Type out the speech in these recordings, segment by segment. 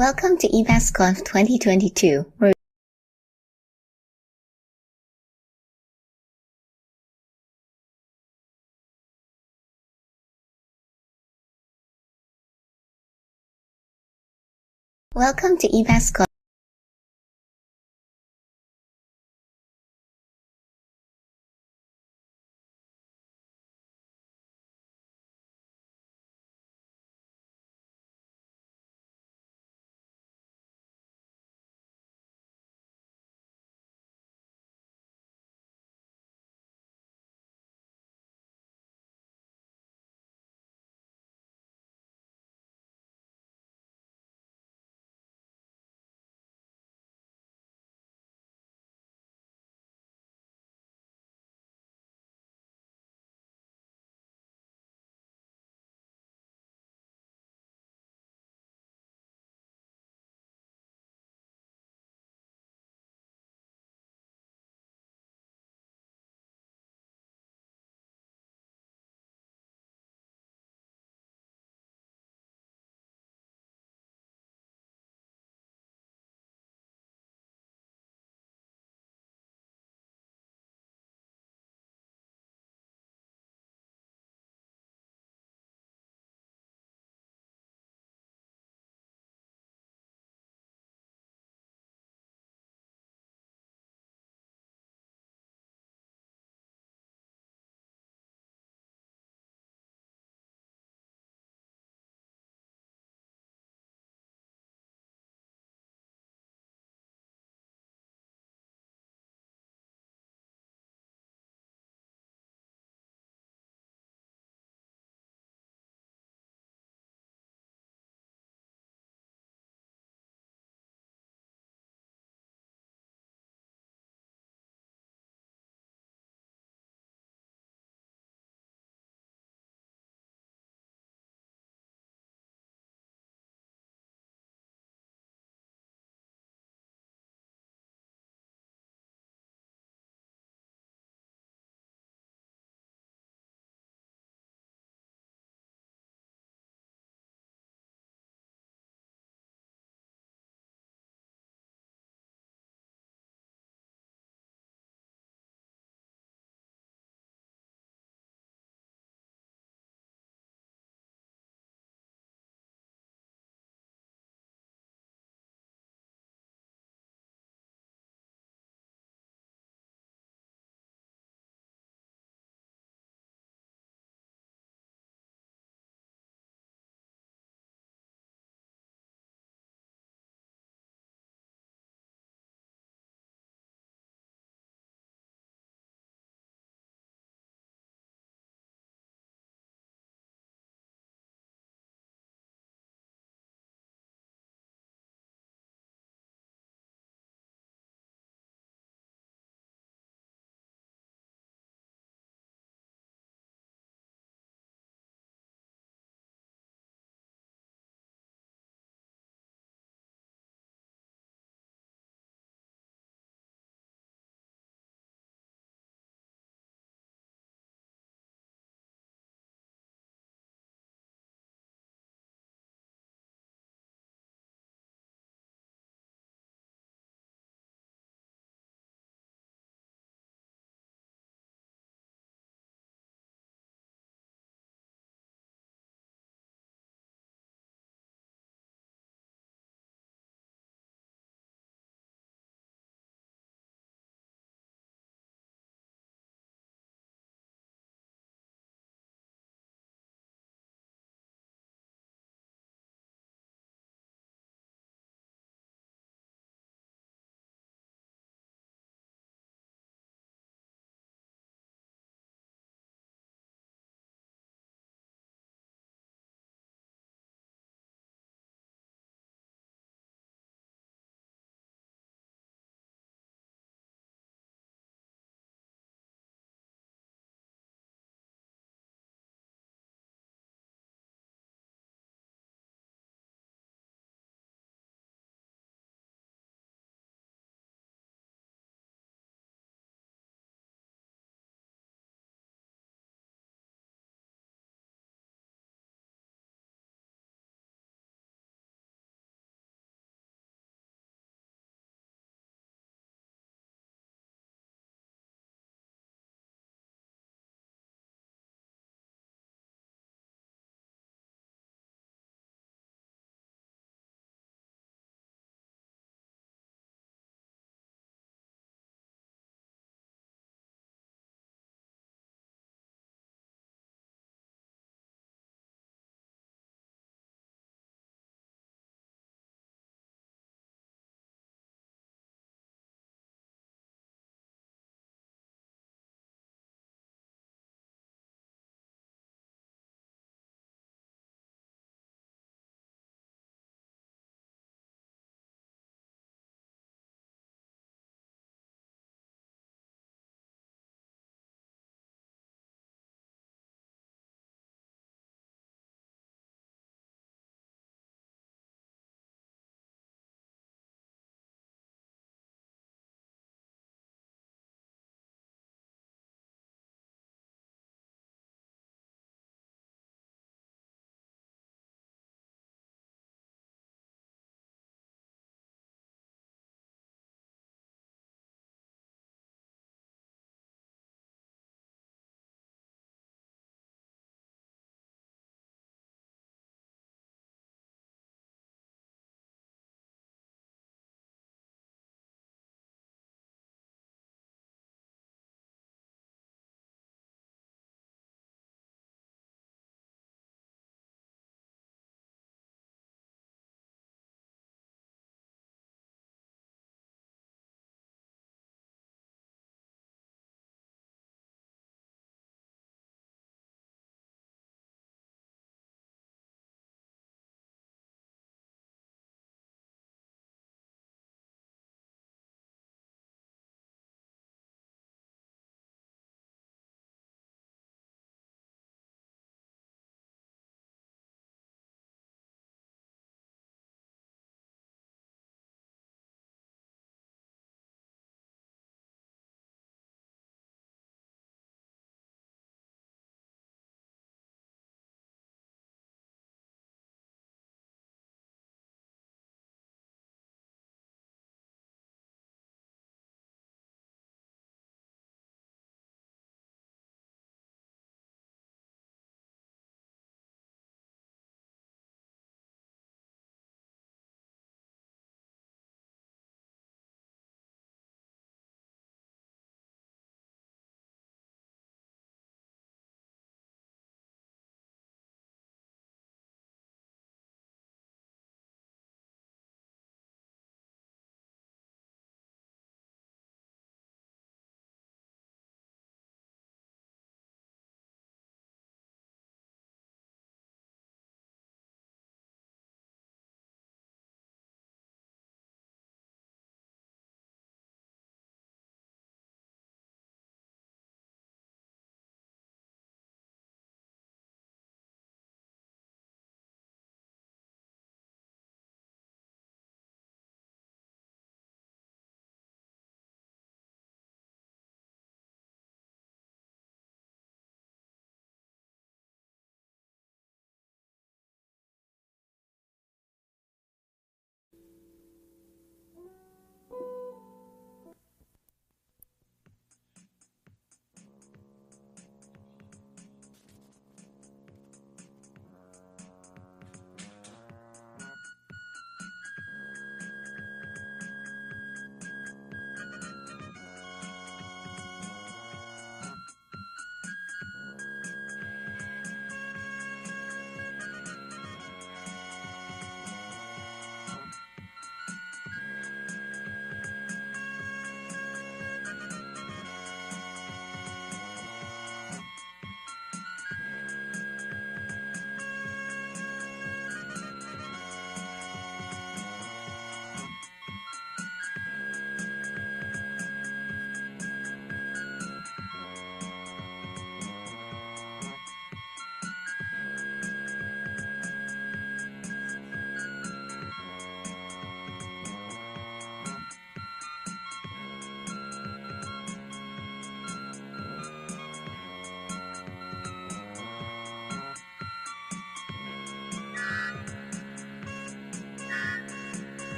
Welcome to EmacsConf 2022. Welcome to EmacsConf.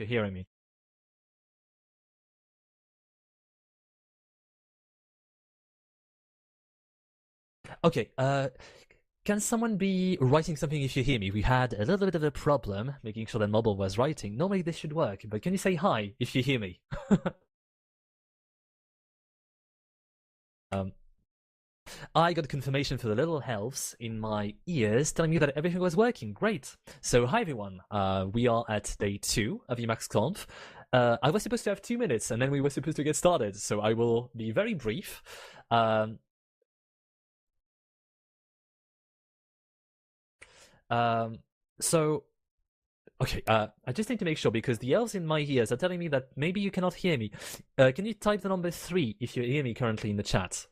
you're hearing me. Okay, can someone be writing something if you hear me? We had a little bit of a problem making sure that mobile was writing. Normally this should work, but can you say hi if you hear me? I got confirmation for the little elves in my ears telling me that everything was working. Great. So hi everyone. We are at day 2 of EmacsConf. I was supposed to have 2 minutes and then we were supposed to get started. So I will be very brief. Okay, I just need to make sure because the elves in my ears are telling me that maybe you cannot hear me. Can you type the number 3 if you hear me currently in the chat?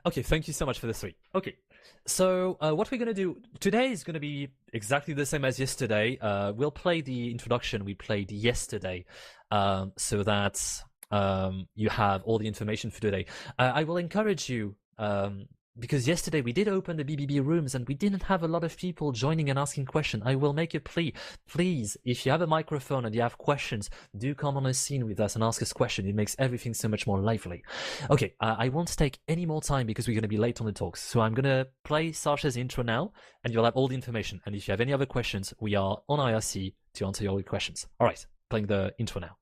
Okay, thank you so much for the 3. Okay, so what we're going to do today is going to be exactly the same as yesterday. We'll play the introduction we played yesterday so that you have all the information for today. I will encourage you, because yesterday we did open the BBB rooms and we didn't have a lot of people joining and asking questions. I will make a plea. Please, if you have a microphone and you have questions, do come on a scene with us and ask us questions. It makes everything so much more lively. Okay, I won't take any more time because we're going to be late on the talks. So I'm going to play Sasha's intro now and you'll have all the information. And if you have any other questions, we are on IRC to answer all your questions. All right, playing the intro now.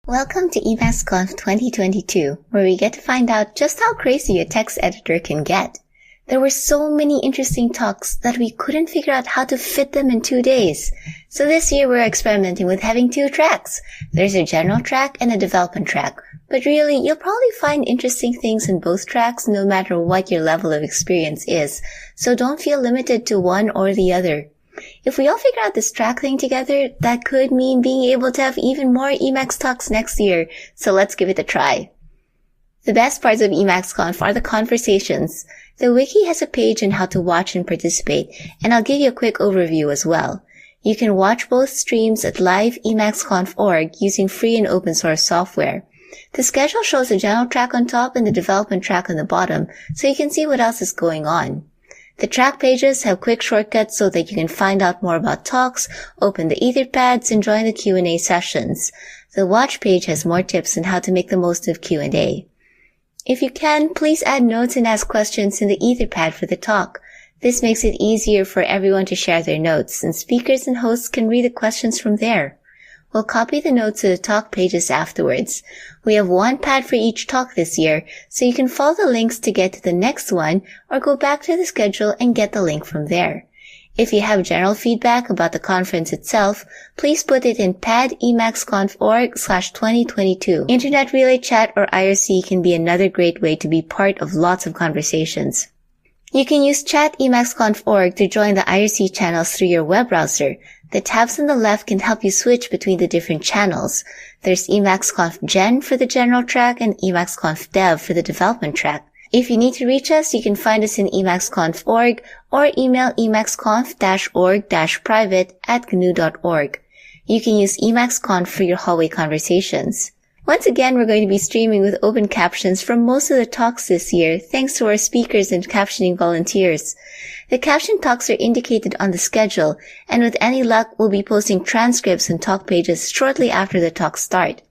Welcome to EmacsConf 2022, where we get to find out just how crazy a text editor can get. There were so many interesting talks that we couldn't figure out how to fit them in 2 days. So this year we're experimenting with having 2 tracks. There's a general track and a development track. But really, you'll probably find interesting things in both tracks no matter what your level of experience is. So don't feel limited to one or the other. If we all figure out this track thing together, that could mean being able to have even more Emacs talks next year, so let's give it a try. The best parts of EmacsConf are the conversations. The wiki has a page on how to watch and participate, and I'll give you a quick overview as well. You can watch both streams at live.emacsconf.org using free and open source software. The schedule shows the general track on top and the development track on the bottom, so you can see what else is going on. The track pages have quick shortcuts so that you can find out more about talks, open the Etherpads, and join the Q&A sessions. The watch page has more tips on how to make the most of Q&A. If you can, please add notes and ask questions in the Etherpad for the talk. This makes it easier for everyone to share their notes, and speakers and hosts can read the questions from there. We'll copy the notes to the talk pages afterwards. We have 1 pad for each talk this year, so you can follow the links to get to the next one or go back to the schedule and get the link from there. If you have general feedback about the conference itself, please put it in pad.emacsconf.org/2022. Internet Relay Chat or IRC can be another great way to be part of lots of conversations. You can use chat.emacsconf.org to join the IRC channels through your web browser. The tabs on the left can help you switch between the different channels. There's EmacsConf Gen for the general track and EmacsConf Dev for the development track. If you need to reach us, you can find us in emacsconf.org or email emacsconf-org-private@gnu.org. You can use EmacsConf for your hallway conversations. Once again, we're going to be streaming with open captions from most of the talks this year, thanks to our speakers and captioning volunteers. The caption talks are indicated on the schedule, and with any luck, we'll be posting transcripts and talk pages shortly after the talks start.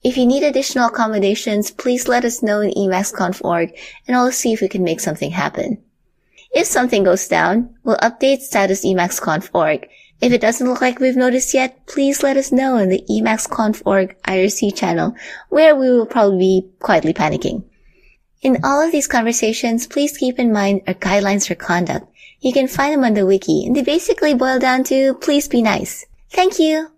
If you need additional accommodations, please let us know in emacsconf.org, and I'll see if we can make something happen. If something goes down, we'll update status emacsconf.org. If it doesn't look like we've noticed yet, please let us know in the EmacsConf.org IRC channel, where we will probably be quietly panicking. In all of these conversations, please keep in mind our guidelines for conduct. You can find them on the wiki, and they basically boil down to please be nice. Thank you!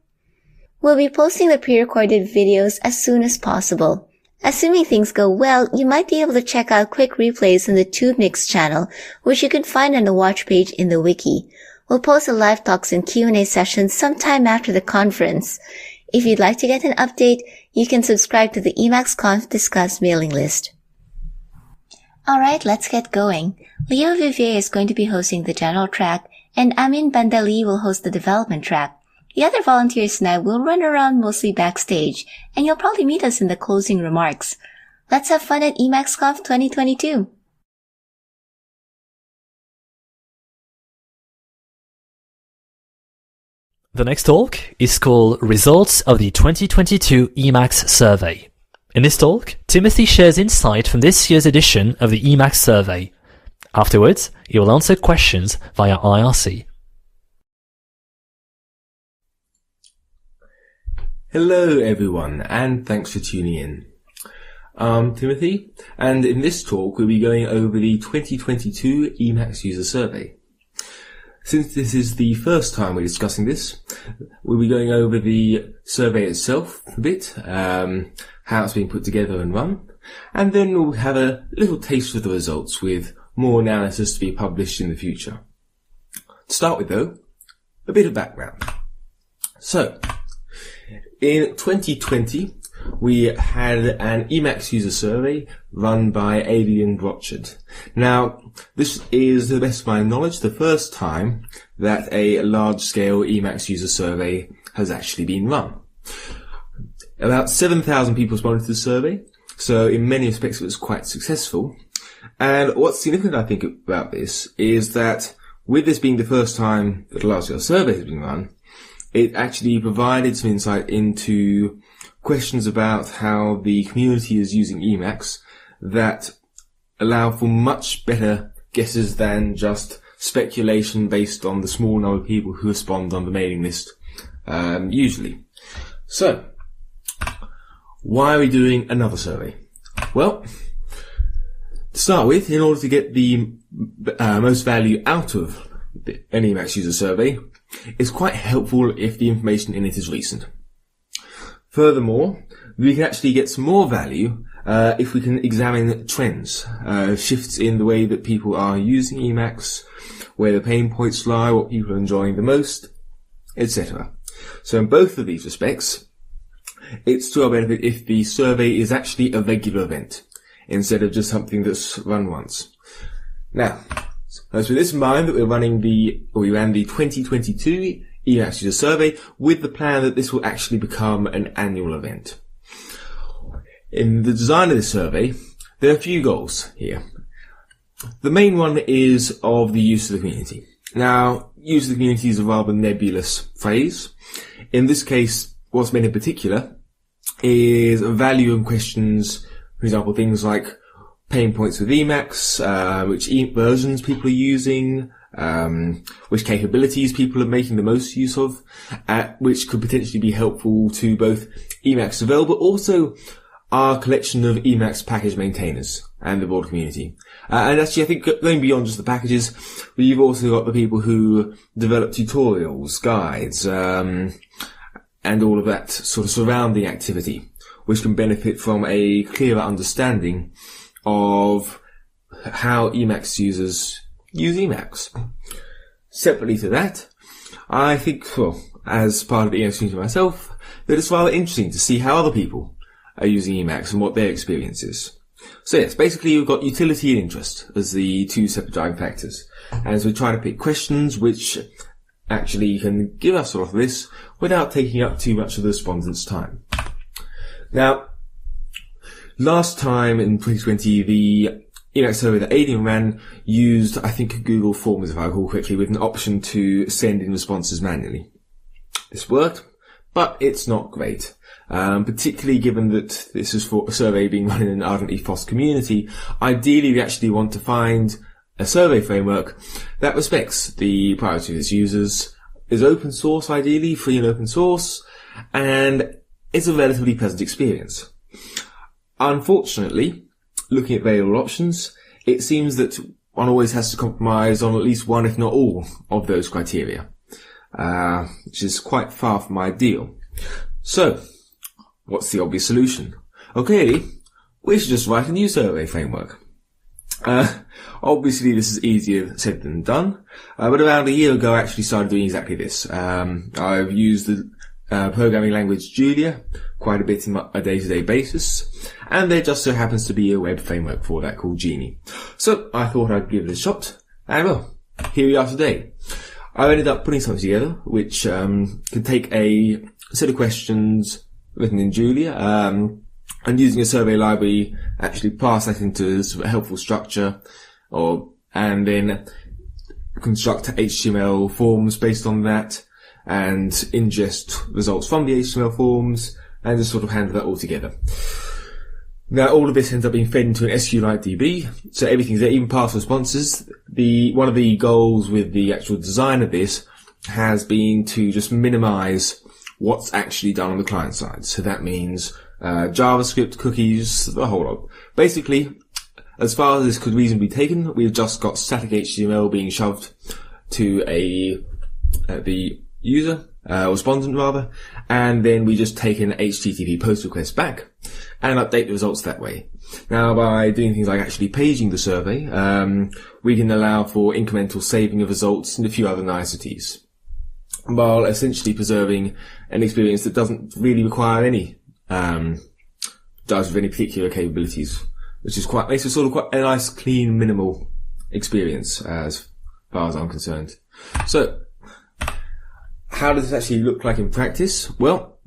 We'll be posting the pre-recorded videos as soon as possible. Assuming things go well, you might be able to check out quick replays on the TubeMix channel, which you can find on the watch page in the wiki. We'll post the live talks and Q&A sessions sometime after the conference. If you'd like to get an update, you can subscribe to the EmacsConf Discuss mailing list. Alright, let's get going. Leo Vivier is going to be hosting the general track, and Amin Bandali will host the development track. The other volunteers and I will run around mostly backstage, and you'll probably meet us in the closing remarks. Let's have fun at EmacsConf 2022. The next talk is called Results of the 2022 Emacs Survey. In this talk, Timothy shares insight from this year's edition of the Emacs Survey. Afterwards, he will answer questions via IRC. Hello everyone, and thanks for tuning in. I'm Timothy, and in this talk we'll be going over the 2022 Emacs User Survey. Since this is the first time we're discussing this, we'll be going over the survey itself a bit, how it's been put together and run, and then we'll have a little taste of the results with more analysis to be published in the future. To start with though, a bit of background. So, in 2020, we had an Emacs user survey run by Adrian Brochard. Now, this is, to the best of my knowledge, the first time that a large-scale Emacs user survey has actually been run. About 7,000 people responded to the survey, so in many respects it was quite successful. And what's significant, I think, about this is that with this being the first time that a large-scale survey has been run, it actually provided some insight into questions about how the community is using Emacs that allow for much better guesses than just speculation based on the small number of people who respond on the mailing list, usually. So, why are we doing another survey? Well, to start with, in order to get the most value out of an Emacs user survey, it's quite helpful if the information in it is recent. Furthermore, we can actually get some more value if we can examine trends, shifts in the way that people are using Emacs, where the pain points lie, what people are enjoying the most, etc. So in both of these respects, it's to our benefit if the survey is actually a regular event, instead of just something that's run once. Now, so with this in mind that we ran the 2022 Emacs user survey with the plan that this will actually become an annual event. In the design of this survey, there are a few goals here. The main one is of the use of the community. Now, use of the community is a rather nebulous phrase. In this case, what's meant in particular is value and questions, for example, things like pain points with Emacs, which versions people are using, which capabilities people are making the most use of, which could potentially be helpful to both Emacs as well, but also our collection of Emacs package maintainers and the broad community. And actually, I think going beyond just the packages, we've also got the people who develop tutorials, guides, and all of that sort of surrounding activity, which can benefit from a clearer understanding of how Emacs users use Emacs. Separately to that, I think, well, as part of the Emacs community myself, that it's rather interesting to see how other people are using Emacs and what their experience is. So yes, basically we've got utility and interest as the two separate driving factors. And so we try to pick questions which actually can give us sort of this without taking up too much of the respondents' time. Now, last time in 2020, the Emacs survey that Adrian ran used, I think, Google Forms, if I recall correctly, with an option to send in responses manually. This worked, but it's not great. Particularly given that this is for a survey being run in an ardently FOSS community. Ideally, we actually want to find a survey framework that respects the privacy of its users, is open source ideally, free and open source, and it's a relatively pleasant experience. Unfortunately, looking at available options, it seems that one always has to compromise on at least one, if not all, of those criteria, which is quite far from ideal. So, what's the obvious solution? Okay, we should just write a new survey framework. Obviously this is easier said than done, but around a year ago I actually started doing exactly this. I've used the programming language Julia quite a bit on a day-to-day basis, and there just so happens to be a web framework for that called Genie. So I thought I'd give it a shot, and well, here we are today. I ended up putting something together which can take a set of questions written in Julia, and using a survey library, actually pass that into sort of a helpful structure, and then construct HTML forms based on that, and ingest results from the HTML forms, and just sort of handle that all together. Now, all of this ends up being fed into an SQLite DB, so everything's there, even past responses. One of the goals with the actual design of this has been to just minimize what's actually done on the client side. So that means JavaScript, cookies, the whole lot. Basically, as far as this could reasonably be taken, we've just got static HTML being shoved to the user, respondent rather, and then we just take an HTTP post request back and update the results that way. Now, by doing things like actually paging the survey, we can allow for incremental saving of results and a few other niceties, while essentially preserving an experience that doesn't really require any particular capabilities, which is makes it sort of quite a nice, clean, minimal experience as far as I'm concerned. So, how does this actually look like in practice? Well,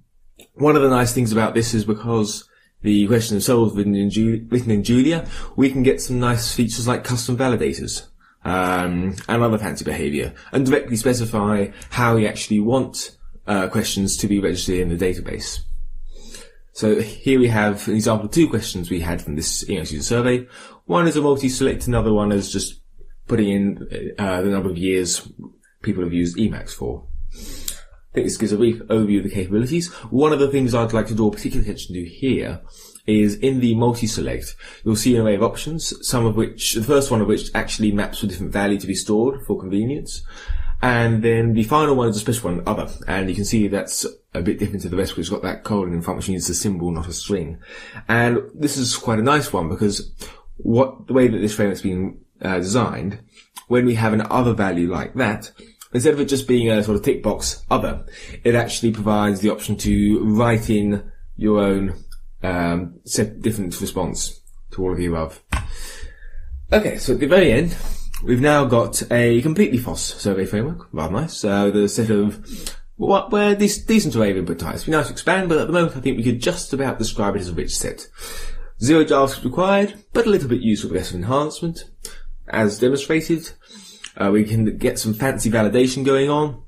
one of the nice things about this is because the questions themselves written in Julia, we can get some nice features like custom validators, and other fancy behavior, and directly specify how we actually want questions to be registered in the database. So here we have an example of two questions we had from this Emacs user survey. One is a multi-select, another one is just putting in the number of years people have used Emacs for. I think this gives a brief overview of the capabilities. One of the things I'd like to draw particular attention to here is in the multi-select, you'll see an array of options, the first one of which actually maps to a different value to be stored for convenience. And then the final one is a special one, other. And you can see that's a bit different to the rest, because it's got that colon in front, which means it's a symbol, not a string. And this is quite a nice one, because the way that this framework's been designed, when we have an other value like that, instead of it just being a sort of tick box other, it actually provides the option to write in your own different response to all of the above. Okay, so at the very end, we've now got a completely FOSS survey framework. Rather nice. The set of decent array of input types. It'd be nice to expand, but at the moment I think we could just about describe it as a rich set. Zero JavaScript required, but a little bit used for progressive enhancement. As demonstrated, we can get some fancy validation going on.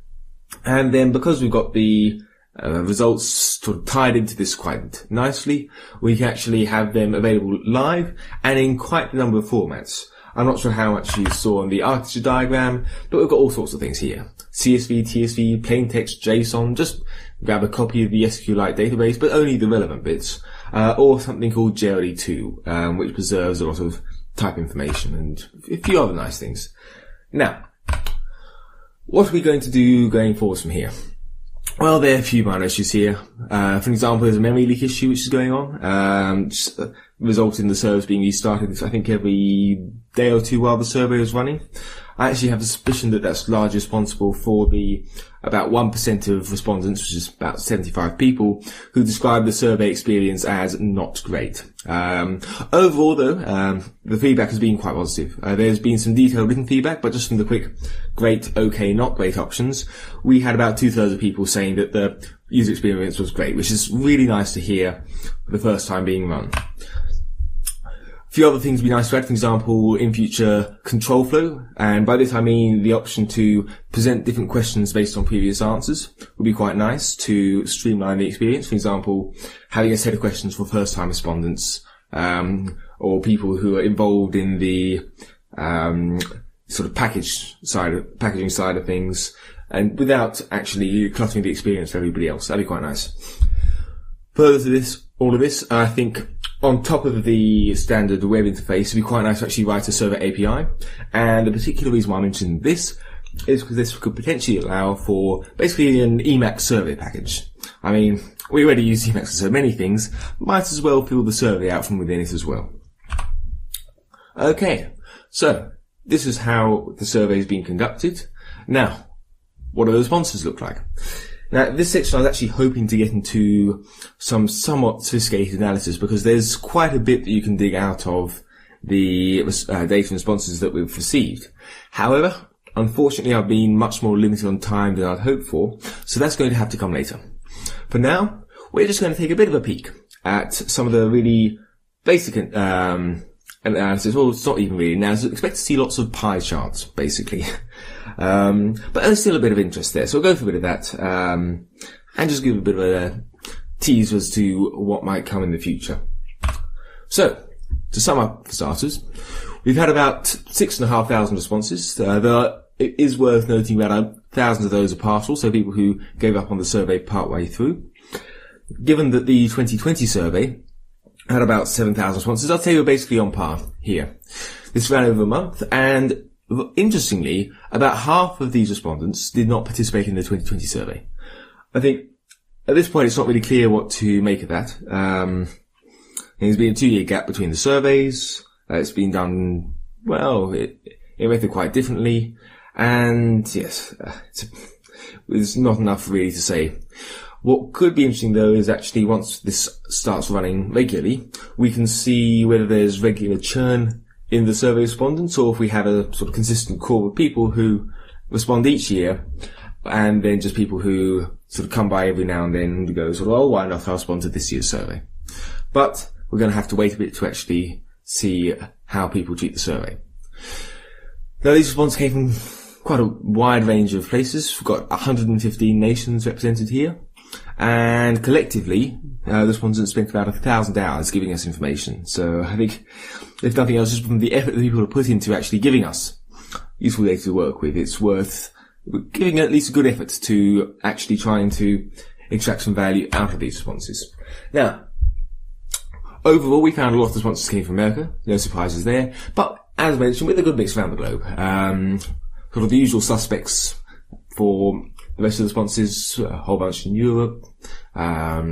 And then because we've got the results sort of tied into this quite nicely, we can actually have them available live and in quite a number of formats. I'm not sure how much you saw on the architecture diagram, but we've got all sorts of things here. CSV, TSV, plain text, JSON, just grab a copy of the SQLite database, but only the relevant bits, or something called JRE2, which preserves a lot of type information and a few other nice things. Now, what are we going to do going forward from here? Well, there are a few minor issues here. For example, there's a memory leak issue which is going on, resulting in the servers being restarted, I think, every day or two while the survey is running. I actually have a suspicion that that's largely responsible for the about 1% of respondents, which is about 75 people, who describe the survey experience as not great. Overall, though, the feedback has been quite positive. There's been some detailed written feedback, but just from the quick great, okay, not great options, we had about 2/3 of people saying that the user experience was great, which is really nice to hear for the first time being run. A few other things would be nice to add, for example, in future control flow, and by this I mean the option to present different questions based on previous answers would be quite nice to streamline the experience. For example, having a set of questions for first-time respondents, or people who are involved in the sort of packaging side of things, and without actually cluttering the experience for everybody else. That'd be quite nice. Further to all of this, I think on top of the standard web interface, it'd be quite nice to actually write a server API. And the particular reason why I mentioned this is because this could potentially allow for basically an Emacs survey package. I mean, we already use Emacs for so many things, might as well fill the survey out from within it as well. Okay, so this is how the survey is being conducted. Now, what do the responses look like? Now, this section I was actually hoping to get into some somewhat sophisticated analysis, because there's quite a bit that you can dig out of the data and responses that we've received. However, unfortunately, I've been much more limited on time than I'd hoped for, so that's going to have to come later. For now, we're just going to take a bit of a peek at some of the really basic analysis. Well, it's not even really analysis. Expect to see lots of pie charts, basically. But there's still a bit of interest there. So we'll go for a bit of that, and just give a bit of a tease as to what might come in the future. So, to sum up for starters, we've had about 6,500 responses. It is worth noting about thousands of those are partial, so people who gave up on the survey partway through. Given that the 2020 survey had about 7,000 responses, I'd say we're basically on par here. This ran over a month, and interestingly, about half of these respondents did not participate in the 2020 survey. I think at this point it's not really clear what to make of that. There's been a 2-year gap between the surveys. It's been done, well, it method quite differently. And yes, there's not enough really to say. What could be interesting though is actually once this starts running regularly, we can see whether there's regular churn in the survey respondents, or if we have a sort of consistent core of people who respond each year, and then just people who sort of come by every now and then and go sort of, oh, why not? I'll respond to this year's survey. But we're going to have to wait a bit to actually see how people treat the survey. Now, these responses came from quite a wide range of places. We've got 115 nations represented here. And collectively, the respondents spent about 1,000 hours giving us information. So I think, if nothing else, just from the effort that people have put into actually giving us useful data to work with, it's worth giving at least a good effort to actually trying to extract some value out of these responses. Now, overall, we found a lot of responses came from America. No surprises there. But as mentioned, with a good mix around the globe. Sort of the usual suspects for the rest of the responses, a whole bunch in Europe, a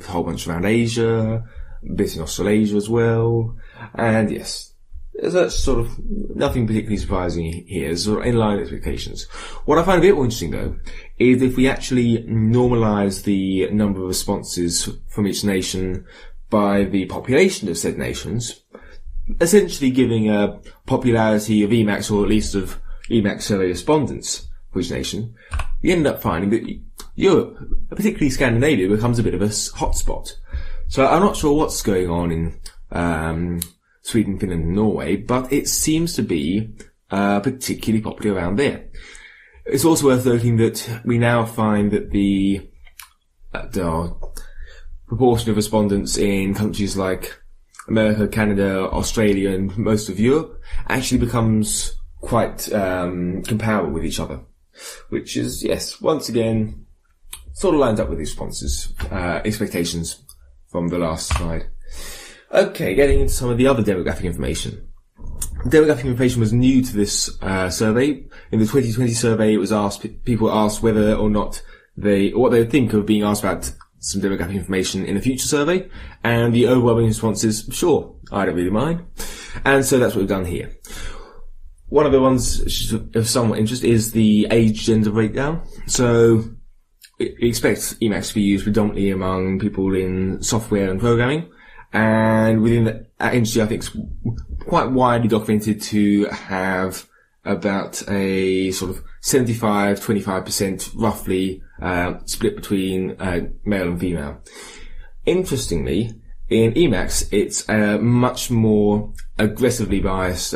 whole bunch around Asia, a bit in Australasia as well. And yes, that's sort of nothing particularly surprising here. It's sort of in line with expectations. What I find a bit more interesting though, is if we actually normalize the number of responses from each nation by the population of said nations, essentially giving a popularity of Emacs, or at least of Emacs survey respondents for each nation, you end up finding that Europe, particularly Scandinavia, becomes a bit of a hotspot. So I'm not sure what's going on in Sweden, Finland and Norway, but it seems to be particularly popular around there. It's also worth noting that we now find that the proportion of respondents in countries like America, Canada, Australia and most of Europe actually becomes quite comparable with each other, which is, yes, once again, sort of lines up with these responses, expectations from the last slide. Okay, getting into some of the other demographic information. Demographic information was new to this survey. In the 2020 survey, it was people were asked whether or not what they would think of being asked about some demographic information in a future survey, and the overwhelming response is, sure, I don't really mind. And so that's what we've done here. One of the ones of somewhat interest is the age-gender breakdown. So we expect Emacs to be used predominantly among people in software and programming, and within that industry, I think it's quite widely documented to have about a sort of 75-25% roughly split between male and female. Interestingly, in Emacs, it's a much more aggressively biased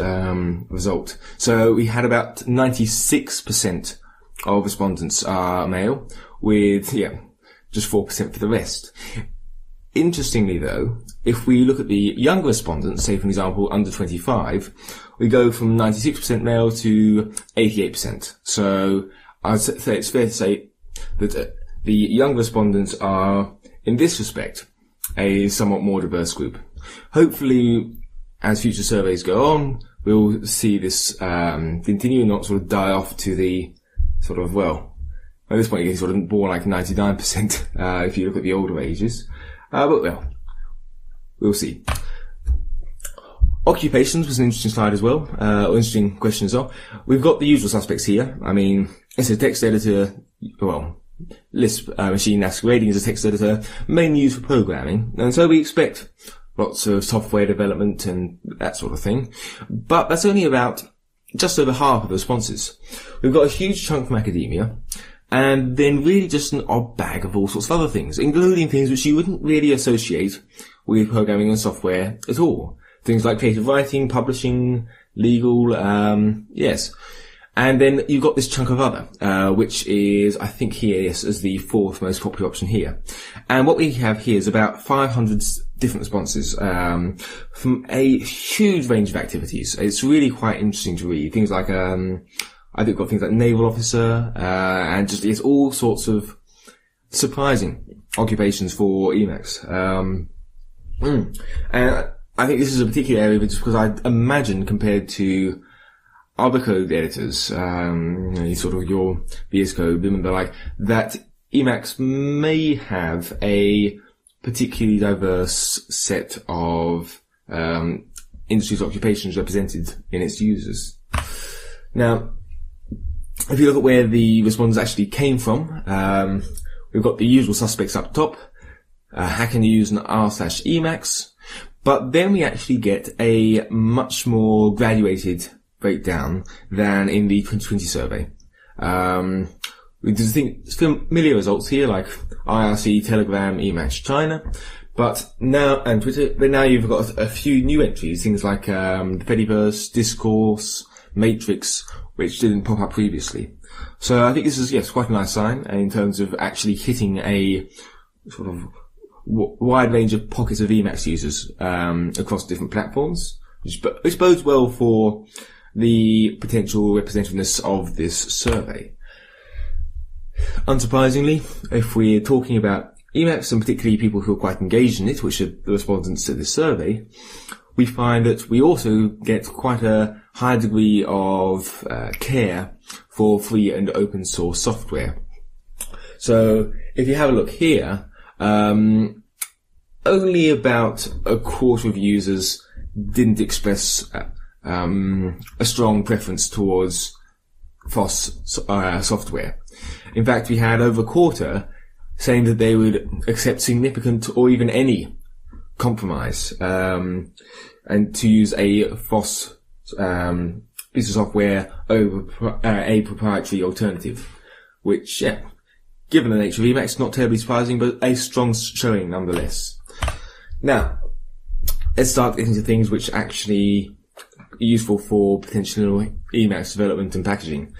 result. So we had about 96% of respondents are male, with just 4% for the rest. Interestingly though, if we look at the younger respondents, say for example under 25, we go from 96% male to 88%. So I'd say it's fair to say that the young respondents are, in this respect, a somewhat more diverse group. Hopefully, as future surveys go on, we'll see this continue and not sort of die off to the sort of, well, at this point it's sort of more like 99% if you look at the older ages. But well, we'll see. Occupations was an interesting slide as well, or interesting question as well. We've got the usual suspects here. I mean, it's a text editor, well, Lisp machine masquerading as a text editor, mainly used for programming, and so we expect lots of software development and that sort of thing. But that's only about just over half of the responses. We've got a huge chunk from academia, and then really just an odd bag of all sorts of other things, including things which you wouldn't really associate with programming and software at all. Things like creative writing, publishing, legal, yes. And then you've got this chunk of other, which is, I think here, yes, as the fourth most popular option here. And what we have here is about 500 different responses, from a huge range of activities. It's really quite interesting to read. Things like, I think we've got things like naval officer, and just, it's all sorts of surprising occupations for Emacs. And I think this is a particular area just because I imagine compared to other code editors, sort of your VS Code and the like, that Emacs may have a particularly diverse set of industries, occupations represented in its users. Now, if you look at where the responses actually came from, we've got the usual suspects up top. How can you use an r/Emacs? But then we actually get a much more graduated breakdown than in the 2020 survey. There's familiar results here like IRC, Telegram, Emacs China, but now, and Twitter, but now you've got a few new entries, things like the Fediverse, Discourse, Matrix, which didn't pop up previously. So I think this is, yes, quite a nice sign in terms of actually hitting a sort of wide range of pockets of Emacs users across different platforms, which bodes well for the potential representativeness of this survey. Unsurprisingly, if we're talking about Emacs, and particularly people who are quite engaged in it, which are the respondents to this survey, we find that we also get quite a high degree of care for free and open source software. So if you have a look here, only about a quarter of users didn't express a strong preference towards FOSS software. In fact, we had over a quarter saying that they would accept significant or even any compromise, and to use a FOSS piece of software over a proprietary alternative, which, yeah, given the nature of Emacs, not terribly surprising, but a strong showing nonetheless. Now, let's start getting to things which actually are useful for potential Emacs development and packaging.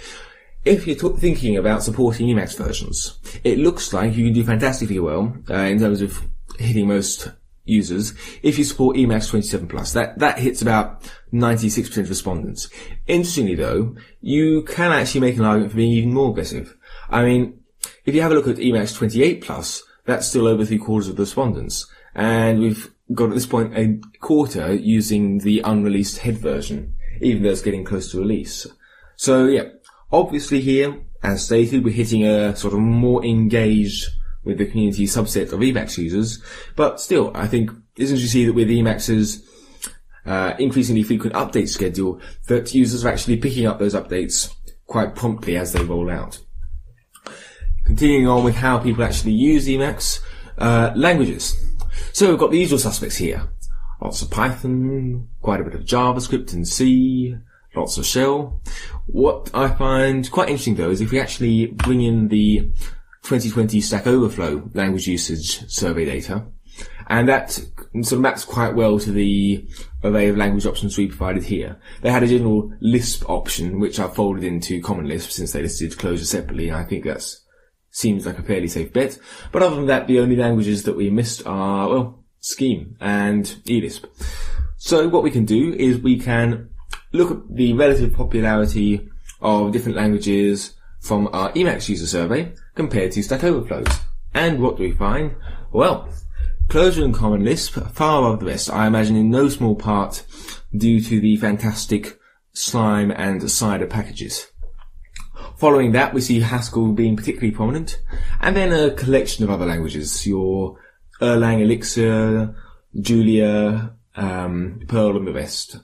If you're thinking about supporting Emacs versions, it looks like you can do fantastically well in terms of hitting most users if you support Emacs 27+. That hits about 96% of respondents. Interestingly though, you can actually make an argument for being even more aggressive. I mean, if you have a look at Emacs 28+, that's still over 3/4 of the respondents. And we've got at this point a quarter using the unreleased head version, even though it's getting close to release. So yeah, obviously here, as stated, we're hitting a sort of more engaged with the community subset of Emacs users, but still, I think it's interesting to see that with Emacs's increasingly frequent update schedule, that users are actually picking up those updates quite promptly as they roll out. Continuing on with how people actually use Emacs, languages. So we've got the usual suspects here. Lots of Python, quite a bit of JavaScript and C, lots of shell. What I find quite interesting though is if we actually bring in the 2020 Stack Overflow language usage survey data, and that sort of maps quite well to the array of language options we provided here. They had a general Lisp option, which I've folded into Common Lisp since they listed Clojure separately, and I think that seems like a fairly safe bet. But other than that, the only languages that we missed are, well, Scheme and eLisp. So what we can do is we can look at the relative popularity of different languages from our Emacs user survey compared to Stack Overflow's. And what do we find? Well, Clojure and Common Lisp far above the rest, I imagine in no small part due to the fantastic Slime and Cider packages. Following that, we see Haskell being particularly prominent, and then a collection of other languages, your Erlang, Elixir, Julia, Perl and the rest.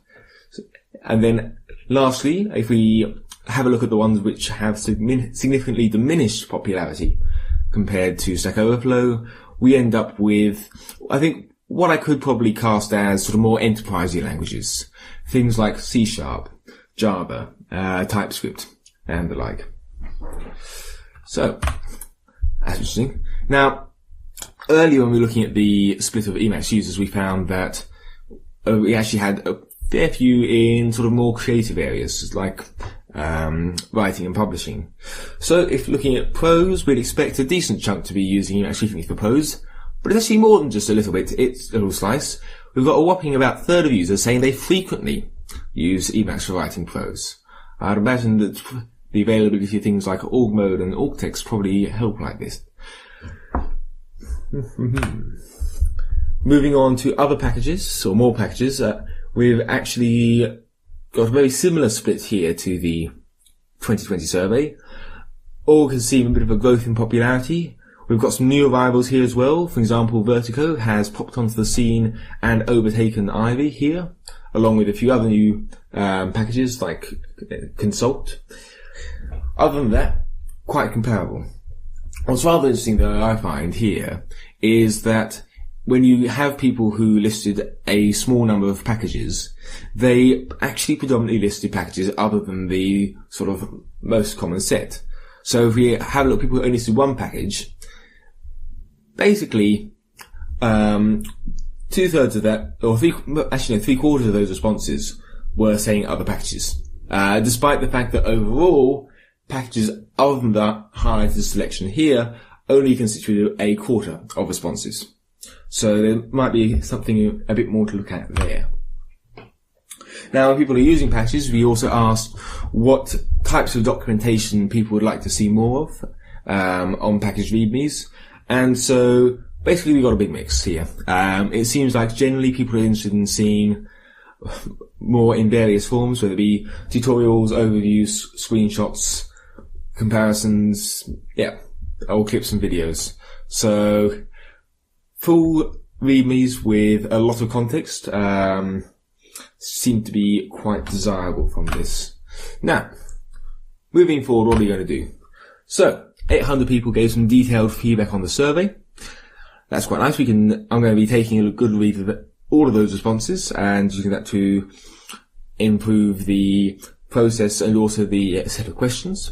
And then lastly, if we have a look at the ones which have significantly diminished popularity compared to Stack Overflow, we end up with, I think, what I could probably cast as sort of more enterprisey languages. Things like C#, Java, TypeScript, and the like. So, that's interesting. Now, earlier when we were looking at the split of Emacs users, we found that we actually had a fair few in sort of more creative areas, like writing and publishing. So if looking at pros, we'd expect a decent chunk to be using Emacs frequently for pros, but it's actually more than just a little bit. It's a little slice. We've got a whopping about third of users saying they frequently use Emacs for writing prose. I'd imagine that the availability of things like org mode and org text probably help like this. Moving on to other packages, or more packages, we've actually got a very similar split here to the 2020 survey. Org has seen a bit of a growth in popularity. We've got some new arrivals here as well. For example, Vertigo has popped onto the scene and overtaken Ivy here, along with a few other new packages like Consult. Other than that, quite comparable. What's rather interesting that I find here is that when you have people who listed a small number of packages, they actually predominantly listed packages other than the sort of most common set. So if we have a look at people who only listed one package, basically, 2/3 of that, or three-quarters of those responses were saying other packages. Despite the fact that overall, packages other than that highlighted selection here only constituted a quarter of responses. So there might be something a bit more to look at there. Now, when people are using packages, we also asked what types of documentation people would like to see more of on package readmes. And so basically we got a big mix here. It seems like generally people are interested in seeing more in various forms, whether it be tutorials, overviews, screenshots, comparisons, or clips and videos. So full readmes with a lot of context seem to be quite desirable from this. Now, moving forward, what are we going to do? So, 800 people gave some detailed feedback on the survey. That's quite nice. I'm going to be taking a good read of all of those responses and using that to improve the process and also the set of questions.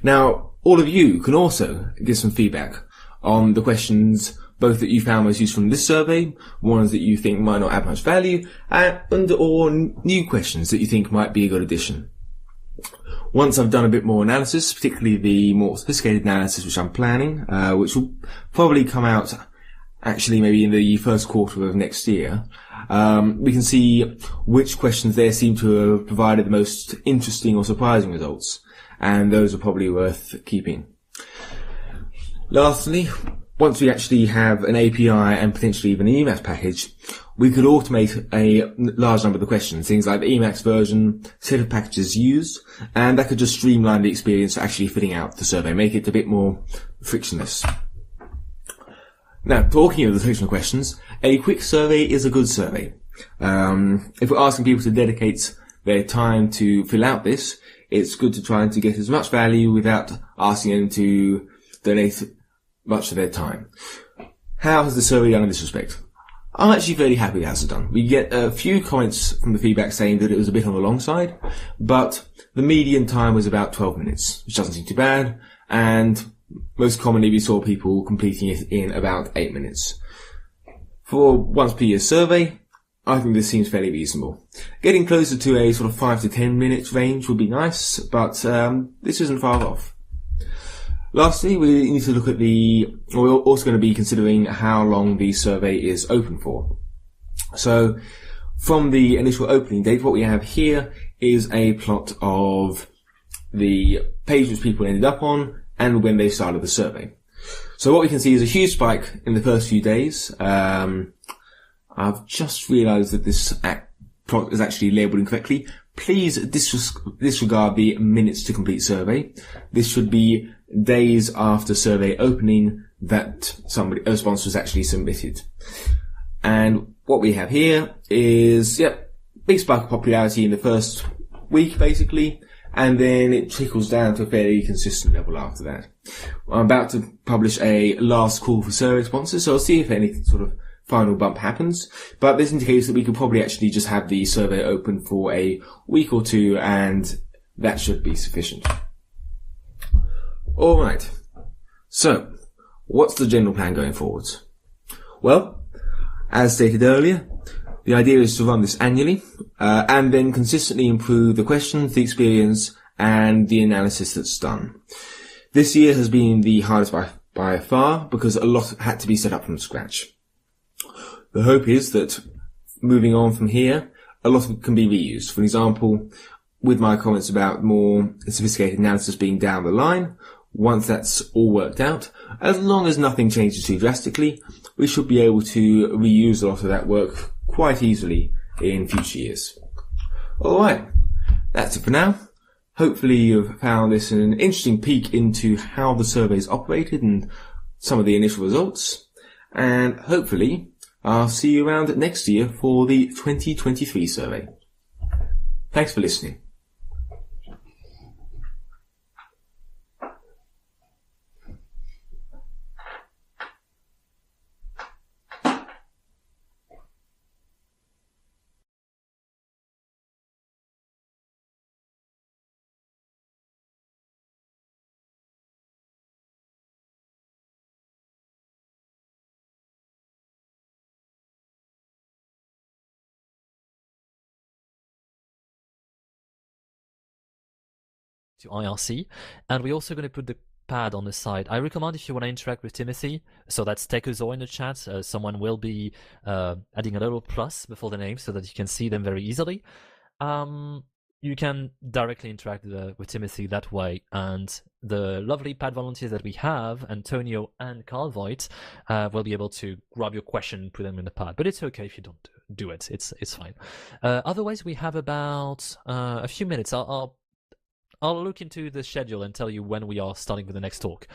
Now, all of you can also give some feedback on the questions both that you found most useful in this survey, ones that you think might not add much value, and or new questions that you think might be a good addition. Once I've done a bit more analysis, particularly the more sophisticated analysis which I'm planning, which will probably come out actually maybe in the first quarter of next year, we can see which questions there seem to have provided the most interesting or surprising results, and those are probably worth keeping. Lastly, once we actually have an API and potentially even an Emacs package, we could automate a large number of the questions, things like the Emacs version, set of packages used, and that could just streamline the experience of actually filling out the survey, make it a bit more frictionless. Now, talking of the frictional questions, a quick survey is a good survey. If we're asking people to dedicate their time to fill out this, it's good to try and to get as much value without asking them to donate much of their time. How has the survey done in this respect? I'm actually very happy how it's done. We get a few comments from the feedback saying that it was a bit on the long side, but the median time was about 12 minutes, which doesn't seem too bad, and most commonly we saw people completing it in about 8 minutes. For once per year survey, I think this seems fairly reasonable. Getting closer to a sort of 5 to 10 minutes range would be nice, but this isn't far off. Lastly, we need to look at we're also going to be considering how long the survey is open for. So, from the initial opening date, what we have here is a plot of the page which people ended up on and when they started the survey. So what we can see is a huge spike in the first few days. I've just realized that this plot is actually labeled incorrectly. Please disregard the minutes to complete survey. This should be days after survey opening that a response was actually submitted. And what we have here is, big spike of popularity in the first week, basically, and then it trickles down to a fairly consistent level after that. I'm about to publish a last call for survey responses, so I'll see if any sort of final bump happens, but this indicates that we could probably actually just have the survey open for a week or two, and that should be sufficient. Alright, so what's the general plan going forwards? Well, as stated earlier, the idea is to run this annually, and then consistently improve the questions, the experience, and the analysis that's done. This year has been the hardest by far, because a lot had to be set up from scratch. The hope is that moving on from here, a lot of it can be reused. For example, with my comments about more sophisticated analysis being down the line, once that's all worked out, as long as nothing changes too drastically, we should be able to reuse a lot of that work quite easily in future years. Alright, that's it for now. Hopefully you've found this an interesting peek into how the survey's operated and some of the initial results. And hopefully I'll see you around next year for the 2023 survey. Thanks for listening. To IRC, and we're also going to put the pad on the side. I recommend, if you want to interact with Timothy, so that's Tekozor in the chat, someone will be adding a little plus before the name so that you can see them very easily. You can directly interact with Timothy that way, and the lovely pad volunteers that we have, Antonio and Carl Voigt, will be able to grab your question and put them in the pad, but it's okay if you don't do it. It's fine. Otherwise, we have about a few minutes. I'll look into the schedule and tell you when we are starting with the next talk.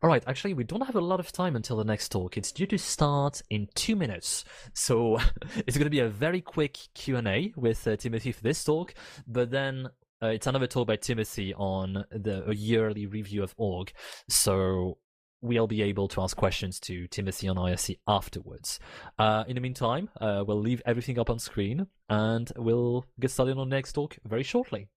Alright, actually we don't have a lot of time until the next talk. It's due to start in 2 minutes. So it's going to be a very quick Q&A with Timothy for this talk, but then it's another talk by Timothy on a yearly review of org. So we'll be able to ask questions to Timothy on IRC afterwards. In the meantime, we'll leave everything up on screen and we'll get started on the next talk very shortly.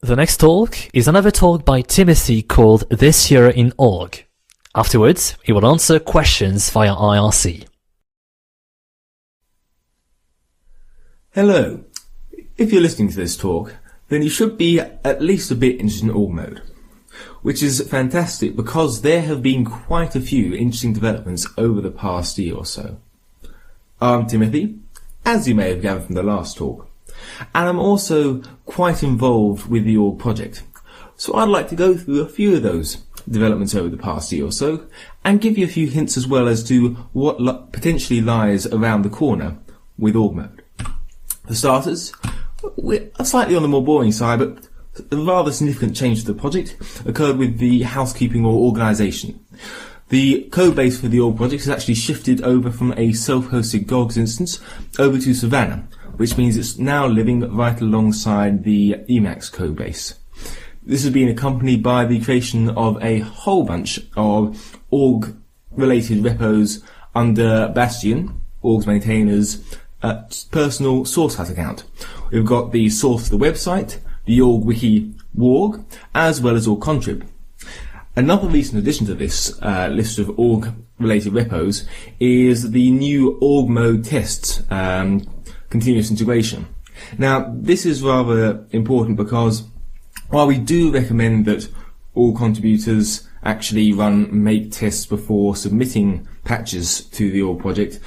The next talk is another talk by Timothy called This Year in Org. Afterwards, he will answer questions via IRC. Hello. If you're listening to this talk, then you should be at least a bit interested in org mode, which is fantastic because there have been quite a few interesting developments over the past year or so. I'm Timothy, as you may have gathered from the last talk, and I'm also quite involved with the org project. So I'd like to go through a few of those developments over the past year or so, and give you a few hints as well as to what potentially lies around the corner with org mode. For starters, we're slightly on the more boring side, but a rather significant change to the project occurred with the housekeeping or organisation. The code base for the org project has actually shifted over from a self-hosted GOGS instance over to Savannah, which means it's now living right alongside the Emacs code base. This has been accompanied by the creation of a whole bunch of org-related repos under Bastion, org's maintainer's personal source hut account. We've got the source of the website, the org wiki warg, as well as org contrib. Another recent addition to this list of org-related repos is the new org mode tests continuous integration. Now, this is rather important because while we do recommend that all contributors actually run make tests before submitting patches to the org project,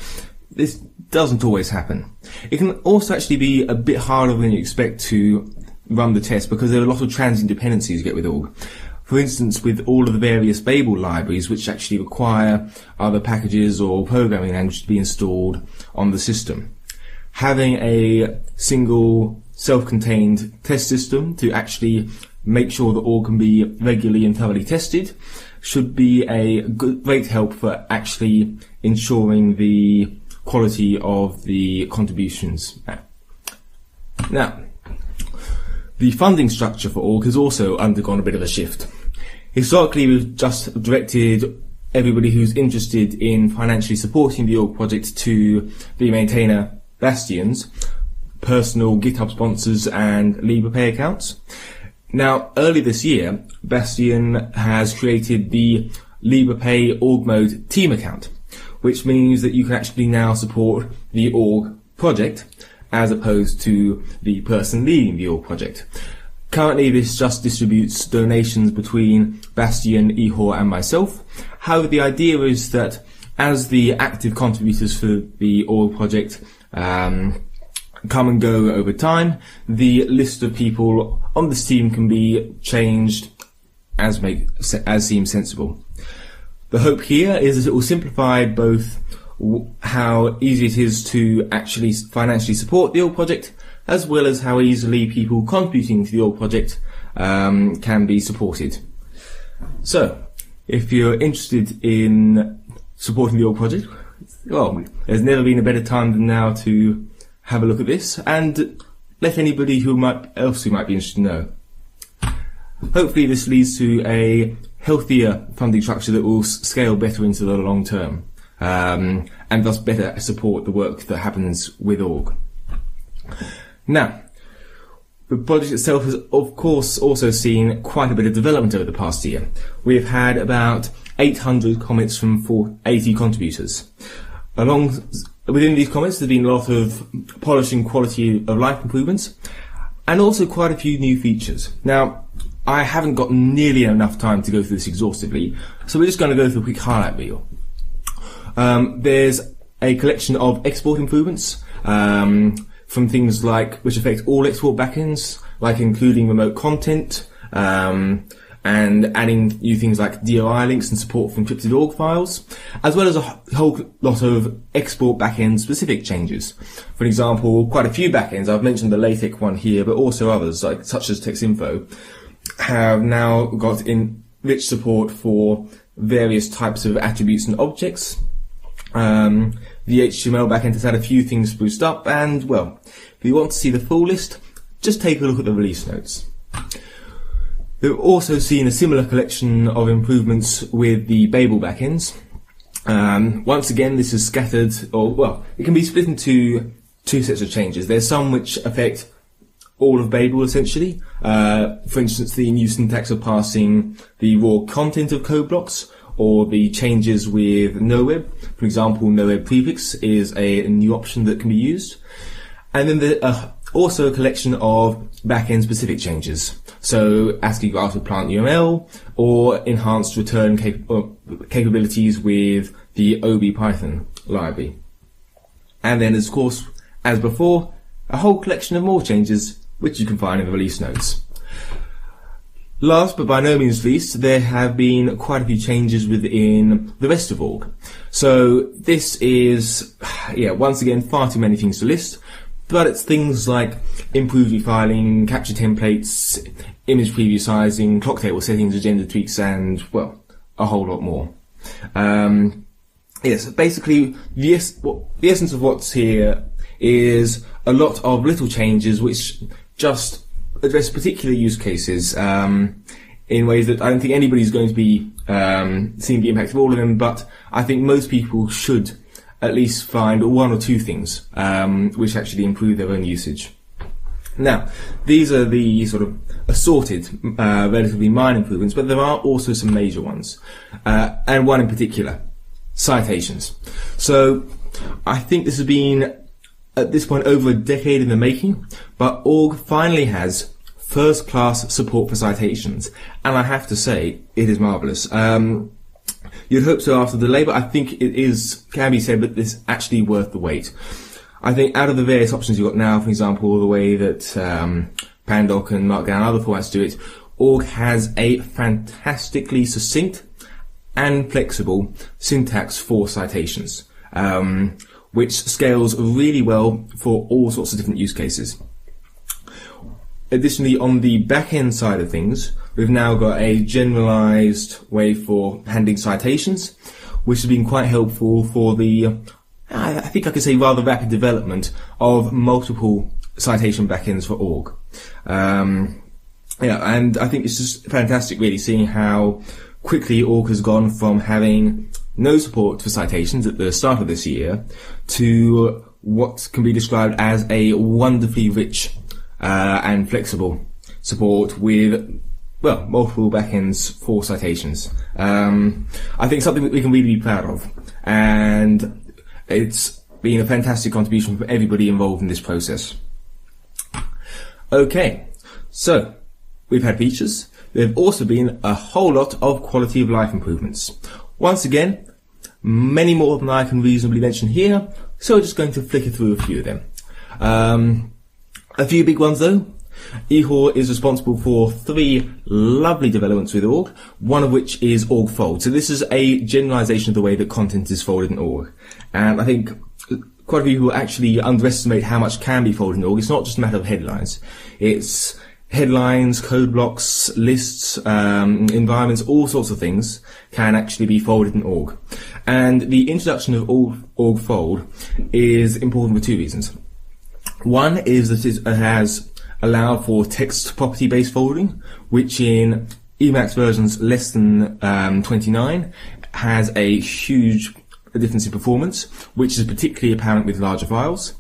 this doesn't always happen. It can also actually be a bit harder than you expect to run the test because there are a lot of transient dependencies you get with org. For instance, with all of the various Babel libraries which actually require other packages or programming language to be installed on the system. Having a single self-contained test system to actually make sure that all can be regularly and thoroughly tested should be a great help for actually ensuring the quality of the contributions. Now, the funding structure for org has also undergone a bit of a shift. Historically, we've just directed everybody who's interested in financially supporting the org project to the maintainer Bastion's personal GitHub sponsors and LibrePay accounts. Now, early this year, Bastion has created the LibrePay org mode team account, which means that you can actually now support the org project as opposed to the person leading the org project. Currently, this just distributes donations between Bastion, Ihor, and myself. However, the idea is that as the active contributors for the org project come and go over time, the list of people on this team can be changed as seems sensible. The hope here is that it will simplify both how easy it is to actually financially support the org project, as well as how easily people contributing to the org project can be supported. So, if you're interested in supporting the org project, well, there's never been a better time than now to have a look at this and let anybody who might be interested know. Hopefully this leads to a healthier funding structure that will scale better into the long term, and thus better support the work that happens with org. Now, the project itself has of course also seen quite a bit of development over the past year. We've had about 800 comments from 80 contributors. Within these comments, there's been a lot of polishing quality of life improvements, and also quite a few new features. Now, I haven't got nearly enough time to go through this exhaustively, so we're just going to go through a quick highlight reel. There's a collection of export improvements from things like which affect all export backends, like including remote content, and adding new things like DOI links and support for encrypted org files, as well as a whole lot of export backend specific changes. For example, quite a few backends, I've mentioned the LaTeX one here, but also others, such as TextInfo, have now got rich support for various types of attributes and objects. The HTML backend has had a few things spruced up, and, well, if you want to see the full list, just take a look at the release notes. We've also seen a similar collection of improvements with the Babel backends. Once again, this is scattered, it can be split into two sets of changes. There's some which affect all of Babel, essentially. For instance, the new syntax of parsing the raw content of code blocks, or the changes with NoWeb. For example, NoWeb prefix is a new option that can be used. And then there are also a collection of backend specific changes. So ASCII graph with plant UML, or enhanced return capabilities with the OB Python library. And then, of course, as before, a whole collection of more changes, which you can find in the release notes. Last but by no means least, there have been quite a few changes within the rest of org. So this is, once again, far too many things to list. but it's things like improved refiling, capture templates, image preview sizing, clock table settings, agenda tweaks, and, well, a whole lot more. Yes, basically, the essence of what's here is a lot of little changes which just address particular use cases in ways that I don't think anybody's going to be seeing the impact of all of them, but I think most people should at least find one or two things which actually improve their own usage. Now, these are the sort of assorted, relatively minor improvements, but there are also some major ones, and one in particular, citations. So, I think this has been, at this point, over a decade in the making, but org finally has first-class support for citations, and I have to say, it is marvellous. You'd hope so after the delay, but I think it can be said that this is actually worth the wait. I think out of the various options you've got now, for example, the way that Pandoc and Markdown and other formats do it, org has a fantastically succinct and flexible syntax for citations, which scales really well for all sorts of different use cases. Additionally, on the back-end side of things, we've now got a generalized way for handling citations, which has been quite helpful for the, I think I could say, rather rapid development of multiple citation backends for org. And I think it's just fantastic, really, seeing how quickly org has gone from having no support for citations at the start of this year to what can be described as a wonderfully rich and flexible support with, well, multiple backends for citations. I think something that we can really be proud of, and it's been a fantastic contribution for everybody involved in this process. Okay, so we've had features. There have also been a whole lot of quality of life improvements. Once again, many more than I can reasonably mention here, so I'm just going to flicker through a few of them. A few big ones though. Ihor is responsible for 3 lovely developments with org, one of which is org fold. So this is a generalization of the way that content is folded in org. And I think quite a few people actually underestimate how much can be folded in org. It's not just a matter of headlines. It's headlines, code blocks, lists, environments, all sorts of things can actually be folded in org. And the introduction of org fold is important for 2 reasons. One is that it has allowed for text property-based folding, which in Emacs versions less than 29 has a huge difference in performance, which is particularly apparent with larger files.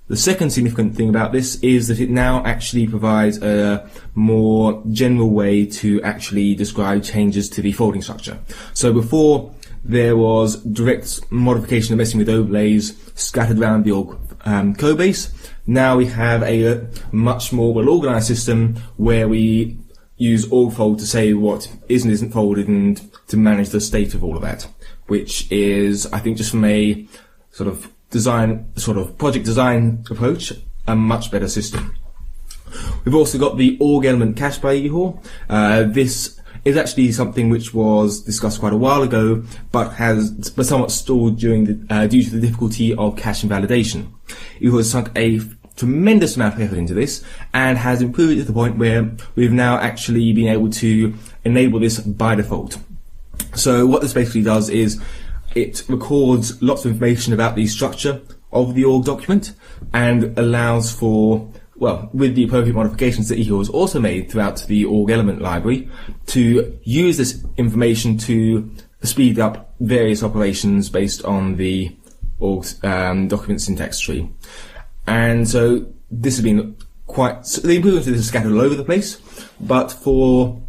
The second significant thing about this is that it now actually provides a more general way to actually describe changes to the folding structure. So before, there was direct modification of messing with overlays scattered around the org code base. Now we have a much more well-organized system where we use org fold to say what is and isn't folded and to manage the state of all of that, which is, I think, just from a sort of project design approach, a much better system. We've also got the org element cache by Ihor. This is actually something which was discussed quite a while ago, but was somewhat stalled due to the difficulty of cache invalidation. Ihor has sunk a tremendous amount of effort into this and has improved it to the point where we've now actually been able to enable this by default. So what this basically does is it records lots of information about the structure of the org document and allows for, well, with the appropriate modifications that Ihor has also made throughout the org element library, to use this information to speed up various operations based on the org document syntax tree. And so this has been the improvements to this are scattered all over the place, but for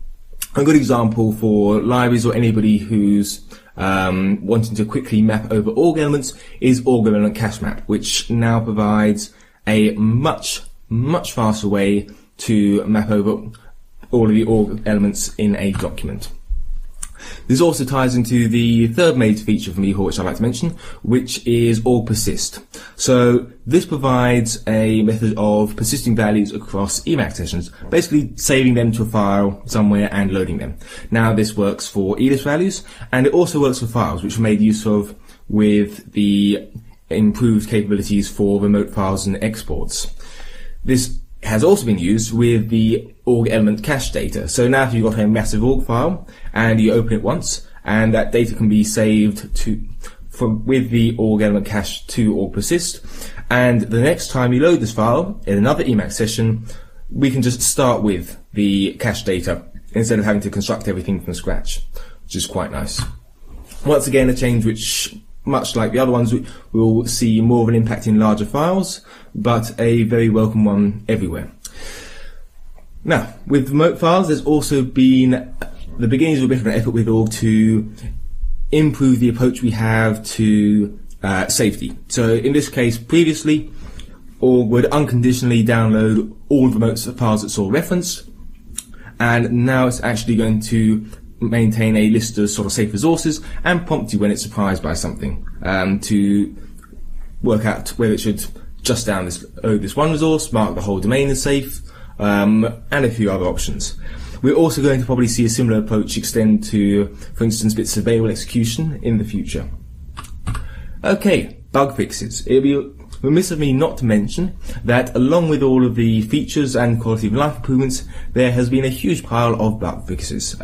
a good example for libraries or anybody who's wanting to quickly map over org elements is org element cache map, which now provides a much faster way to map over all of the org elements in a document. This also ties into the third major feature from Ihor, which I'd like to mention, which is org persist. So this provides a method of persisting values across Emacs sessions, basically saving them to a file somewhere and loading them. Now this works for ELIS values, and it also works for files, which are made use of with the improved capabilities for remote files and exports. This has also been used with the org element cache data. So now if you've got a massive org file and you open it once, and that data can be saved with the org element cache to org persist, and the next time you load this file in another Emacs session, we can just start with the cache data instead of having to construct everything from scratch, which is quite nice. Once again, a change which, much like the other ones, will see more of an impact in larger files, but a very welcome one everywhere. Now, with remote files, there's also been the beginnings of a bit of an effort with org to improve the approach we have to safety. So in this case, previously, org would unconditionally download all remote files that saw reference, and now it's actually going to maintain a list of sort of safe resources and prompt you when it's surprised by something to work out whether it should just down this one resource, mark the whole domain as safe, and a few other options. We're also going to probably see a similar approach extend to, for instance, bits of variable execution in the future. Okay, bug fixes. It'll be remiss of me not to mention that along with all of the features and quality of life improvements, there has been a huge pile of bug fixes.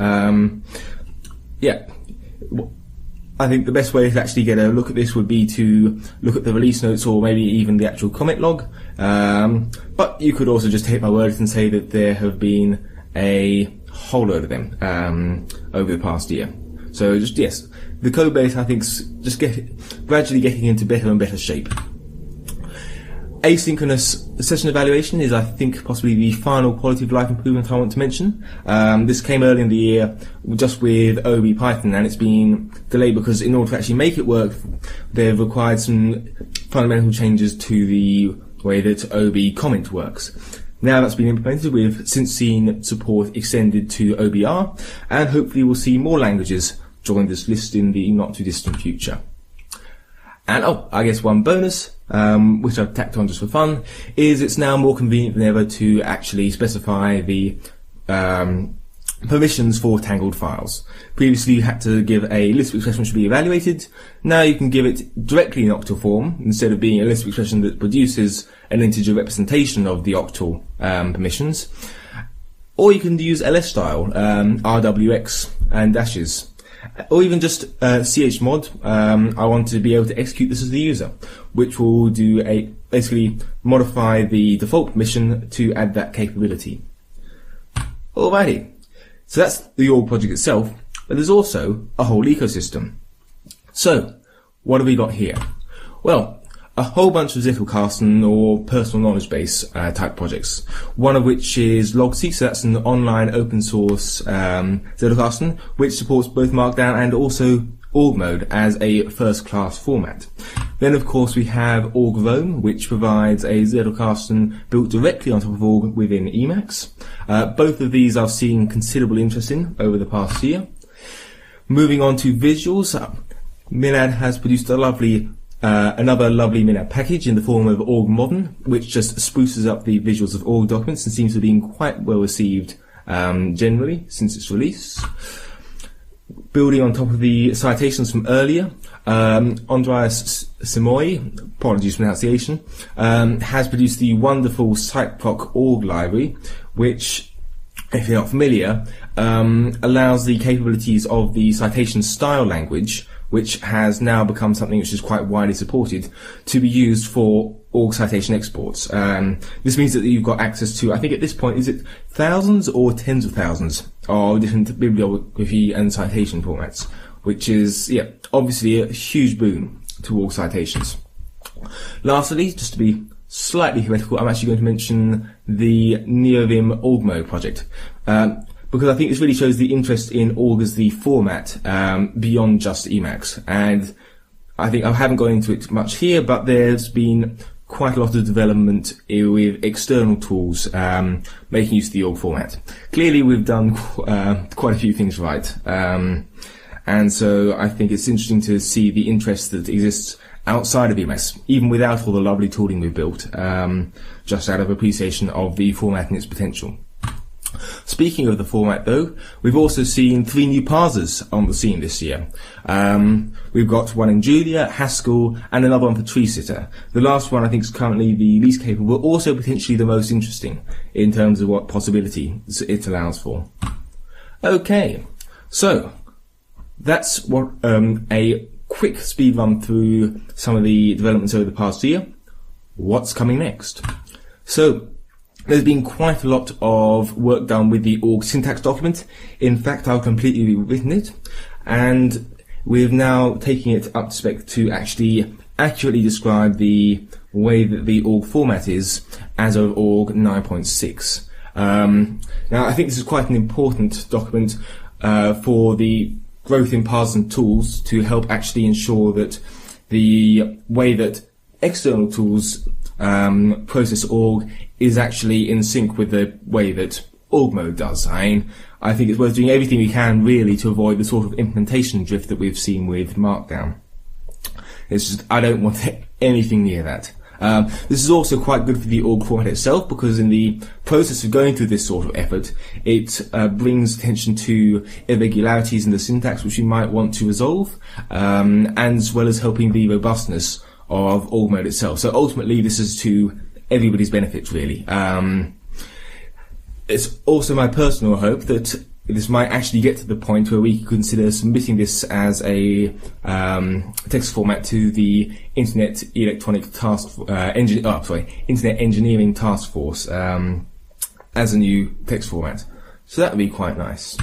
I think the best way to actually get a look at this would be to look at the release notes or maybe even the actual commit log. But you could also just take my word and say that there have been a whole load of them over the past year. So just, yes, the code base I think is just gradually getting into better and better shape. Asynchronous session evaluation is, I think, possibly the final quality of life improvement I want to mention. This came early in the year just with OB Python, and it's been delayed because in order to actually make it work, they've required some fundamental changes to the way that OB comment works. Now that's been implemented, we've since seen support extended to OBR, and hopefully we'll see more languages join this list in the not too distant future. And I guess one bonus, which I've tacked on just for fun, is it's now more convenient than ever to actually specify the permissions for tangled files. Previously you had to give a Lisp expression which should be evaluated. Now you can give it directly in octal form instead of being a Lisp expression that produces an integer representation of the octal permissions. Or you can use ls style, RWX and dashes. Or even just chmod. I want to be able to execute this as the user, which will do basically modify the default permission to add that capability. Alrighty, so that's the org project itself, but there's also a whole ecosystem. So, what have we got here? Well, a whole bunch of Zettelkasten or personal knowledge base type projects. One of which is Logseek, so that's an online open source Zettelkasten, which supports both Markdown and also org mode as a first class format. Then of course we have Org Rome, which provides a Zettelkasten built directly on top of org within Emacs. Both of these I've seen considerable interest in over the past year. Moving on to visuals, Minad has produced a another lovely Minad package in the form of Org Modern, which just spruces up the visuals of org documents and seems to have been quite well received generally since its release. Building on top of the citations from earlier, Andreas Simoy, apologies for pronunciation, has produced the wonderful SiteProc org library, which, if you're not familiar, allows the capabilities of the citation style language, which has now become something which is quite widely supported, to be used for org citation exports. This means that you've got access to, I think at this point, is it thousands or tens of thousands of different bibliography and citation formats, which is, yeah, obviously a huge boon to org citations. Lastly, just to be slightly heretical, I'm actually going to mention the NeoVim org mode project. Because I think this really shows the interest in org as the format beyond just Emacs. And I think I haven't gone into it much here, but there's been quite a lot of development with external tools making use of the org format. Clearly we've done quite a few things right. And so I think it's interesting to see the interest that exists outside of Emacs, even without all the lovely tooling we've built, just out of appreciation of the format and its potential. Speaking of the format though, we've also seen 3 new parsers on the scene this year. We've got one in Julia, Haskell, and another one for Tree Sitter. The last one I think is currently the least capable, but also potentially the most interesting in terms of what possibility it allows for. Okay, so that's what a quick speed run through some of the developments over the past year. What's coming next? So, there's been quite a lot of work done with the org syntax document. In fact, I've completely rewritten it, and we're now taking it up to spec to actually accurately describe the way that the org format is as of org 9.6. Now, I think this is quite an important document for the growth in parsers and tools to help actually ensure that the way that external tools process org is actually in sync with the way that org mode does. I think it's worth doing everything we can really to avoid the sort of implementation drift that we've seen with Markdown. It's just, I don't want anything near that. This is also quite good for the org format itself, because in the process of going through this sort of effort, it brings attention to irregularities in the syntax which we might want to resolve, and as well as helping the robustness of org mode itself. So ultimately this is to everybody's benefit, really. It's also my personal hope that this might actually get to the point where we can consider submitting this as a text format to the Internet Engineering Task Force as a new text format. So that would be quite nice.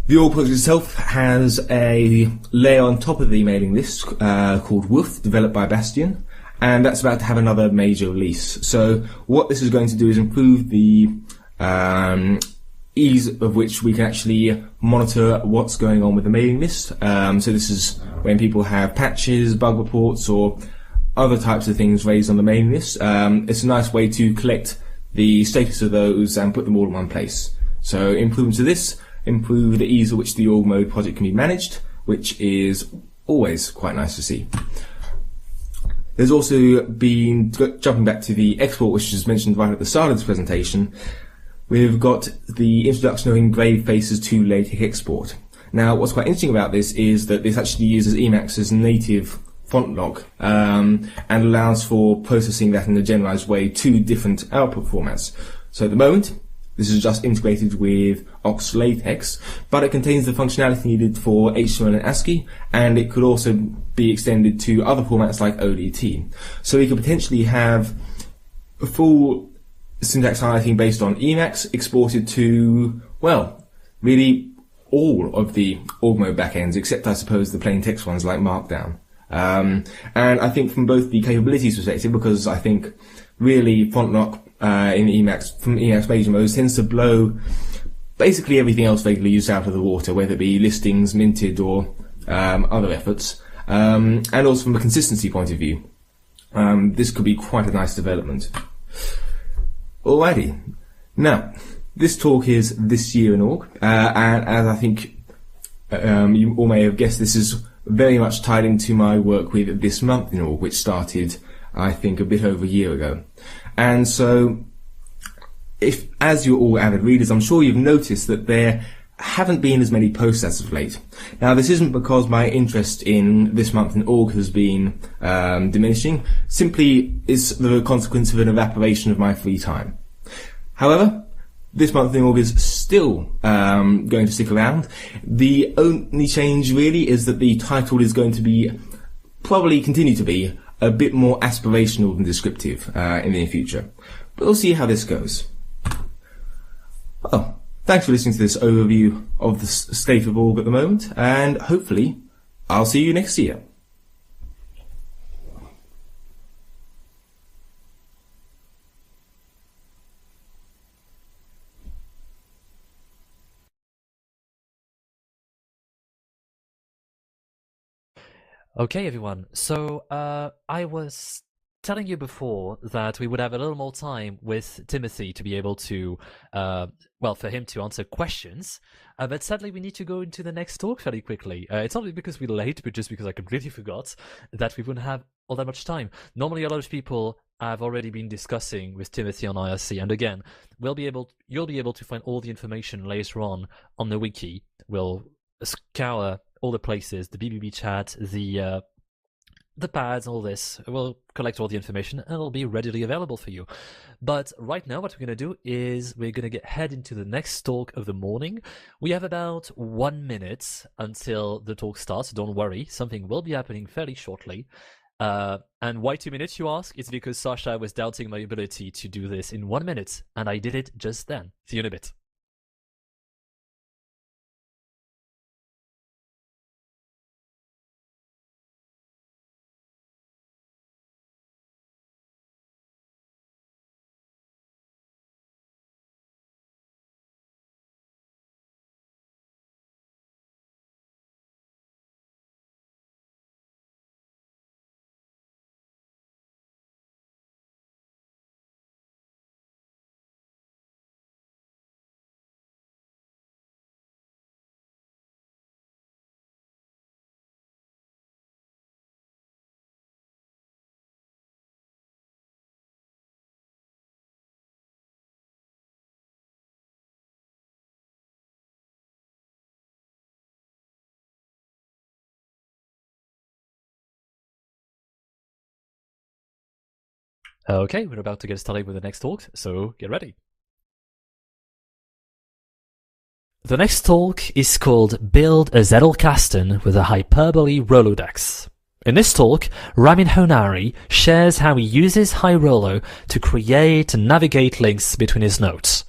The org project itself has a layer on top of the mailing list called Woof, developed by Bastian, and that's about to have another major release. So what this is going to do is improve the ease of which we can actually monitor what's going on with the mailing list. So this is when people have patches, bug reports, or other types of things raised on the mailing list. It's a nice way to collect the status of those and put them all in one place. So improvements to this improve the ease at which the org mode project can be managed, which is always quite nice to see. There's also been, jumping back to the export, which was mentioned right at the start of this presentation, we've got the introduction of engraved faces to LaTeX export. Now, what's quite interesting about this is that this actually uses Emacs's native font lock and allows for processing that in a generalized way to different output formats. So at the moment, this is just integrated with Ox LaTeX, but it contains the functionality needed for HTML and ASCII, and it could also be extended to other formats like ODT. So we could potentially have a full syntax highlighting based on Emacs exported to, well, really all of the org mode backends, except I suppose the plain text ones like Markdown. And I think from both the capabilities perspective, because I think really font lock in Emacs, from Emacs major modes, tends to blow basically everything else vaguely used out of the water, whether it be listings, minted, or other efforts. And also from a consistency point of view, this could be quite a nice development. Alrighty. Now, this talk is this year in org, and as I think you all may have guessed, this is very much tied into my work with this month in org, which started, I think, a bit over a year ago. And so, if, as you're all avid readers, I'm sure you've noticed that there haven't been as many posts as of late. Now, this isn't because my interest in this month in org has been diminishing, simply is the consequence of an evaporation of my free time. However, this month in org is still going to stick around. The only change really is that the title is going to be, probably continue to be, a bit more aspirational than descriptive in the near future. But we'll see how this goes. Well, thanks for listening to this overview of the state of org at the moment, and hopefully I'll see you next year. Okay, everyone. So I was telling you before that we would have a little more time with Timothy to be able to, well, for him to answer questions. But sadly, we need to go into the next talk fairly quickly. It's not because we're late, but just because I completely forgot that we wouldn't have all that much time. Normally, a lot of people I've already been discussing with Timothy on IRC. And again, you'll be able to find all the information later on the wiki. We'll scour all the places, the BBB chat, the pads, all this. We'll collect all the information and it'll be readily available for you. But right now, what we're going to do is we're going to head into the next talk of the morning. We have about 1 minute until the talk starts. So don't worry, something will be happening fairly shortly. And why 2 minutes, you ask? It's because Sasha was doubting my ability to do this in 1 minute, and I did it just then. See you in a bit. Okay, we're about to get started with the next talk, so get ready. The next talk is called Build a Zettelkasten with a Hyperbole Rolodex. In this talk, Ramin Honari shares how he uses HiRolo to create and navigate links between his nodes.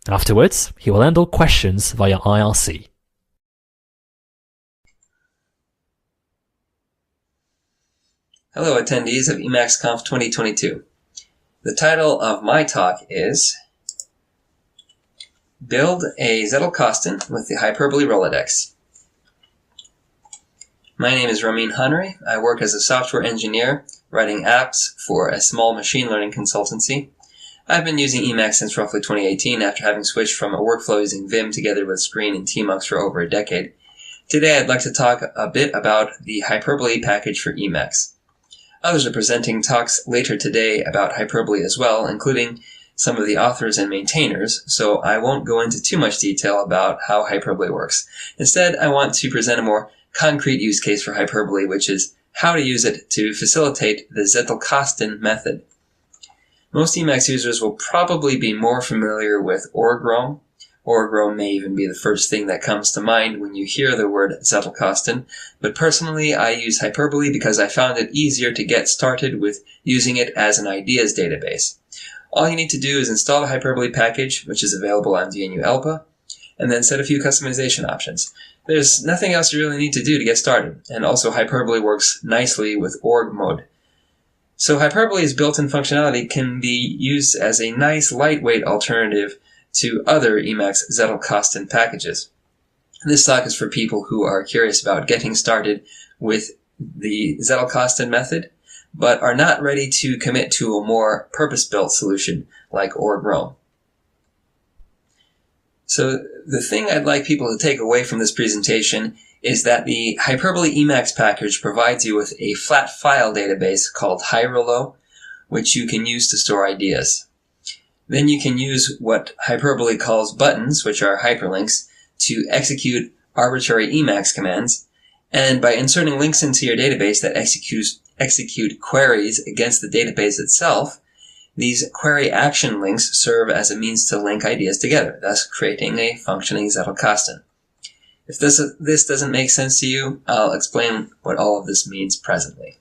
Afterwards, he will handle questions via IRC. Hello attendees of EmacsConf 2022. The title of my talk is Build a Zettelkasten with the Hyperbole Rolodex. My name is Ramin Honari. I work as a software engineer writing apps for a small machine learning consultancy. I've been using Emacs since roughly 2018 after having switched from a workflow using Vim together with Screen and Tmux for over a decade. Today I'd like to talk a bit about the Hyperbole package for Emacs. Others are presenting talks later today about Hyperbole as well, including some of the authors and maintainers, so I won't go into too much detail about how Hyperbole works. Instead, I want to present a more concrete use case for Hyperbole, which is how to use it to facilitate the Zettelkasten method. Most Emacs users will probably be more familiar with org-roam. Org-roam may even be the first thing that comes to mind when you hear the word Zettelkasten, but personally I use Hyperbole because I found it easier to get started with using it as an ideas database. All you need to do is install the Hyperbole package, which is available on GNU ELPA, and then set a few customization options. There's nothing else you really need to do to get started, and also Hyperbole works nicely with org mode. So Hyperbole's built-in functionality can be used as a nice lightweight alternative to other Emacs Zettelkasten packages. This talk is for people who are curious about getting started with the Zettelkasten method, but are not ready to commit to a more purpose-built solution like org-roam. So the thing I'd like people to take away from this presentation is that the Hyperbole Emacs package provides you with a flat file database called HiRolo, which you can use to store ideas. Then you can use what Hyperbole calls buttons, which are hyperlinks, to execute arbitrary Emacs commands, and by inserting links into your database that execute queries against the database itself, these query action links serve as a means to link ideas together, thus creating a functioning Zettelkasten. If this doesn't make sense to you, I'll explain what all of this means presently.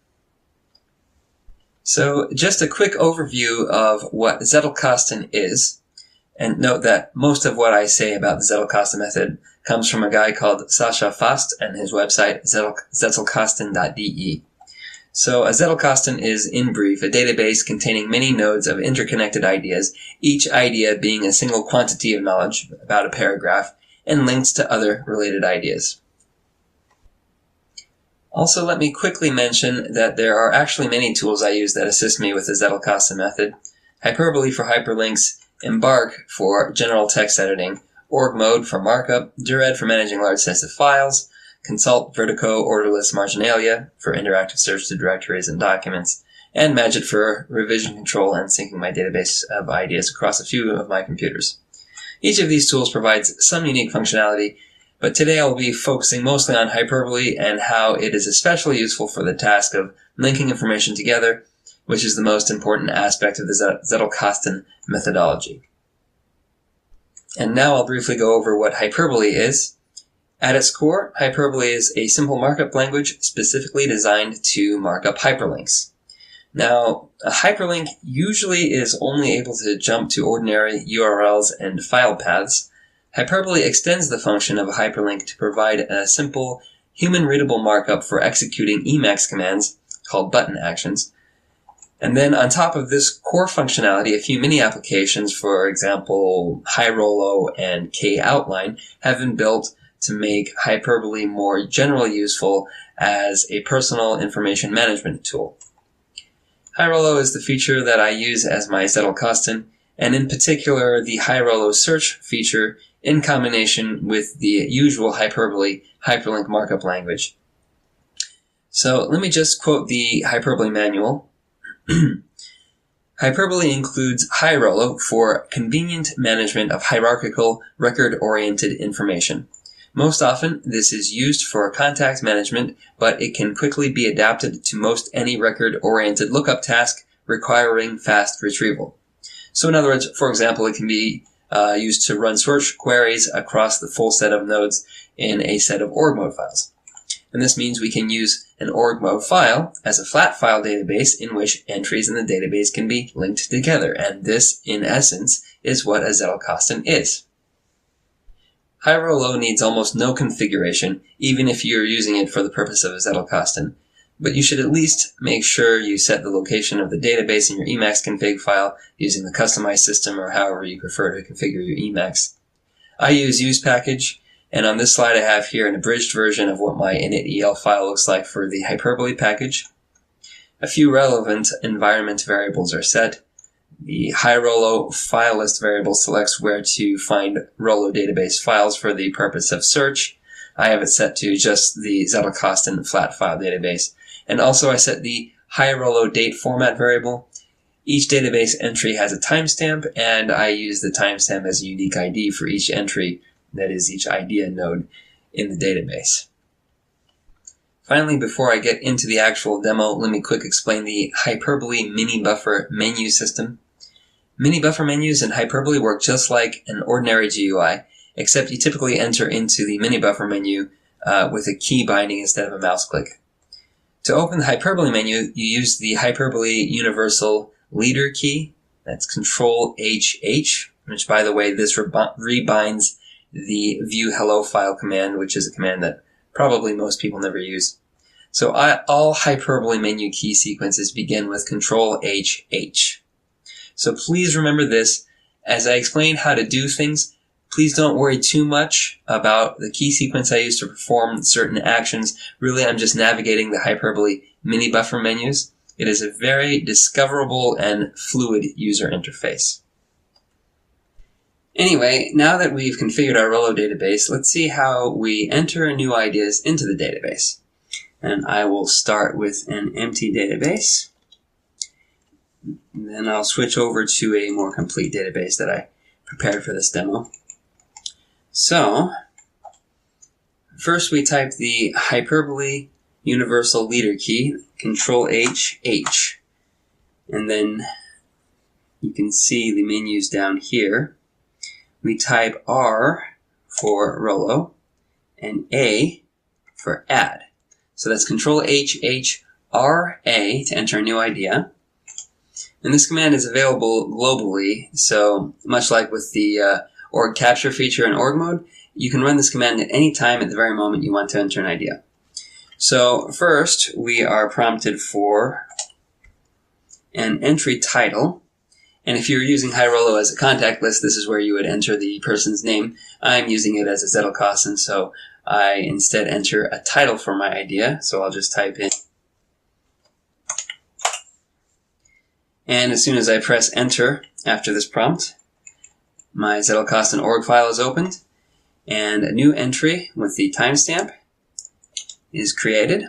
So just a quick overview of what Zettelkasten is, and note that most of what I say about the Zettelkasten method comes from a guy called Sasha Fast and his website zettelkasten.de. So a Zettelkasten is, in brief, a database containing many nodes of interconnected ideas, each idea being a single quantity of knowledge, about a paragraph, and linked to other related ideas. Also, let me quickly mention that there are actually many tools I use that assist me with the Zettelkasten method. Hyperbole for hyperlinks, Embark for general text editing, org mode for markup, Dured for managing large sets of files, Consult Vertigo Orderless Marginalia for interactive search to directories and documents, and Magit for revision control and syncing my database of ideas across a few of my computers. Each of these tools provides some unique functionality, but today I'll be focusing mostly on hyperbole and how it is especially useful for the task of linking information together, which is the most important aspect of the Zettelkasten methodology. And now I'll briefly go over what hyperbole is. At its core, hyperbole is a simple markup language specifically designed to mark up hyperlinks. Now, a hyperlink usually is only able to jump to ordinary URLs and file paths. Hyperbole extends the function of a hyperlink to provide a simple, human-readable markup for executing Emacs commands, called button actions. And then on top of this core functionality, a few mini applications, for example, HighRollo and KOutline, have been built to make hyperbole more generally useful as a personal information management tool. HighRollo is the feature that I use as my Zettelkasten, and in particular the HighRollo search feature in combination with the usual hyperbole hyperlink markup language. So let me just quote the hyperbole manual. Hyperbole includes HighRollo for convenient management of hierarchical, record-oriented information. Most often, this is used for contact management, but it can quickly be adapted to most any record-oriented lookup task requiring fast retrieval. So in other words, for example, it can be used to run search queries across the full set of nodes in a set of org mode files. And this means we can use an org mode file as a flat file database in which entries in the database can be linked together. And this, in essence, is what a Zettelkasten is. HighRollo needs almost no configuration, even if you're using it for the purpose of a Zettelkasten. But you should at least make sure you set the location of the database in your Emacs config file using the customized system or however you prefer to configure your Emacs. I use usepackage, and on this slide I have here an abridged version of what my init.el file looks like for the hyperbole package. A few relevant environment variables are set. The HighRollo file list variable selects where to find Rollo database files for the purpose of search. I have it set to just the Zettelkasten flat file database. And also I set the HighRollo date format variable. Each database entry has a timestamp, and I use the timestamp as a unique ID for each entry, that is each idea node in the database. Finally, before I get into the actual demo, let me quick explain the hyperbole mini buffer menu system. Mini buffer menus in hyperbole work just like an ordinary GUI, except you typically enter into the mini buffer menu with a key binding instead of a mouse click. To open the hyperbole menu, you use the hyperbole universal leader key. That's Control-HH, which, by the way, this rebinds the view hello file command, which is a command that probably most people never use. So all hyperbole menu key sequences begin with Control-HH. So please remember this. As I explain how to do things, please don't worry too much about the key sequence I use to perform certain actions. Really, I'm just navigating the hyperbole mini buffer menus. It is a very discoverable and fluid user interface. Anyway, now that we've configured our Rollo database, let's see how we enter new ideas into the database. And I will start with an empty database. And then I'll switch over to a more complete database that I prepared for this demo. So, first we type the hyperbole universal leader key, Control-HH. And then you can see the menus down here. We type R for Rollo and A for add. So that's Control-HH, R-A to enter a new idea. And this command is available globally, so much like with the org capture feature in org mode, you can run this command at any time at the very moment you want to enter an idea. So first, we are prompted for an entry title. And if you're using HighRollo as a contact list, this is where you would enter the person's name. I'm using it as a Zettelkasten, so I instead enter a title for my idea. So I'll just type in. And as soon as I press enter after this prompt, my Zettelkasten org file is opened, and a new entry with the timestamp is created.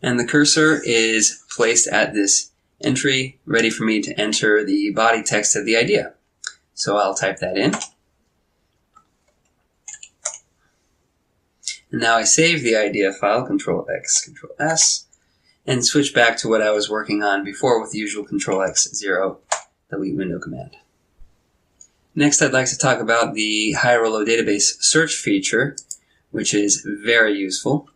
And the cursor is placed at this entry, ready for me to enter the body text of the idea. So I'll type that in. And now I save the idea file, Control-X, Control-S, and switch back to what I was working on before with the usual Control-X0, delete window command. Next, I'd like to talk about the high-Rollo database search feature, which is very useful.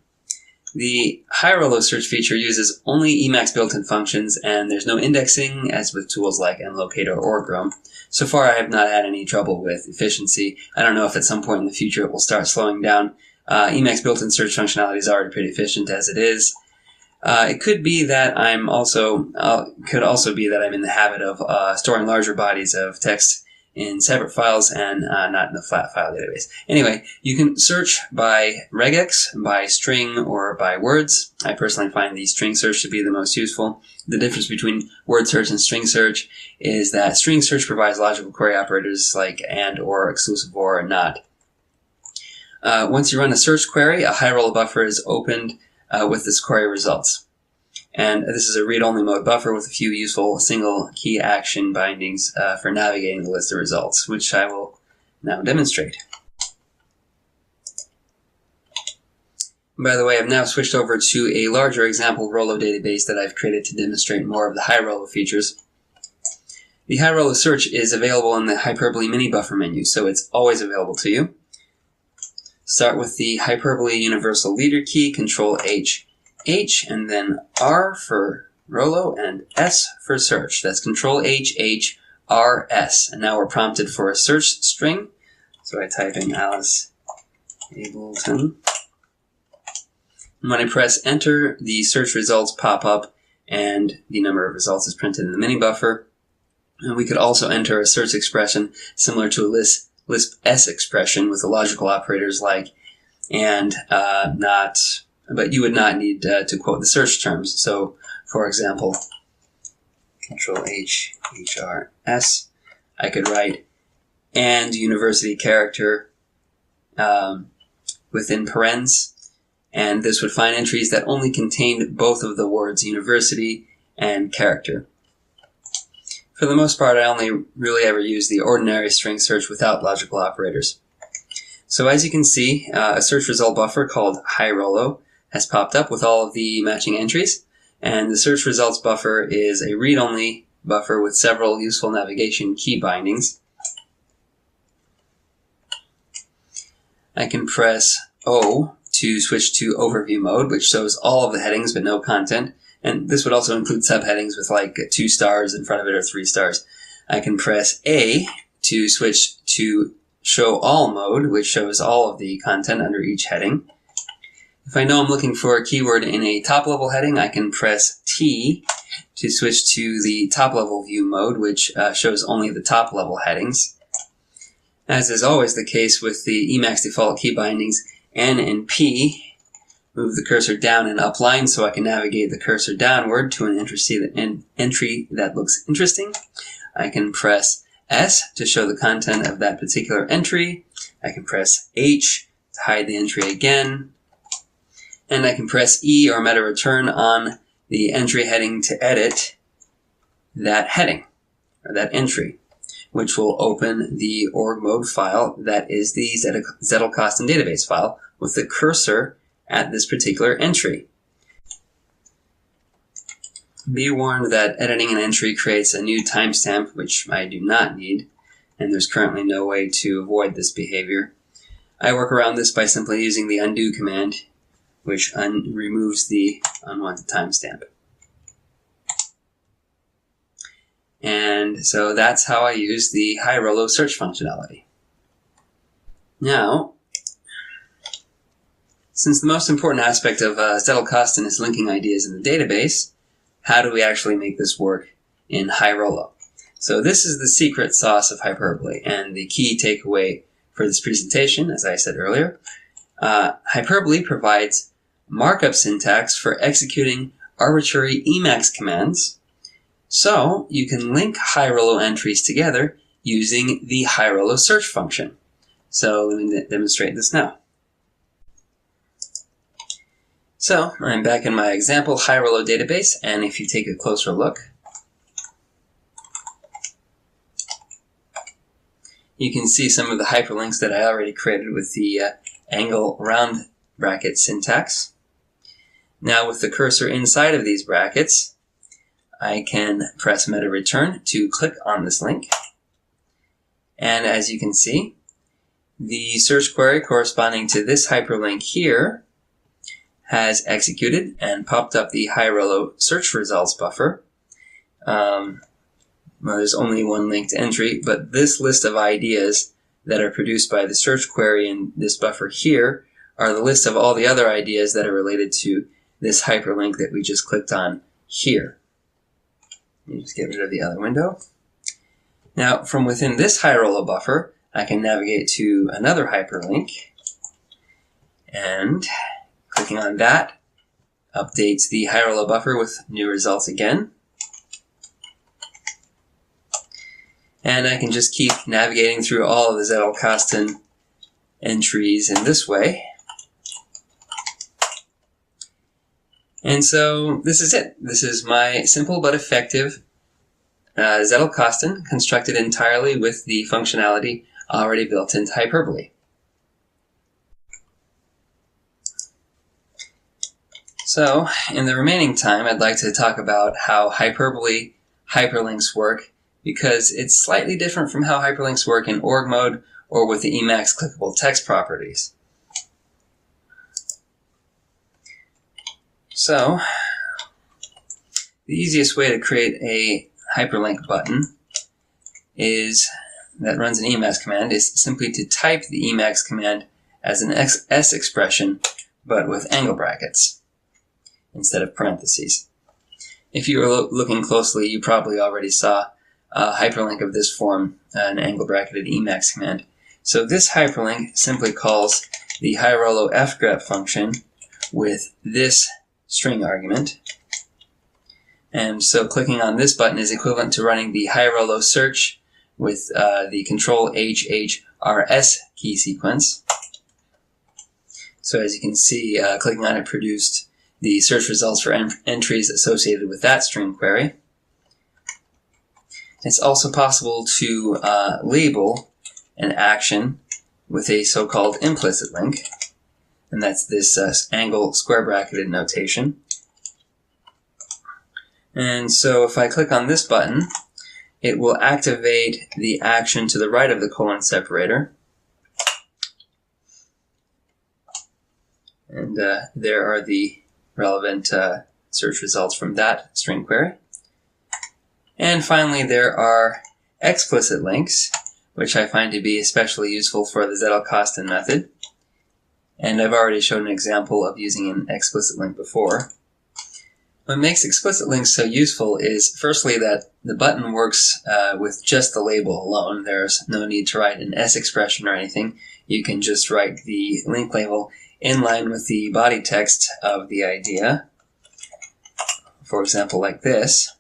The high-Rollo search feature uses only Emacs built-in functions, and there's no indexing, as with tools like mLocate or orgrom. So far, I have not had any trouble with efficiency. I don't know if at some point in the future it will start slowing down. Emacs built-in search functionality is already pretty efficient as it is. It could be that I'm could also be that I'm in the habit of storing larger bodies of text in separate files and not in the flat file database. Anyway, you can search by regex, by string, or by words. I personally find the string search to be the most useful. The difference between word search and string search is that string search provides logical query operators like and, or, exclusive or, and not. Once you run a search query, a high-Rollo buffer is opened with this query results. And this is a read-only mode buffer with a few useful single key action bindings for navigating the list of results, which I will now demonstrate. By the way, I've now switched over to a larger example Rollo database that I've created to demonstrate more of the high-Rollo features. The high-Rollo search is available in the Hyperbole mini buffer menu, so it's always available to you. Start with the Hyperbole universal leader key, Control-H, and then R for Rollo and S for search. That's Control-H, H, R, S. And now we're prompted for a search string. So I type in Alice Ableton. And when I press enter, the search results pop up and the number of results is printed in the mini buffer. And we could also enter a search expression similar to a Lisp S expression with the logical operators like and, not, but you would not need to quote the search terms. So, for example, Control-H, HR, S, I could write and university character within parens, and this would find entries that only contained both of the words university and character. For the most part, I only really ever use the ordinary string search without logical operators. So as you can see, a search result buffer called high-Rollo has popped up with all of the matching entries, and the search results buffer is a read-only buffer with several useful navigation key bindings. I can press O to switch to overview mode, which shows all of the headings but no content. And this would also include subheadings with like 2 stars in front of it or 3 stars. I can press A to switch to show all mode, which shows all of the content under each heading. If I know I'm looking for a keyword in a top level heading, I can press T to switch to the top level view mode, which shows only the top level headings. As is always the case with the Emacs default key bindings, N and P move the cursor down and up line so I can navigate the cursor downward to an entry that looks interesting. I can press S to show the content of that particular entry. I can press H to hide the entry again. And I can press E or meta return on the entry heading to edit that heading, or that entry, which will open the org mode file that is the Zettelkasten database file with the cursor at this particular entry. Be warned that editing an entry creates a new timestamp, which I do not need, and there's currently no way to avoid this behavior. I work around this by simply using the undo command, which removes the unwanted timestamp. And so that's how I use the high-Rollo search functionality. Now, since the most important aspect of Zettelkasten is linking ideas in the database, how do we actually make this work in high-Rollo? So this is the secret sauce of Hyperbole, and the key takeaway for this presentation, as I said earlier. Hyperbole provides markup syntax for executing arbitrary Emacs commands, so you can link high-Rollo entries together using the high-Rollo search function. So let me demonstrate this now. So I'm back in my example high-row database, and if you take a closer look, you can see some of the hyperlinks that I already created with the angle round bracket syntax. Now with the cursor inside of these brackets, I can press meta return to click on this link. And as you can see, the search query corresponding to this hyperlink here has executed and popped up the high-row search results buffer. Well, there's only one linked entry, but this list of ideas that are produced by the search query in this buffer here are the list of all the other ideas that are related to this hyperlink that we just clicked on here. Let me just get rid of the other window. Now, from within this high-row buffer, I can navigate to another hyperlink, and clicking on that updates the high-row buffer with new results again. And I can just keep navigating through all of the Zettelkasten entries in this way. And so this is it. This is my simple but effective Zettelkasten constructed entirely with the functionality already built into hyperbole. So, in the remaining time, I'd like to talk about how hyperbole hyperlinks work, because it's slightly different from how hyperlinks work in org mode or with the Emacs clickable text properties. So, the easiest way to create a hyperlink button that runs an Emacs command is simply to type the Emacs command as an S expression, but with angle brackets instead of parentheses. If you were looking closely, you probably already saw a hyperlink of this form, an angle bracketed Emacs command. So this hyperlink simply calls the high-row fgrep function with this string argument. And so clicking on this button is equivalent to running the high-row search with the control HHRS key sequence. So as you can see, clicking on it produced the search results for entries associated with that string query. It's also possible to label an action with a so-called implicit link, and that's this angle square bracketed notation. And so if I click on this button, it will activate the action to the right of the colon separator. And there are the relevant search results from that string query. And finally, there are explicit links, which I find to be especially useful for the Zettelkasten method. And I've already shown an example of using an explicit link before. What makes explicit links so useful is, firstly, that the button works with just the label alone. There's no need to write an S expression or anything. You can just write the link label in line with the body text of the idea. For example, like this.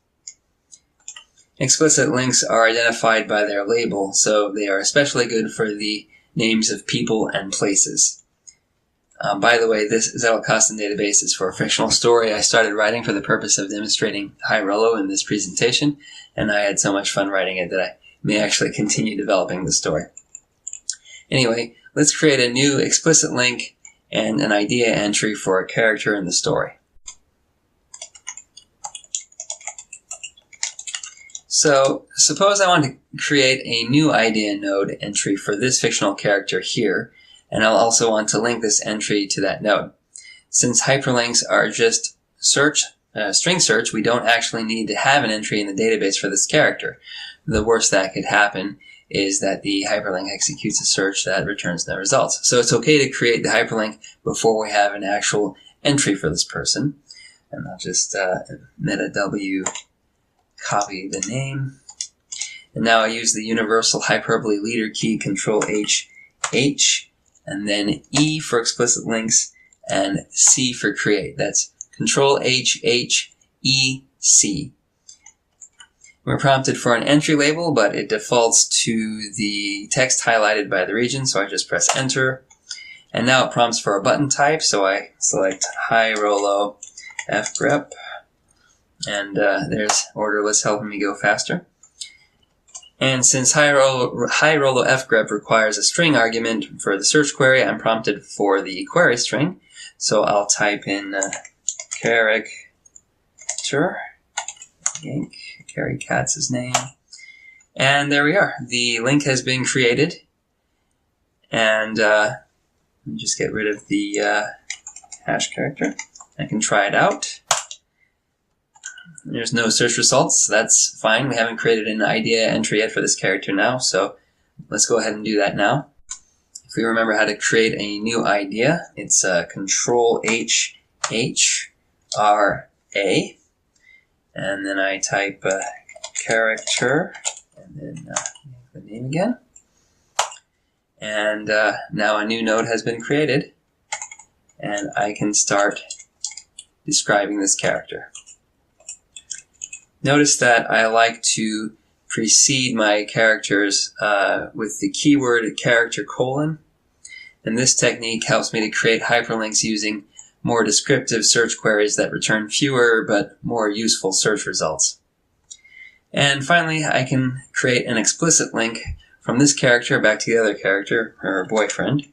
Explicit links are identified by their label, so they are especially good for the names of people and places. By the way, this Zettelkasten database is for a fictional story I started writing for the purpose of demonstrating high-row in this presentation, and I had so much fun writing it that I may actually continue developing the story. Anyway, let's create a new explicit link and an idea entry for a character in the story. So, suppose I want to create a new idea node entry for this fictional character here, and I'll also want to link this entry to that node. Since hyperlinks are just string search, we don't actually need to have an entry in the database for this character. The worst that could happen is that the hyperlink executes a search that returns no results. So it's okay to create the hyperlink before we have an actual entry for this person. And I'll just meta W copy the name. And now I use the universal hyperbole leader key, control H, and then E for explicit links, and C for create. That's control H, E, C. We're prompted for an entry label, but it defaults to the text highlighted by the region, so I just press enter. And now it prompts for a button type, so I select high Rollo fgrep, and there's orderless helping me go faster. And since high Rollo fgrep requires a string argument for the search query, I'm prompted for the query string. So I'll type in character, Carrie Katz's name, and there we are. The link has been created, and let me just get rid of the hash character. I can try it out. There's no search results. That's fine. We haven't created an idea entry yet for this character now, so let's go ahead and do that now. If we remember how to create a new idea, it's Control H H R A, and then I type character, and then the name again. And now a new node has been created, and I can start describing this character. Notice that I like to precede my characters with the keyword character colon, and this technique helps me to create hyperlinks using more descriptive search queries that return fewer but more useful search results. And finally, I can create an explicit link from this character back to the other character, her boyfriend.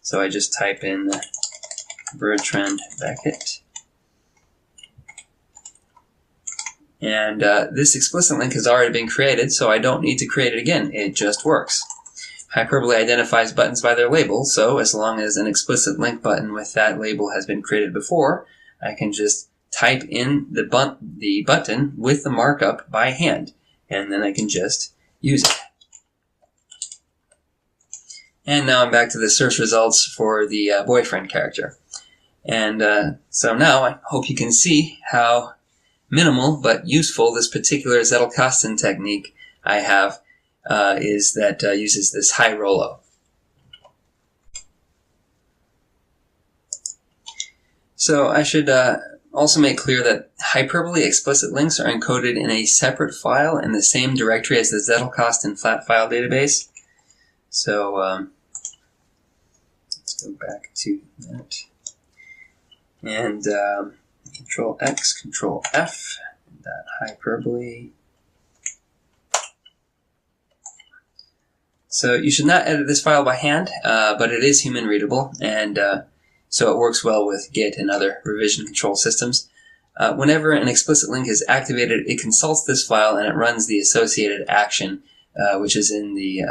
So I just type in Bertrand Beckett. And this explicit link has already been created, so I don't need to create it again. It just works. Hyperbole identifies buttons by their label, so as long as an explicit link button with that label has been created before, I can just type in the button with the markup by hand, and then I can just use it. And now I'm back to the search results for the boyfriend character. And so now I hope you can see how minimal but useful this particular Zettelkasten technique I have is that uses this high Rollo. So I should also make clear that hyperbole explicit links are encoded in a separate file in the same directory as the Zettelkasten flat file database. So let's go back to that. And Control X, Control F, that hyperbole. So you should not edit this file by hand, but it is human readable, and so it works well with Git and other revision control systems. Whenever an explicit link is activated, it consults this file and it runs the associated action, which is in the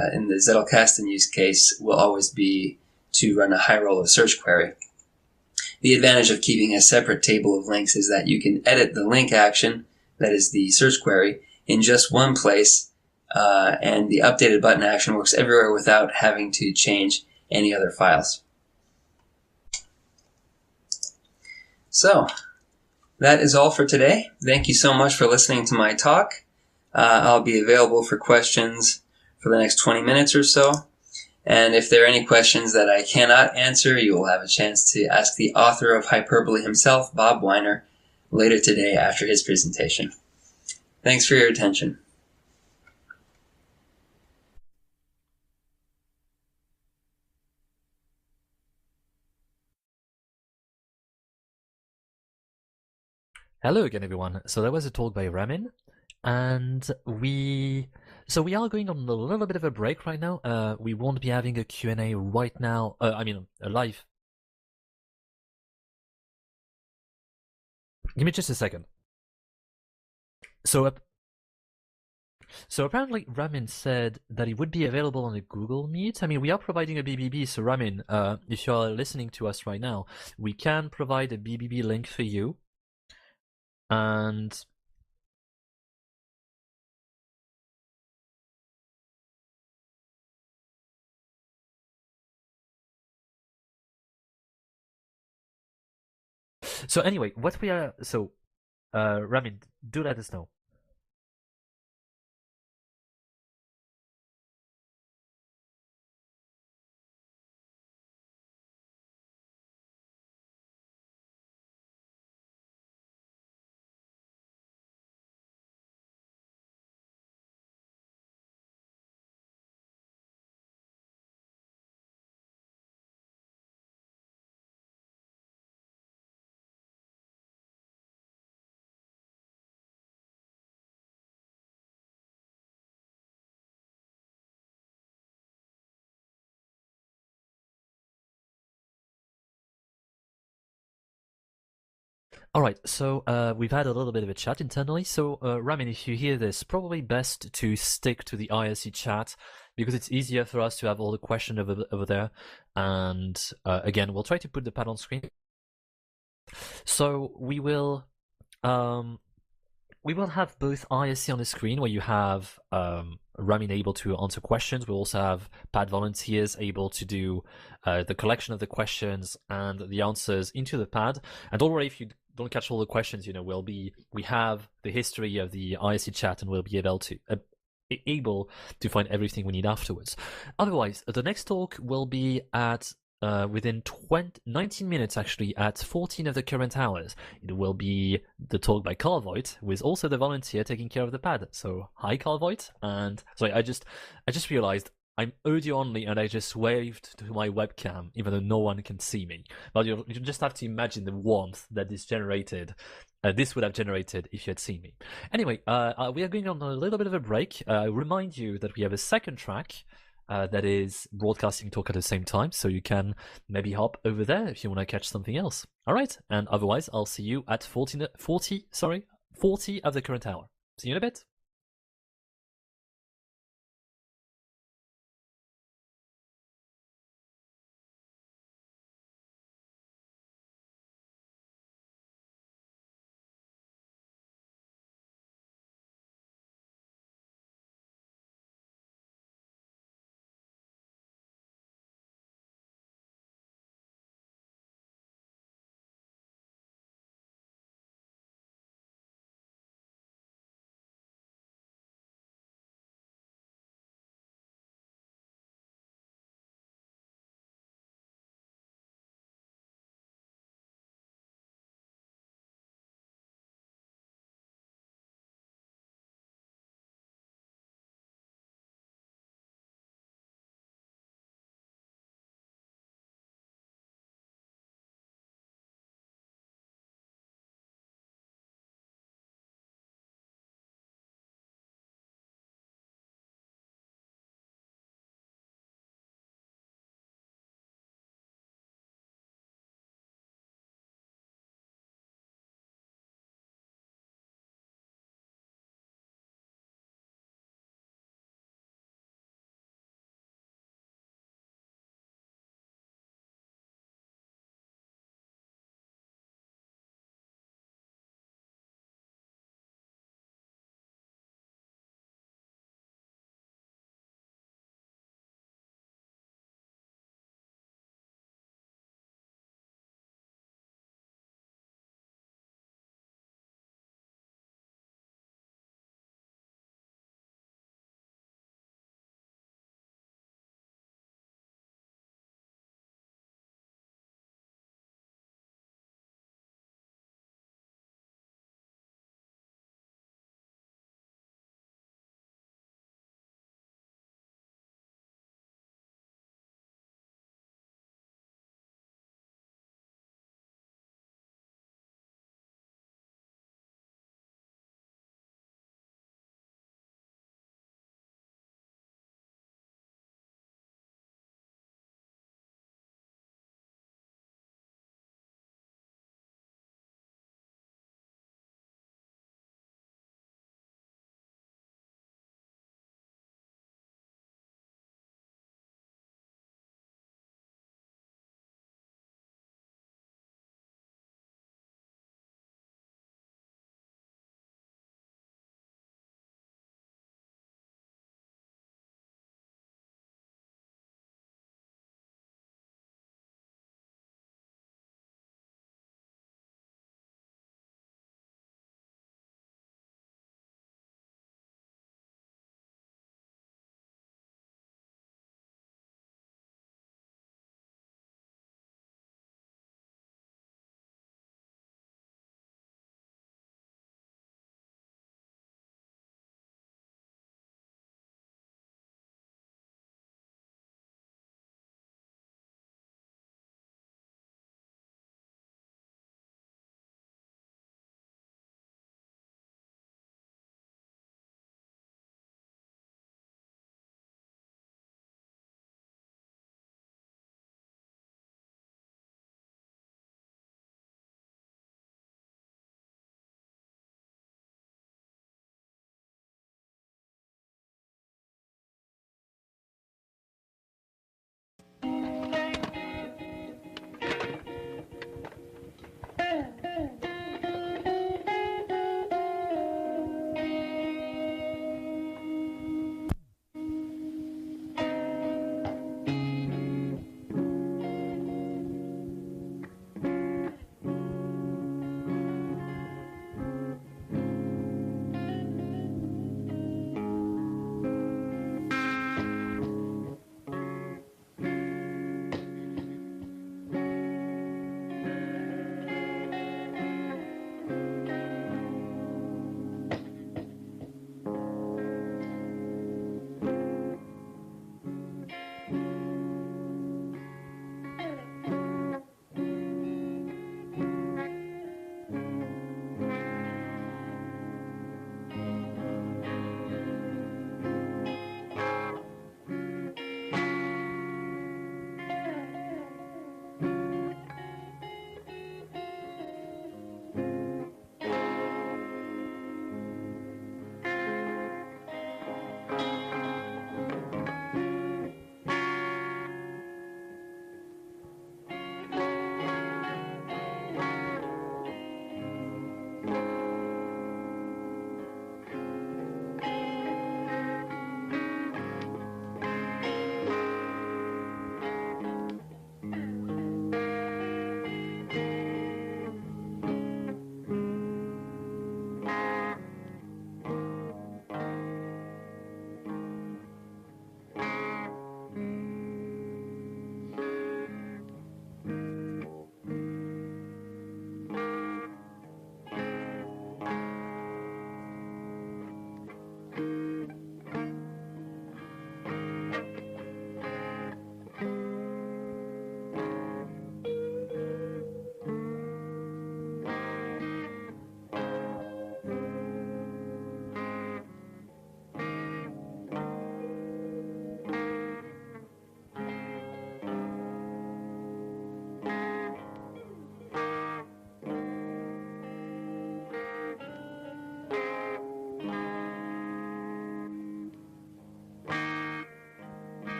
Zettelkasten use case will always be to run a high Rollo search query. The advantage of keeping a separate table of links is that you can edit the link action, that is the search query, in just one place, and the updated button action works everywhere without having to change any other files. So, that is all for today. Thank you so much for listening to my talk. I'll be available for questions for the next 20 minutes or so. And if there are any questions that I cannot answer, you will have a chance to ask the author of Hyperbole himself, Bob Weiner, later today after his presentation. Thanks for your attention. Hello again, everyone. So that was a talk by Ramin, and we are going on a little bit of a break right now. We won't be having a Q&A right now. I mean, a live. Give me just a second. So apparently Ramin said that he would be available on a Google Meet. I mean, we are providing a BBB, so Ramin, if you are listening to us right now, we can provide a BBB link for you. And so anyway, what we are, so Ramin, do let us know. All right, so we've had a little bit of a chat internally. So, Ramin, if you hear this, probably best to stick to the IRC chat because it's easier for us to have all the questions over there. And again, we'll try to put the pad on screen. So we will have both IRC on the screen where you have Ramin able to answer questions. We'll also have pad volunteers able to do the collection of the questions and the answers into the pad. And don't worry if you don't catch all the questions. We have the history of the IRC chat, and we'll be able to find everything we need afterwards. Otherwise, the next talk will be at within 19 minutes, actually, at 14 of the current hours. It will be the talk by Carl Voigt, who is also the volunteer taking care of the pad. So, hi, Carl Voigt. And sorry, I just realized I'm audio only, and I just waved to my webcam, even though no one can see me. But you just have to imagine the warmth that is generated. This would have generated if you had seen me. Anyway, we are going on a little bit of a break. I remind you that we have a second track that is broadcasting talk at the same time, so you can maybe hop over there if you want to catch something else. All right, and otherwise, I'll see you at 40 of the current hour. See you in a bit.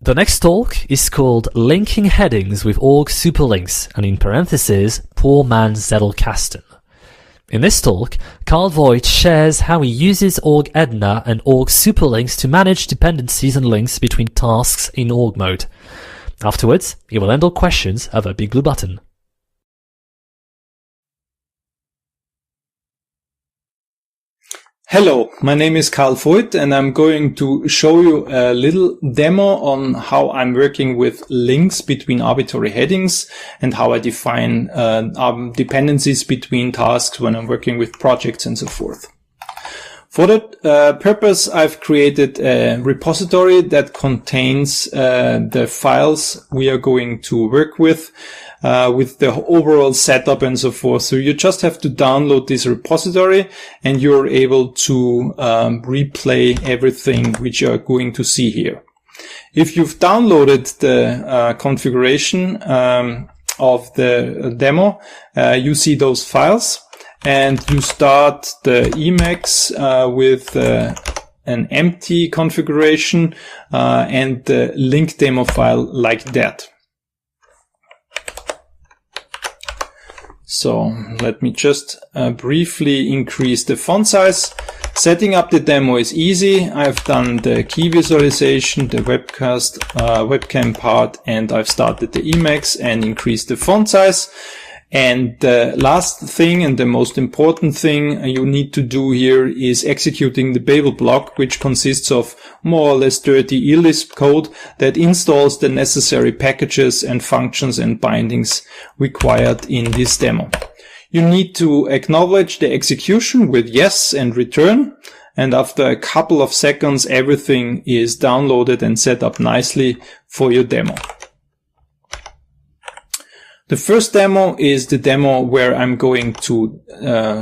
The next talk is called Linking Headings with Org Superlinks, and in parentheses, Poor Man's Zettelkasten. In this talk, Carl Voigt shares how he uses Org Edna and Org Superlinks to manage dependencies and links between tasks in org mode. Afterwards, he will handle questions of a big blue button. Hello, my name is Carl Voigt and I'm going to show you a little demo on how I'm working with links between arbitrary headings and how I define dependencies between tasks when I'm working with projects and so forth. For that purpose, I've created a repository that contains the files we are going to work with the overall setup and so forth. So you just have to download this repository and you're able to replay everything which you are going to see here. If you've downloaded the configuration of the demo, you see those files. And you start the Emacs with an empty configuration and the link demo file like that. So let me just briefly increase the font size. Setting up the demo is easy. I've done the key visualization, the webcam part, and I've started the Emacs and increased the font size. And the last thing and the most important thing you need to do here is executing the Babel block, which consists of more or less dirty eLisp code that installs the necessary packages and functions and bindings required in this demo. You need to acknowledge the execution with yes and return. And after a couple of seconds, everything is downloaded and set up nicely for your demo. The first demo is the demo where I'm going to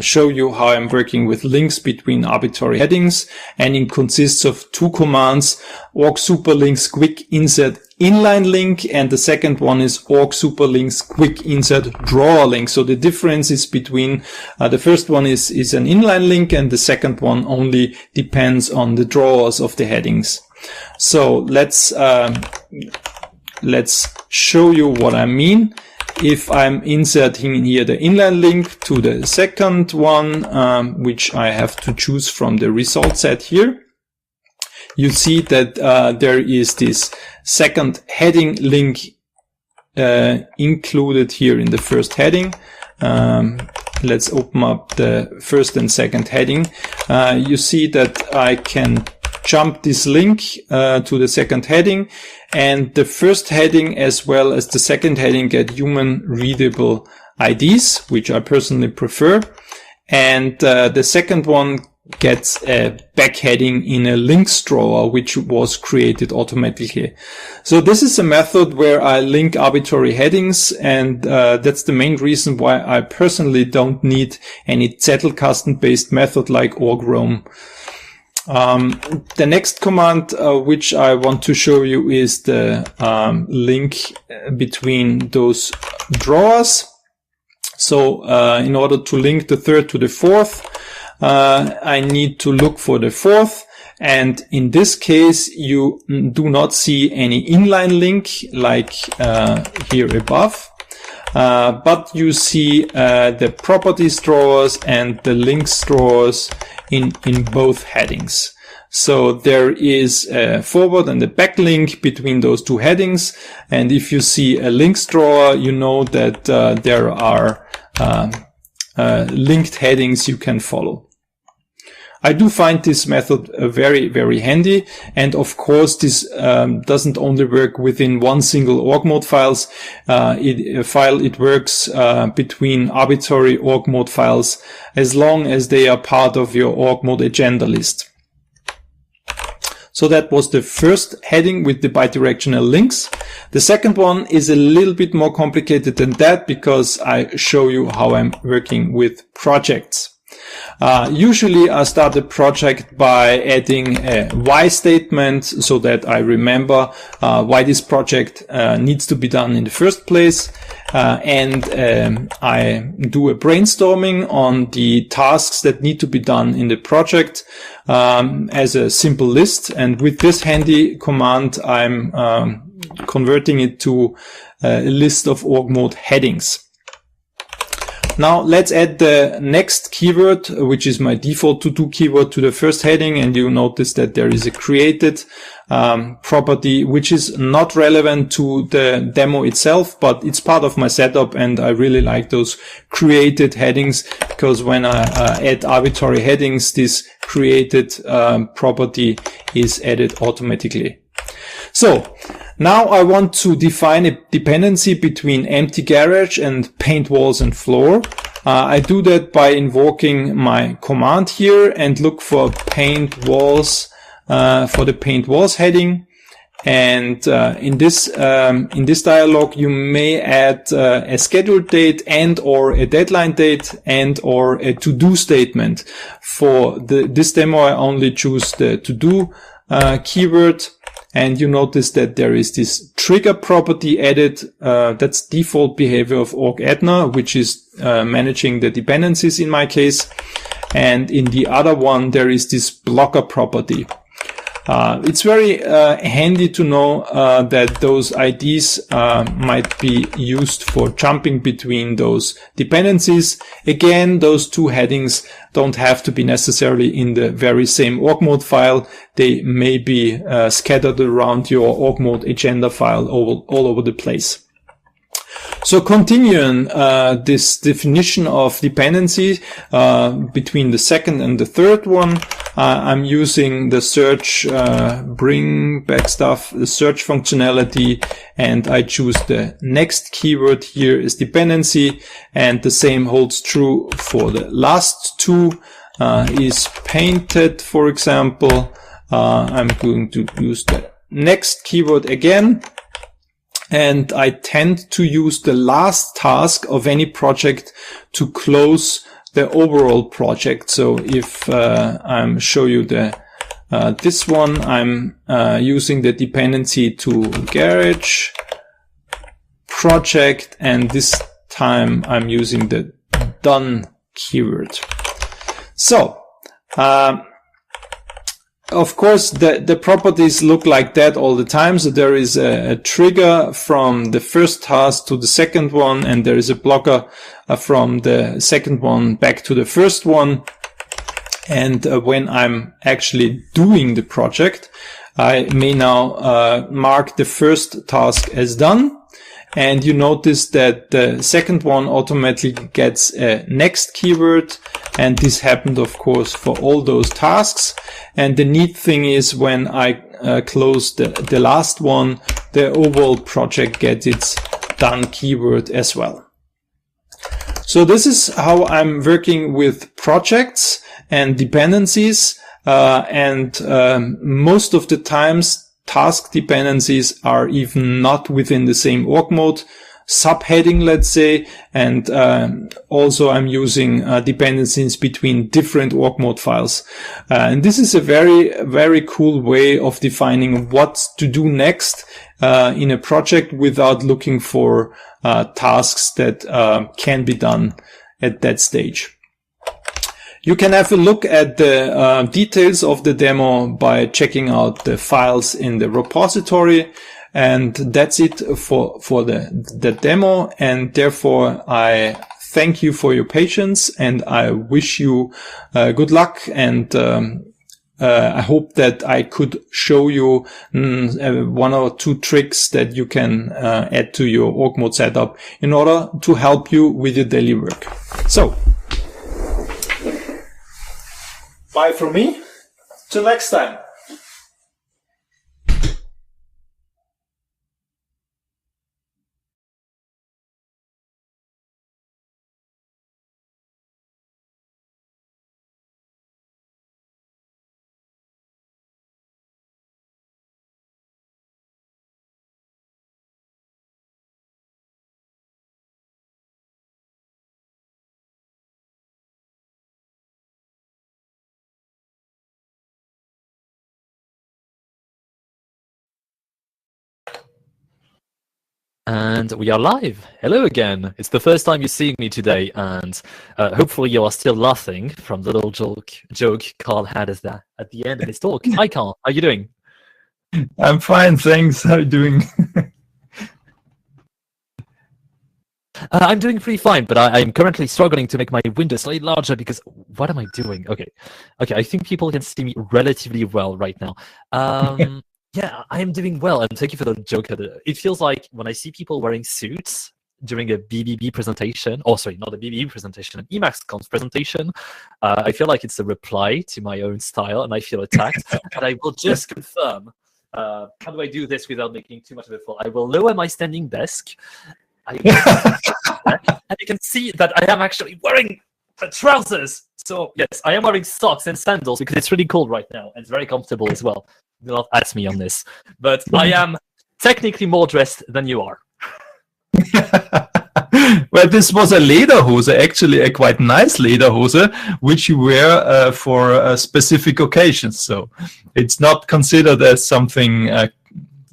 show you how I'm working with links between arbitrary headings, and it consists of two commands: org superlinks quick insert inline link, and the second one is org superlinks quick insert drawer link. So the difference is between the first one is an inline link, and the second one only depends on the drawers of the headings. So let's show you what I mean. If I'm inserting here the inline link to the second one, which I have to choose from the result set here, you see that there is this second heading link included here in the first heading. Let's open up the first and second heading. You see that I can jump this link to the second heading, and the first heading as well as the second heading get human readable IDs, which I personally prefer, and the second one gets a back heading in a links drawer, which was created automatically. So this is a method where I link arbitrary headings, and that's the main reason why I personally don't need any Zettelkasten based method like org-roam. The next command which I want to show you is the link between those drawers. So in order to link the third to the fourth, I need to look for the fourth, and in this case you do not see any inline link like here above. But you see the properties drawers and the links drawers in both headings. So there is a forward and a back link between those two headings. And if you see a links drawer, you know that there are linked headings you can follow. I do find this method very, very handy. And of course, this doesn't only work within one single org mode files. It works between arbitrary org mode files as long as they are part of your org mode agenda list. So that was the first heading with the bidirectional links. The second one is a little bit more complicated than that because I show you how I'm working with projects. Usually I start the project by adding a why statement so that I remember why this project needs to be done in the first place. And I do a brainstorming on the tasks that need to be done in the project as a simple list. And with this handy command, I'm converting it to a list of org mode headings. Now let's add the next keyword, which is my default to-do keyword, to the first heading. And you notice that there is a created property, which is not relevant to the demo itself, but it's part of my setup. And I really like those created headings, because when I add arbitrary headings, this created property is added automatically. So now I want to define a dependency between empty garage and paint walls and floor. I do that by invoking my command here and look for paint walls, for the paint walls heading. And in this dialog, you may add a schedule date and or a deadline date and or a to-do statement. For this demo, I only choose the to-do keyword. And you notice that there is this trigger property added. That's default behavior of org admin, which is managing the dependencies in my case. And in the other one, there is this blocker property. It's very handy to know that those IDs might be used for jumping between those dependencies. Again, those two headings don't have to be necessarily in the very same org mode file. They may be scattered around your org mode agenda file all over the place. So continuing this definition of dependency between the second and the third one, I'm using the search bring back stuff, the search functionality, and I choose the next keyword here is dependency, and the same holds true for the last two. Is painted, for example. I'm going to use the next keyword again. And I tend to use the last task of any project to close the overall project. So if I'm show you the this one, I'm using the dependency to garage project, and this time I'm using the done keyword. So of course, the properties look like that all the time. So there is a trigger from the first task to the second one, and there is a blocker from the second one back to the first one. And when I'm actually doing the project, I may now mark the first task as done. And you notice that the second one automatically gets a next keyword. And this happened, of course, for all those tasks. And the neat thing is when I close the last one, the overall project gets its done keyword as well. So this is how I'm working with projects and dependencies. And most of the times, task dependencies are even not within the same org mode subheading, let's say. And also I'm using dependencies between different org mode files. And this is a very, very cool way of defining what to do next in a project without looking for tasks that can be done at that stage. You can have a look at the details of the demo by checking out the files in the repository. And that's it for the demo. And therefore, I thank you for your patience, and I wish you good luck. And I hope that I could show you one or two tricks that you can add to your org mode setup in order to help you with your daily work. So, bye from me. Till next time. And we are live. Hello again. It's the first time you're seeing me today, and hopefully you are still laughing from the little joke Carl had at the end of his talk. Hi, Carl. How are you doing? I'm fine, thanks. How are you doing? I'm doing pretty fine, but I'm currently struggling to make my window slightly larger because what am I doing? Okay, I think people can see me relatively well right now. Yeah, I am doing well, and thank you for the joke. It feels like when I see people wearing suits during a BBB presentation, sorry, not a BBB presentation, an EmacsConf presentation, I feel like it's a reply to my own style, and I feel attacked. And I will just confirm, how do I do this without making too much of a fool? I will lower my standing desk, and you can see that I am actually wearing trousers. So yes, I am wearing socks and sandals because it's really cold right now, and it's very comfortable as well. Do not ask me on this, but I am technically more dressed than you are. Well, this was a lederhose, actually a quite nice lederhose, which you wear for specific occasions. So it's not considered as something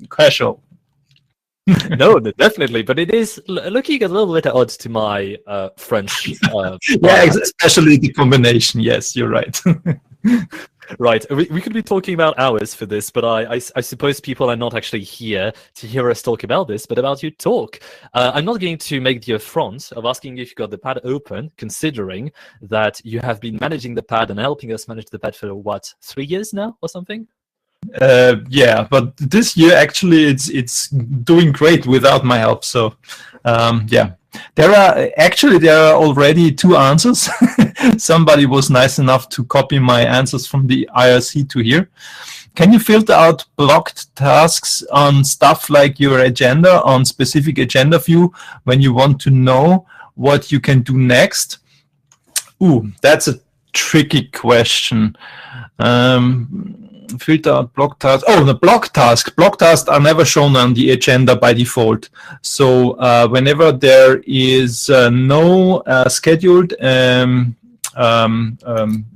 casual. No, definitely, but it is looking a little bit odd to my French. Yeah, especially the combination. Yes, you're right. Right, we could be talking about hours for this, but I suppose people are not actually here to hear us talk about this, but about your talk. I'm not going to make the affront of asking if you got the pad open, considering that you have been managing the pad and helping us manage the pad for, what, 3 years now or something? Yeah, but this year actually it's doing great without my help. So yeah, there are already 2 answers. Somebody was nice enough to copy my answers from the IRC to here. Can you filter out blocked tasks on stuff like your agenda, on specific agenda view, when you want to know what you can do next? Ooh, that's a tricky question. Filter out block tasks. Oh, the block task. Block tasks are never shown on the agenda by default. So whenever there is no scheduled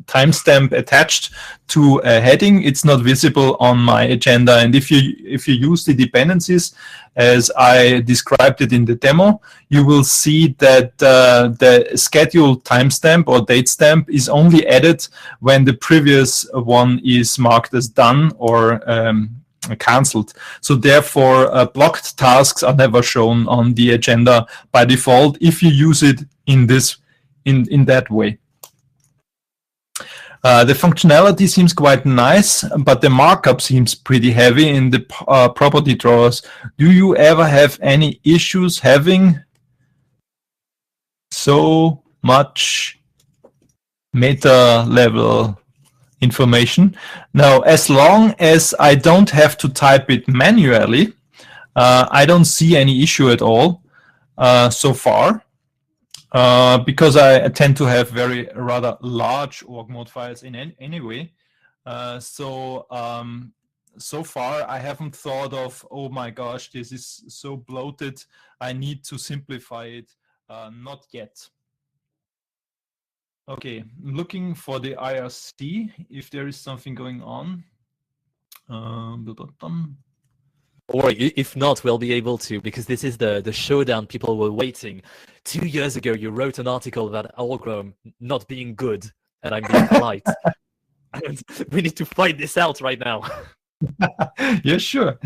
timestamp attached to a heading, it's not visible on my agenda. And if you use the dependencies as I described it in the demo, you will see that the scheduled timestamp or date stamp is only added when the previous one is marked as done or cancelled. So therefore, blocked tasks are never shown on the agenda by default if you use it in that way. The functionality seems quite nice, but the markup seems pretty heavy in the property drawers. Do you ever have any issues having so much meta level information? Now, as long as I don't have to type it manually, I don't see any issue at all so far. Because I tend to have rather large org mode files in any way. So far I haven't thought of, oh my gosh, this is so bloated, I need to simplify it. Not yet. Okay, I'm looking for the IRC, if there is something going on. Or if not, we'll be able to, because this is the showdown people were waiting. 2 years ago, you wrote an article about Algrom not being good, and I'm being polite. And we need to fight this out right now. Yeah, sure.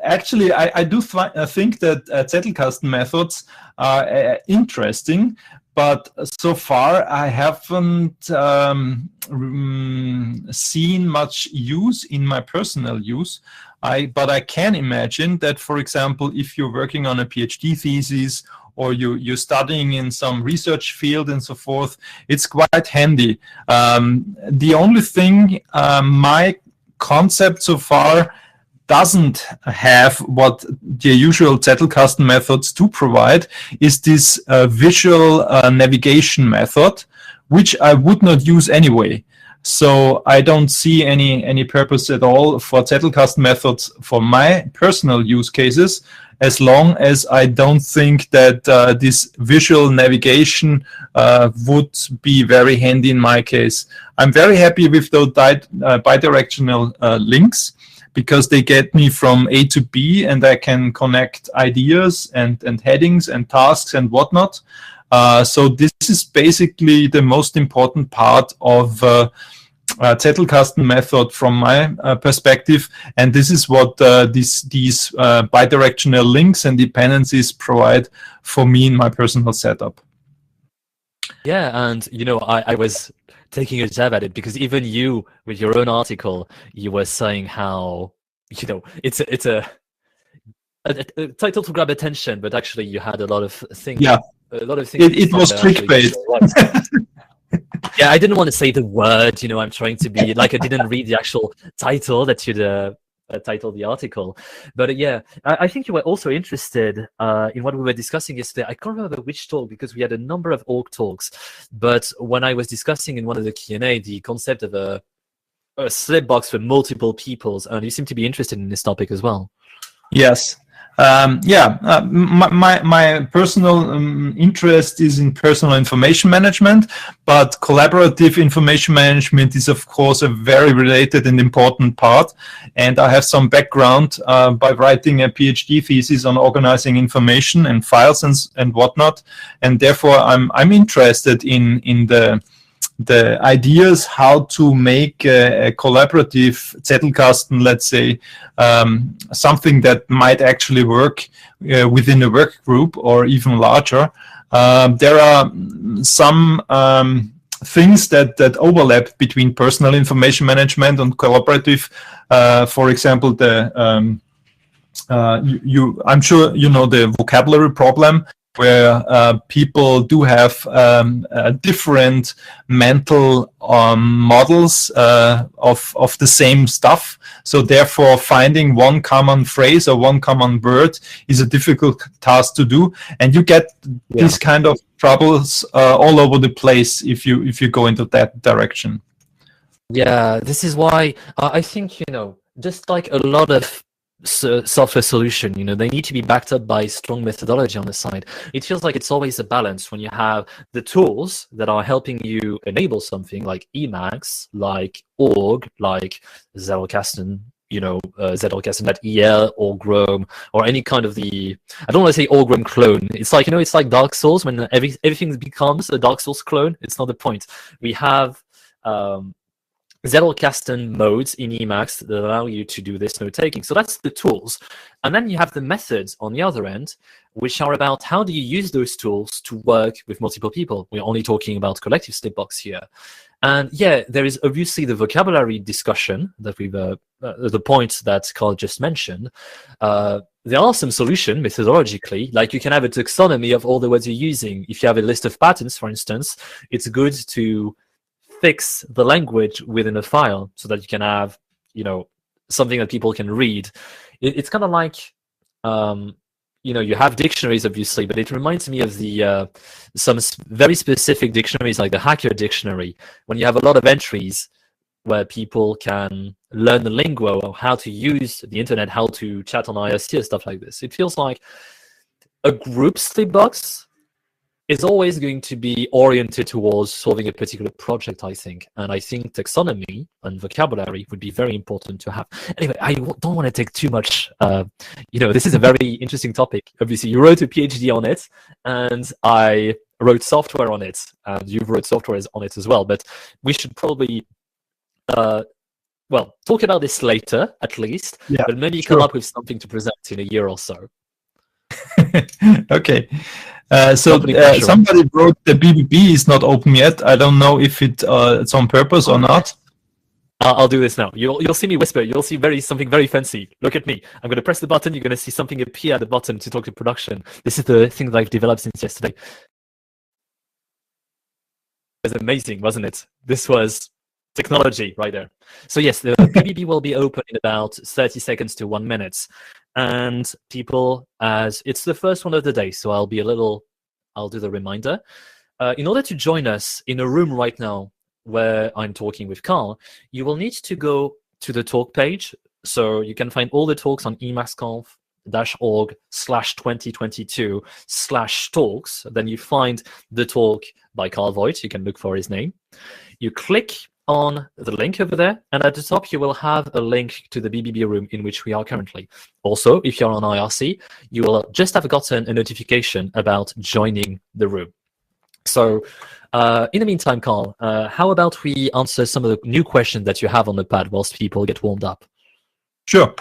Actually, I do think that Zettelkasten methods are interesting, but so far I haven't seen much use in my personal use. But I can imagine that, for example, if you're working on a PhD thesis or you're studying in some research field and so forth, it's quite handy. The only thing my concept so far doesn't have what the usual Zettelkasten methods do provide is this visual navigation method, which I would not use anyway. So I don't see any purpose at all for Zettelkasten methods for my personal use cases, as long as I don't think that this visual navigation would be very handy in my case. I'm very happy with those bidirectional links, because they get me from A to B, and I can connect ideas and headings and tasks and whatnot. So this is basically the most important part of Zettelkasten method from my perspective, and this is what these bidirectional links and dependencies provide for me in my personal setup. Yeah, and I was taking a jab at it because even you, with your own article, you were saying how it's a title to grab attention, but actually you had a lot of things. Yeah, a lot of things. It was clickbait. Yeah, I didn't want to say the word. I'm trying to be like I didn't read the actual title that you'd titled the article. But yeah, I think you were also interested in what we were discussing yesterday. I can't remember which talk because we had a number of org talks. But when I was discussing in one of the Q&A the concept of a slip box for multiple peoples, and you seem to be interested in this topic as well. Yes. My personal interest is in personal information management, but collaborative information management is, of course, a very related and important part. And I have some background by writing a PhD thesis on organizing information and files and whatnot. And therefore, I'm interested in the ideas how to make a collaborative Zettelkasten, let's say, something that might actually work within a work group or even larger. There are some things that overlap between personal information management and collaborative. For example, I'm sure you know the vocabulary problem, where people do have different mental models of the same stuff. So therefore, finding one common phrase or one common word is a difficult task to do, and you get these kind of troubles all over the place if you go into that direction. Yeah, this is why I think just like a lot of software solution, they need to be backed up by strong methodology on the side. It feels like it's always a balance when you have the tools that are helping you enable something like Emacs, like org, like Zettelkasten, Zettelkasten.el or Chrome, or any kind of I don't want to say Org-Rome clone. It's like it's like Dark Souls when everything becomes a Dark Souls clone. It's not the point. We have Zettelkasten modes in Emacs that allow you to do this note taking. So that's the tools. And then you have the methods on the other end, which are about how do you use those tools to work with multiple people. We're only talking about collective slipbox here. And yeah, there is obviously the vocabulary discussion that we've, the point that Carl just mentioned. There are some solutions methodologically, like you can have a taxonomy of all the words you're using. If you have a list of patterns, for instance, it's good to fix the language within a file so that you can have, something that people can read. It's kind of like, you have dictionaries, obviously, but it reminds me of the some very specific dictionaries, like the Hacker Dictionary, when you have a lot of entries where people can learn the lingo or how to use the internet, how to chat on IRC and stuff like this. It feels like a group slipbox is always going to be oriented towards solving a particular project, I think. And I think taxonomy and vocabulary would be very important to have. Anyway, I don't want to take too much, this is a very interesting topic. Obviously, you wrote a PhD on it, and I wrote software on it, and you've wrote software on it as well. But we should probably, talk about this later, at least, but maybe come up with something to present in a year or so. Okay. Somebody wrote the BBB is not open yet. I don't know if it's on purpose or not. I'll do this now. You'll see me whisper. You'll see something very fancy. Look at me. I'm going to press the button. You're going to see something appear at the bottom to talk to production. This is the thing that I've developed since yesterday. It was amazing, wasn't it? This was technology right there. So yes, the BBB will be open in about 30 seconds to 1 minute. And people, as it's the first one of the day, so I'll do the reminder. In order to join us in a room right now where I'm talking with Carl, you will need to go to the talk page. So you can find all the talks on EmacsConf-org/2022/talks. Then you find the talk by Carl Voigt. You can look for his name. You click on the link over there, and at the top you will have a link to the BBB room in which we are currently. Also, if you're on IRC, you will just have gotten a notification about joining the room. So in the meantime, Carl, how about we answer some of the new questions that you have on the pad whilst people get warmed up? Sure.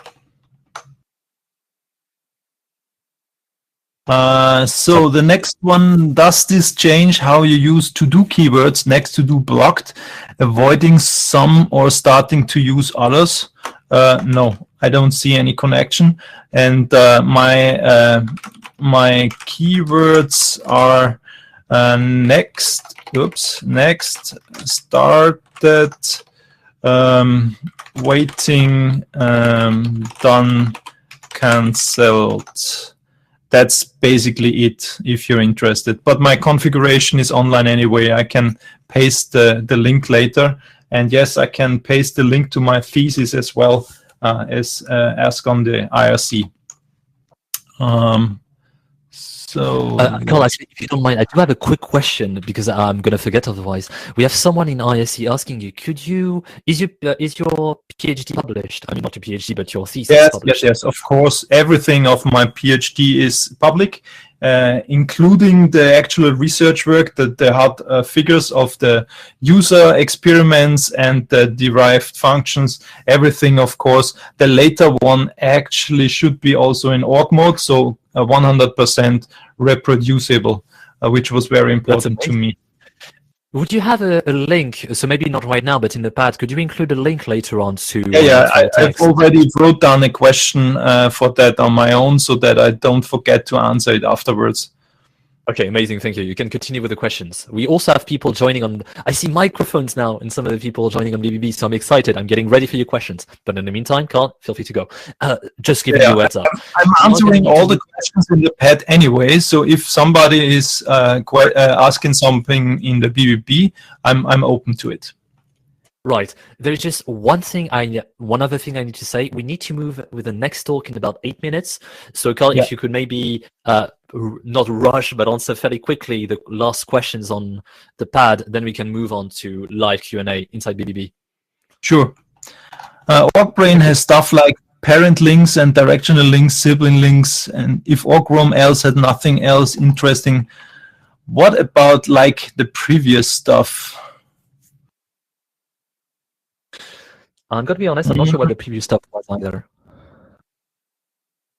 So the next one, does this change how you use to-do keywords next to do blocked, avoiding some or starting to use others? No, I don't see any connection. And my keywords are next, started, waiting, done, cancelled. That's basically it, if you're interested. But my configuration is online anyway. I can paste the link later. And yes, I can paste the link to my thesis as well as ask on the IRC. Carl, actually, if you don't mind, I do have a quick question because I'm going to forget otherwise. We have someone in IRC asking you, is your PhD published? I mean, not your PhD, but your thesis published? Yes, of course. Everything of my PhD is public, including the actual research work, the hard figures of the user experiments and the derived functions, everything, of course. The later one actually should be also in org mode, so 100% reproducible, which was very important to me. Would you have a link? So maybe not right now, but in the pad, could you include a link later on to? I've already wrote down a question for that on my own, so that I don't forget to answer it afterwards. Okay, amazing. Thank you. You can continue with the questions. We also have people joining on. I see microphones now in some of the people joining on BBB, so I'm excited. I'm getting ready for your questions. But in the meantime, Carl, feel free to go. Just giving you a heads up. I'm answering all the questions in the pad anyway, so if somebody is asking something in the BBB, I'm open to it. Right. There's just one other thing I need to say. We need to move with the next talk in about 8 minutes. So, Carl, if you could maybe not rush, but answer fairly quickly the last questions on the pad, then we can move on to live Q&A inside BBB. Sure. OrgBrain has stuff like parent links and directional links, sibling links, and if OrgROM else had nothing else interesting, what about like the previous stuff? I'm going to be honest, I'm not sure what the previous stuff was either.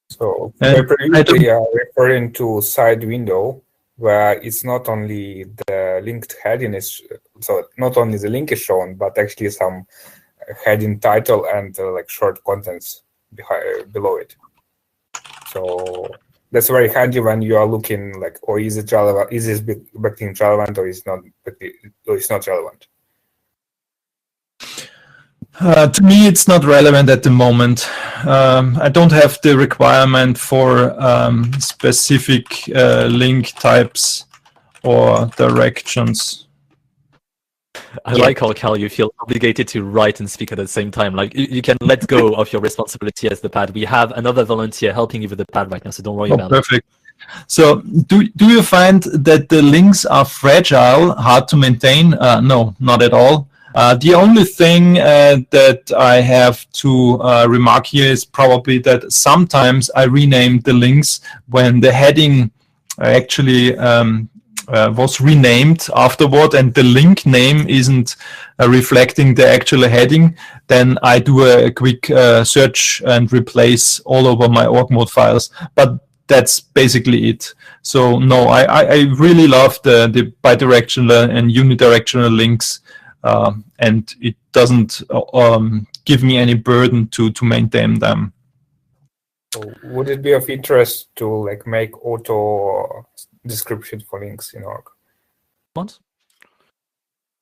So we're previously referring to side window, where it's not only the linked heading is, so not only the link is shown, but actually some heading title and like short contents below it. So that's very handy when you are looking like, or is it relevant? Is this backlink relevant, or is not? Or it's not relevant? To me, it's not relevant at the moment. I don't have the requirement for specific link types or directions. I like how, Cal, you feel obligated to write and speak at the same time. Like you can let go of your responsibility as the pad. We have another volunteer helping you with the pad right now, so don't worry about it. Perfect. So do you find that the links are fragile, hard to maintain? No, not at all. The only thing that I have to remark here is probably that sometimes I rename the links when the heading actually was renamed afterward and the link name isn't reflecting the actual heading. Then I do a quick search and replace all over my org mode files. But that's basically it. So no, I really love the bidirectional and unidirectional links. And it doesn't give me any burden to maintain them. So would it be of interest to like make auto description for links in org? What?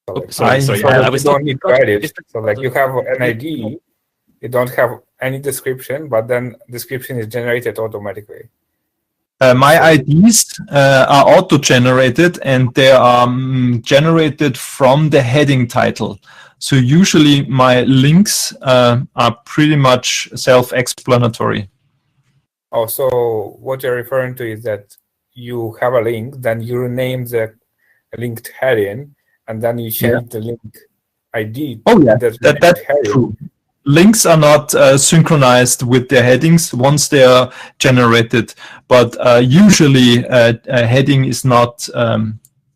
So, like, sorry. I was don't need to edit. So like you have an ID, you don't have any description, but then description is generated automatically. My IDs are auto-generated and they are generated from the heading title. So usually my links are pretty much self-explanatory. Oh, so what you're referring to is that you have a link, then you rename the linked heading, and then you change the link ID. Oh yeah, that's that's true. Links are not synchronized with their headings once they are generated, but usually a heading is not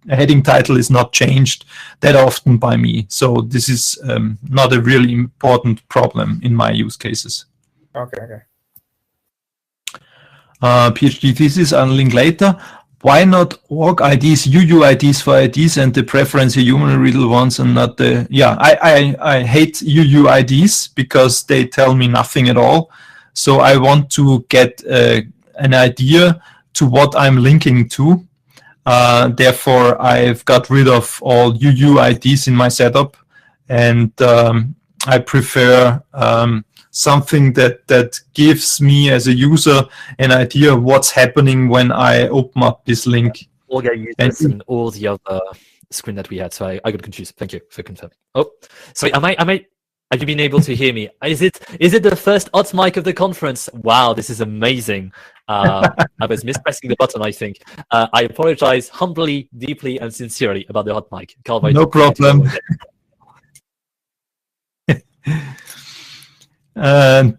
a heading title is not changed that often by me. So this is not a really important problem in my use cases. Okay. PhD thesis, I'll link later. Why not org IDs, UUIDs for IDs, and the preference human readable ones and not the... Yeah, I hate UUIDs because they tell me nothing at all. So I want to get an idea to what I'm linking to. Therefore, I've got rid of all UUIDs in my setup, and I prefer something that gives me as a user an idea of what's happening when I open up this link. All get users and all the other screen that we had, so I got confused. Thank you for confirming. Oh, sorry, have you been able to hear me? Is it the first hot mic of the conference? Wow, this is amazing. I was mispressing the button, I think. I apologize humbly, deeply, and sincerely about the hot mic. No problem.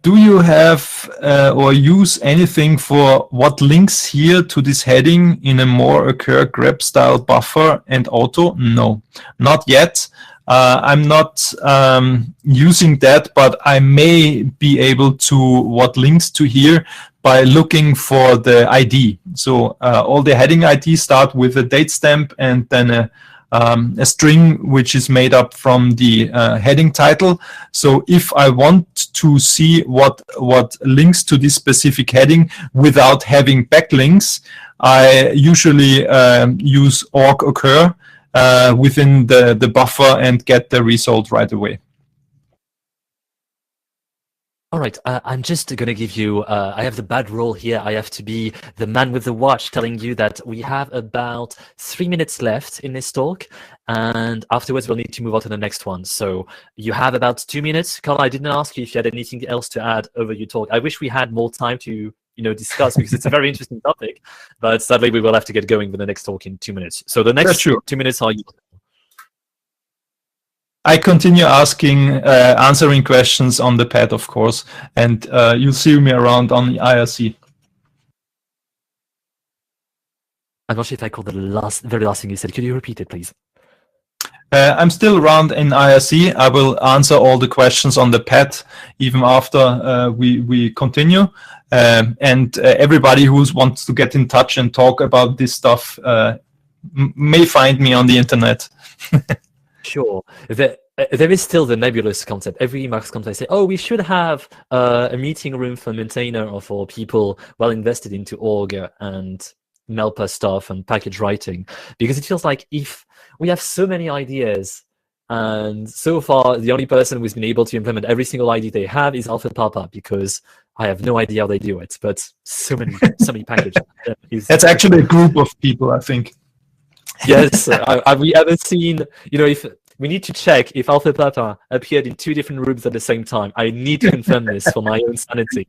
Do you have or use anything for what links here to this heading in a more occur grep style buffer and auto? No, not yet. I'm not using that, but I may be able to what links to here by looking for the ID. So all the heading IDs start with a date stamp and then a string which is made up from the heading title. So if I want to see what links to this specific heading without having backlinks, I usually use org occur within the buffer and get the result right away. All right, I'm just going to give you, I have the bad role here. I have to be the man with the watch telling you that we have about 3 minutes left in this talk, and afterwards we'll need to move on to the next one. So you have about 2 minutes. Carl, I didn't ask you if you had anything else to add over your talk. I wish we had more time to discuss because it's a very interesting topic, but sadly we will have to get going with the next talk in 2 minutes. So the next 2 minutes are yours. I continue answering questions on the pad, of course, and you'll see me around on the IRC. I'm not sure if I caught the very last thing you said. Could you repeat it, please? I'm still around in IRC. I will answer all the questions on the pad even after we continue. And everybody who wants to get in touch and talk about this stuff may find me on the internet. Sure. There is still the nebulous concept. Every EmacsConf I say, oh, we should have a meeting room for maintainer or for people well invested into org and Melpa stuff and package writing, because it feels like if we have so many ideas and so far the only person who's been able to implement every single idea they have is Alpha Papa, because I have no idea how they do it, but so many packages. That's actually a group of people, I think. Yes, we haven't seen, if we need to check if Alpha Papa appeared in 2 different rooms at the same time. I need to confirm this for my own sanity.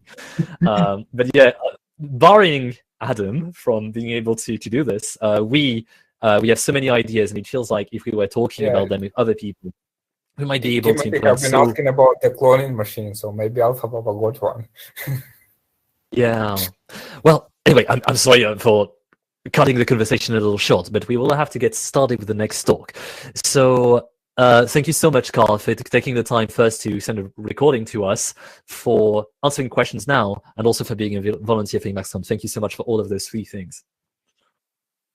But yeah, barring Adam from being able to do this, we have so many ideas, and it feels like if we were talking about them with other people, we might be able to implement. I've been asking about the cloning machine, so maybe Alpha Papa got one. Yeah. Well, anyway, I'm sorry for cutting the conversation a little short, but we will have to get started with the next talk. So thank you so much, Carl, for taking the time first to send a recording to us, for answering questions now, and also for being a volunteer for EmacsConf. Thank you so much for all of those 3 things.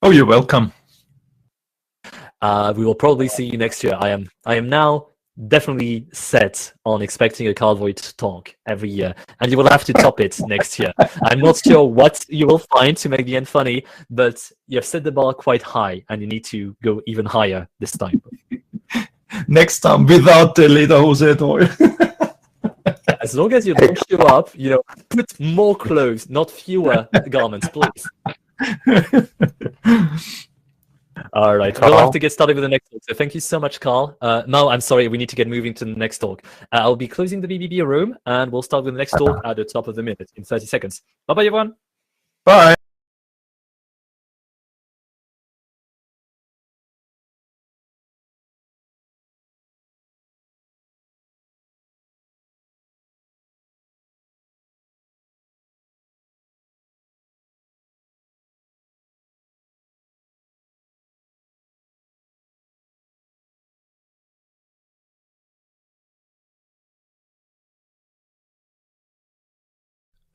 Oh, you're welcome. We will probably see you next year. I am now definitely set on expecting a Carl Voigt talk every year, and you will have to top it next year. I'm not sure what you will find to make the end funny, but you have set the bar quite high, and you need to go even higher this time. Next time, without the lederhose at all. As long as you don't show up, put more clothes, not fewer garments, please. All right, we'll have to get started with the next talk. So thank you so much, Carl. Now, I'm sorry, we need to get moving to the next talk. I'll be closing the BBB room, and we'll start with the next talk at the top of the minute in 30 seconds. Bye-bye, everyone. Bye.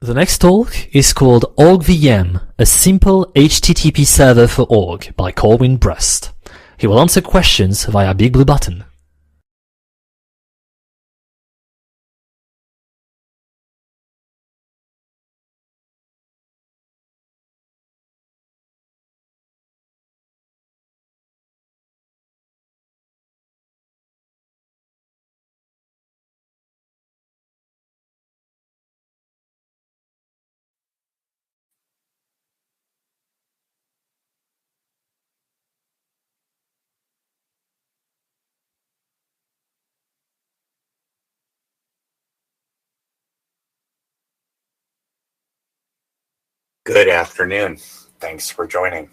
The next talk is called OrgVM, a simple HTTP server for org by Corwin Brust. He will answer questions via Big Blue Button. Good afternoon. Thanks for joining.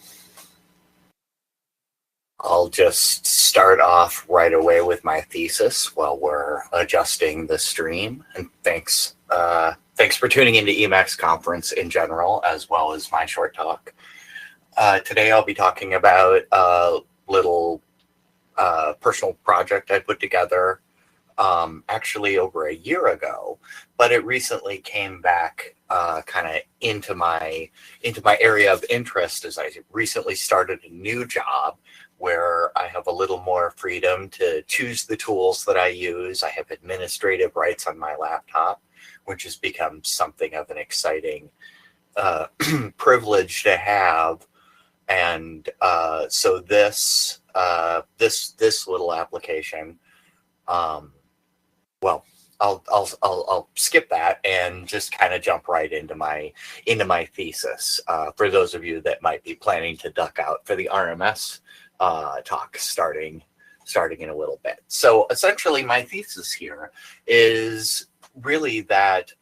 I'll just start off right away with my thesis while we're adjusting the stream. And thanks for tuning into Emacs conference in general, as well as my short talk. Today I'll be talking about a little personal project I put together actually over a year ago, but it recently came back kind of into my area of interest as I recently started a new job where I have a little more freedom to choose the tools that I use. I have administrative rights on my laptop, which has become something of an exciting privilege to have. And so this little application, well, I'll skip that and just kind of jump right into my thesis. For those of you that might be planning to duck out for the RMS talk starting in a little bit. So essentially, my thesis here is really that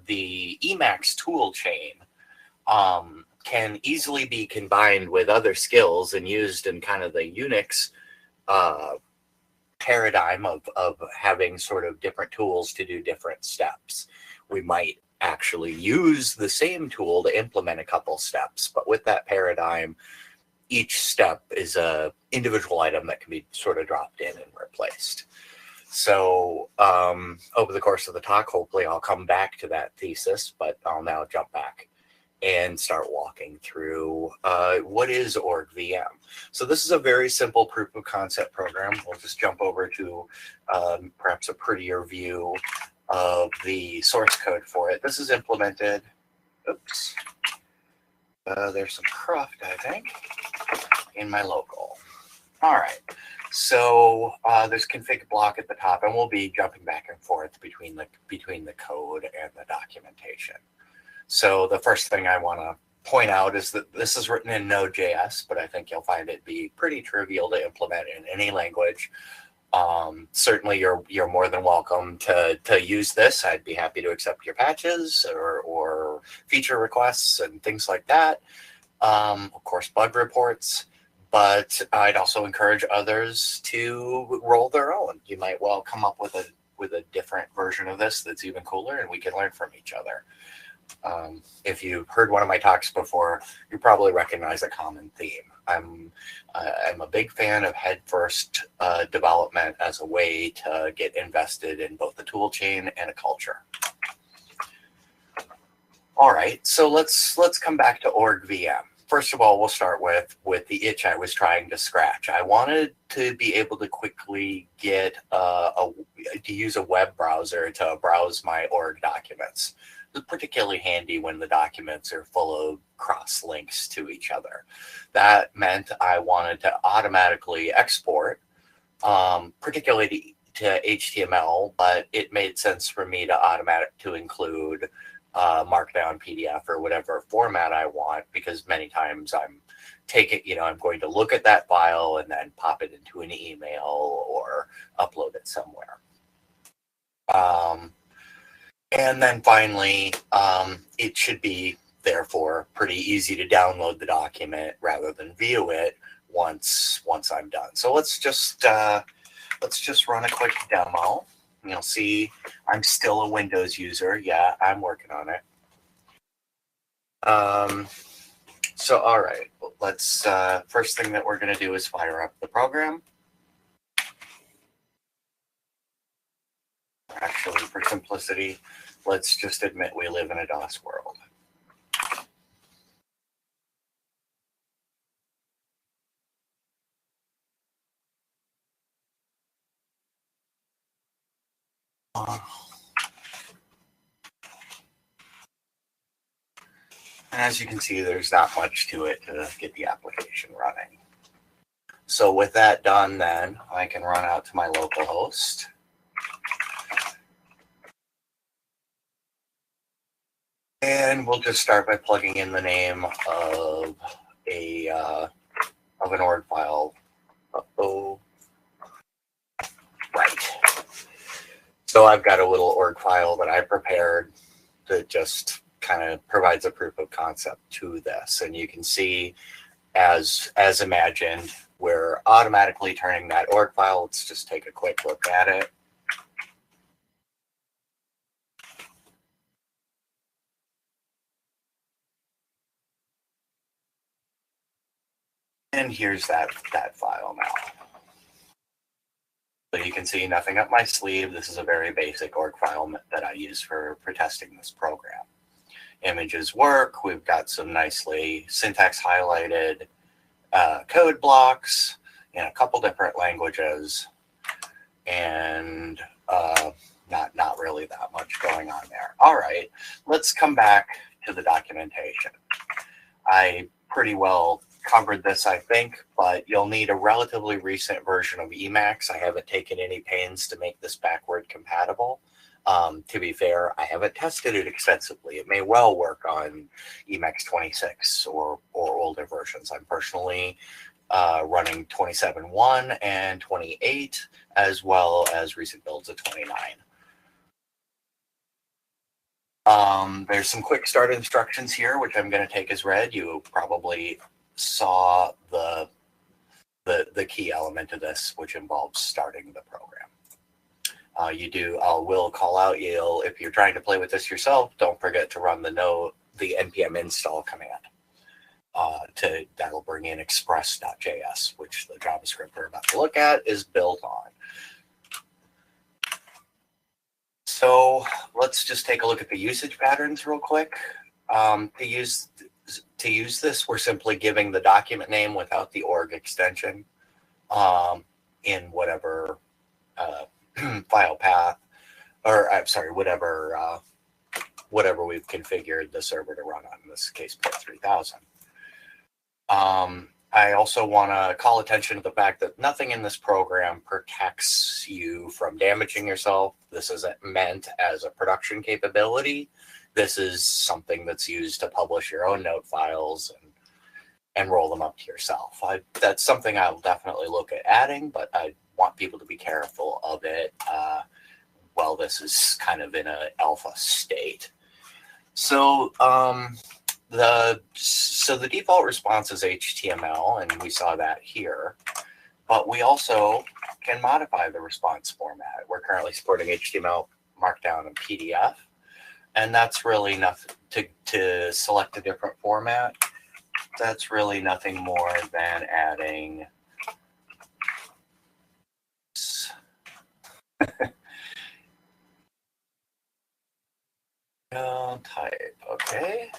the Emacs tool chain can easily be combined with other skills and used in kind of the Unix paradigm of having sort of different tools to do different steps. We might actually use the same tool to implement a couple steps, but with that paradigm, each step is a individual item that can be sort of dropped in and replaced. So over the course of the talk, hopefully I'll come back to that thesis, but I'll now jump back and start walking through what is OrgVM. So this is a very simple proof of concept program. We'll just jump over to perhaps a prettier view of the source code for it. This is implemented, oops, there's some cruft, I think, in my local. All right, so there's config block at the top, and we'll be jumping back and forth between the code and the documentation. So the first thing I want to point out is that this is written in Node.js, but I think you'll find it be pretty trivial to implement in any language. Certainly, you're more than welcome to use this. I'd be happy to accept your patches or feature requests and things like that. Of course, bug reports. But I'd also encourage others to roll their own. You might well come up with a different version of this that's even cooler, and we can learn from each other. If you've heard one of my talks before, you probably recognize a common theme. I'm a big fan of head-first development as a way to get invested in both the tool chain and a culture. All right, so let's come back to OrgVM. First of all, we'll start with the itch I was trying to scratch. I wanted to be able to quickly get to use a web browser to browse my org documents. It's particularly handy when the documents are full of cross links to each other. That meant I wanted to automatically export, particularly to HTML, but it made sense for me to include Markdown, PDF, or whatever format I want, because many times I'm going to look at that file and then pop it into an email or upload it somewhere. And then finally, it should be therefore pretty easy to download the document rather than view it once I'm done. So let's just run a quick demo. You'll see I'm still a Windows user. Yeah, I'm working on it. So all right, let's first thing that we're going to do is fire up the program. Actually, for simplicity, let's just admit we live in a DOS world. As you can see, there's not much to it to get the application running. So with that done, then I can run out to my local host. And we'll just start by plugging in the name of an org file. Right. So I've got a little org file that I prepared that just kind of provides a proof of concept to this. And you can see, as imagined, we're automatically turning that org file. Let's just take a quick look at it. And here's that file now. So you can see nothing up my sleeve. This is a very basic org file that I use for testing this program. Images work. We've got some nicely syntax highlighted code blocks in a couple different languages, and not really that much going on there. All right, let's come back to the documentation. I pretty well covered this, I think, but you'll need a relatively recent version of Emacs. I haven't taken any pains to make this backward compatible. To be fair, I haven't tested it extensively. It may well work on Emacs 26 or older versions. I'm personally running 27.1 and 28, as well as recent builds of 29. There's some quick start instructions here, which I'm going to take as read. You probably saw the key element of this, which involves starting the program. I will call out, if you're trying to play with this yourself, don't forget to run the npm install command. That'll bring in express.js, which the JavaScript we're about to look at is built on. So let's just take a look at the usage patterns real quick. To use this, we're simply giving the document name without the org extension in whatever file path, or I'm sorry, whatever we've configured the server to run on, in this case, port 3000. I also want to call attention to the fact that nothing in this program protects you from damaging yourself. This isn't meant as a production capability. This is something that's used to publish your own note files and roll them up to yourself. That's something I'll definitely look at adding, but I want people to be careful of it while this is kind of in an alpha state. So the default response is HTML, and we saw that here, but we also can modify the response format. We're currently supporting HTML, Markdown, and PDF, and that's really nothing to select a different format. That's really nothing more than adding type. Okay.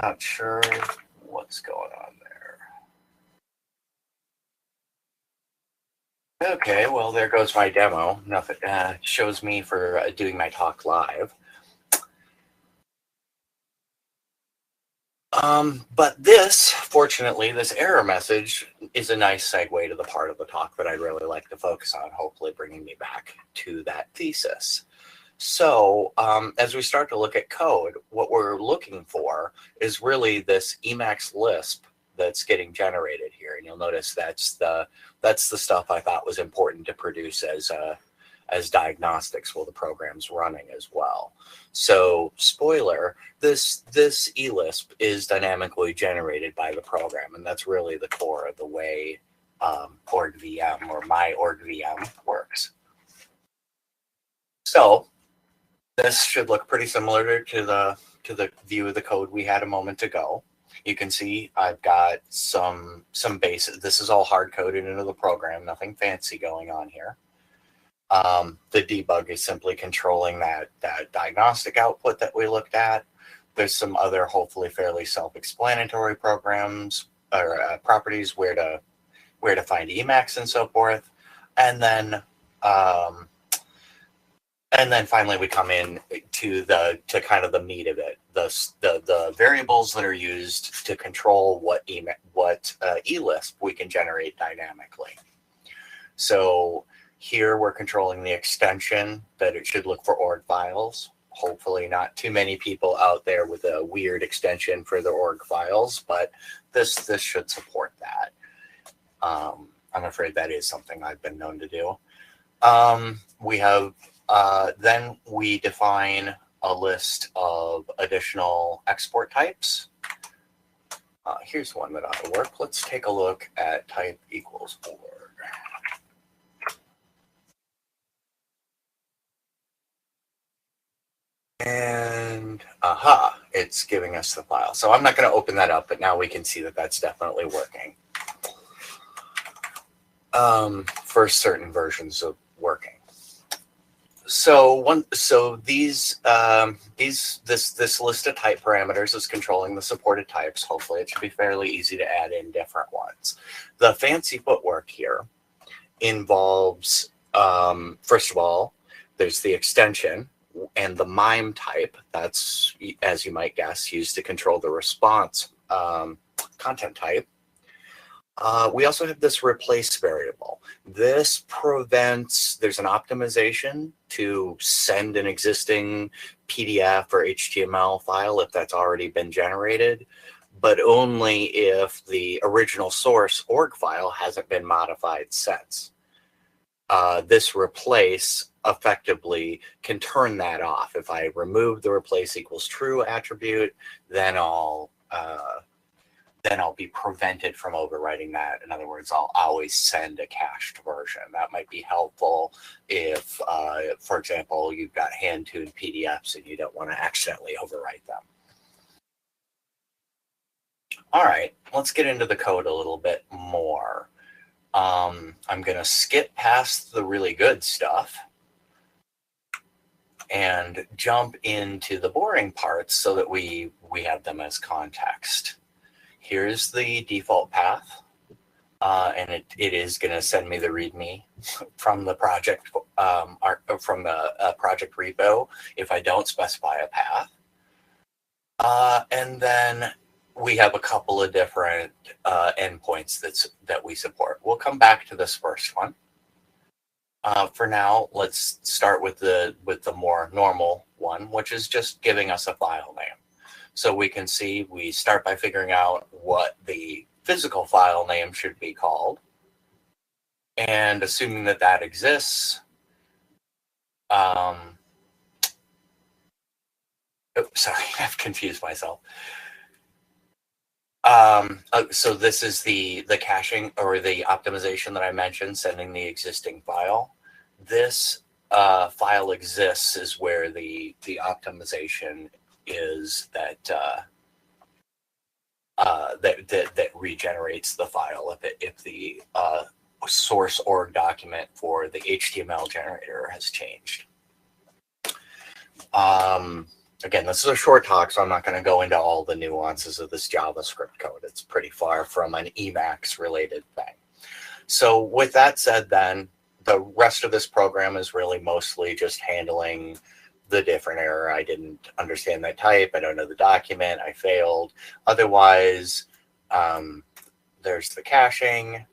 Not sure what's going on there. Okay, well, there goes my demo. Nothing shows me for doing my talk live. But this, fortunately, this error message is a nice segue to the part of the talk that I'd really like to focus on, hopefully bringing me back to that thesis. So as we start to look at code, what we're looking for is really this Emacs Lisp that's getting generated here. And you'll notice that's the stuff I thought was important to produce as diagnostics while the program's running as well. So spoiler, this eLisp is dynamically generated by the program, and that's really the core of the way orgvm or my orgvm works. So this should look pretty similar to the view of the code we had a moment ago. You can see I've got some basic. This is all hard coded into the program, nothing fancy going on here. The debug is simply controlling that diagnostic output that we looked at. There's some other hopefully fairly self-explanatory programs or properties where to find Emacs and so forth, and then finally we come in to kind of the meat of it, the variables that are used to control what eLisp we can generate dynamically. So here we're controlling the extension that it should look for org files. Hopefully not too many people out there with a weird extension for the org files, but this should support that. I'm afraid that is something I've been known to do. We have then we define a list of additional export types. Here's one that ought to work. Let's take a look at type equals org. And aha, it's giving us the file. So I'm not going to open that up, but now we can see that that's definitely working. For certain versions of working. So this list of type parameters is controlling the supported types. Hopefully it should be fairly easy to add in different ones. The fancy footwork here involves, first of all, there's the extension and the MIME type. That's, as you might guess, used to control the response content type. We also have this replace variable. This prevents, there's an optimization to send an existing PDF or HTML file if that's already been generated, but only if the original source org file hasn't been modified since. This replace effectively can turn that off. If I remove the replace equals true attribute, then I'll be prevented from overwriting that. In other words, I'll always send a cached version. That might be helpful if, for example, you've got hand-tuned PDFs and you don't want to accidentally overwrite them. All right, let's get into the code a little bit more. I'm going to skip past the really good stuff and jump into the boring parts so that we have them as context. Here's the default path, and it is going to send me the README from the project project repo if I don't specify a path. And then we have a couple of different endpoints that we support. We'll come back to this first one. For now, let's start with the more normal one, which is just giving us a file name. So we can see we start by figuring out what the physical file name should be called. And assuming that that exists, oops, sorry, I've confused myself. So this is the caching or the optimization that I mentioned, sending the existing file. This file exists is where the optimization is that regenerates the file if the source org document for the HTML generator has changed. Again, this is a short talk, so I'm not going to go into all the nuances of this JavaScript code. It's pretty far from an Emacs related thing. So with that said, then the rest of this program is really mostly just handling the different error. I didn't understand that type. I don't know the document. I failed. Otherwise, there's the caching.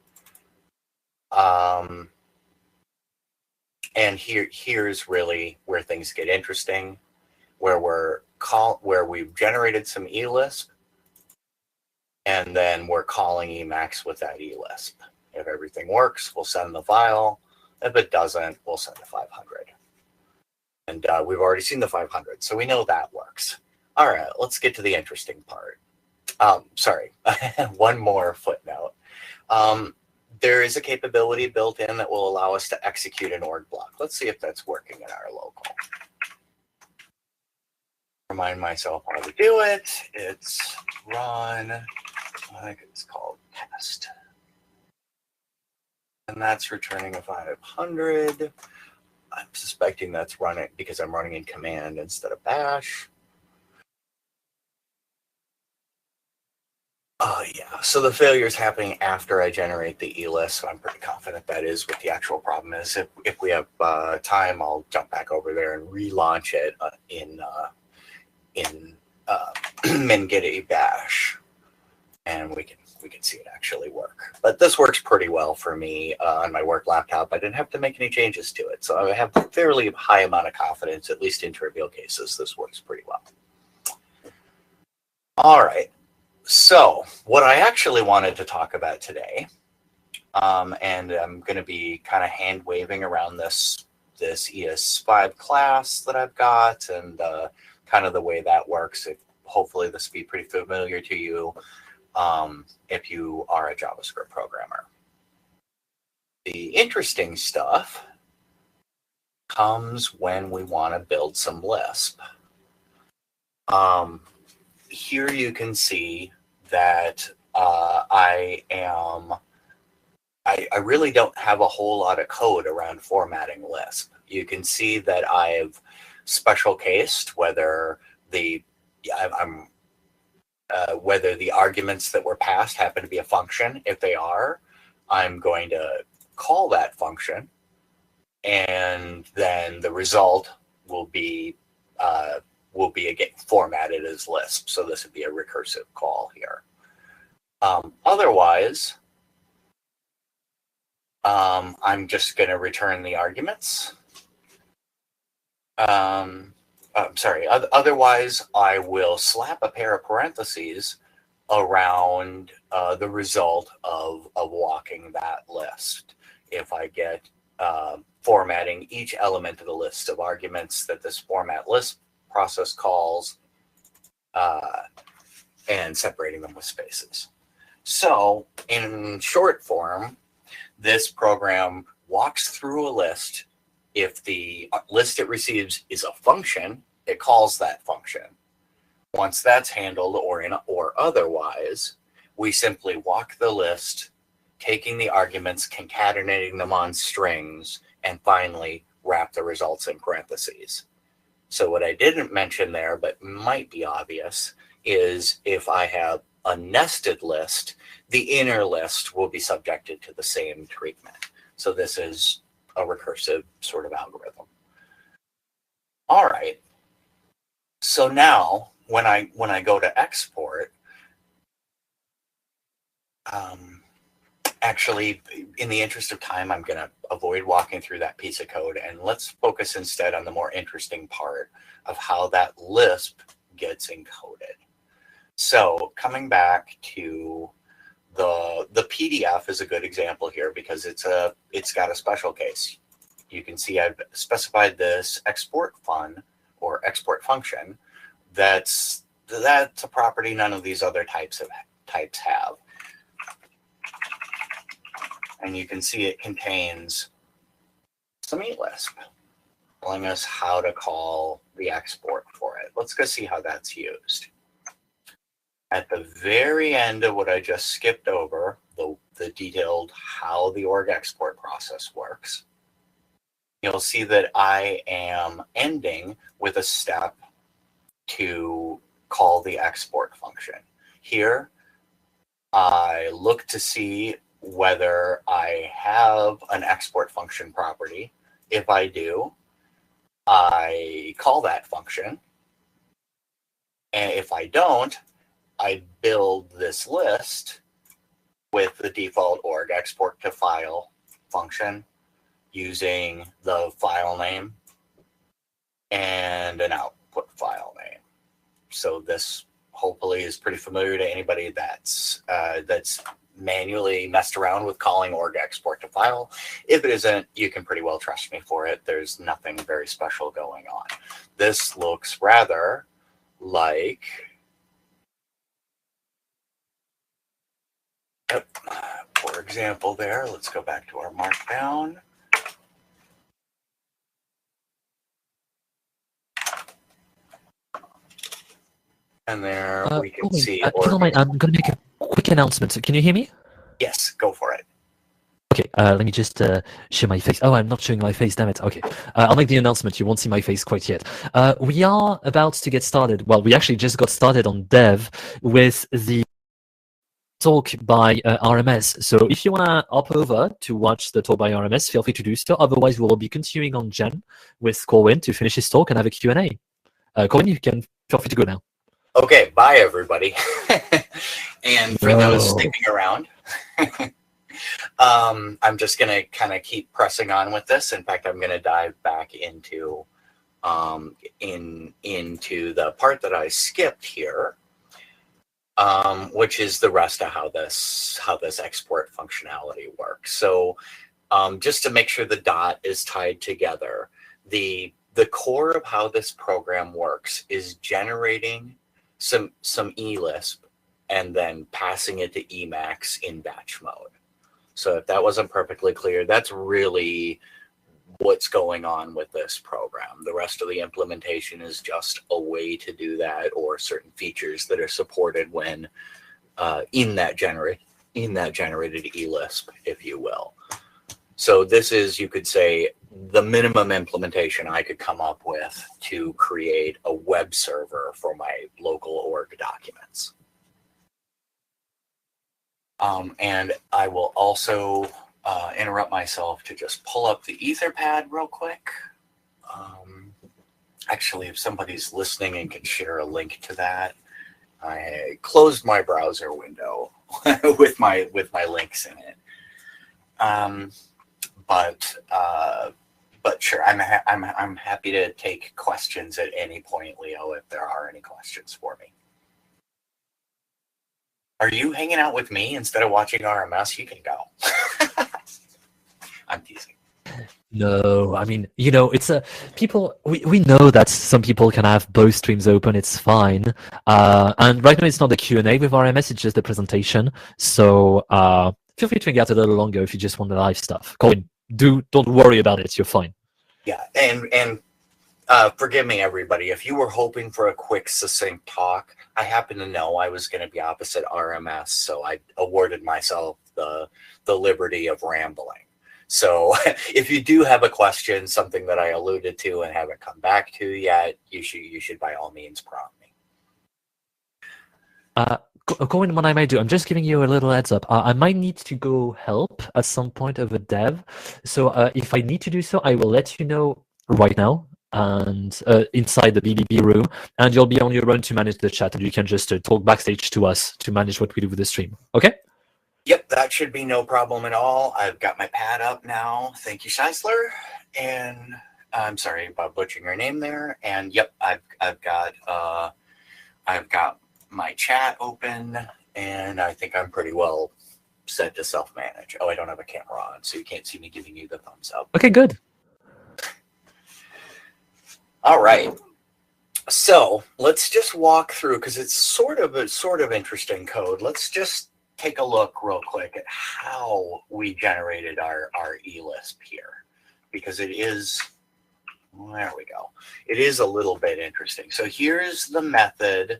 And here's really where things get interesting, where we've generated some eLisp, and then we're calling Emacs with that eLisp. If everything works, we'll send the file. If it doesn't, we'll send the 500. And we've already seen the 500, so we know that works. All right, let's get to the interesting part. Sorry, one more footnote. There is a capability built in that will allow us to execute an org block. Let's see if that's working in our local. Remind myself how to do it. It's run, I think it's called test. And that's returning a 500. I'm suspecting that's running because I'm running in command instead of bash. Yeah, so the failure is happening after I generate the ELIS, so I'm pretty confident that is what the actual problem is. If we have time, I'll jump back over there and relaunch it in min-git bash, and we can see it actually work. But this works pretty well for me on my work laptop. I didn't have to make any changes to it, so I have a fairly high amount of confidence, at least in trivial cases, this works pretty well. All right. So what I actually wanted to talk about today, and I'm going to be kind of hand waving around this ES5 class that I've got, and kind of the way that works. Hopefully this will be pretty familiar to you if you are a JavaScript programmer. The interesting stuff comes when we want to build some Lisp. Here you can see that I really don't have a whole lot of code around formatting Lisp. You can see that I've special cased whether the arguments that were passed happen to be a function. If they are, I'm going to call that function, and then the result will be again formatted as Lisp. So this would be a recursive call here. Otherwise, I'm just going to return the arguments. I'm sorry. Otherwise, I will slap a pair of parentheses around the result of walking that list. If I get formatting each element of the list of arguments that this format list process calls, and separating them with spaces. So in short form, this program walks through a list. If the list it receives is a function, it calls that function. Once that's handled, or otherwise, we simply walk the list, taking the arguments, concatenating them on strings, and finally wrap the results in parentheses. So what I didn't mention there, but might be obvious, is if I have a nested list, the inner list will be subjected to the same treatment. So this is a recursive sort of algorithm. All right. So now when I go to export, actually, in the interest of time, I'm going to avoid walking through that piece of code, and let's focus instead on the more interesting part of how that Lisp gets encoded. So coming back to the PDF is a good example here because it's got a special case. You can see I've specified this export fun or export function. That's a property none of these other types have. And you can see it contains some eLisp, telling us how to call the export for it. Let's go see how that's used. At the very end of what I just skipped over, the detailed how the org export process works, you'll see that I am ending with a step to call the export function. Here, I look to see whether I have an export function property. If I do, I call that function. And if I don't, I build this list with the default org export to file function using the file name and an output file name. So this hopefully is pretty familiar to anybody that's manually messed around with calling org export to file. If it isn't, you can pretty well trust me for it. There's nothing very special going on. This looks rather like, for example there, let's go back to our markdown. And there we can see. I'm going to make a quick announcement. Can you hear me? Yes, go for it. Okay, let me just show my face. Oh, I'm not showing my face, damn it. Okay, I'll make the announcement. You won't see my face quite yet. We are about to get started. Well, we actually just got started on dev with the talk by RMS. So if you want to hop over to watch the talk by RMS, feel free to do so. Otherwise, we will be continuing on Jen with Corwin to finish his talk and have a Q&A. Corwin, you can feel free to go now. Okay, bye everybody. And for those sticking around, I'm just going to kind of keep pressing on with this. In fact, I'm going to dive back into into the part that I skipped here, which is the rest of how this export functionality works. So just to make sure the dot is tied together, the core of how this program works is generating some eLisp and then passing it to Emacs in batch mode. So if that wasn't perfectly clear, that's really what's going on with this program. The rest of the implementation is just a way to do that, or certain features that are supported when in that generated eLisp, if you will. So this is, you could say, the minimum implementation I could come up with to create a web server for my local org documents. And I will also interrupt myself to just pull up the Etherpad real quick. Actually, if somebody's listening and can share a link to that, I closed my browser window with my links in it. But sure, I'm happy to take questions at any point, Leo, if there are any questions for me. Are you hanging out with me instead of watching RMS? You can go. I'm teasing. No, I mean, you know, it's people. We know that some people can have both streams open. It's fine. And right now it's not the Q&A with RMS. It's just the presentation. So feel free to hang out a little longer if you just want the live stuff. Colin, don't worry about it. You're fine. Yeah, and forgive me, everybody. If you were hoping for a quick, succinct talk, I happen to know I was going to be opposite RMS, so I awarded myself the liberty of rambling. So if you do have a question, something that I alluded to and haven't come back to yet, you should by all means prompt me. Going, what I might do, I'm just giving you a little heads up. I might need to go help at some point over dev. So if I need to do so, I will let you know right now and inside the BBB room, and you'll be on your own to manage the chat, and you can just talk backstage to us to manage what we do with the stream. Okay? Yep, that should be no problem at all. I've got my pad up now. Thank you, Scheisler. And I'm sorry about butchering your name there. And yep, I've got my chat open, and I think I'm pretty well set to self-manage. Oh, I don't have a camera on, so you can't see me giving you the thumbs up. Okay, good. All right. So let's just walk through, because it's sort of interesting code. Let's just take a look real quick at how we generated our eLisp here, because it is, there we go. It is a little bit interesting. So here's the method.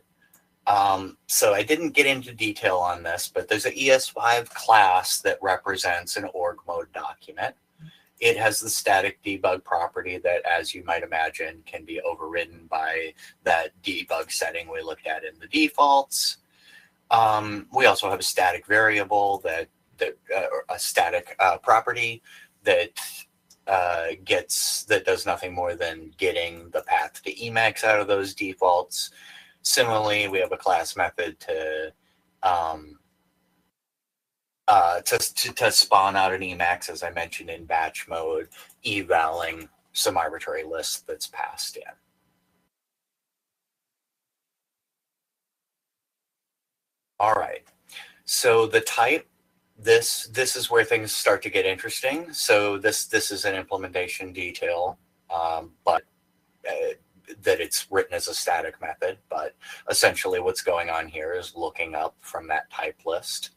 So I didn't get into detail on this, but there's an ES5 class that represents an org mode document. It has the static debug property that, as you might imagine, can be overridden by that debug setting we looked at in the defaults. We also have a static variable that a static property that does nothing more than getting the path to Emacs out of those defaults. Similarly, we have a class method to spawn out an Emacs, as I mentioned, in batch mode, evaling some arbitrary list that's passed in. All right, so the type, this is where things start to get interesting. So this is an implementation detail, but that it's written as a static method. But essentially what's going on here is looking up from that type list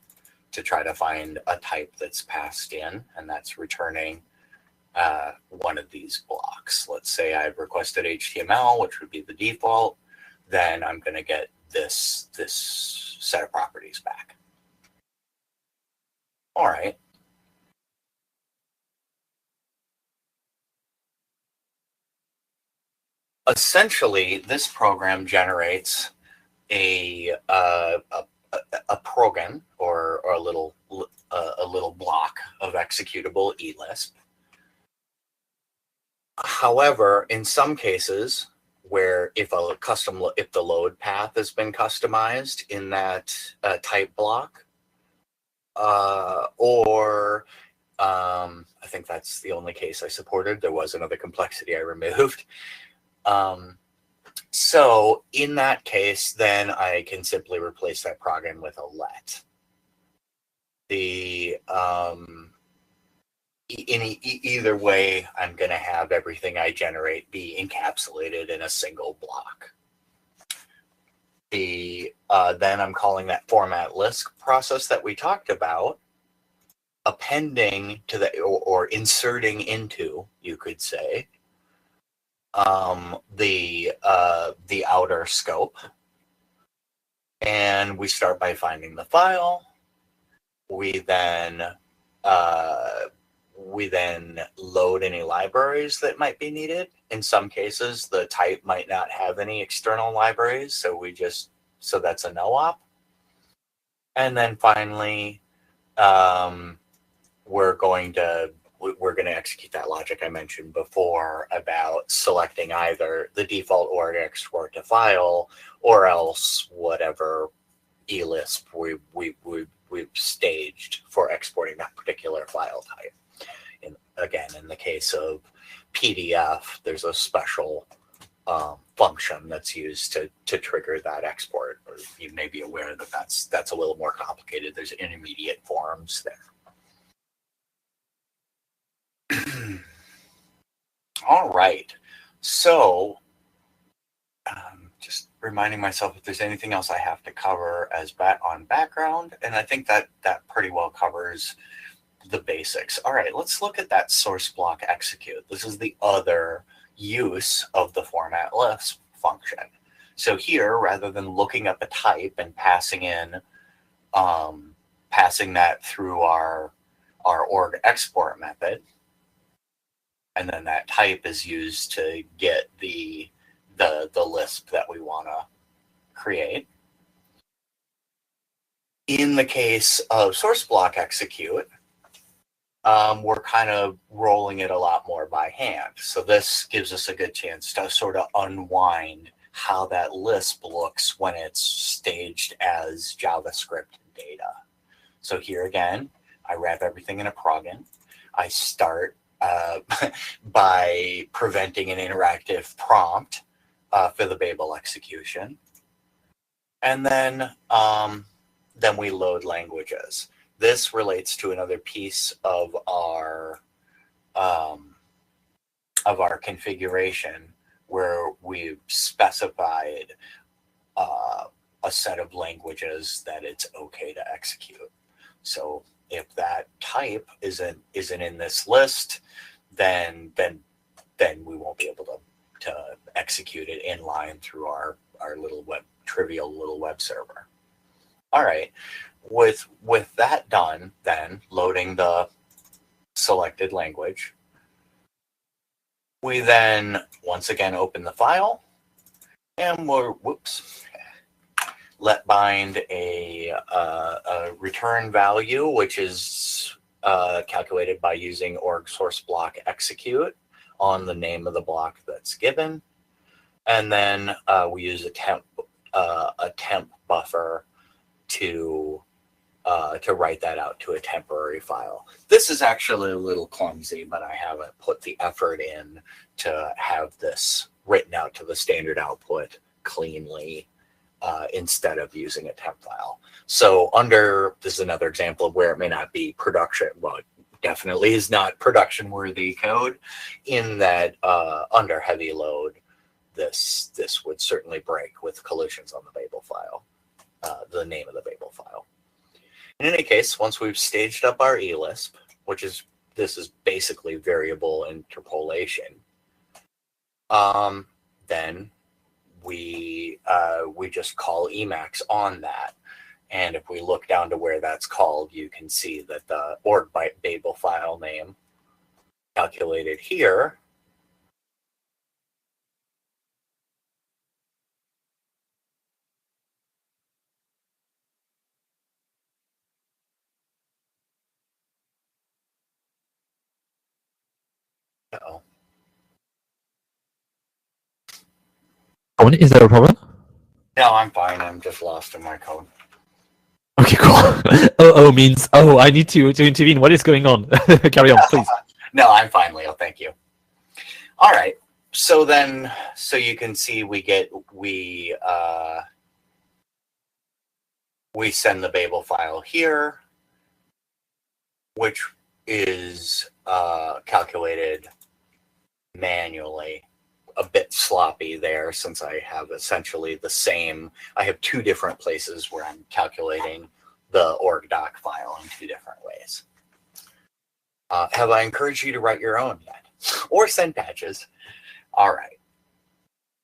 to try to find a type that's passed in, and that's returning one of these blocks. Let's say I've requested HTML, which would be the default. Then I'm going to get this set of properties back. All right. essentially, this program generates a program or a little block of executable eLisp. However, in some cases, where if the load path has been customized in that type block, or I think that's the only case I supported. There was another complexity I removed. So in that case, then I can simply replace that program with a let. Either way, I'm going to have everything I generate be encapsulated in a single block. Then I'm calling that format Lisp process that we talked about, appending to the or inserting into, you could say, the outer scope. And we start by finding the file. We then load any libraries that might be needed. In some cases, the type might not have any external libraries, so that's a no-op. And then finally, we're going to execute that logic I mentioned before about selecting either the default org export to file or else whatever eLisp we've staged for exporting that particular file type. Again, in the case of PDF, there's a special function that's used to trigger that export. Or you may be aware that that's a little more complicated. There's intermediate forms there. All right. So just reminding myself if there's anything else I have to cover as on background, and I think that pretty well covers the basics. All right, let's look at that source block execute. This is the other use of the format Lisp function. So here, rather than looking up a type and passing that through our org export method, and then that type is used to get the Lisp that we want to create. In the case of source block execute, we're kind of rolling it a lot more by hand. So this gives us a good chance to sort of unwind how that Lisp looks when it's staged as JavaScript data. So here again, I wrap everything in a plugin. I start by preventing an interactive prompt for the Babel execution. And then we load languages. This relates to another piece of our configuration where we've specified a set of languages that it's okay to execute. So if that type isn't in this list, then we won't be able to execute it in line through our little trivial little web server. All right. With that done, then loading the selected language, we then once again open the file, and let bind a return value, which is calculated by using org source block execute on the name of the block that's given, and then we use a temp buffer to write that out to a temporary file. This is actually a little clumsy, but I haven't put the effort in to have this written out to the standard output cleanly instead of using a temp file. So this is another example of where it may not be production, well, it definitely is not production worthy code, in that under heavy load, this would certainly break with collisions on the Babel file, the name of the Babel file. In any case, once we've staged up our eLisp, this is basically variable interpolation, then we just call Emacs on that. And if we look down to where that's called, you can see that the org Babel file name calculated here Owen, is there a problem? No, I'm fine. I'm just lost in my code. Okay, cool. Oh means, I need to intervene. What is going on? Carry on, please. No, I'm fine, Leo. Thank you. All right. So then, so you can see we send the Babel file here, which is calculated manually. A bit sloppy there since I have essentially the same. I have two different places where I'm calculating the org doc file in two different ways. Have I encouraged you to write your own yet? Or send patches? All right.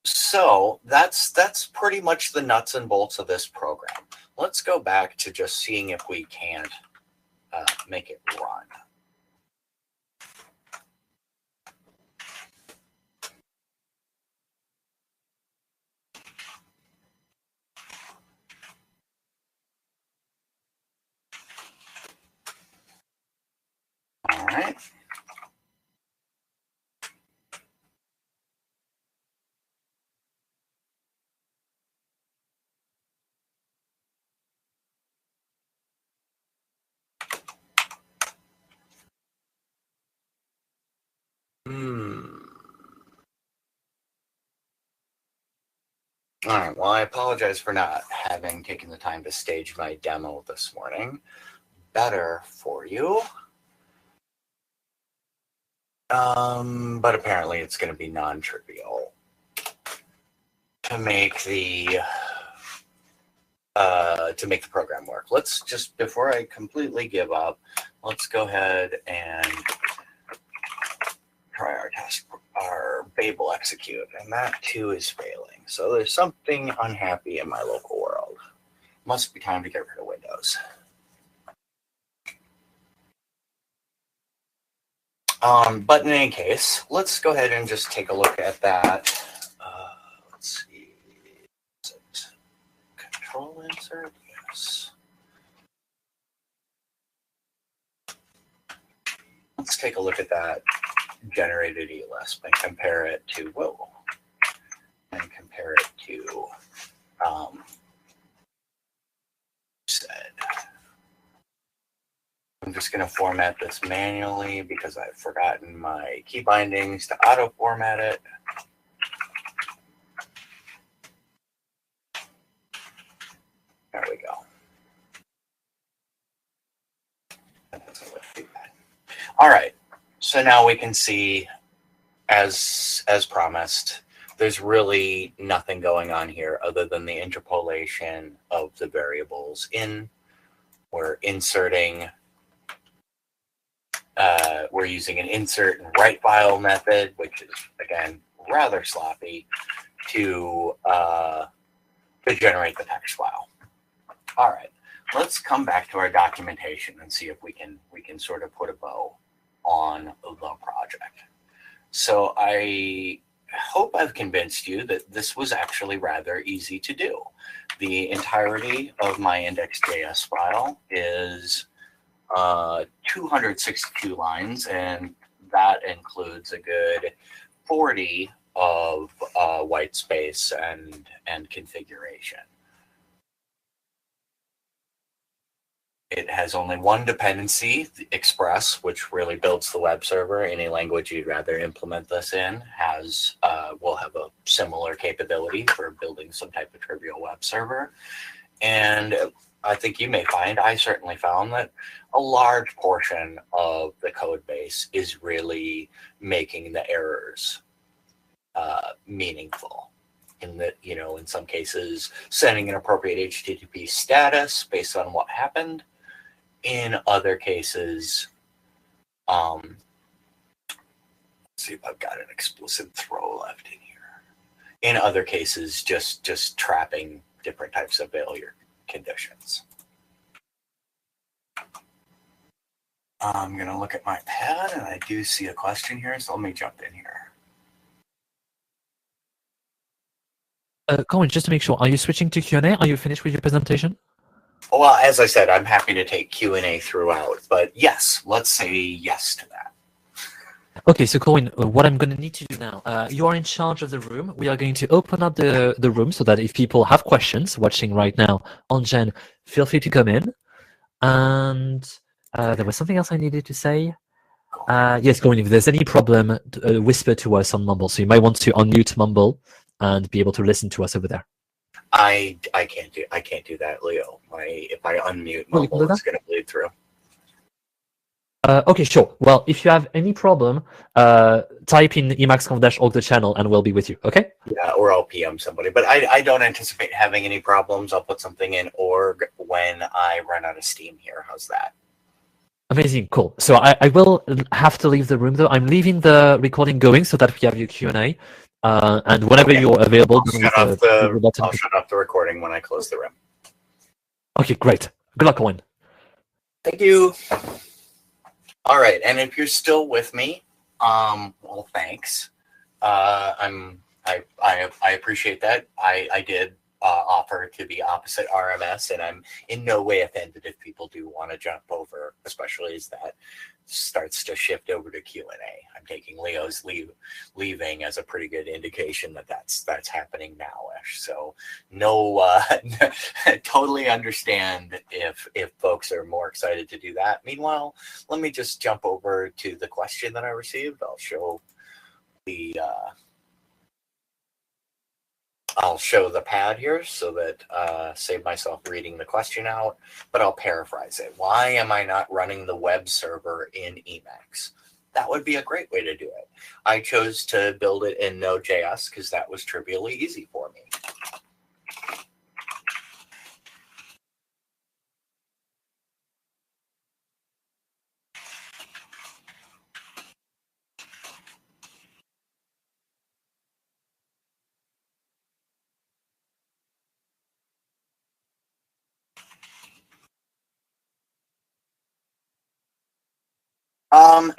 So that's pretty much the nuts and bolts of this program. Let's go back to just seeing if we can't make it run. All right. All right, well, I apologize for not having taken the time to stage my demo this morning. Better for you. But apparently it's going to be non-trivial to make the program work. Let's just, before I completely give up, let's go ahead and try our Babel execute, and that too is failing. So there's something unhappy in my local world. Must be time to get rid of Windows. But in any case, let's go ahead and just take a look at that. Let's see. Is it control insert? Yes. Let's take a look at that generated eLisp and compare it to said. I'm just going to format this manually because I've forgotten my key bindings to auto format it. There we go. That doesn't look too bad. All right. So now we can see, as promised, there's really nothing going on here other than the interpolation of the variables in. We're inserting, we're using an insert and write file method, which is, again, rather sloppy, to generate the text file. All right, let's come back to our documentation and see if we can sort of put a bow on the project. So I hope I've convinced you that this was actually rather easy to do. The entirety of my index.js file is 262 lines, and that includes a good 40 of white space and configuration. It has only one dependency, Express, which really builds the web server. Any language you'd rather implement this in will have a similar capability for building some type of trivial web server. And I think you may find, I certainly found, that a large portion of the code base is really making the errors meaningful. In that, in some cases, sending an appropriate HTTP status based on what happened. In other cases, let's see if I've got an explicit throw left in here. In other cases, just trapping different types of failure conditions. I'm going to look at my pad, and I do see a question here, so let me jump in here. Colin, just to make sure, are you switching to Q&A? Are you finished with your presentation? Well, as I said, I'm happy to take Q&A throughout, but yes, let's say yes to that. Okay, so Colin, what I'm going to need to do now, you are in charge of the room. We are going to open up the room so that if people have questions watching right now on Jen, feel free to come in. And there was something else I needed to say. Yes, Colin, if there's any problem, whisper to us on Mumble. So you might want to unmute Mumble and be able to listen to us over there. I can't do that, Leo. If I unmute Mumble, it's going to bleed through. Okay, sure. Well, if you have any problem, type in EmacsConf-org the channel and we'll be with you, okay? Yeah, or I'll PM somebody. But I don't anticipate having any problems. I'll put something in org when I run out of steam here. How's that? Amazing, cool. So I will have to leave the room though. I'm leaving the recording going so that we have your Q&A. And whenever you're available, I'll shut off the recording when I close the room. Okay, great. Good luck, Owen. Thank you. All right, and if you're still with me, well, thanks. I appreciate that. I did offer to be opposite RMS, and I'm in no way offended if people do want to jump over, especially as that starts to shift over to Q&A. I'm taking Leo's leaving as a pretty good indication that that's happening now-ish. So no, totally understand if folks are more excited to do that. Meanwhile, let me just jump over to the question that I received. I'll show the pad here so that save myself reading the question out, but I'll paraphrase it. Why am I not running the web server in Emacs? That would be a great way to do it. I chose to build it in Node.js because that was trivially easy for me.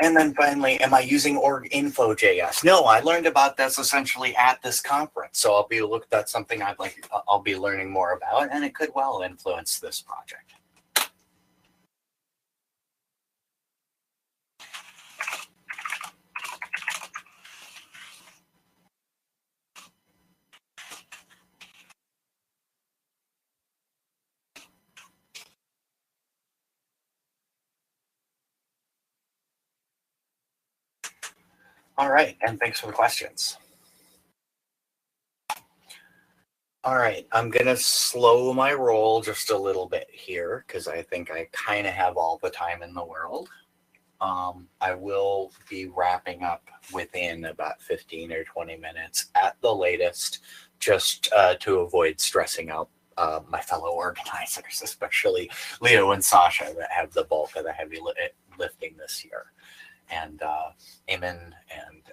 And then finally, am I using org-info.js? No, I learned about this essentially at this conference. So that's something I'll be learning more about, and it could well influence this project. All right, and thanks for the questions. All right, I'm going to slow my roll just a little bit here because I think I kind of have all the time in the world. I will be wrapping up within about 15 or 20 minutes at the latest, just to avoid stressing out my fellow organizers, especially Leo and Sasha that have the bulk of the heavy lifting this year. And Eamon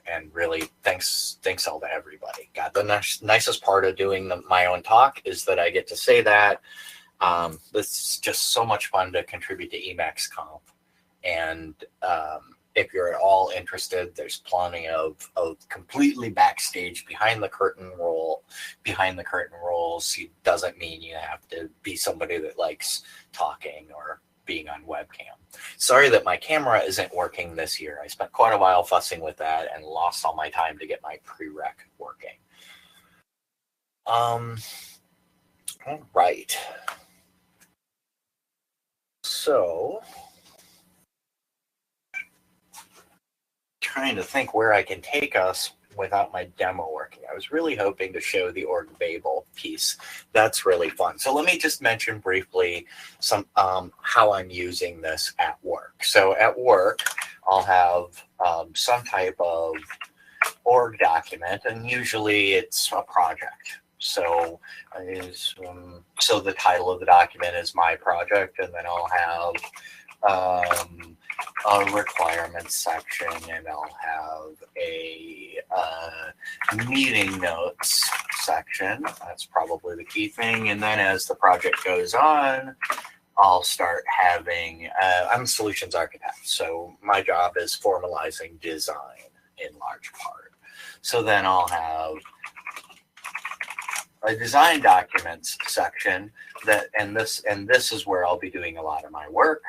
and really thanks all to everybody. God, the nicest part of doing my own talk is that I get to say that. This is just so much fun to contribute to EmacsConf. And if you're at all interested, there's plenty of completely backstage behind the curtain rolls. It doesn't mean you have to be somebody that likes talking or being on webcam. Sorry that my camera isn't working this year. I spent quite a while fussing with that and lost all my time to get my prereq working. All right. So, trying to think where I can take us without my demo working. I was really hoping to show the org Babel piece. That's really fun. So let me just mention briefly some how I'm using this at work. So at work, I'll have some type of org document, and usually it's a project. So so the title of the document is my project, and then I'll have a requirements section, and I'll have a meeting notes section. That's probably the key thing. And then as the project goes on, I'll start having, I'm a solutions architect, so my job is formalizing design in large part. So then I'll have a design documents section and this is where I'll be doing a lot of my work.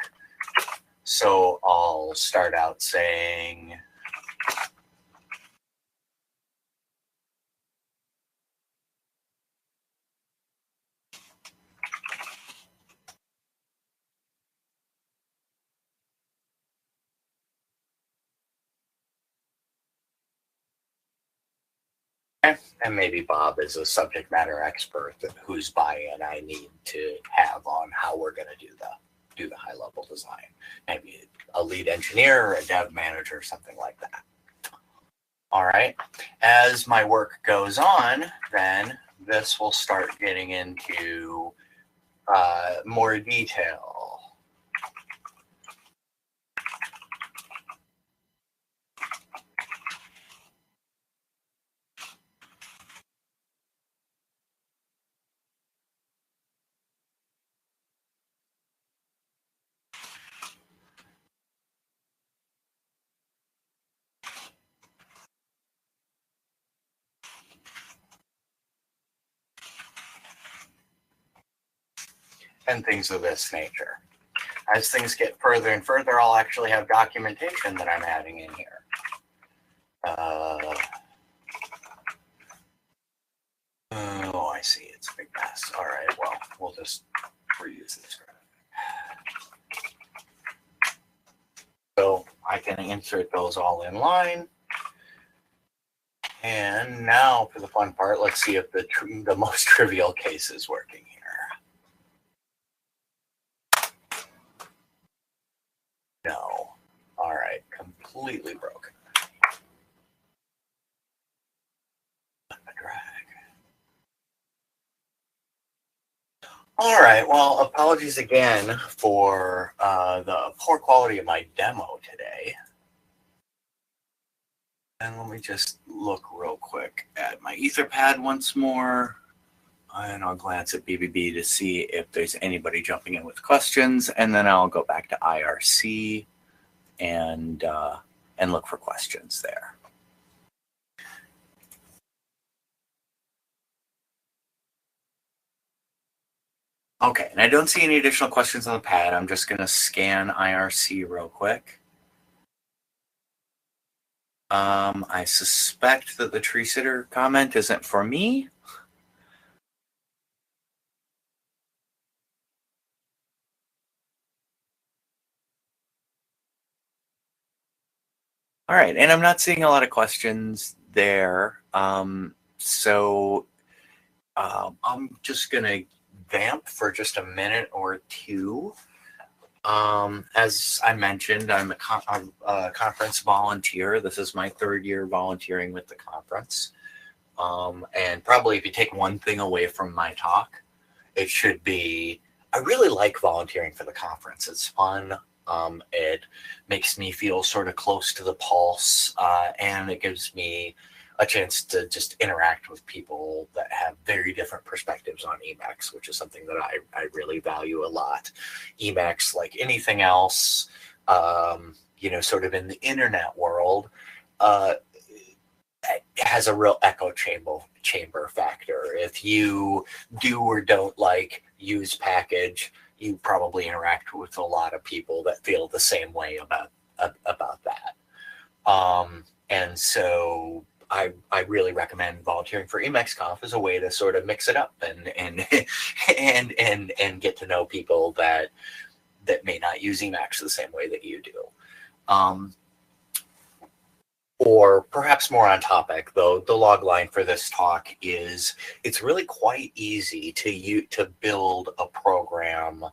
So I'll start out saying, And maybe Bob is a subject matter expert whose buy-in I need to have on how we're going to do the high-level design. Maybe a lead engineer or a dev manager, something like that. All right. As my work goes on, then this will start getting into more detail. And things of this nature. As things get further and further, I'll actually have documentation that I'm adding in here. Oh, I see. It's a big mess. All right. Well, we'll just reuse this. So I can insert those all in line. And now for the fun part, let's see if the most trivial case is working here. No. All right. Completely broken. All right. Well, apologies again for the poor quality of my demo today. And let me just look real quick at my Etherpad once more. And I'll glance at BBB to see if there's anybody jumping in with questions. And then I'll go back to IRC and look for questions there. Okay, and I don't see any additional questions on the pad. I'm just going to scan IRC real quick. I suspect that the tree sitter comment isn't for me. All right, and I'm not seeing a lot of questions there. So I'm just going to vamp for just a minute or two. As I mentioned, I'm a conference volunteer. This is my third year volunteering with the conference. And probably if you take one thing away from my talk, it should be, I really like volunteering for the conference. It's fun. It makes me feel sort of close to the pulse, and it gives me a chance to just interact with people that have very different perspectives on Emacs, which is something that I really value a lot. Emacs, like anything else, sort of in the internet world, has a real echo chamber factor. If you do or don't like use package, you probably interact with a lot of people that feel the same way about that. And so I really recommend volunteering for EmacsConf as a way to sort of mix it up and get to know people that may not use Emacs the same way that you do. Or perhaps more on topic, though, the log line for this talk is it's really quite easy to build a program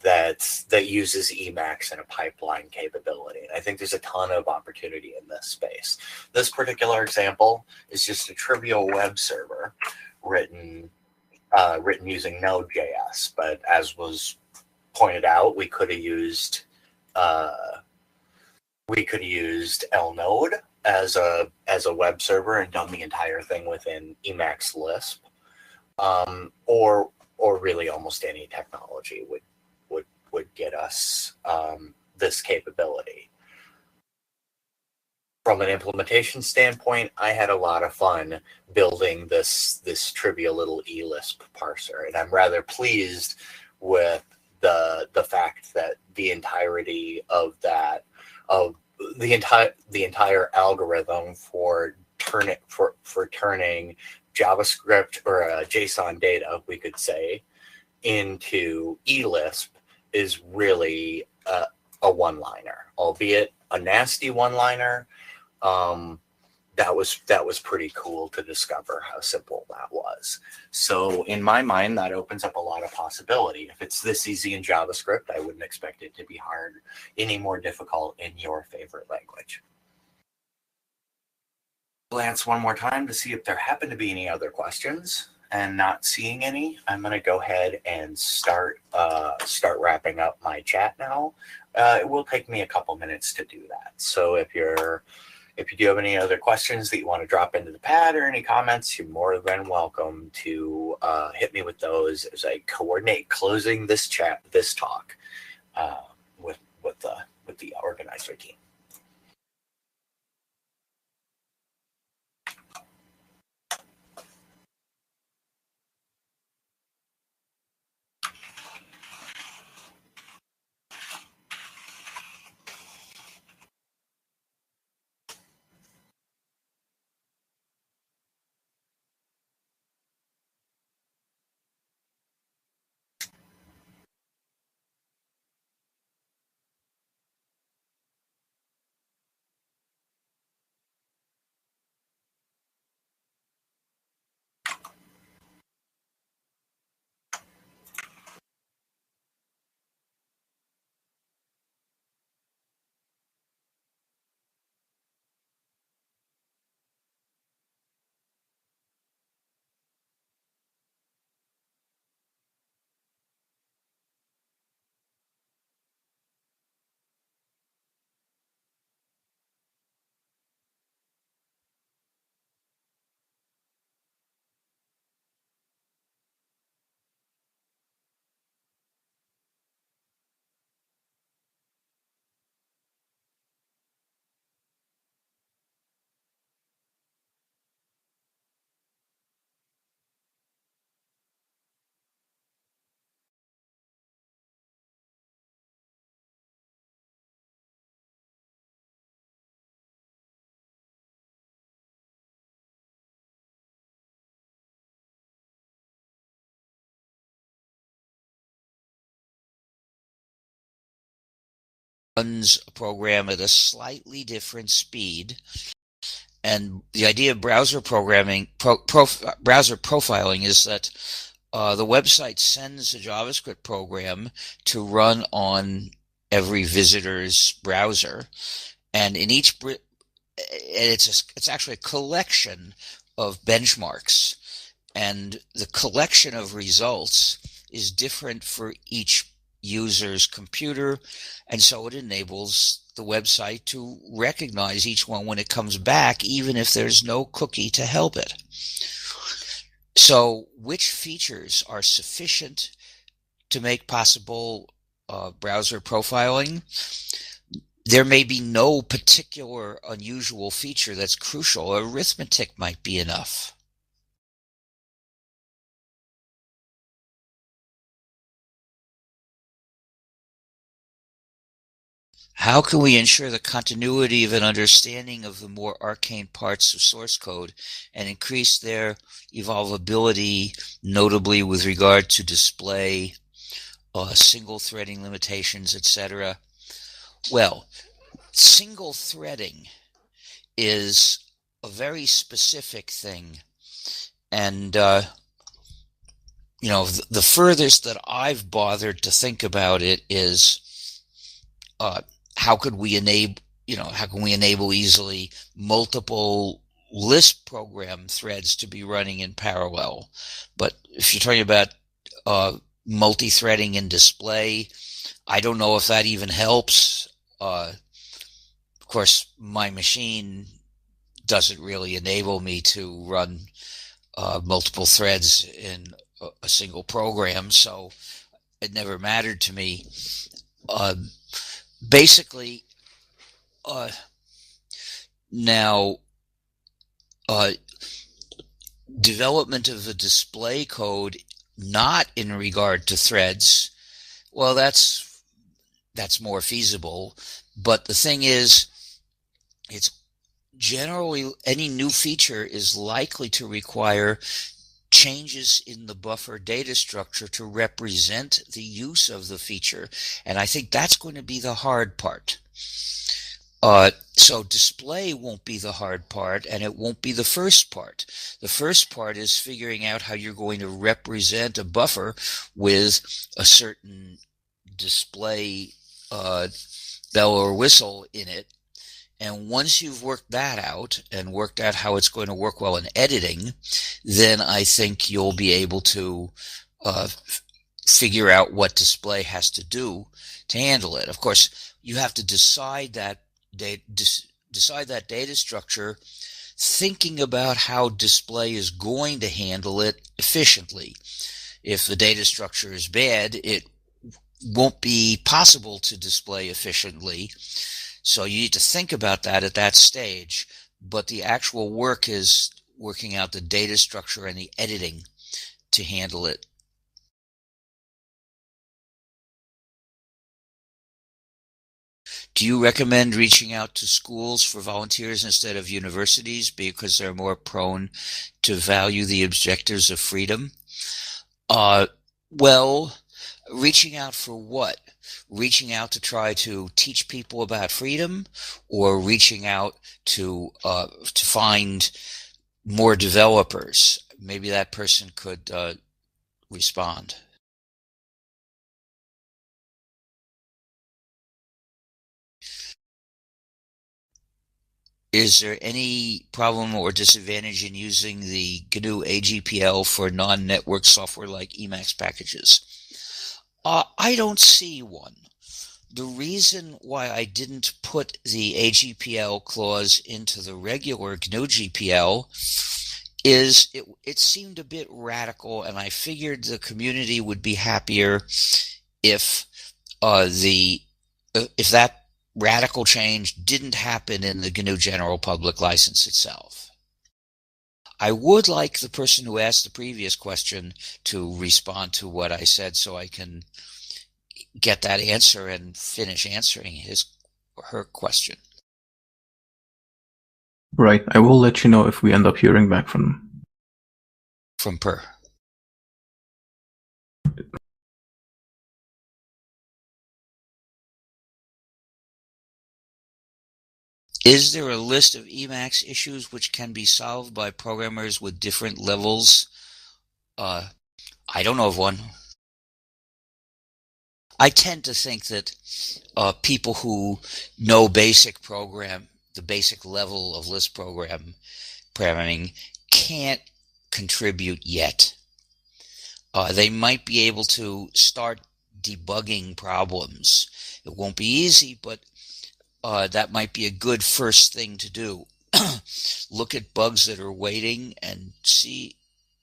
that uses Emacs and a pipeline capability. And I think there's a ton of opportunity in this space. This particular example is just a trivial web server written using Node.js, but as was pointed out, we could have used L-Node as a web server and done the entire thing within Emacs Lisp, or really almost any technology would get us this capability. From an implementation standpoint, I had a lot of fun building this trivial little eLisp parser, and I'm rather pleased with the fact that the entirety of the entire algorithm for turning JavaScript or JSON data, we could say, into eLisp is really a one-liner, albeit a nasty one-liner. that was pretty cool to discover how simple that was. So in my mind, that opens up a lot of possibility. If it's this easy in JavaScript, I wouldn't expect it to be hard, any more difficult in your favorite language. Glance one more time to see if there happen to be any other questions, and not seeing any, I'm going to go ahead and start wrapping up my chat now. It will take me a couple minutes to do that. So if you do have any other questions that you want to drop into the pad or any comments, you're more than welcome to hit me with those as I coordinate closing this talk with the organizer team. Runs a program at a slightly different speed, and the idea of browser programming, browser profiling, is that the website sends a JavaScript program to run on every visitor's browser, and in each it's actually a collection of benchmarks, and the collection of results is different for each user's computer, and so it enables the website to recognize each one when it comes back, even if there's no cookie to help it. So which features are sufficient to make possible browser profiling? There may be no particular unusual feature that's crucial. Arithmetic might be enough. How can we ensure the continuity of an understanding of the more arcane parts of source code and increase their evolvability, notably with regard to display, single threading limitations, etc.? Well, single threading is a very specific thing, and the furthest that I've bothered to think about it is how can we enable easily multiple Lisp program threads to be running in parallel? But if you're talking about multi-threading in display, I don't know if that even helps. Of course, my machine doesn't really enable me to run multiple threads in a single program, so it never mattered to me. Basically, now development of the display code not in regard to threads, well, that's more feasible. But the thing is, it's generally, any new feature is likely to require changes in the buffer data structure to represent the use of the feature. And I think that's going to be the hard part. So display won't be the hard part, and it won't be the first part. The first part is figuring out how you're going to represent a buffer with a certain display bell or whistle in it. And once you've worked that out and worked out how it's going to work well in editing, then I think you'll be able to figure out what display has to do to handle it. Of course, you have to decide that data structure, thinking about how display is going to handle it efficiently. If the data structure is bad, it won't be possible to display efficiently. So you need to think about that at that stage. But the actual work is working out the data structure and the editing to handle it. Do you recommend reaching out to schools for volunteers instead of universities because they're more prone to value the objectives of freedom? Well, reaching out for what? Reaching out to try to teach people about freedom, or reaching out to find more developers? Maybe that person could respond. Is there any problem or disadvantage in using the GNU AGPL for non-network software like Emacs packages? I don't see one. The reason why I didn't put the AGPL clause into the regular GNU GPL is it seemed a bit radical, and I figured the community would be happier if that radical change didn't happen in the GNU General Public License itself. I would like the person who asked the previous question to respond to what I said so I can get that answer and finish answering his or her question. Right. I will let you know if we end up hearing back from them. From Per. Is there a list of Emacs issues which can be solved by programmers with different levels? I don't know of one. I tend to think that people who know the basic level of Lisp programming can't contribute yet. They might be able to start debugging problems. It won't be easy, but that might be a good first thing to do. Look at bugs that are waiting and see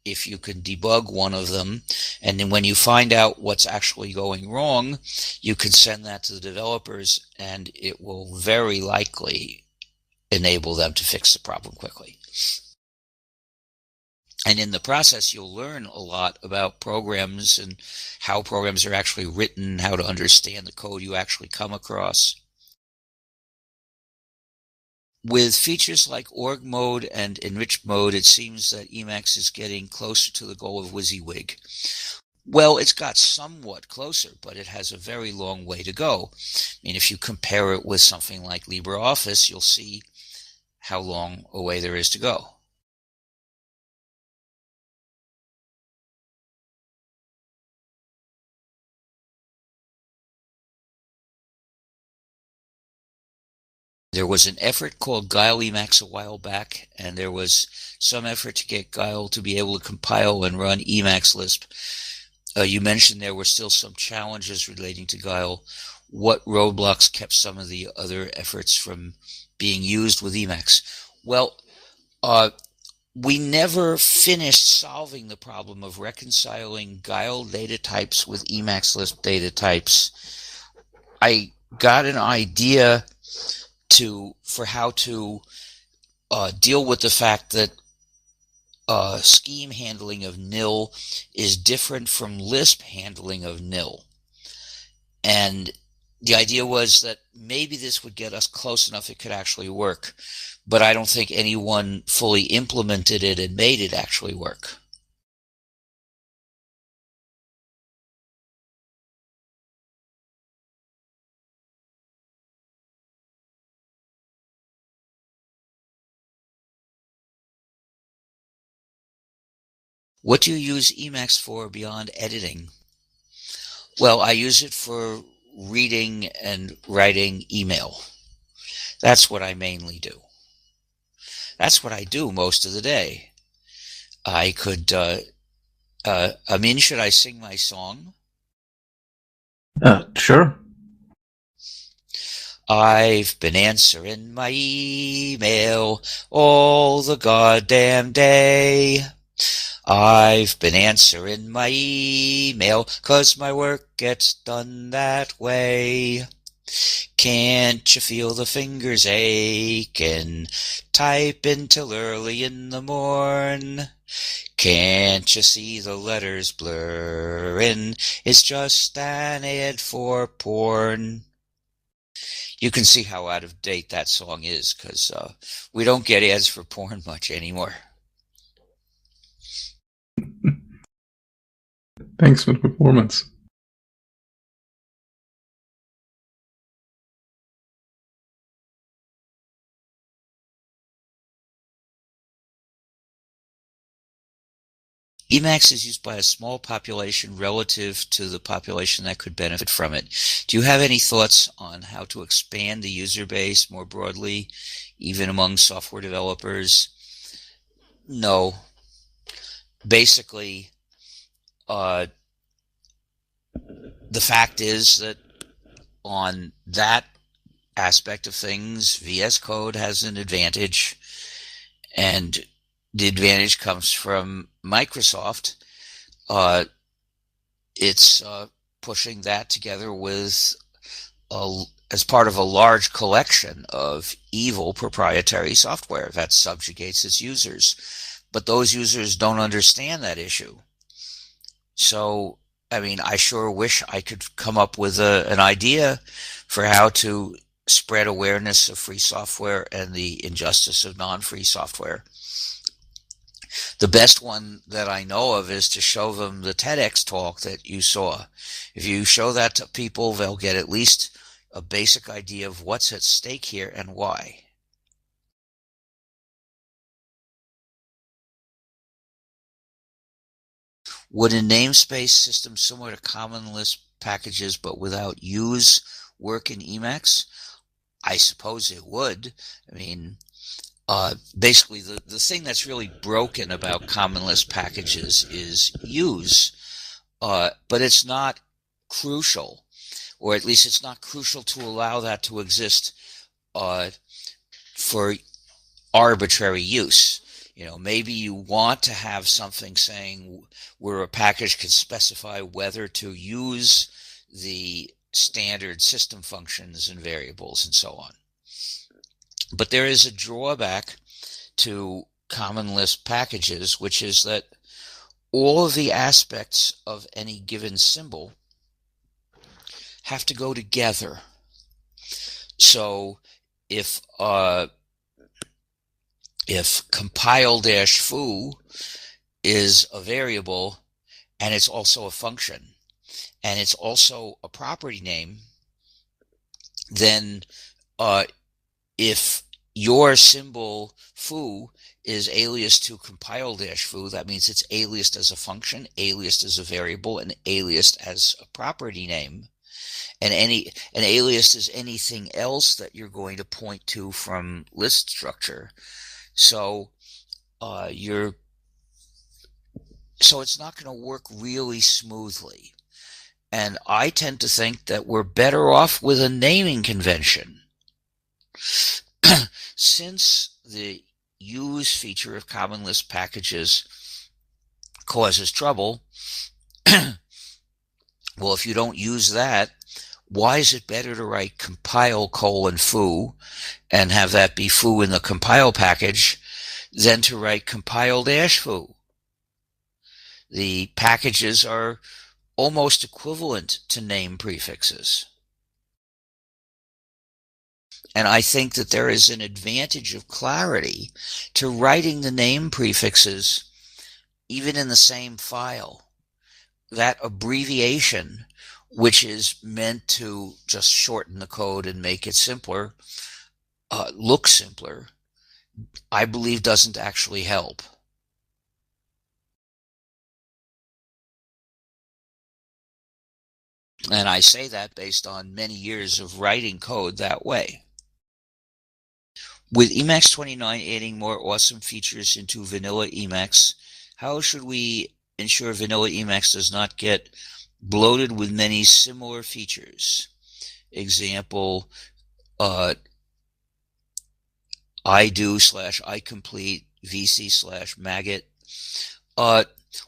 if you can debug one of them. And then when you find out what's actually going wrong, you can send that to the developers, and it will very likely enable them to fix the problem quickly. And in the process, you'll learn a lot about programs and how programs are actually written, how to understand the code you actually come across. With features like org mode and enriched mode, it seems that Emacs is getting closer to the goal of WYSIWYG. Well, it's got somewhat closer, but it has a very long way to go. I mean, if you compare it with something like LibreOffice, you'll see how long a way there is to go. There was an effort called Guile Emacs a while back, and there was some effort to get Guile to be able to compile and run Emacs Lisp. You mentioned there were still some challenges relating to Guile. What roadblocks kept some of the other efforts from being used with Emacs? Well, we never finished solving the problem of reconciling Guile data types with Emacs Lisp data types. I got an idea for how to deal with the fact that scheme handling of nil is different from Lisp handling of nil. And the idea was that maybe this would get us close enough it could actually work. But I don't think anyone fully implemented it and made it actually work. What do you use Emacs for beyond editing? Well, I use it for reading and writing email. That's what I mainly do. That's what I do most of the day. I could, Amin, should I sing my song? Sure. I've been answering my email all the goddamn day. I've been answering my email 'cause my work gets done that way. Can't you feel the fingers aching, typing till early in the morn? Can't you see the letters blurring? It's just an ad for porn. You can see how out of date that song is, because we don't get ads for porn much anymore. Thanks for the performance. Emacs is used by a small population relative to the population that could benefit from it. Do you have any thoughts on how to expand the user base more broadly, even among software developers? No. Basically, the fact is that on that aspect of things, VS Code has an advantage, and the advantage comes from Microsoft. It's pushing that together with as part of a large collection of evil proprietary software that subjugates its users. But those users don't understand that issue. So, I mean, I sure wish I could come up with an idea for how to spread awareness of free software and the injustice of non-free software. The best one that I know of is to show them the TEDx talk that you saw. If you show that to people, they'll get at least a basic idea of what's at stake here and why. Would a namespace system similar to common Lisp packages but without use work in Emacs? I suppose it would. I mean, basically the thing that's really broken about common Lisp packages is use, but it's not crucial, or at least it's not crucial to allow that to exist for arbitrary use. You know, maybe you want to have something saying where a package can specify whether to use the standard system functions and variables and so on. But there is a drawback to common Lisp packages, which is that all of the aspects of any given symbol have to go together. So if compile-foo is a variable and it's also a function and it's also a property name, then if your symbol foo is alias to compile-foo, that means it's aliased as a function, aliased as a variable, and aliased as a property name. And an alias is anything else that you're going to point to from list structure. So it's not going to work really smoothly. And I tend to think that we're better off with a naming convention. Since the use feature of common Lisp packages causes trouble, well, if you don't use that, why is it better to write compile::foo and have that be foo in the compile package than to write compile-foo? The packages are almost equivalent to name prefixes. And I think that there is an advantage of clarity to writing the name prefixes even in the same file. That abbreviation, which is meant to just shorten the code and make it simpler, look simpler, I believe doesn't actually help. And I say that based on many years of writing code that way. With Emacs 29 adding more awesome features into vanilla Emacs, how should we ensure vanilla Emacs does not get bloated with many similar features? Example, ido/icomplete, vc/maggot.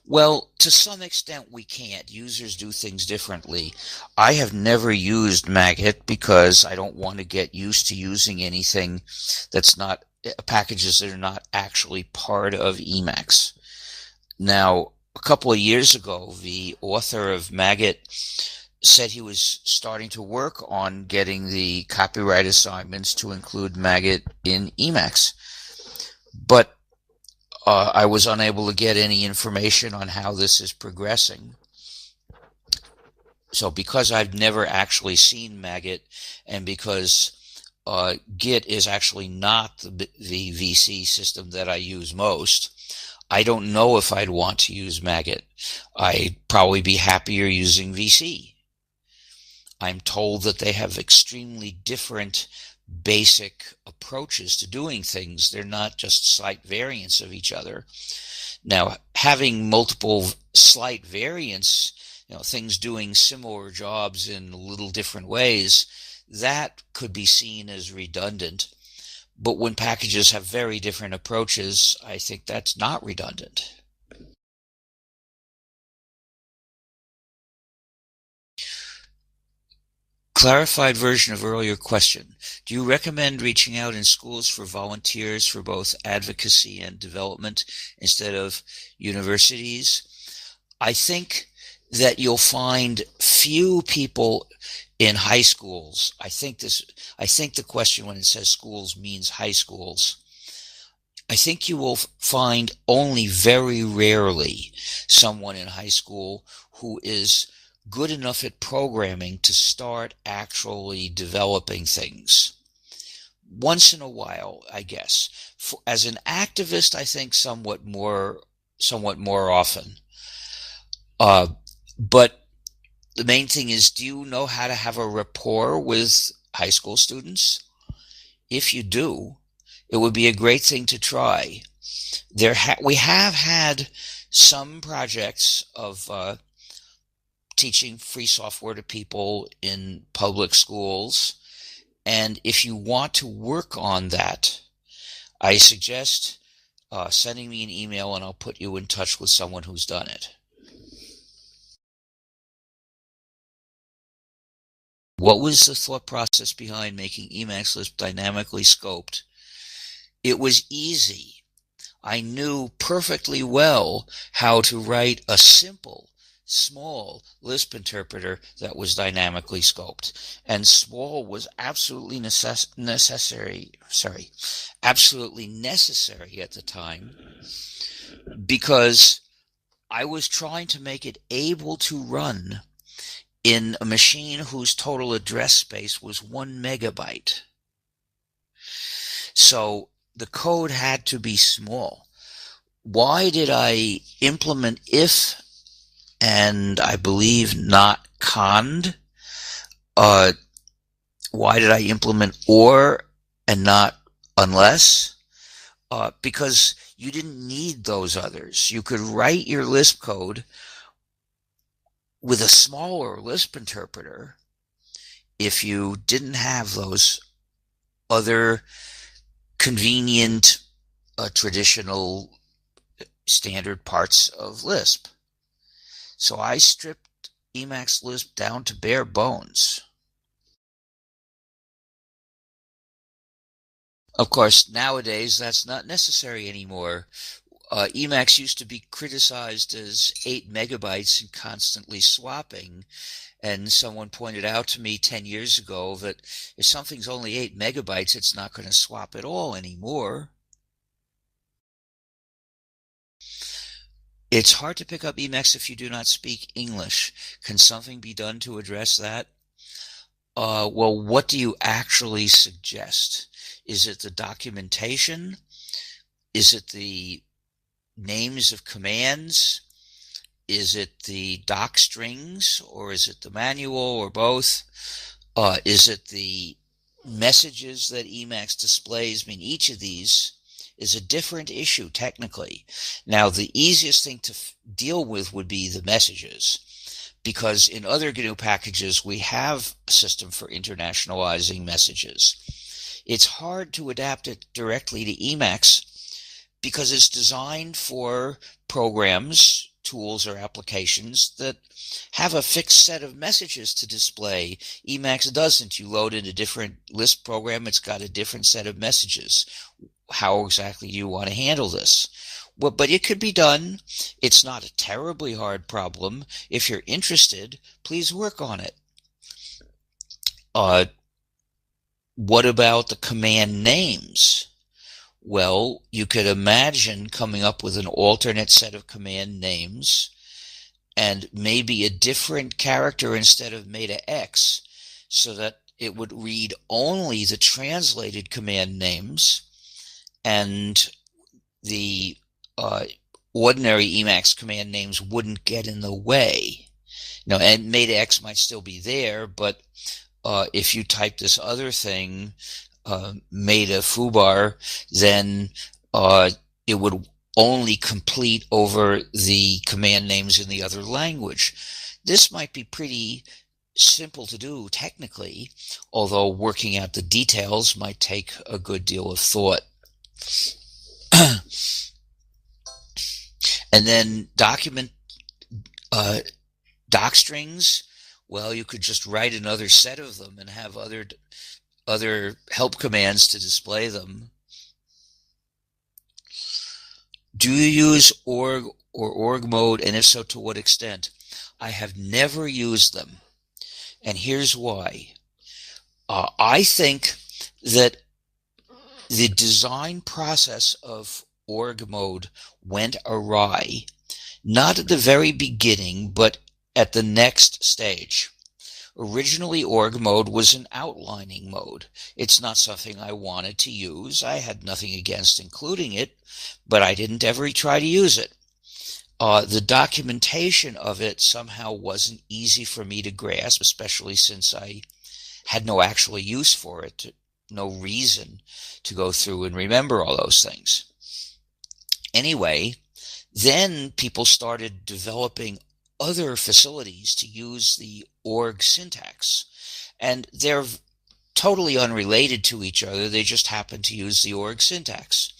Well, to some extent we can't. Users do things differently. I have never used maggot because I don't want to get used to using anything that's not packages that are not actually part of Emacs. Now, a couple of years ago, the author of maggot said he was starting to work on getting the copyright assignments to include maggot in Emacs. But I was unable to get any information on how this is progressing. So because I've never actually seen maggot, and because Git is actually not the VC system that I use most, I don't know if I'd want to use maggot. I'd probably be happier using VC. I'm told that they have extremely different basic approaches to doing things. They're not just slight variants of each other. Now, having multiple slight variants, things doing similar jobs in little different ways, that could be seen as redundant. But when packages have very different approaches, I think that's not redundant. Clarified version of earlier question. Do you recommend reaching out in schools for volunteers for both advocacy and development instead of universities? I think that you'll find few people in high schools. I think the question when it says schools means high schools. I think you will find only very rarely someone in high school who is good enough at programming to start actually developing things. Once in a while, I guess. As an activist, I think somewhat more often. But the main thing is, do you know how to have a rapport with high school students? If you do, it would be a great thing to try. We have had some projects of teaching free software to people in public schools, and if you want to work on that, I suggest sending me an email and I'll put you in touch with someone who's done it. What was the thought process behind making Emacs Lisp dynamically scoped? It was easy. I knew perfectly well how to write a simple, small Lisp interpreter that was dynamically scoped. And small was absolutely necessary at the time, because I was trying to make it able to run in a machine whose total address space was 1 megabyte. So the code had to be small. Why did I implement if and I believe not cond? Why did I implement or and not unless? Because you didn't need those others. You could write your Lisp code with a smaller Lisp interpreter if you didn't have those other convenient traditional standard parts of Lisp. So I stripped Emacs Lisp down to bare bones. Of course, nowadays that's not necessary anymore. Emacs used to be criticized as 8 megabytes and constantly swapping. And someone pointed out to me 10 years ago that if something's only 8 megabytes, it's not going to swap at all anymore. It's hard to pick up Emacs if you do not speak English. Can something be done to address that? Well, what do you actually suggest? Is it the documentation? Is it the names of commands? Is it the doc strings, or is it the manual, or both? Is it the messages that Emacs displays? I mean, each of these is a different issue technically. Now, the easiest thing to deal with would be the messages, because in other GNU packages, we have a system for internationalizing messages. It's hard to adapt it directly to Emacs because it's designed for programs, tools, or applications that have a fixed set of messages to display. Emacs doesn't. You load in a different Lisp program, it's got a different set of messages. How exactly do you want to handle this? Well, but it could be done. It's not a terribly hard problem. If you're interested, please work on it. What about the command names? Well, you could imagine coming up with an alternate set of command names and maybe a different character instead of meta-x, so that it would read only the translated command names, and the ordinary Emacs command names wouldn't get in the way. Now, and meta-x might still be there, but if you type this other thing, meta foobar, then it would only complete over the command names in the other language. This might be pretty simple to do technically, although working out the details might take a good deal of thought. And then doc strings, well, you could just write another set of them and have other help commands to display them. Do you use org or org mode, and if so, to what extent? I have never used them, and here's why. I think that the design process of org mode went awry, not at the very beginning, but at the next stage. Originally, org mode was an outlining mode. It's not something I wanted to use. I had nothing against including it, but I didn't ever try to use it. The documentation of it somehow wasn't easy for me to grasp, especially since I had no actual use for it, no reason to go through and remember all those things. Anyway, then people started developing other facilities to use the org syntax, and they're totally unrelated to each other. They just happen to use the org syntax.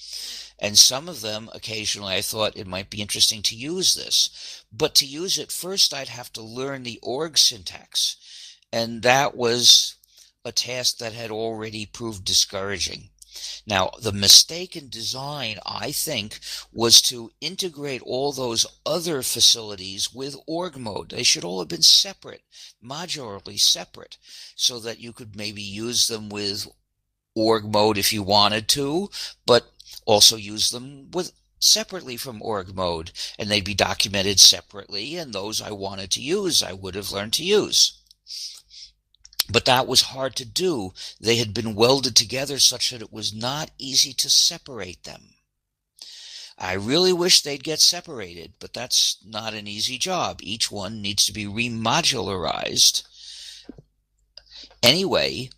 And some of them, occasionally, I thought it might be interesting to use this. But to use it, first I'd have to learn the org syntax. And that was a task that had already proved discouraging. Now, the mistake in design, I think, was to integrate all those other facilities with org mode. They should all have been separate, modularly separate, so that you could maybe use them with org mode if you wanted to, but also use them separately from org mode, and they'd be documented separately, and those I wanted to use, I would have learned to use. But that was hard to do. They had been welded together such that it was not easy to separate them. I really wish they'd get separated, but that's not an easy job. Each one needs to be remodularized. Anyway,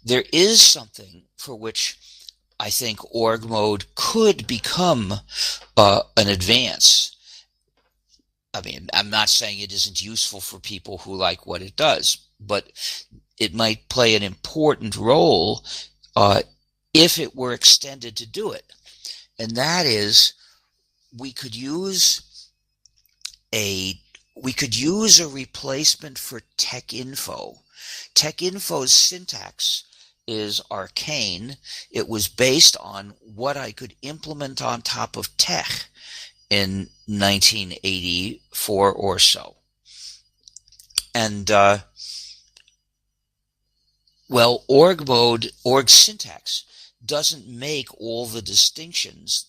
there is something for which I think org mode could become an advance. I mean, I'm not saying it isn't useful for people who like what it does, but it might play an important role if it were extended to do it. And that is, we could use a replacement for TechInfo. TechInfo's syntax is arcane. It was based on what I could implement on top of Tech in 1984 or so. And well, org mode, org syntax doesn't make all the distinctions,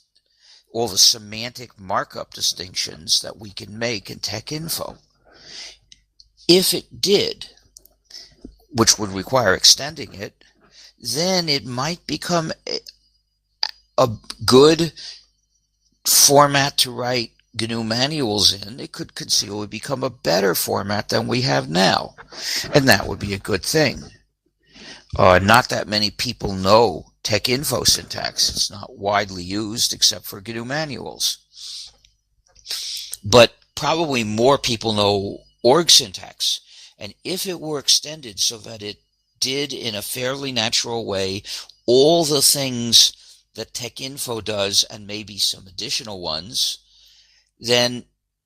all the semantic markup distinctions that we can make in TechInfo. If it did, which would require extending it, then it might become a good format to write GNU manuals in, it could conceivably become a better format than we have now. And that would be a good thing. Not that many people know TechInfo syntax. It's not widely used except for GNU manuals. But probably more people know org syntax. And if it were extended so that it did in a fairly natural way all the things that TechInfo does and maybe some additional ones, then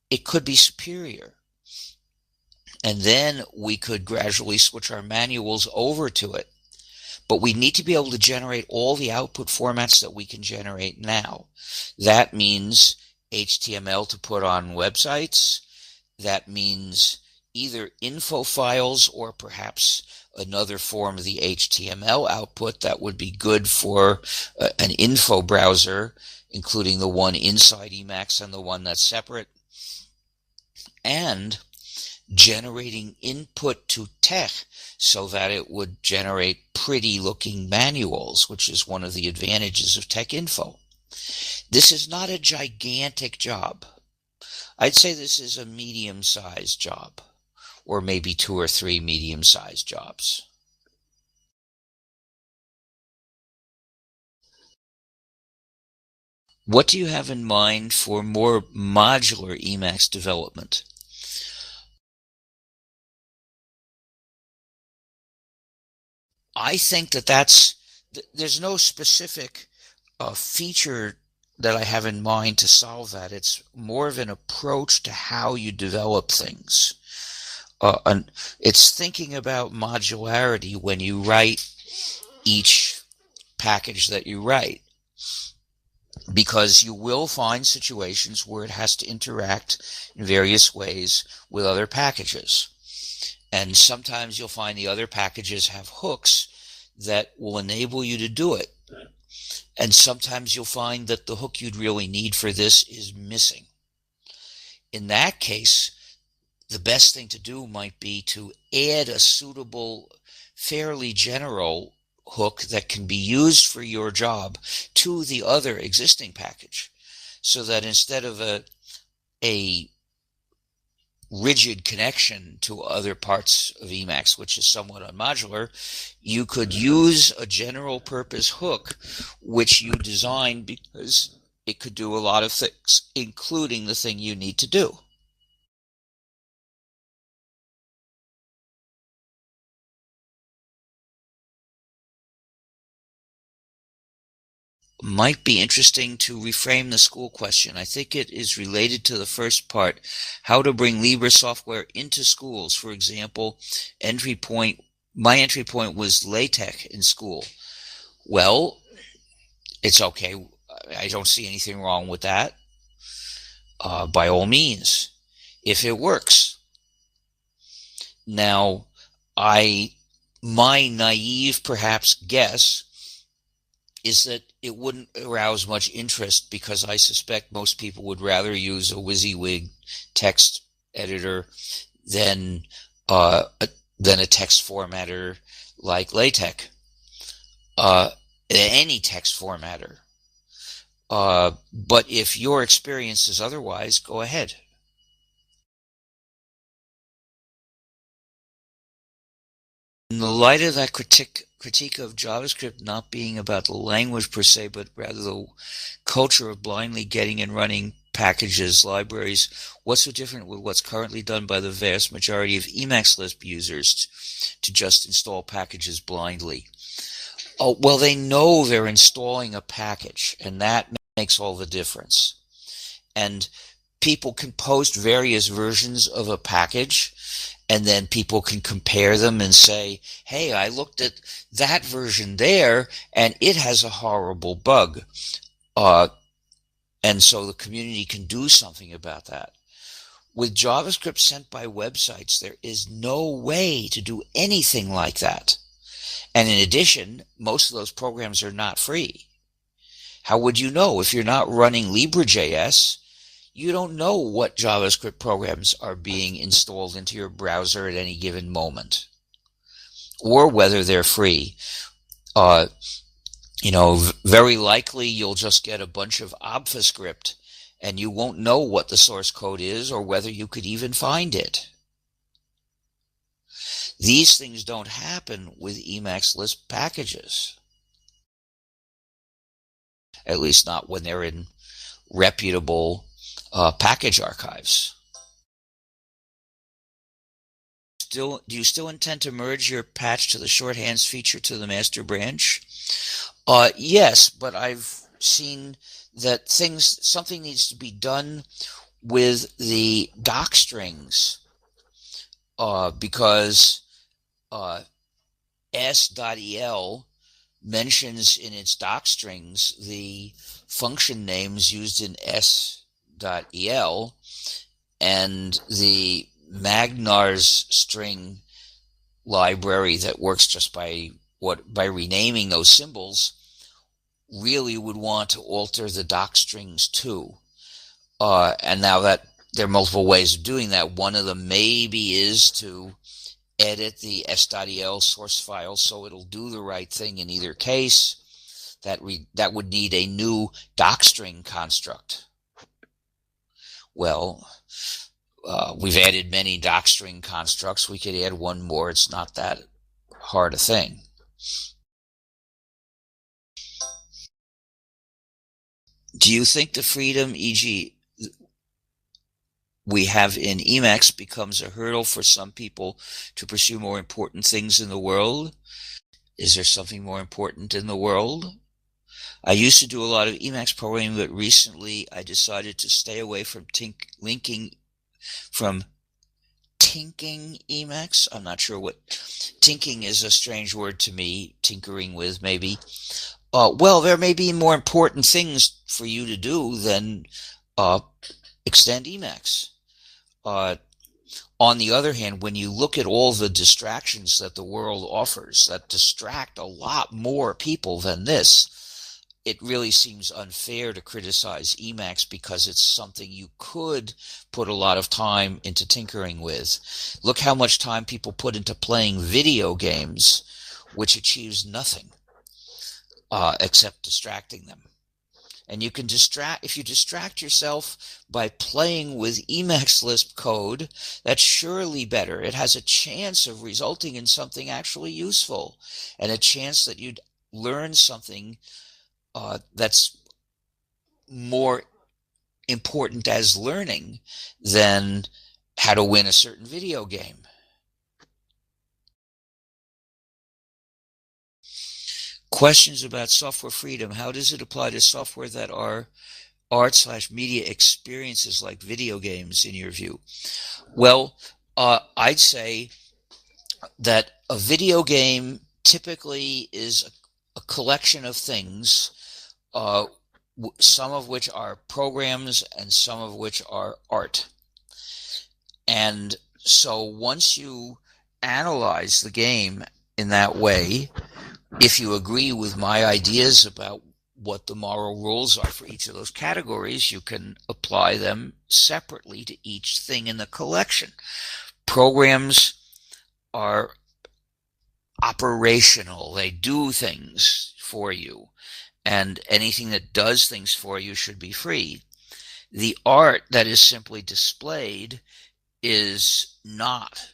it could be superior. And then we could gradually switch our manuals over to it. But we need to be able to generate all the output formats that we can generate now. That means HTML to put on websites. That means either info files or perhaps another form of the HTML output that would be good for an info browser, including the one inside Emacs and the one that's separate. And generating input to tech so that it would generate pretty looking manuals, which is one of the advantages of TechInfo. This is not a gigantic job. I'd say this is a medium-sized job, or maybe 2 or 3 medium-sized jobs. What do you have in mind for more modular Emacs development? I think that there's no specific feature that I have in mind to solve that. It's more of an approach to how you develop things. And it's thinking about modularity when you write each package that you write, because you will find situations where it has to interact in various ways with other packages. And sometimes you'll find the other packages have hooks that will enable you to do it. And sometimes you'll find that the hook you'd really need for this is missing. In that case, the best thing to do might be to add a suitable, fairly general hook that can be used for your job to the other existing package, so that instead of a rigid connection to other parts of Emacs, which is somewhat unmodular, you could use a general purpose hook which you designed because it could do a lot of things, including the thing you need to do. Might be interesting to reframe the school question. I think it is related to the first part, how to bring Libre software into schools. For example, my entry point was LaTeX in school. Well, it's okay. I don't see anything wrong with that. By all means, if it works. Now, my naive, perhaps, guess is that it wouldn't arouse much interest, because I suspect most people would rather use a WYSIWYG text editor than a text formatter like LaTeX, any text formatter. But if your experience is otherwise, go ahead. In the light of that critique of JavaScript not being about the language per se, but rather the culture of blindly getting and running packages, libraries, what's so different with what's currently done by the vast majority of Emacs Lisp users to just install packages blindly? Oh, well, they know they're installing a package, and that makes all the difference. And people can post various versions of a package, and then people can compare them and say, hey, I looked at that version there, and it has a horrible bug. And so the community can do something about that. With JavaScript sent by websites, there is no way to do anything like that. And in addition, most of those programs are not free. How would you know? If you're not running Libre.js, you don't know what JavaScript programs are being installed into your browser at any given moment, or whether they're free. Very likely you'll just get a bunch of AlphaScript and you won't know what the source code is or whether you could even find it. These things don't happen with Emacs Lisp packages. At least not when they're in reputable package archives. Do you still intend to merge your patch to the shorthands feature to the master branch? Yes, but I've seen that something needs to be done with the doc strings because s.el mentions in its doc strings the function names used in s.el, and the Magnar's string library that works just by renaming those symbols really would want to alter the doc strings too. And now that there are multiple ways of doing that, one of them maybe is to edit the s.el source file so it'll do the right thing in either case. That would need a new docstring construct. Well, we've added many docstring constructs. We could add one more. It's not that hard a thing. Do you think the freedom, e.g., we have in Emacs becomes a hurdle for some people to pursue more important things in the world? Is there something more important in the world? I used to do a lot of Emacs programming, but recently I decided to stay away from tinking Emacs. I'm not sure what tinking is. A strange word to me. Tinkering with, maybe. Well, there may be more important things for you to do than extend Emacs. On the other hand, when you look at all the distractions that the world offers that distract a lot more people than this, it really seems unfair to criticize Emacs because it's something you could put a lot of time into tinkering with. Look how much time people put into playing video games, which achieves nothing except distracting them. And you can if you distract yourself by playing with Emacs Lisp code, that's surely better. It has a chance of resulting in something actually useful and a chance that you'd learn something that's more important as learning than how to win a certain video game. Questions about software freedom. How does it apply to software that are art/media experiences like video games, in your view? Well, I'd say that a video game typically is a collection of things, some of which are programs and some of which are art. And so once you analyze the game in that way, if you agree with my ideas about what the moral rules are for each of those categories, you can apply them separately to each thing in the collection. Programs are operational. They do things for you, and anything that does things for you should be free. The art that is simply displayed is not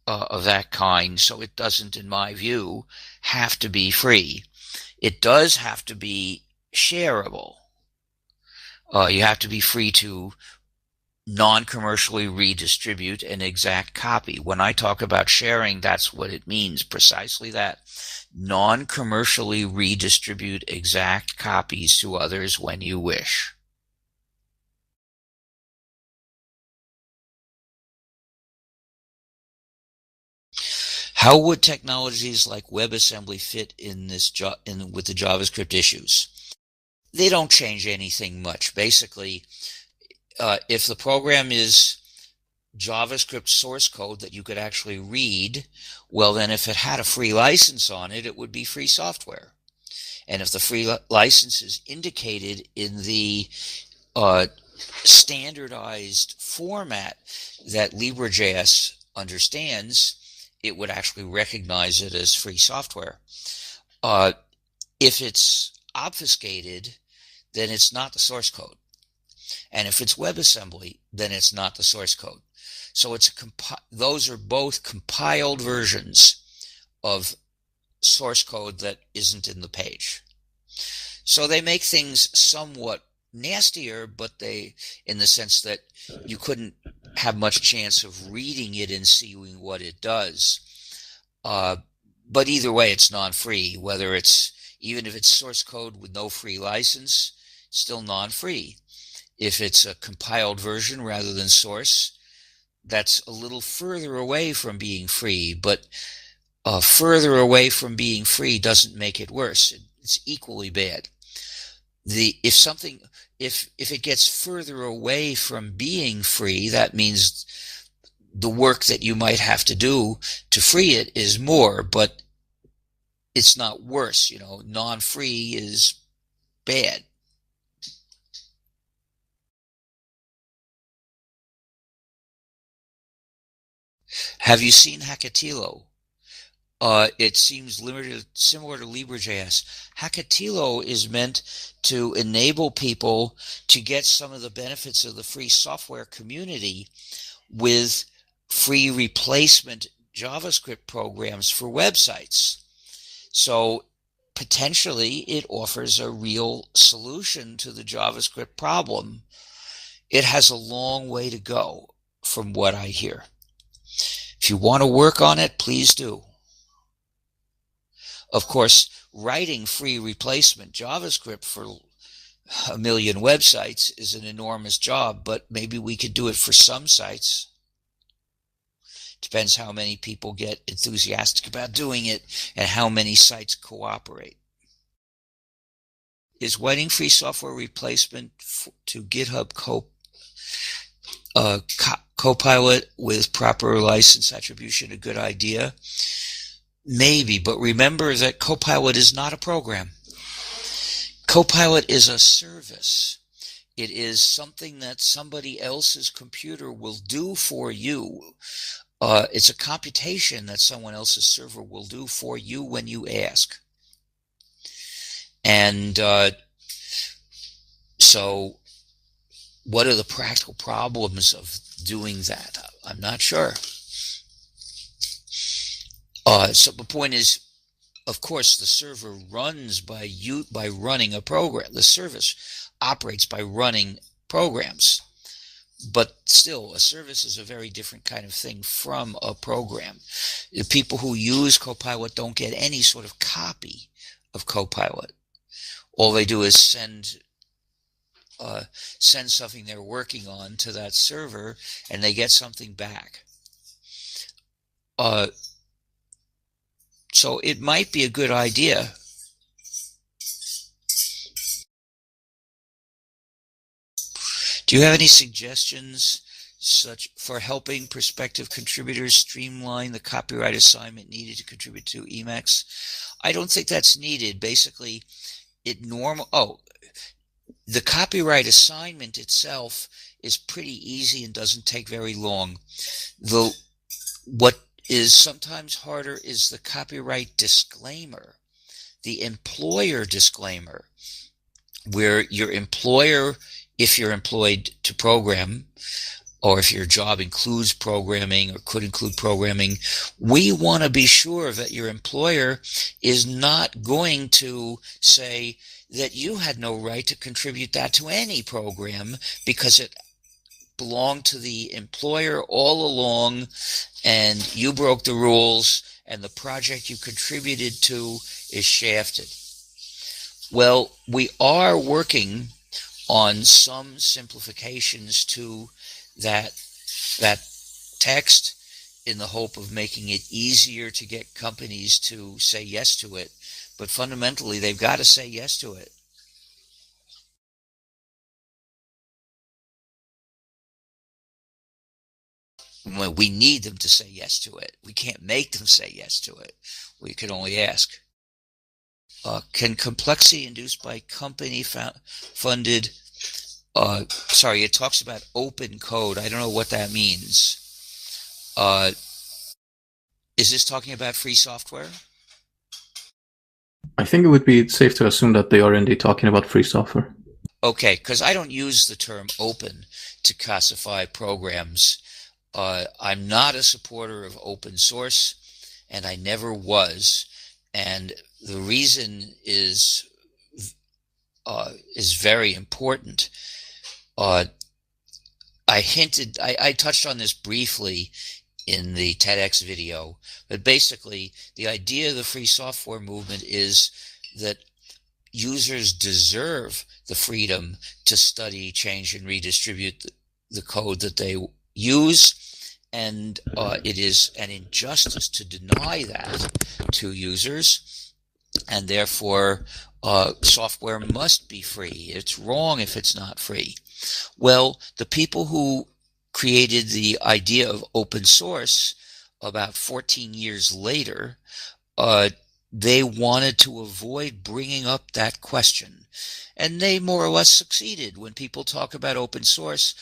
of that kind, so it doesn't, in my view, have to be free. It does have to be shareable. You have to be free to non-commercially redistribute an exact copy. When I talk about sharing, that's what it means, precisely that. Non-commercially redistribute exact copies to others when you wish. How would technologies like WebAssembly fit in this with the JavaScript issues? They don't change anything much. Basically, if the program is JavaScript source code that you could actually read, well, then if it had a free license on it, it would be free software. And if the free license is indicated in the standardized format that LibreJS understands, it would actually recognize it as free software. If it's obfuscated, then it's not the source code. And if it's WebAssembly, then it's not the source code. So those are both compiled versions of source code that isn't in the page. So they make things somewhat nastier, but in the sense that you couldn't have much chance of reading it and seeing what it does. But either way, it's non-free. Even if it's source code with no free license, still non-free. If it's a compiled version rather than source, that's a little further away from being free, but further away from being free doesn't make it worse. It's equally bad. If it gets further away from being free, that means the work that you might have to do to free it is more, but it's not worse. Non-free is bad. Have you seen Hackatilo? It seems similar to LibreJS. Hackatilo is meant to enable people to get some of the benefits of the free software community with free replacement JavaScript programs for websites. So potentially it offers a real solution to the JavaScript problem. It has a long way to go from what I hear. If you want to work on it, please do. Of course, writing free replacement JavaScript for 1 million websites is an enormous job, but maybe we could do it for some sites. Depends how many people get enthusiastic about doing it and how many sites cooperate. Is writing free software replacement to GitHub Copilot with proper license attribution a good idea? Maybe, but remember that Copilot is not a program. Copilot is a service. It is something that somebody else's computer will do for you. It's a computation that someone else's server will do for you when you ask. And so what are the practical problems of doing that? I'm not sure. So the point is, of course, the server runs by running a program. The service operates by running programs. But still, a service is a very different kind of thing from a program. The people who use Copilot don't get any sort of copy of Copilot. All they do is send something they're working on to that server, and they get something back. So it might be a good idea. Do you have any suggestions for helping prospective contributors streamline the copyright assignment needed to contribute to Emacs? I don't think that's needed. Basically, the copyright assignment itself is pretty easy and doesn't take very long. What is sometimes harder is the copyright disclaimer, the employer disclaimer, where your employer, if you're employed to program, or if your job includes programming or could include programming, we want to be sure that your employer is not going to say that you had no right to contribute that to any program because it belonged to the employer all along and you broke the rules and the project you contributed to is shafted. Well, we are working on some simplifications to that text in the hope of making it easier to get companies to say yes to it. But fundamentally, they've got to say yes to it. We need them to say yes to it. We can't make them say yes to it. We can only ask. Can complexity induced by company funded, it talks about open code. I don't know what that means. Is this talking about free software? I think it would be safe to assume that they are indeed talking about free software. Okay, because I don't use the term open to classify programs. I'm not a supporter of open source, and I never was. And the reason is very important. I touched on this briefly in the TEDx video, but basically the idea of the free software movement is that users deserve the freedom to study, change, and redistribute the code that they use, and it is an injustice to deny that to users, and therefore software must be free. It's wrong if it's not free. Well, the people who created the idea of open source about 14 years later, they wanted to avoid bringing up that question. And they more or less succeeded. When people talk about open source,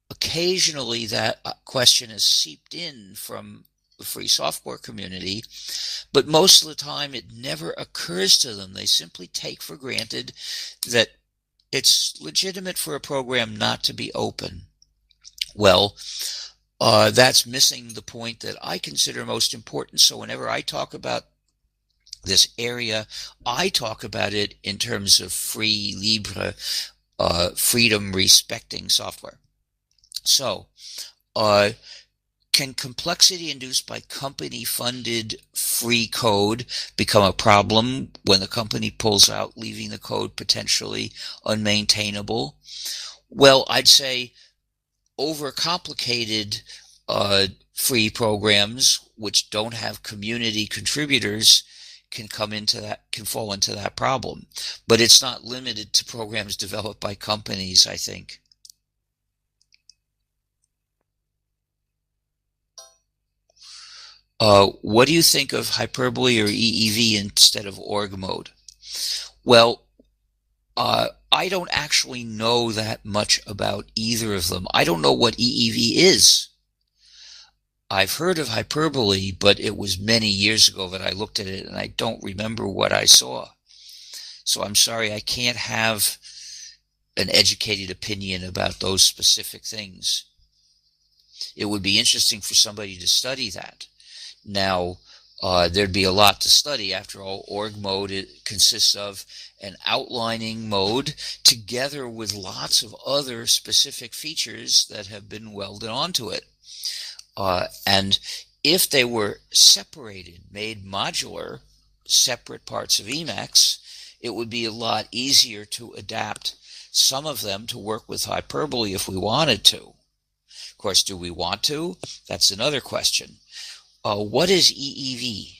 occasionally that question is seeped in from the free software community, but most of the time it never occurs to them. They simply take for granted that it's legitimate for a program not to be open. Well, that's missing the point that I consider most important. So whenever I talk about this area, I talk about it in terms of free, libre, freedom respecting software. So, can complexity induced by company-funded free code become a problem when the company pulls out, leaving the code potentially unmaintainable? Well, I'd say overcomplicated free programs which don't have community contributors can fall into that problem. But it's not limited to programs developed by companies, I think. What do you think of hyperbole or EEV instead of org mode? Well, I don't actually know that much about either of them. I don't know what EEV is. I've heard of hyperbole, but it was many years ago that I looked at it, and I don't remember what I saw. So I'm sorry, I can't have an educated opinion about those specific things. It would be interesting for somebody to study that. Now, there'd be a lot to study. After all, org mode, it consists of an outlining mode together with lots of other specific features that have been welded onto it. And if they were separated, made modular, separate parts of Emacs, it would be a lot easier to adapt some of them to work with hyperbole if we wanted to. Of course, do we want to? That's another question. What is EEV?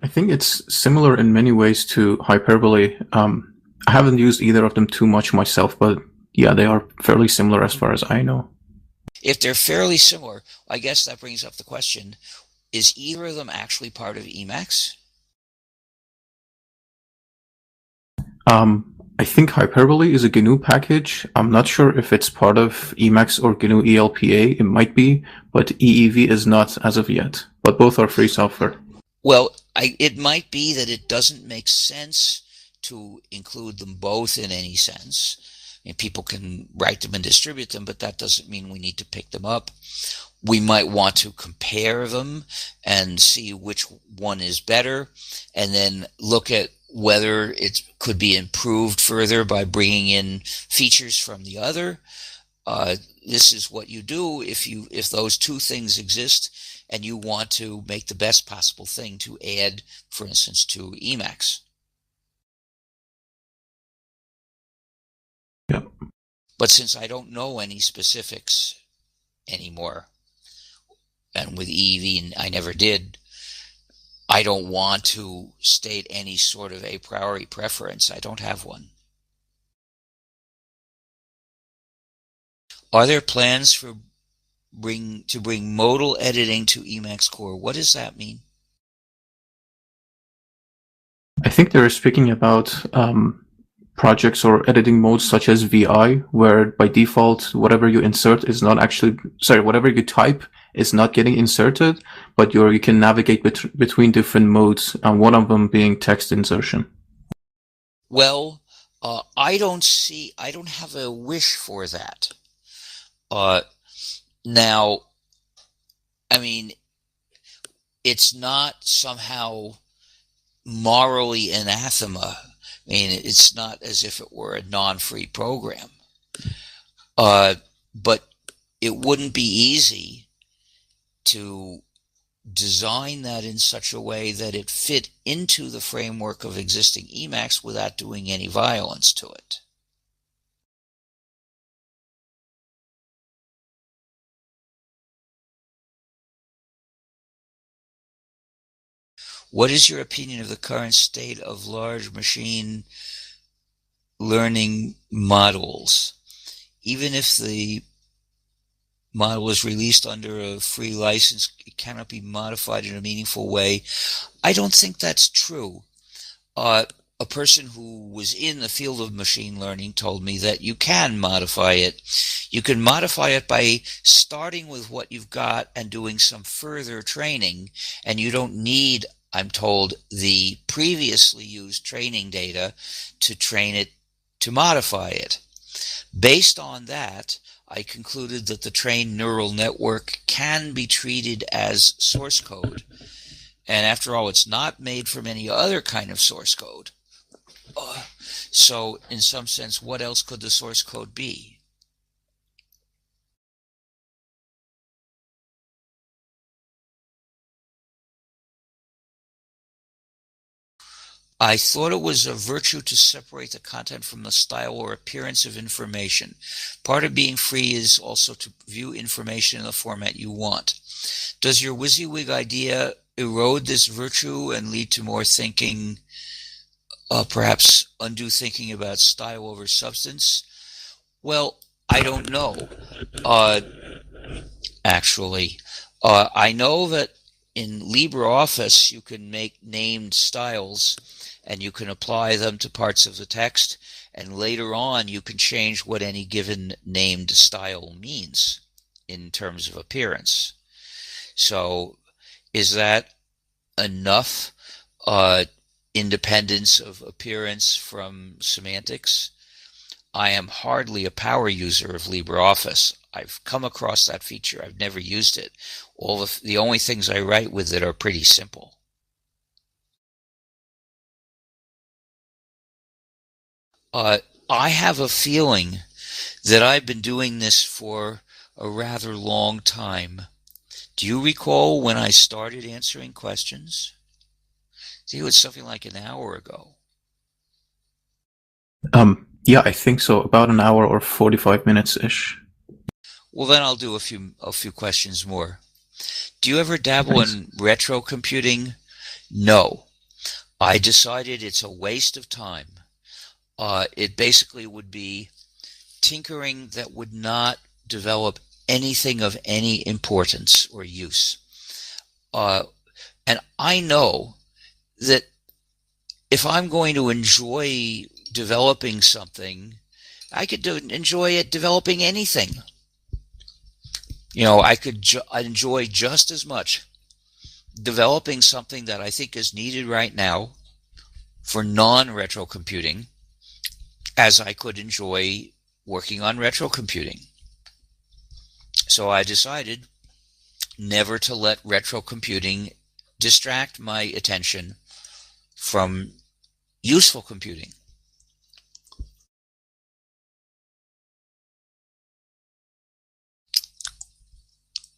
I think it's similar in many ways to hyperbole. I haven't used either of them too much myself, but yeah, they are fairly similar as far as I know. If they're fairly similar, I guess that brings up the question, is either of them actually part of Emacs? I think hyperbole is a GNU package. I'm not sure if it's part of Emacs or GNU ELPA. It might be, but EEV is not as of yet. But both are free software. Well, it might be that it doesn't make sense to include them both in any sense. I mean, people can write them and distribute them, but that doesn't mean we need to pick them up. We might want to compare them and see which one is better, and then look at whether it could be improved further by bringing in features from the other. This is what you do if those two things exist and you want to make the best possible thing to add, for instance, to Emacs. Yep. But since I don't know any specifics anymore, and with EEV I never did, I don't want to state any sort of a priori preference. I don't have one. Are there plans to bring modal editing to Emacs Core? What does that mean? I think they're speaking about projects or editing modes such as VI, where by default, whatever you insert is not actually, whatever you type is not getting inserted, but you can navigate between different modes, and one of them being text insertion? Well, I don't have a wish for that. Now, I mean, it's not somehow morally anathema. I mean, it's not as if it were a non-free program. But it wouldn't be easy to design that in such a way that it fit into the framework of existing Emacs without doing any violence to it. What is your opinion of the current state of large machine learning models? Even if the model is released under a free license, it cannot be modified in a meaningful way. I don't think that's true. A person who was in the field of machine learning told me that you can modify it. You can modify it by starting with what you've got and doing some further training, and you don't need, I'm told, the previously used training data to train it to modify it. Based on that, I concluded that the trained neural network can be treated as source code. And after all, it's not made from any other kind of source code. So in some sense, what else could the source code be? I thought it was a virtue to separate the content from the style or appearance of information. Part of being free is also to view information in the format you want. Does your WYSIWYG idea erode this virtue and lead to more thinking, perhaps undue thinking about style over substance? Well, I don't know. Actually, I know that in LibreOffice you can make named styles and you can apply them to parts of the text, and later on you can change what any given named style means in terms of appearance. So is that enough independence of appearance from semantics? I am hardly a power user of LibreOffice. I've come across that feature. I've never used it. The only things I write with it are pretty simple. I have a feeling that I've been doing this for a rather long time. Do you recall when I started answering questions? I think it was something like an hour ago. Yeah, I think so. About an hour or 45 minutes-ish. Well, then I'll do a few questions more. Do you ever dabble in retro computing? No. I decided it's a waste of time. It basically would be tinkering that would not develop anything of any importance or use. And I know that if I'm going to enjoy developing something, I could enjoy it developing anything. You know, I'd enjoy just as much developing something that I think is needed right now for non-retro computing as I could enjoy working on retro computing. So I decided never to let retro computing distract my attention from useful computing.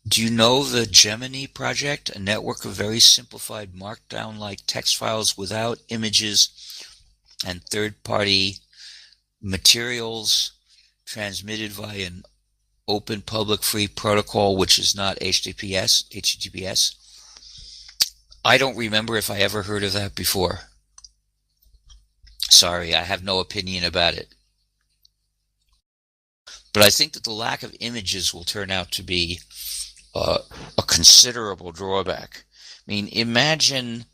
Do you know the Gemini project, a network of very simplified markdown-like text files without images and third-party materials transmitted via an open public free protocol which is not HTTPS? I don't remember if I ever heard of that before. Sorry, I have no opinion about it. But I think that the lack of images will turn out to be a considerable drawback. I mean, imagine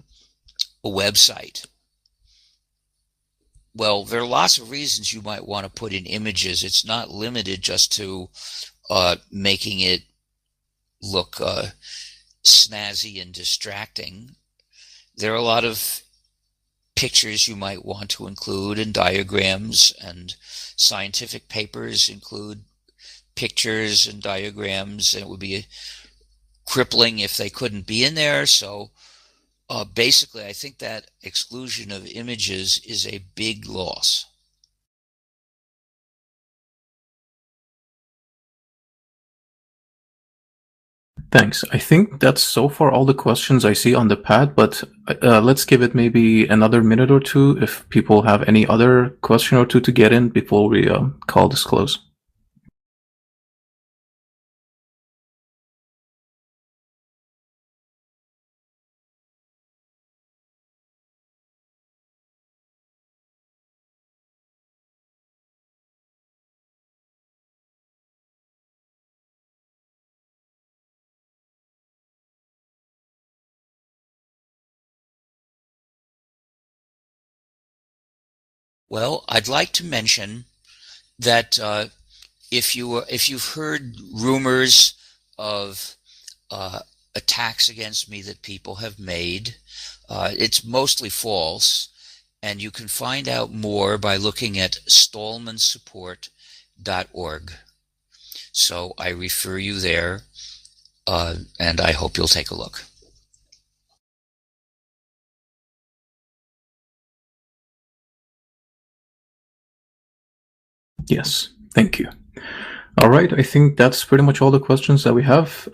a website well, there are lots of reasons you might want to put in images. It's not limited just to making it look snazzy and distracting. There are a lot of pictures you might want to include, and diagrams, and scientific papers include pictures and diagrams, and it would be crippling if they couldn't be in there. So basically, I think that exclusion of images is a big loss. Thanks. I think that's so far all the questions I see on the pad, but let's give it maybe another minute or two if people have any other question or two to get in before we call this close. Well, I'd like to mention that if you've heard rumors of attacks against me that people have made, it's mostly false, and you can find out more by looking at stallmansupport.org. So I refer you there, and I hope you'll take a look. Yes, thank you. All right, I think that's pretty much all the questions that we have.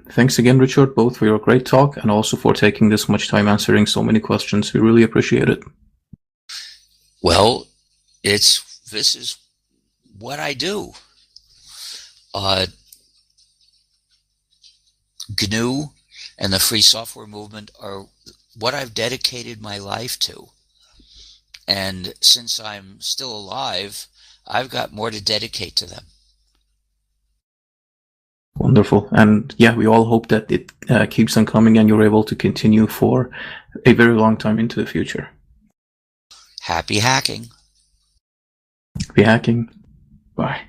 Thanks again, Richard, both for your great talk and also for taking this much time answering so many questions. We really appreciate it. Well, this is what I do. GNU and the free software movement are what I've dedicated my life to. And since I'm still alive, I've got more to dedicate to them. Wonderful. And yeah, we all hope that it keeps on coming and you're able to continue for a very long time into the future. Happy hacking. Happy hacking. Bye.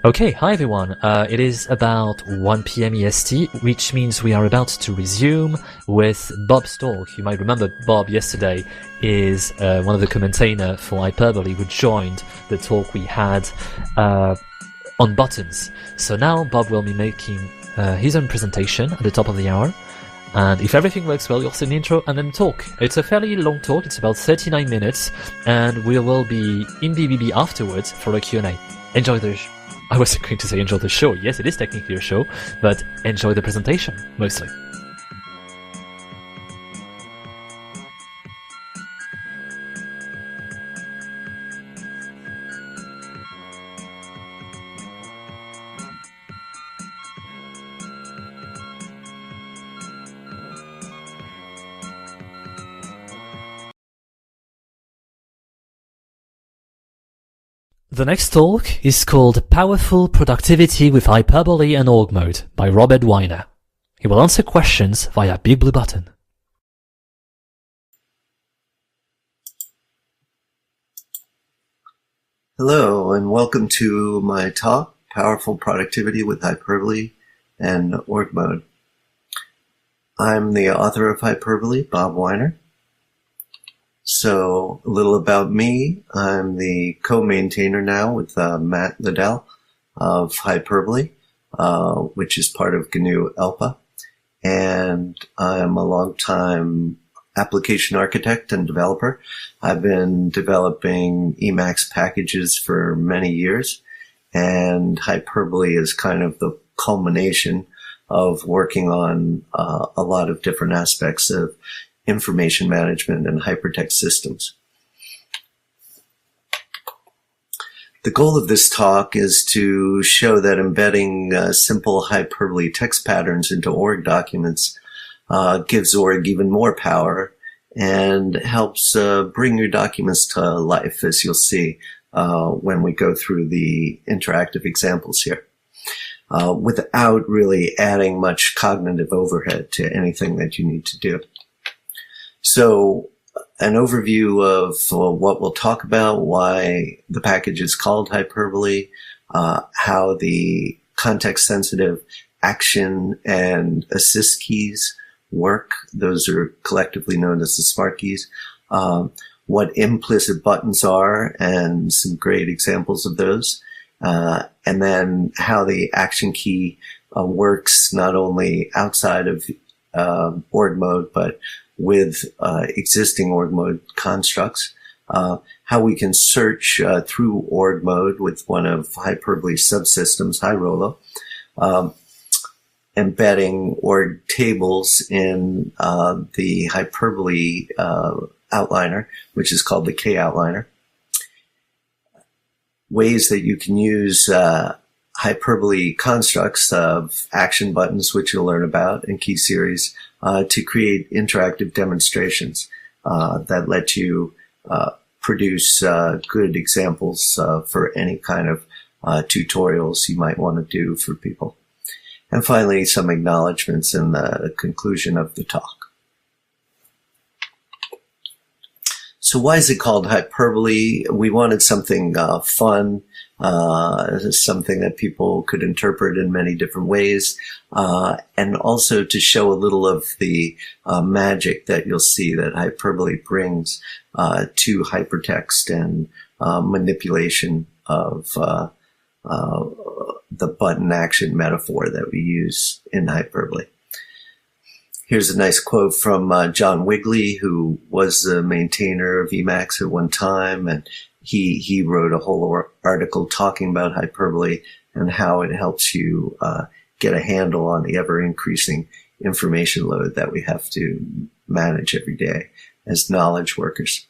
Okay, hi everyone. It is about 1 p.m. EST, which means we are about to resume with Bob's talk. You might remember Bob yesterday is one of the commentators for Hyperbole who joined the talk we had on buttons. So now Bob will be making his own presentation at the top of the hour. And if everything works well, you'll see an intro and then talk. It's a fairly long talk. It's about 39 minutes. And we will be in BBB afterwards for a Q&A. Enjoy the I was going to say enjoy the show. Yes, it is technically a show, but enjoy the presentation, mostly. The next talk is called Powerful Productivity with Hyperbole and Org Mode by Robert Weiner. He will answer questions via Big Blue Button. Hello and welcome to my talk, Powerful Productivity with Hyperbole and Org Mode. I'm the author of Hyperbole, Bob Weiner. So a little about me. I'm the co-maintainer now with Matt Liddell of Hyperbole, which is part of GNU ELPA. And I'm a longtime application architect and developer. I've been developing Emacs packages for many years, and Hyperbole is kind of the culmination of working on a lot of different aspects of information management and hypertext systems. The goal of this talk is to show that embedding simple Hyperbole text patterns into org documents gives org even more power and helps bring your documents to life, as you'll see when we go through the interactive examples here, without really adding much cognitive overhead to anything that you need to do. So an overview of what we'll talk about, why the package is called Hyperbole, how the context-sensitive action and assist keys work. Those are collectively known as the smart keys. What implicit buttons are and some great examples of those. And then how the action key works not only outside of org mode, but with existing org mode constructs, how we can search through org mode with one of Hyperbole subsystems, HiRolo, embedding org tables in the Hyperbole outliner, which is called the K outliner. Ways that you can use Hyperbole constructs of action buttons, which you'll learn about, and key series, to create interactive demonstrations that let you produce good examples for any kind of tutorials you might want to do for people. And finally, some acknowledgments in the conclusion of the talk. So why is it called Hyperbole? We wanted something fun, something that people could interpret in many different ways, and also to show a little of the magic that you'll see that Hyperbole brings to hypertext and manipulation of the button action metaphor that we use in Hyperbole. Here's a nice quote from John Wigley, who was the maintainer of Emacs at one time, and he wrote a whole article talking about Hyperbole and how it helps you get a handle on the ever-increasing information load that we have to manage every day as knowledge workers.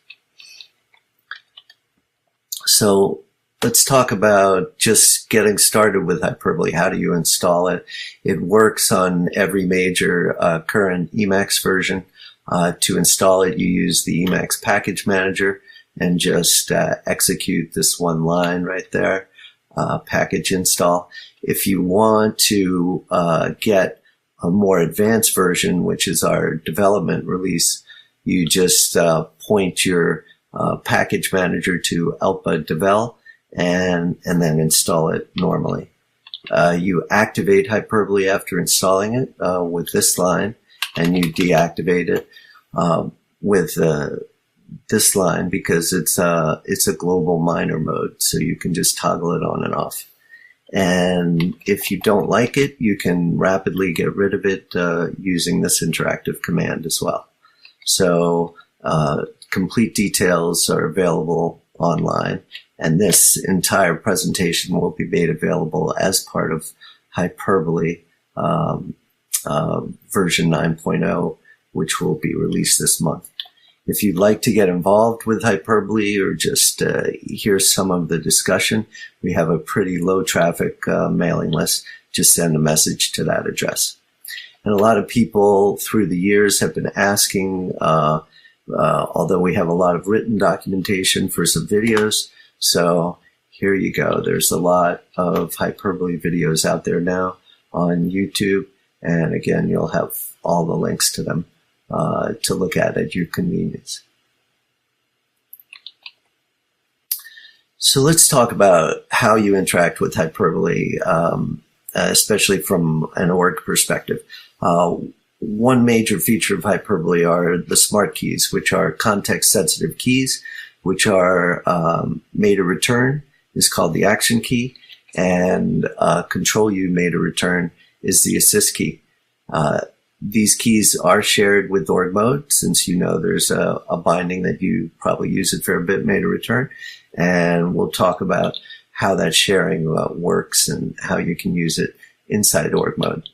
So let's talk about just getting started with Hyperbole. How do you install it? It works on every major current Emacs version. To install it, you use the Emacs package manager and just execute this one line right there, package install. If you want to get a more advanced version, which is our development release, you just point your package manager to ELPA devel, and then install it normally. You activate hyperbole after installing it with this line, and you deactivate it with this line because it's a global minor mode, so you can just toggle it on and off. And if you don't like it, you can rapidly get rid of it using this interactive command as well. So complete details are available online, and this entire presentation will be made available as part of Hyperbole version 9.0, which will be released this month. If you'd like to get involved with Hyperbole or just hear some of the discussion, we have a pretty low traffic mailing list. Just send a message to that address. And a lot of people through the years have been asking, although we have a lot of written documentation for some videos. So here you go. There's a lot of Hyperbole videos out there now on YouTube. And again, you'll have all the links to them to look at your convenience. So let's talk about how you interact with Hyperbole, especially from an org perspective. One major feature of Hyperbole are the smart keys, which are context-sensitive keys, which are made a return is called the action key, and control U made a return is the assist key. These keys are shared with org mode, since you know there's a binding that you probably use a fair bit, made a return, and we'll talk about how that sharing works and how you can use it inside org mode.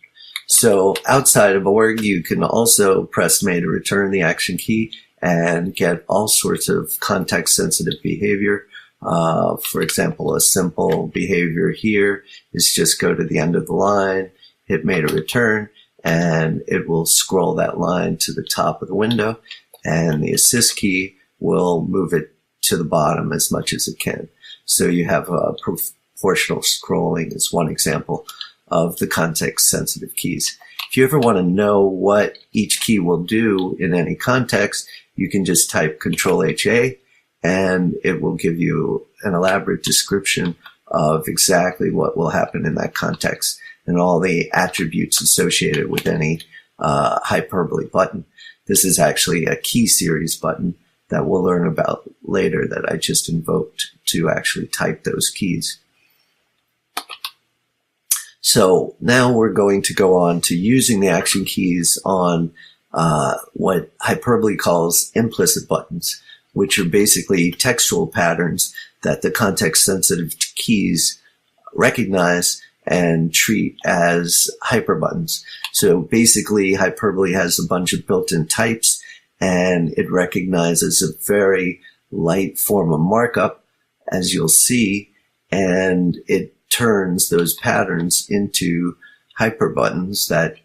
So outside of org, you can also press made a return, the action key, and get all sorts of context-sensitive behavior. For example, a simple behavior here is just go to the end of the line, hit made a return, and it will scroll that line to the top of the window, and the assist key will move it to the bottom as much as it can. So you have proportional scrolling as one example of the context-sensitive keys. If you ever want to know what each key will do in any context, you can just type Control-HA, and it will give you an elaborate description of exactly what will happen in that context and all the attributes associated with any Hyperbole button. This is actually a key series button that we'll learn about later that I just invoked to actually type those keys. So now we're going to go on to using the action keys on what Hyperbole calls implicit buttons, which are basically textual patterns that the context-sensitive keys recognize and treat as hyperbuttons. So basically, Hyperbole has a bunch of built-in types, and it recognizes a very light form of markup, as you'll see, and it turns those patterns into hyperbuttons that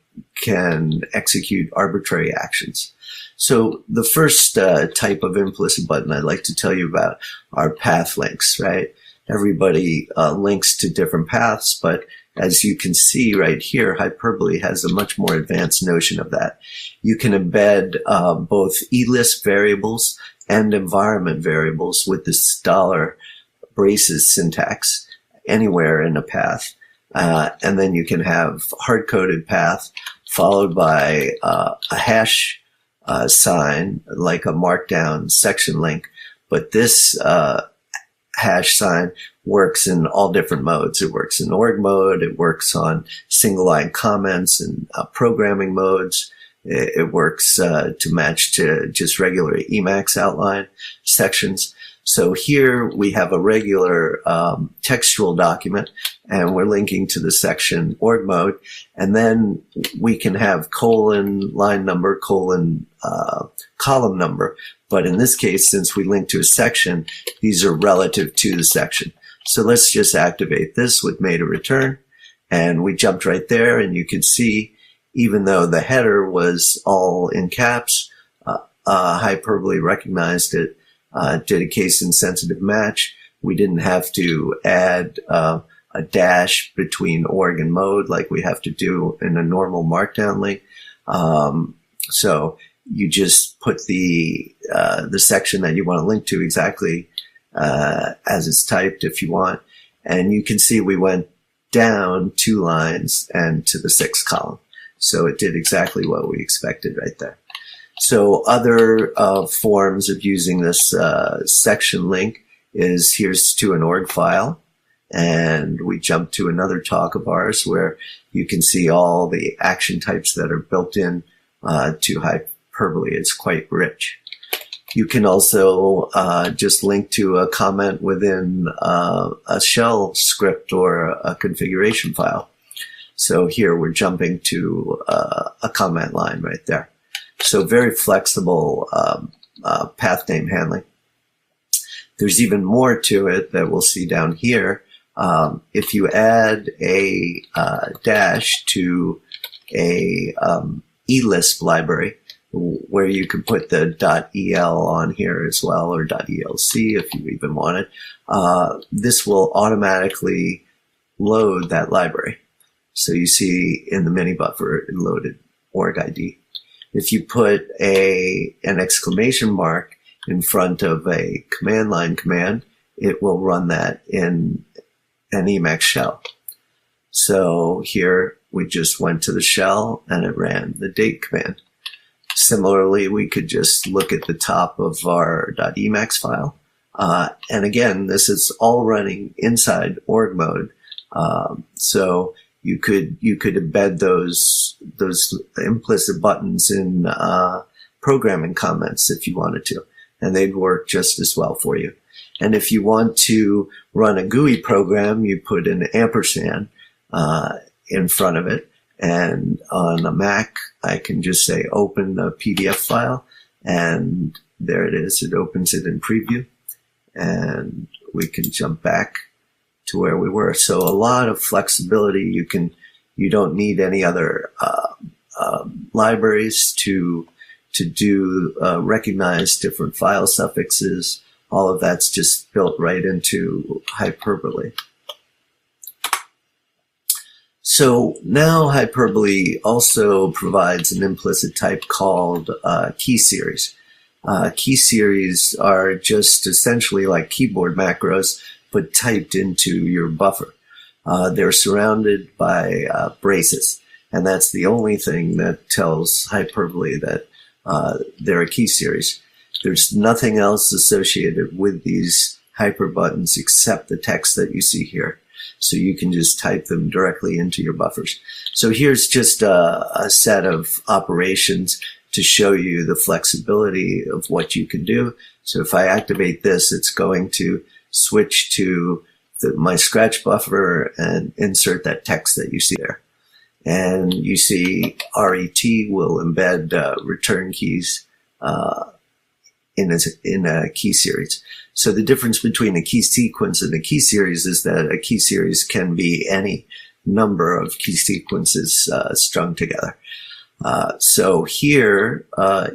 can execute arbitrary actions. So the first type of implicit button I'd like to tell you about are path links, right? Everybody links to different paths, but as you can see right here, Hyperbole has a much more advanced notion of that. You can embed both eLisp variables and environment variables with this $braces syntax anywhere in a path. And then you can have hard-coded path followed by a hash sign, like a markdown section link. But this hash sign works in all different modes. It works in org mode. It works on single line comments and programming modes. It works to match to just regular Emacs outline sections. So here we have a regular textual document, and we're linking to the section org mode. And then we can have colon, line number, colon, column number. But in this case, since we link to a section, these are relative to the section. So let's just activate this with made a return. And we jumped right there, and you can see, even though the header was all in caps, Hyperbole recognized it, did a case-insensitive match. We didn't have to add a dash between org and mode like we have to do in a normal markdown link. So you just put the section that you want to link to exactly as it's typed if you want. And you can see we went down 2 lines and to the 6th column. So it did exactly what we expected right there. So other forms of using this section link is here's to an org file. And we jump to another talk of ours where you can see all the action types that are built in to hyperbole. It's quite rich. You can also just link to a comment within a shell script or a configuration file. So here we're jumping to a comment line right there. So very flexible path name handling. There's even more to it that we'll see down here. If you add a dash to a eLisp library, where you can put the .el on here as well, or .elc if you even want it, this will automatically load that library. So you see in the mini buffer it loaded org ID. If you put an exclamation mark in front of a command line command, it will run that in an Emacs shell. So here we just went to the shell and it ran the date command. Similarly, we could just look at the top of our .emacs file. And again, this is all running inside org mode. So you could embed those implicit buttons in programming comments if you wanted to, and they'd work just as well for you. And if you want to run a GUI program, you put an ampersand in front of it. And on a Mac, I can just say open a PDF file, and there it is. It opens it in preview, and we can jump back to where we were. So a lot of flexibility. You don't need any other libraries to do recognize different file suffixes. All of that's just built right into hyperbole. So now hyperbole also provides an implicit type called key series. Key series are just essentially like keyboard macros, but typed into your buffer. They're surrounded by braces, and that's the only thing that tells hyperbole that they're a key series. There's nothing else associated with these hyper buttons except the text that you see here. So you can just type them directly into your buffers. So here's just a set of operations to show you the flexibility of what you can do. So if I activate this, it's going to switch to my scratch buffer and insert that text that you see there. And you see RET will embed return keys in a key series. So the difference between a key sequence and a key series is that a key series can be any number of key sequences strung together. So here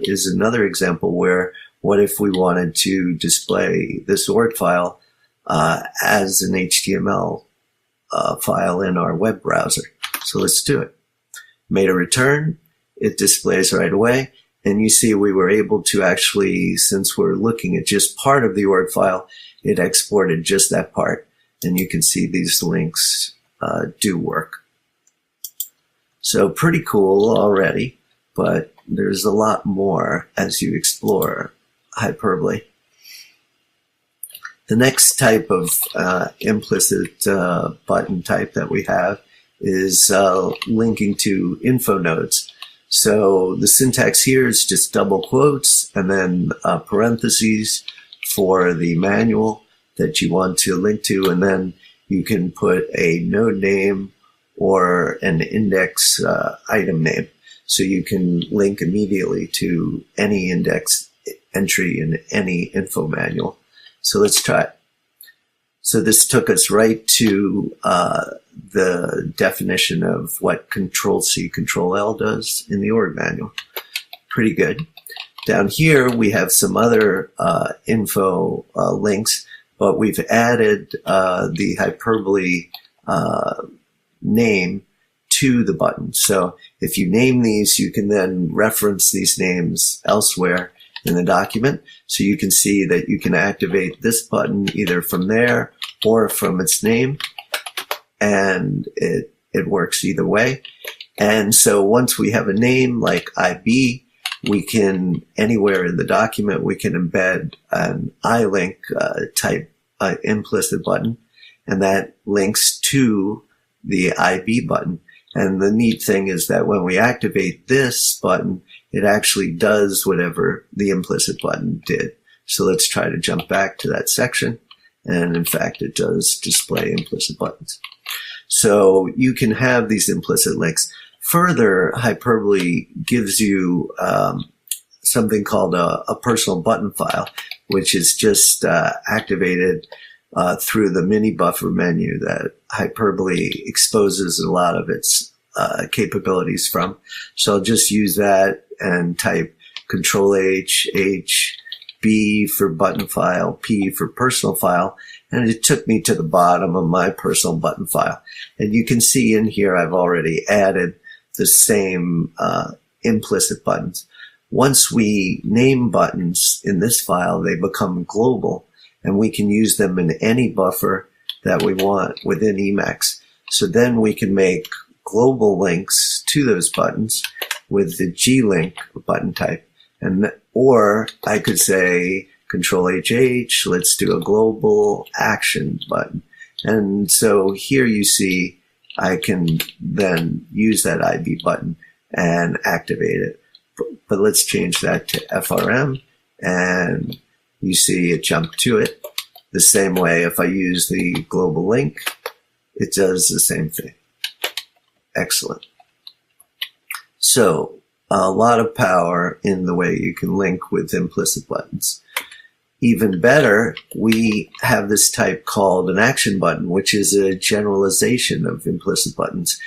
is another example where what if we wanted to display this org file as an HTML file in our web browser. So let's do it. Made a return. It displays right away. And you see we were able to actually, since we're looking at just part of the org file, it exported just that part. And you can see these links do work. So pretty cool already, but there's a lot more as you explore hyperbole. The next type of implicit button type that we have is linking to info nodes. So the syntax here is just double quotes and then parentheses for the manual that you want to link to, and then you can put a node name or an index item name. So you can link immediately to any index entry in any info manual. So let's try it. So this took us right to the definition of what Control-C, Control-L does in the org manual. Pretty good. Down here, we have some other info links, but we've added the hyperbole name to the button. So if you name these, you can then reference these names elsewhere in the document. So you can see that you can activate this button either from there or from its name, and it works either way. And so once we have a name like IB, we can, anywhere in the document, we can embed an iLink type implicit button, and that links to the IB button. And the neat thing is that when we activate this button, it actually does whatever the implicit button did. So let's try to jump back to that section. And in fact, it does display implicit buttons. So you can have these implicit links. Further, Hyperbole gives you something called a personal button file, which is just activated through the mini buffer menu that Hyperbole exposes a lot of its capabilities from. So I'll just use that and type Control H, B for button file, P for personal file, and it took me to the bottom of my personal button file. And you can see in here I've already added the same implicit buttons. Once we name buttons in this file, they become global, and we can use them in any buffer that we want within Emacs. So then we can make global links to those buttons with the G-link button type. Or I could say Control HH, let's do a global action button. And so here you see I can then use that IB button and activate it. But let's change that to FRM, and you see it jumped to it. The same way, if I use the global link, it does the same thing. Excellent. So a lot of power in the way you can link with implicit buttons. Even better, we have this type called an action button, which is a generalization of implicit buttons.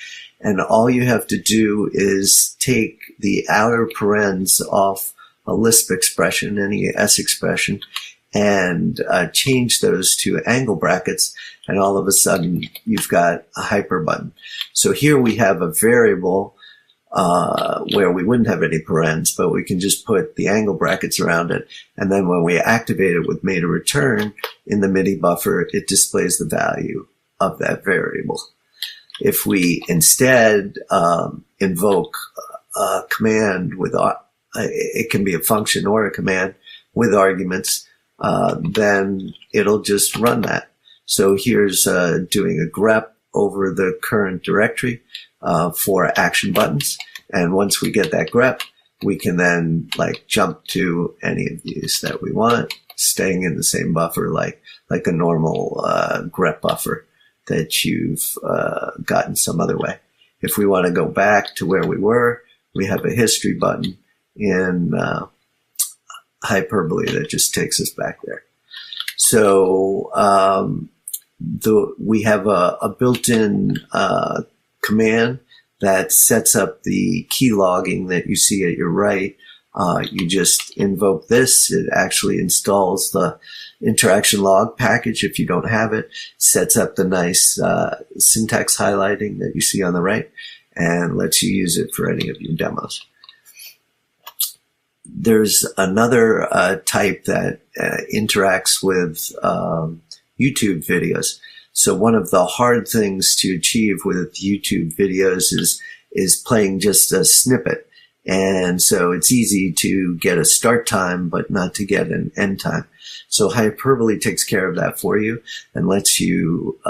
And all you have to do is take the outer parens off a Lisp expression, any S expression, and change those to angle brackets, and all of a sudden you've got a hyper button. So here we have a variable where we wouldn't have any parens, but we can just put the angle brackets around it, and then when we activate it with made a return in the MIDI buffer, it displays the value of that variable. If we instead invoke a command with, it can be a function or a command with arguments, then it'll just run that. So here's doing a grep over the current directory for action buttons. And once we get that grep, we can then jump to any of these that we want, staying in the same buffer like a normal grep buffer that you've gotten some other way. If we want to go back to where we were, we have a history button in Hyperbole that just takes us back there. So we have a built-in command that sets up the key logging that you see at your right. You just invoke this. It actually installs the interaction log package if you don't have it, sets up the nice syntax highlighting that you see on the right, and lets you use it for any of your demos. There's another type that interacts with YouTube videos. So one of the hard things to achieve with YouTube videos is playing just a snippet. And so it's easy to get a start time, but not to get an end time. So Hyperbole takes care of that for you and lets you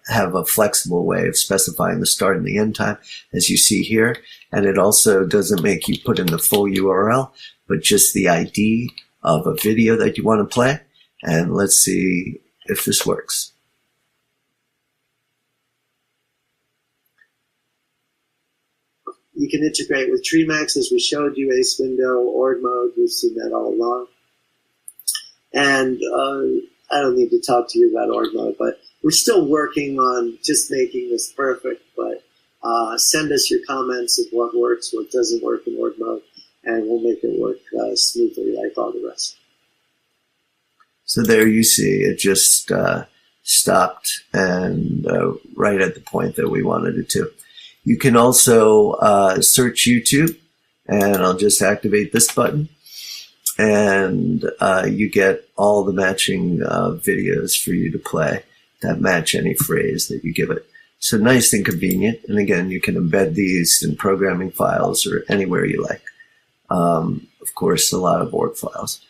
have a flexible way of specifying the start and the end time, as you see here. And it also doesn't make you put in the full URL, but just the ID of a video that you want to play. And let's see if this works. You can integrate with TreeMax, as we showed you, Ace Window, Org Mode. We've seen that all along. And I don't need to talk to you about Org Mode, but we're still working on just making this perfect. But send us your comments of what works, what doesn't work in Org Mode, and we'll make it work smoothly like all the rest. So there you see it just stopped and right at the point that we wanted it to. You can also search YouTube, and I'll just activate this button. and you get all the matching videos for you to play that match any phrase that you give it. So nice and convenient. And again, you can embed these in programming files or anywhere you like. Of course, a lot of org files.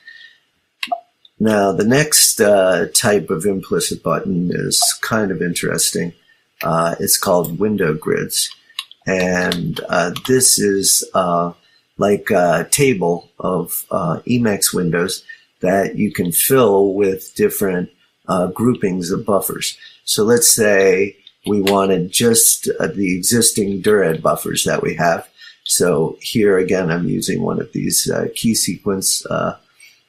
Now, the next type of implicit button is kind of interesting. It's called window grids. And this is like a table of Emacs windows that you can fill with different groupings of buffers. So let's say we wanted just the existing Dured buffers that we have. So here again, I'm using one of these key sequence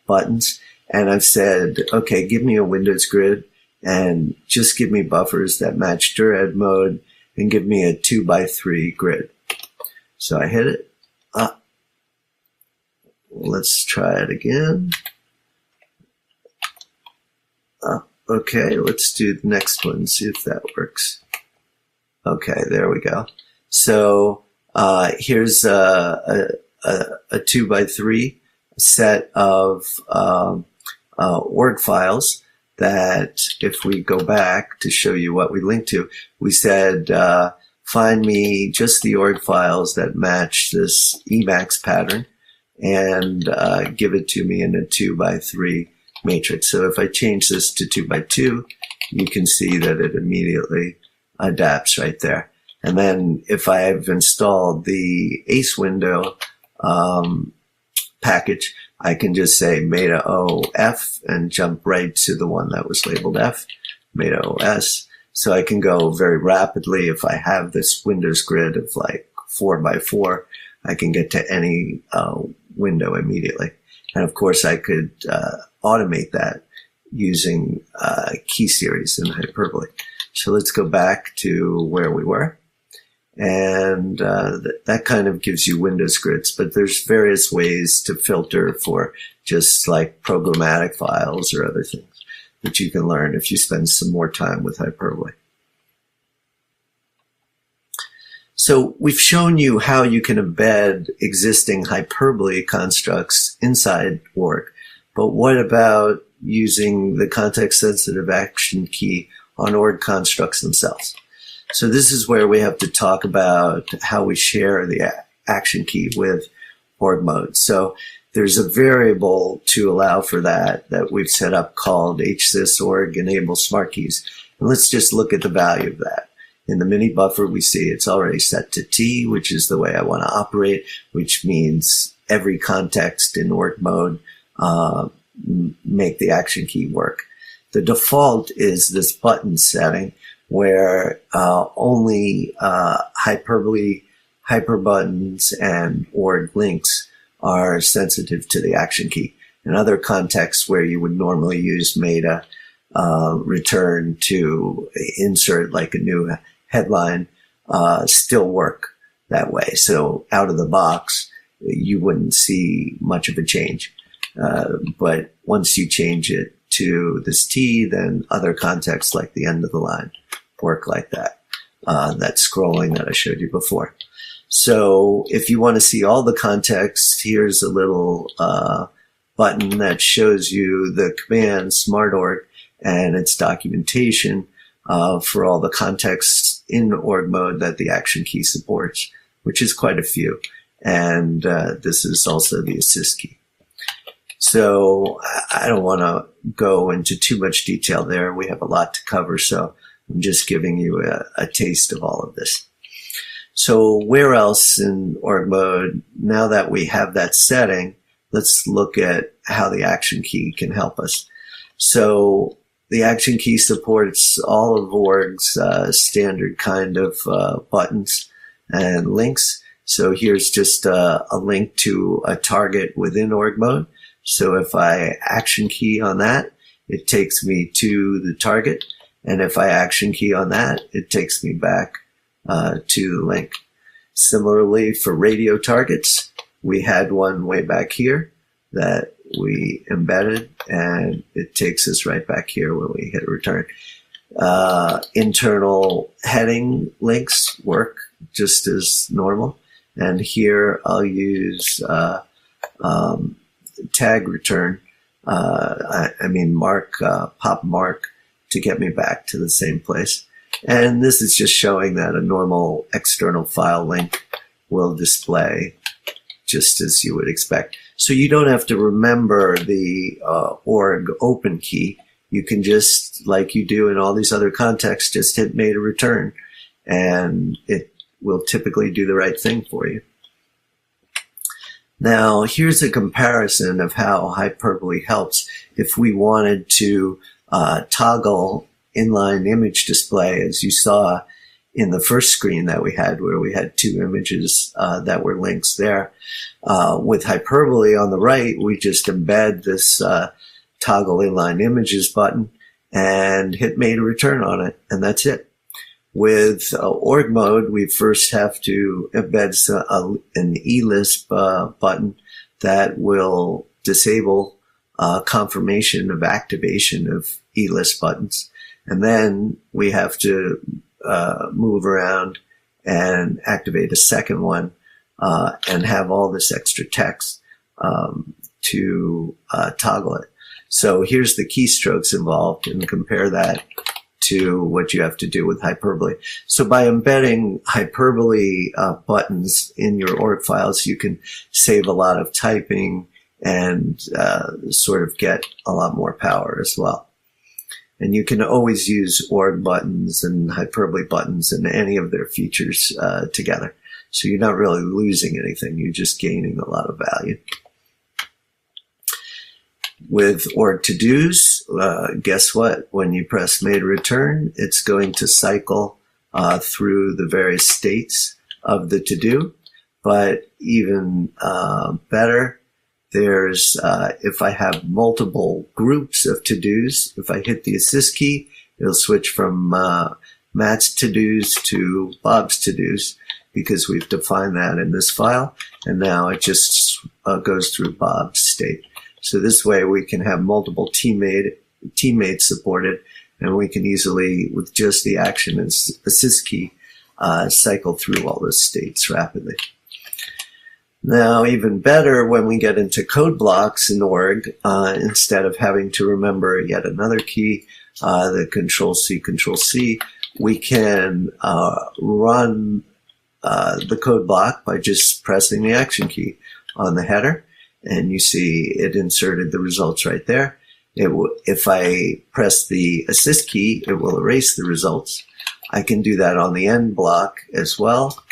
buttons. And I've said, okay, give me a Windows grid and just give me buffers that match Dured mode and give me a 2x3 grid. So I hit it. Let's try it again. Okay, let's do the next one, see if that works. Okay, there we go. So here's a 2x3 set of org files that if we go back to show you what we linked to, we said find me just the org files that match this Emacs pattern and give it to me in a 2x3 matrix. So if I change this to 2x2, you can see that it immediately adapts right there. And then if I've installed the ACE window package, I can just say Meta O F and jump right to the one that was labeled F, Meta OS. So I can go very rapidly. If I have this Windows grid of like 4x4, I can get to any window immediately. And of course, I could automate that using key series and hyperbole. So let's go back to where we were. And that kind of gives you Windows grids, but there's various ways to filter for just like programmatic files or other things that you can learn if you spend some more time with hyperbole. So we've shown you how you can embed existing hyperbole constructs inside org, but what about using the context-sensitive action key on org constructs themselves? So this is where we have to talk about how we share the action key with org mode. So there's a variable to allow for that we've set up called hsysorg enable smart keys. And let's just look at the value of that. In the mini buffer, we see it's already set to T, which is the way I want to operate, which means every context in org mode make the action key work. The default is this button setting, where only hyperbuttons and org links are sensitive to the action key. In other contexts where you would normally use meta return to insert like a new headline still work that way. So out of the box, you wouldn't see much of a change. But once you change it to this T, then other contexts like the end of the line work like that. That scrolling that I showed you before. So if you want to see all the context, here's a little button that shows you the command smartorg and its documentation for all the contexts in org mode that the action key supports, which is quite a few. And this is also the assist key. So I don't want to go into too much detail there. We have a lot to cover, so I'm just giving you a taste of all of this. So where else in org mode, now that we have that setting, let's look at how the action key can help us. So the action key supports all of org's standard kind of buttons and links. So here's just a link to a target within org mode. So if I action key on that, it takes me to the target. And if I action key on that, it takes me back to the link. Similarly, for radio targets, we had one way back here that we embedded, and it takes us right back here when we hit return. Internal heading links work just as normal. And here I'll use tag return, mark, pop mark to get me back to the same place. And this is just showing that a normal external file link will display just as you would expect. So you don't have to remember the org open key. You can just, like you do in all these other contexts, just hit made a return, and it will typically do the right thing for you. Now, here's a comparison of how hyperbole helps if we wanted to toggle inline image display, as you saw in the first screen that we had, where we had two images that were links there. With hyperbole on the right, we just embed this toggle inline images button and hit made a return on it, and that's it. With org mode, we first have to embed an eLisp button that will disable confirmation of activation of eLisp buttons. And then we have to move around and activate a second one and have all this extra text to toggle it. So here's the keystrokes involved, and compare that to what you have to do with hyperbole. So by embedding hyperbole buttons in your org files, you can save a lot of typing and sort of get a lot more power as well. And you can always use org buttons and hyperbole buttons and any of their features together. So you're not really losing anything. You're just gaining a lot of value. With org to-dos, guess what? When you press made a return, it's going to cycle through the various states of the to-do. But even better, there's if I have multiple groups of to-dos, if I hit the assist key, it'll switch from Matt's to-dos to Bob's to-dos, because we've defined that in this file, and now it just goes through Bob's state. So this way we can have multiple teammates supported, and we can easily, with just the action and assist key, cycle through all those states rapidly. Now, even better, when we get into code blocks in org, instead of having to remember yet another key, the Control-C, we can run the code block by just pressing the action key on the header. And you see it inserted the results right there. If I press the assist key, it will erase the results. I can do that on the end block as well,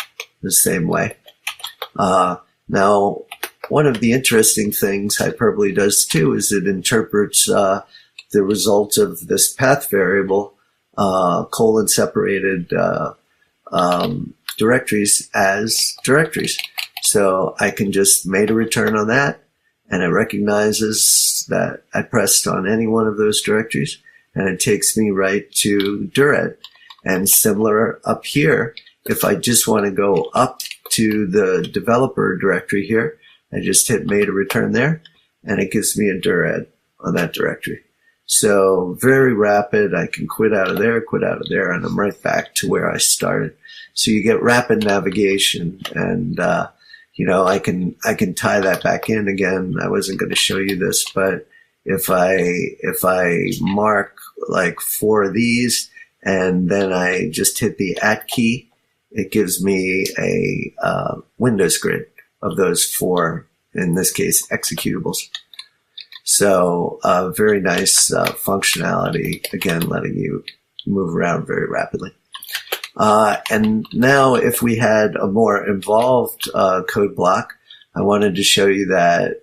the same way. Now, one of the interesting things hyperbole does too is it interprets the result of this path variable, colon separated directories as directories. So I can just made a return on that, and it recognizes that I pressed on any one of those directories, and it takes me right to Duret. And similar up here, if I just want to go up to the developer directory here, I just hit made a return there, and it gives me a Duret on that directory. So very rapid. I can quit out of there, and I'm right back to where I started. So you get rapid navigation, and I can tie that back in again. I wasn't going to show you this, but if I mark like 4 of these and then I just hit the @ key, it gives me a Windows grid of those 4, in this case, executables. So very nice functionality, again, letting you move around very rapidly. And now if we had a more involved code block, I wanted to show you that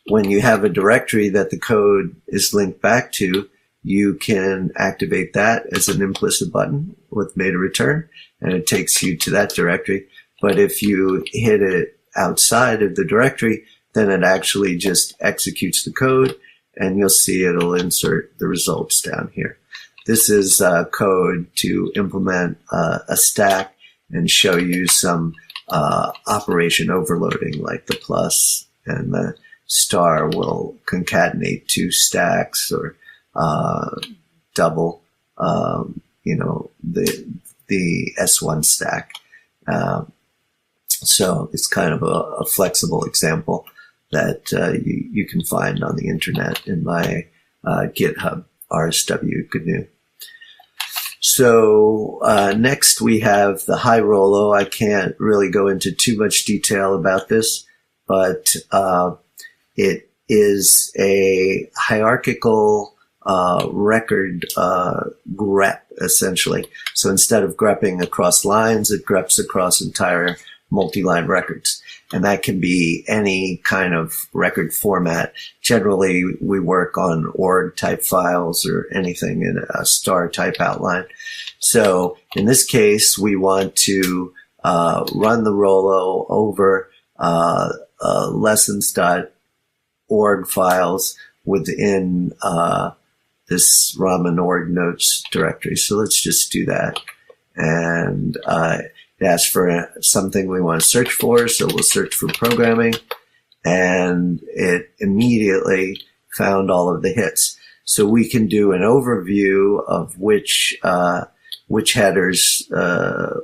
when you have a directory that the code is linked back to, you can activate that as an implicit button with made a return, and it takes you to that directory. But if you hit it outside of the directory, then it actually just executes the code, and you'll see it'll insert the results down here. This is code to implement a stack and show you some operation overloading, like the plus and the star will concatenate 2 stacks, or double, the S1 stack. So it's kind of a flexible example that you can find on the internet in my GitHub, RSW GNU. So next we have the high Rollo. I can't really go into too much detail about this, but it is a hierarchical record grep, essentially. So instead of grepping across lines, it greps across entire multi-line records. And that can be any kind of record format. Generally, we work on org type files or anything in a star type outline. So in this case, we want to run the Rollo over lessons.org files within this Raman org notes directory. So let's just do that. And it asks for something we want to search for, so we'll search for programming, and it immediately found all of the hits. So we can do an overview of which headers,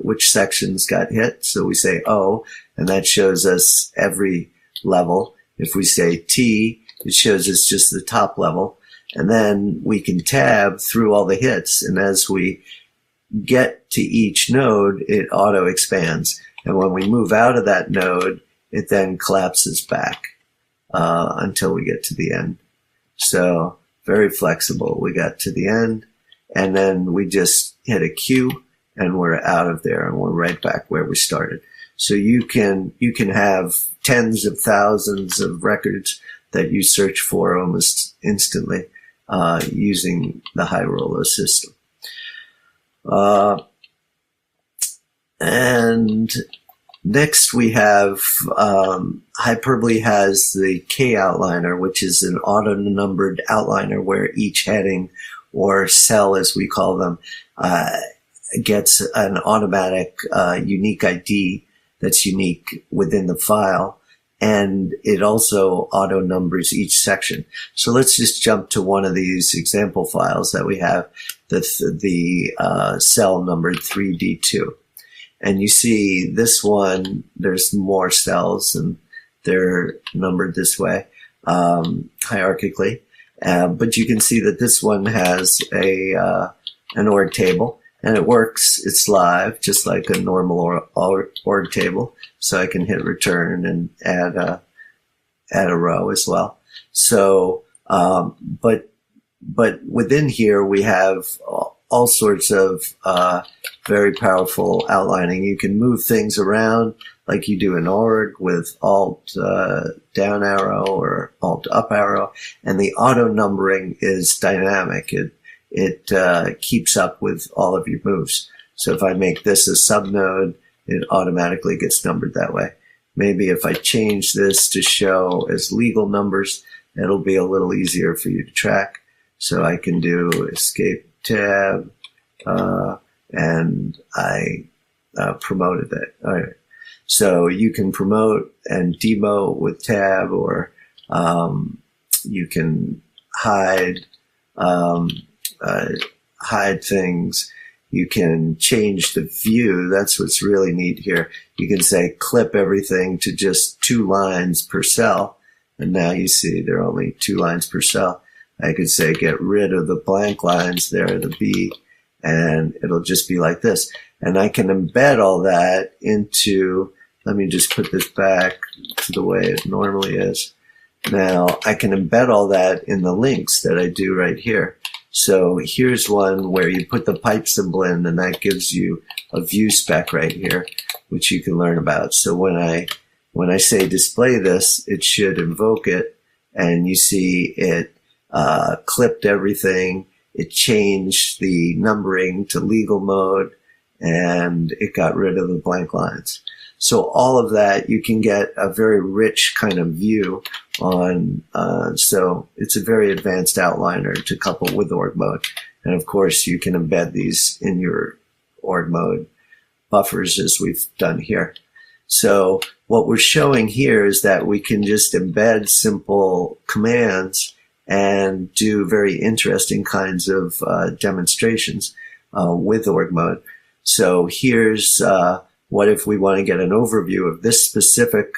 which sections got hit. So we say O, and that shows us every level. If we say T, it shows us just the top level. And then we can tab through all the hits, and as we get to each node, it auto expands. And when we move out of that node, it then collapses back until we get to the end. So very flexible. We got to the end, and then we just hit a Q, and we're out of there, and we're right back where we started. So you can have tens of thousands of records that you search for almost instantly using the high Rollo system. And next we have Hyperbole has the K outliner, which is an auto-numbered outliner where each heading or cell, as we call them, gets an automatic unique ID that's unique within the file. And it also auto-numbers each section. So let's just jump to one of these example files that we have, the cell numbered 3D2. And you see this one, there's more cells, and they're numbered this way, hierarchically. But you can see that this one has an org table, and it works. It's live, just like a normal org table. So I can hit return and add a row as well. So, but within here we have all sorts of very powerful outlining. You can move things around like you do in org with Alt down arrow or Alt up arrow, and the auto numbering is dynamic. It keeps up with all of your moves. So if I make this a subnode, it automatically gets numbered that way. Maybe if I change this to show as legal numbers, it'll be a little easier for you to track. So I can do escape tab, and I promoted it. All right. So you can promote and demote with tab, or you can hide things. You can change the view. That's what's really neat here. You can say clip everything to just 2 lines per cell. And now you see there are only 2 lines per cell. I could say get rid of the blank lines there, the B, and it'll just be like this. And I can embed all that into, let me just put this back to the way it normally is. Now I can embed all that in the links that I do right here. So here's one where you put the pipe symbol in, and that gives you a view spec right here, which you can learn about. So when I say display this, it should invoke it, and you see it clipped everything. It changed the numbering to legal mode, and it got rid of the blank lines. So all of that, you can get a very rich kind of view on, so it's a very advanced outliner to couple with org mode. And of course, you can embed these in your org mode buffers as we've done here. So what we're showing here is that we can just embed simple commands and do very interesting kinds of demonstrations with org mode. So here's what if we want to get an overview of this specific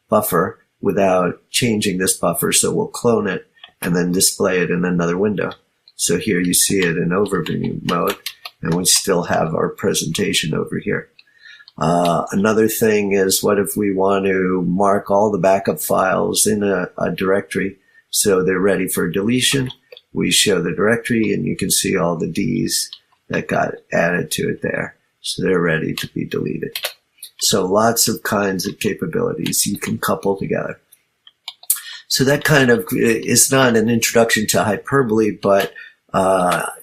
buffer without changing this buffer. So we'll clone it and then display it in another window. So here you see it in overview mode, and we still have our presentation over here. Another thing is, what if we want to mark all the backup files in a directory so they're ready for deletion? We show the directory, and you can see all the Ds that got added to it there. So they're ready to be deleted. So lots of kinds of capabilities you can couple together. So that kind of is not an introduction to hyperbole, but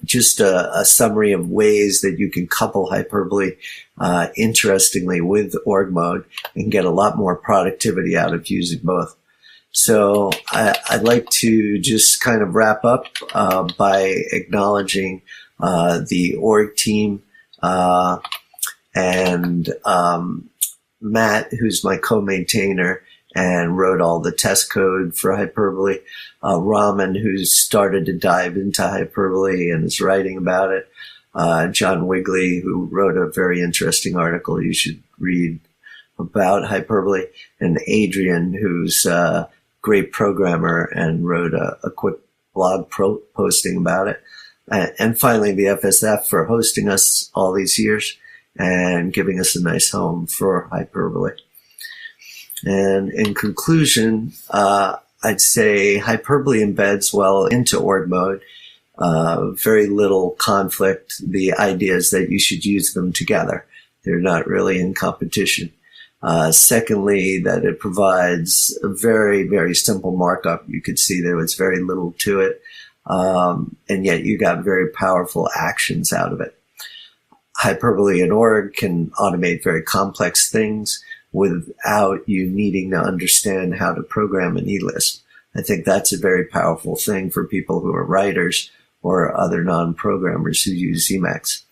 just a summary of ways that you can couple hyperbole interestingly with org mode and get a lot more productivity out of using both. So I'd like to just kind of wrap up by acknowledging the org team and Matt, who's my co-maintainer and wrote all the test code for hyperbole, Raman, who's started to dive into hyperbole and is writing about it, John Wigley, who wrote a very interesting article you should read about hyperbole, and Adrian, who's a great programmer and wrote a quick blog posting about it. And finally, the FSF for hosting us all these years and giving us a nice home for hyperbole. And in conclusion, I'd say hyperbole embeds well into org mode. Very little conflict. The idea is that you should use them together. They're not really in competition. Secondly, that it provides a very, very simple markup. You could see there was very little to it. And yet you got very powerful actions out of it. Hyperbole and org can automate very complex things without you needing to understand how to program an eLisp. I think that's a very powerful thing for people who are writers or other non-programmers who use Emacs.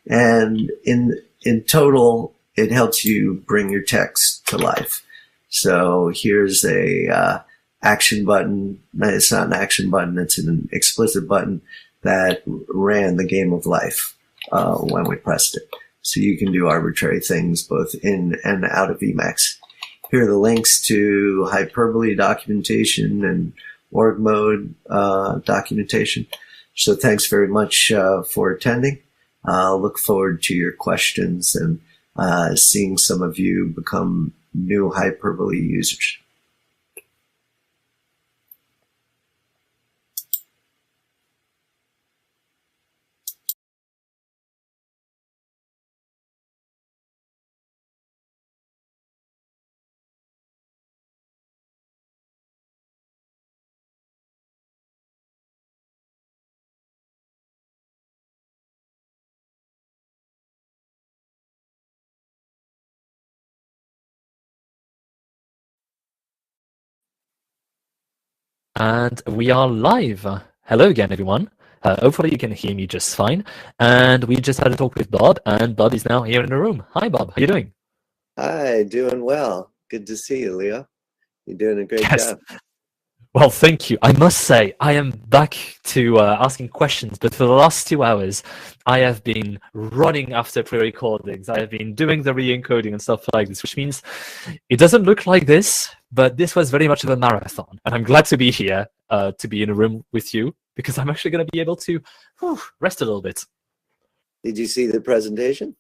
And in total, it helps you bring your text to life. So here's a action button. It's not an action button, it's an explicit button that ran the game of life when we pressed it. So you can do arbitrary things both in and out of Emacs. Here are the links to hyperbole documentation and org mode documentation. So thanks very much for attending. I'll look forward to your questions and seeing some of you become new hyperbole users. And we are live. Hello again, everyone. Hopefully you can hear me just fine. And we just had a talk with Bob, and Bob is now here in the room. Hi, Bob. How are you doing? Hi, doing well. Good to see you, Leo. You're doing a great job. Well, thank you. I must say, I am back to asking questions, but for the last 2 hours, I have been running after pre-recordings. I have been doing the re-encoding and stuff like this, which means it doesn't look like this, but this was very much of a marathon. And I'm glad to be here, to be in a room with you, because I'm actually going to be able to rest a little bit. Did you see the presentation?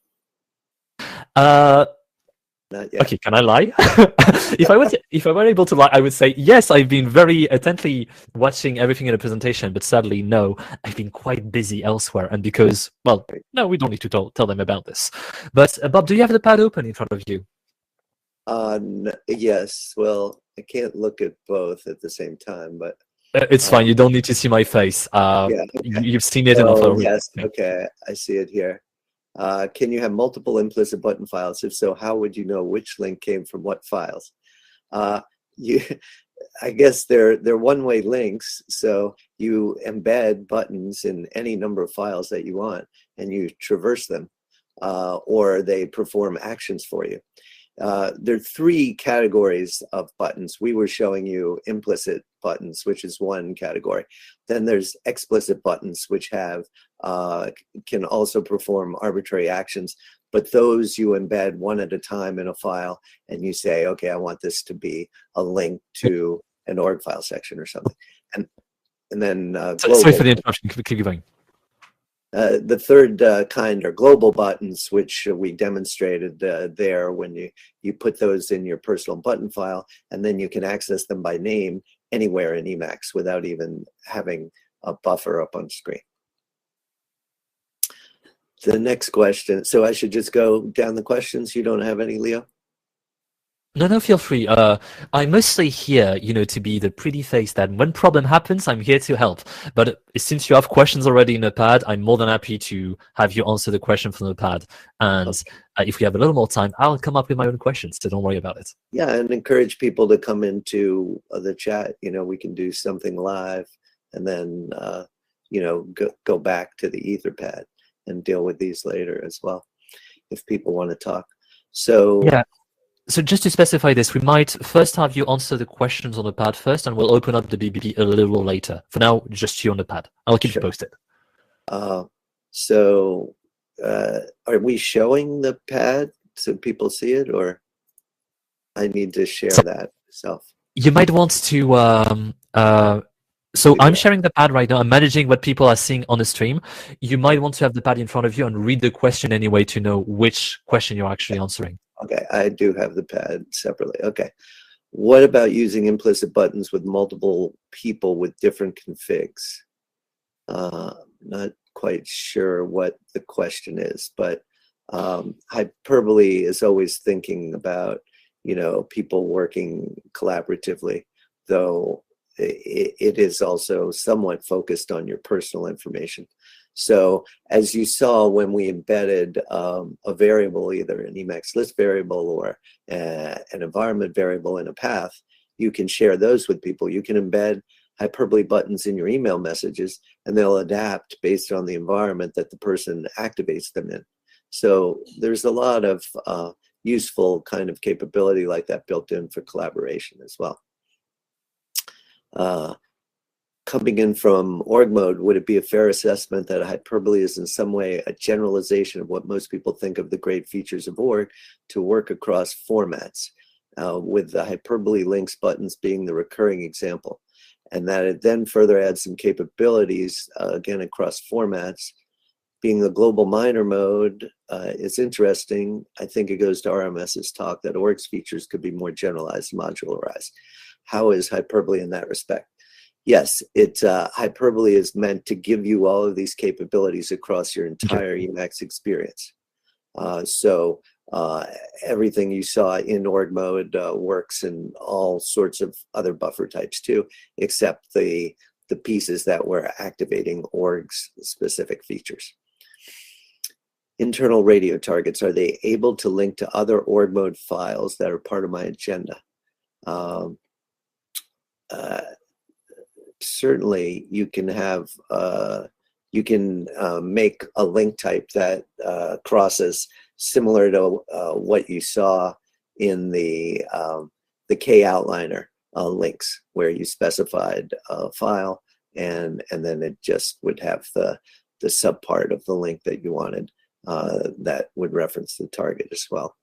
Not yet. Okay, can I lie? If I were able to lie, I would say yes. I've been very attentively watching everything in the presentation, but sadly, no. I've been quite busy elsewhere, and because, well, no, we don't need to tell them about this. But Bob, do you have the pad open in front of you? Yes. Well, I can't look at both at the same time, but it's fine. You don't need to see my face. Yeah, okay. You've seen it enough already. Yes. Okay, I see it here. Can you have multiple implicit button files? If so, how would you know which link came from what files? I guess they're one-way links, so you embed buttons in any number of files that you want, and you traverse them, or they perform actions for you. There are three categories of buttons. We were showing you implicit buttons, which is one category. Then there's explicit buttons, which have can also perform arbitrary actions. but those you embed one at a time in a file, and you say, okay, I want this to be a link to an org file section or something. And then sorry for the interruption. Keep going. The third kind are global buttons, which we demonstrated there when you put those in your personal button file, and then you can access them by name anywhere in Emacs without even having a buffer up on screen. The next question. So I should just go down the questions. You don't have any, Leo? No, feel free. I'm mostly here, to be the pretty face that when problem happens, I'm here to help. But since you have questions already in the pad, I'm more than happy to have you answer the question from the pad. And if we have a little more time, I'll come up with my own questions, so don't worry about it. Yeah, and encourage people to come into the chat. We can do something live and then, go back to the Etherpad and deal with these later as well, if people want to talk. So yeah. So just to specify this, we might first have you answer the questions on the pad first, and we'll open up the BBB a little later. For now, just you on the pad. I'll keep you posted. So are we showing the pad so people see it, or I need to share that myself? You might want to... So I'm sharing the pad right now. I'm managing what people are seeing on the stream. You might want to have the pad in front of you and read the question anyway to know which question you're actually answering. Okay, I do have the pad separately. Okay. What about using implicit buttons with multiple people with different configs? Not quite sure what the question is, but Hyperbole is always thinking about, people working collaboratively, though it is also somewhat focused on your personal information. So as you saw when we embedded a variable, either an Emacs Lisp variable or an environment variable in a path, you can share those with people. You can embed Hyperbole buttons in your email messages, and they'll adapt based on the environment that the person activates them in. So there's a lot of useful kind of capability like that built in for collaboration as well. Coming in from org mode, would it be a fair assessment that Hyperbole is in some way a generalization of what most people think of the great features of org to work across formats, with the Hyperbole links buttons being the recurring example, and that it then further adds some capabilities, again, across formats? Being the global minor mode is interesting. I think it goes to RMS's talk that org's features could be more generalized, modularized. How is Hyperbole in that respect? Yes, Hyperbole is meant to give you all of these capabilities across your entire Emacs experience. So everything you saw in org mode works in all sorts of other buffer types too, except the pieces that were activating org's specific features. Internal radio targets, are they able to link to other org mode files that are part of my agenda? Certainly you can have, make a link type that crosses similar to what you saw in the K-outliner links, where you specified a file and then it just would have the subpart of the link that you wanted that would reference the target as well.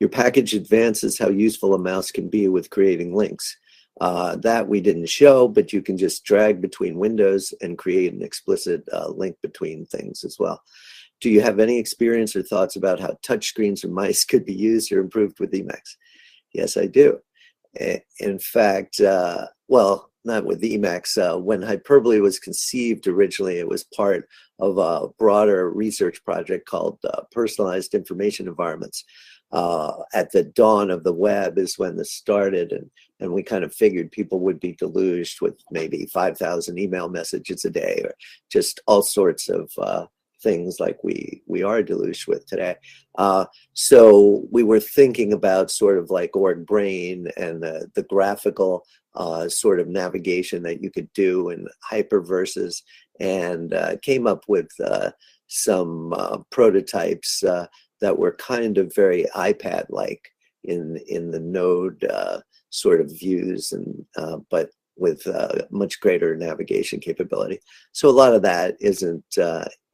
Your package advances how useful a mouse can be with creating links. That we didn't show, but you can just drag between windows and create an explicit link between things as well. Do you have any experience or thoughts about how touchscreens or mice could be used or improved with Emacs? Yes, I do. In fact, well, not with Emacs. When Hyperbole was conceived originally, it was part of a broader research project called Personalized Information Environments. At the dawn of the web is when this started, and we kind of figured people would be deluged with maybe 5,000 email messages a day, or just all sorts of things like we are deluged with today. So we were thinking about sort of like org brain and the graphical sort of navigation that you could do in hyperverses, and came up with some prototypes that were kind of very iPad-like in the node sort of views, and but with much greater navigation capability. So a lot of that isn't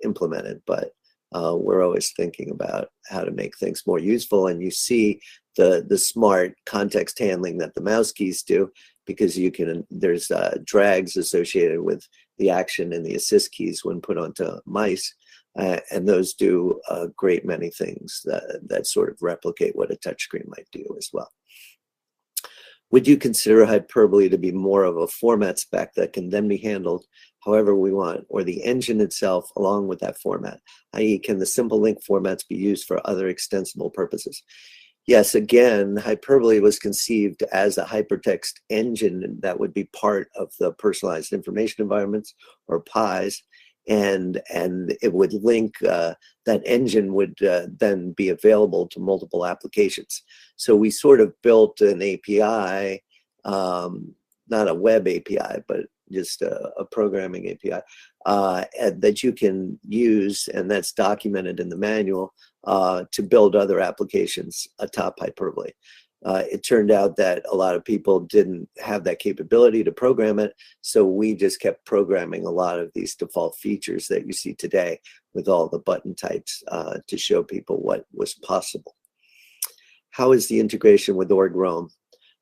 implemented, but we're always thinking about how to make things more useful. And you see the smart context handling that the mouse keys do, because you can, there's drags associated with the action and the assist keys when put onto mice. And those do a great many things that sort of replicate what a touchscreen might do as well. Would you consider hyperbole to be more of a format spec that can then be handled however we want, or the engine itself along with that format, i.e. can the simple link formats be used for other extensible purposes? Yes, again, hyperbole was conceived as a hypertext engine that would be part of the personalized information environments, or PIs, and it would link, that engine would then be available to multiple applications. So we sort of built an API, not a web API, but just a programming API that you can use, and that's documented in the manual, to build other applications atop hyperbole. It turned out that a lot of people didn't have that capability to program it, so we just kept programming a lot of these default features that you see today with all the button types to show people what was possible. How is the integration with org-roam?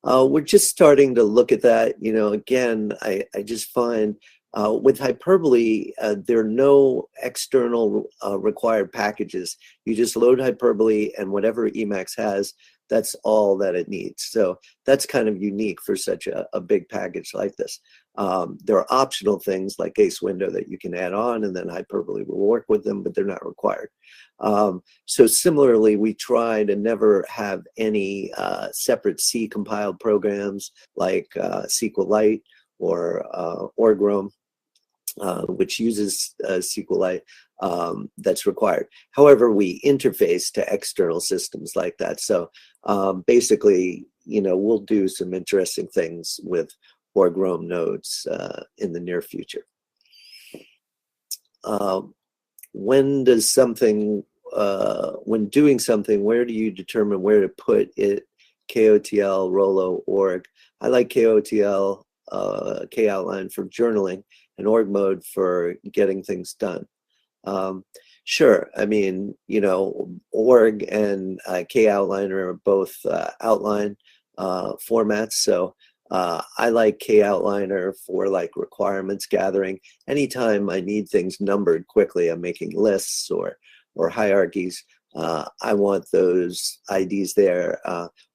We're just starting to look at that. You know, again, I just find with hyperbole, there are no external required packages. You just load hyperbole, and whatever Emacs has, that's all that it needs. So that's kind of unique for such a big package like this. There are optional things like Ace Window that you can add on, and then hyperbole will work with them, but they're not required. So similarly, we try to never have any separate C compiled programs like SQLite or org-roam, which uses SQLite, that's required. However, we interface to external systems like that. So basically, you know, we'll do some interesting things with org-roam nodes in the near future. When does something, when doing something, where do you determine where to put it? KOTL, Rolo, org. I like KOTL, K-outline for journaling, and org mode for getting things done. Sure, I mean, you know, org and K-outliner are both outline formats, so I like K-outliner for like requirements gathering. Anytime I need things numbered quickly, I'm making lists or hierarchies, I want those IDs there.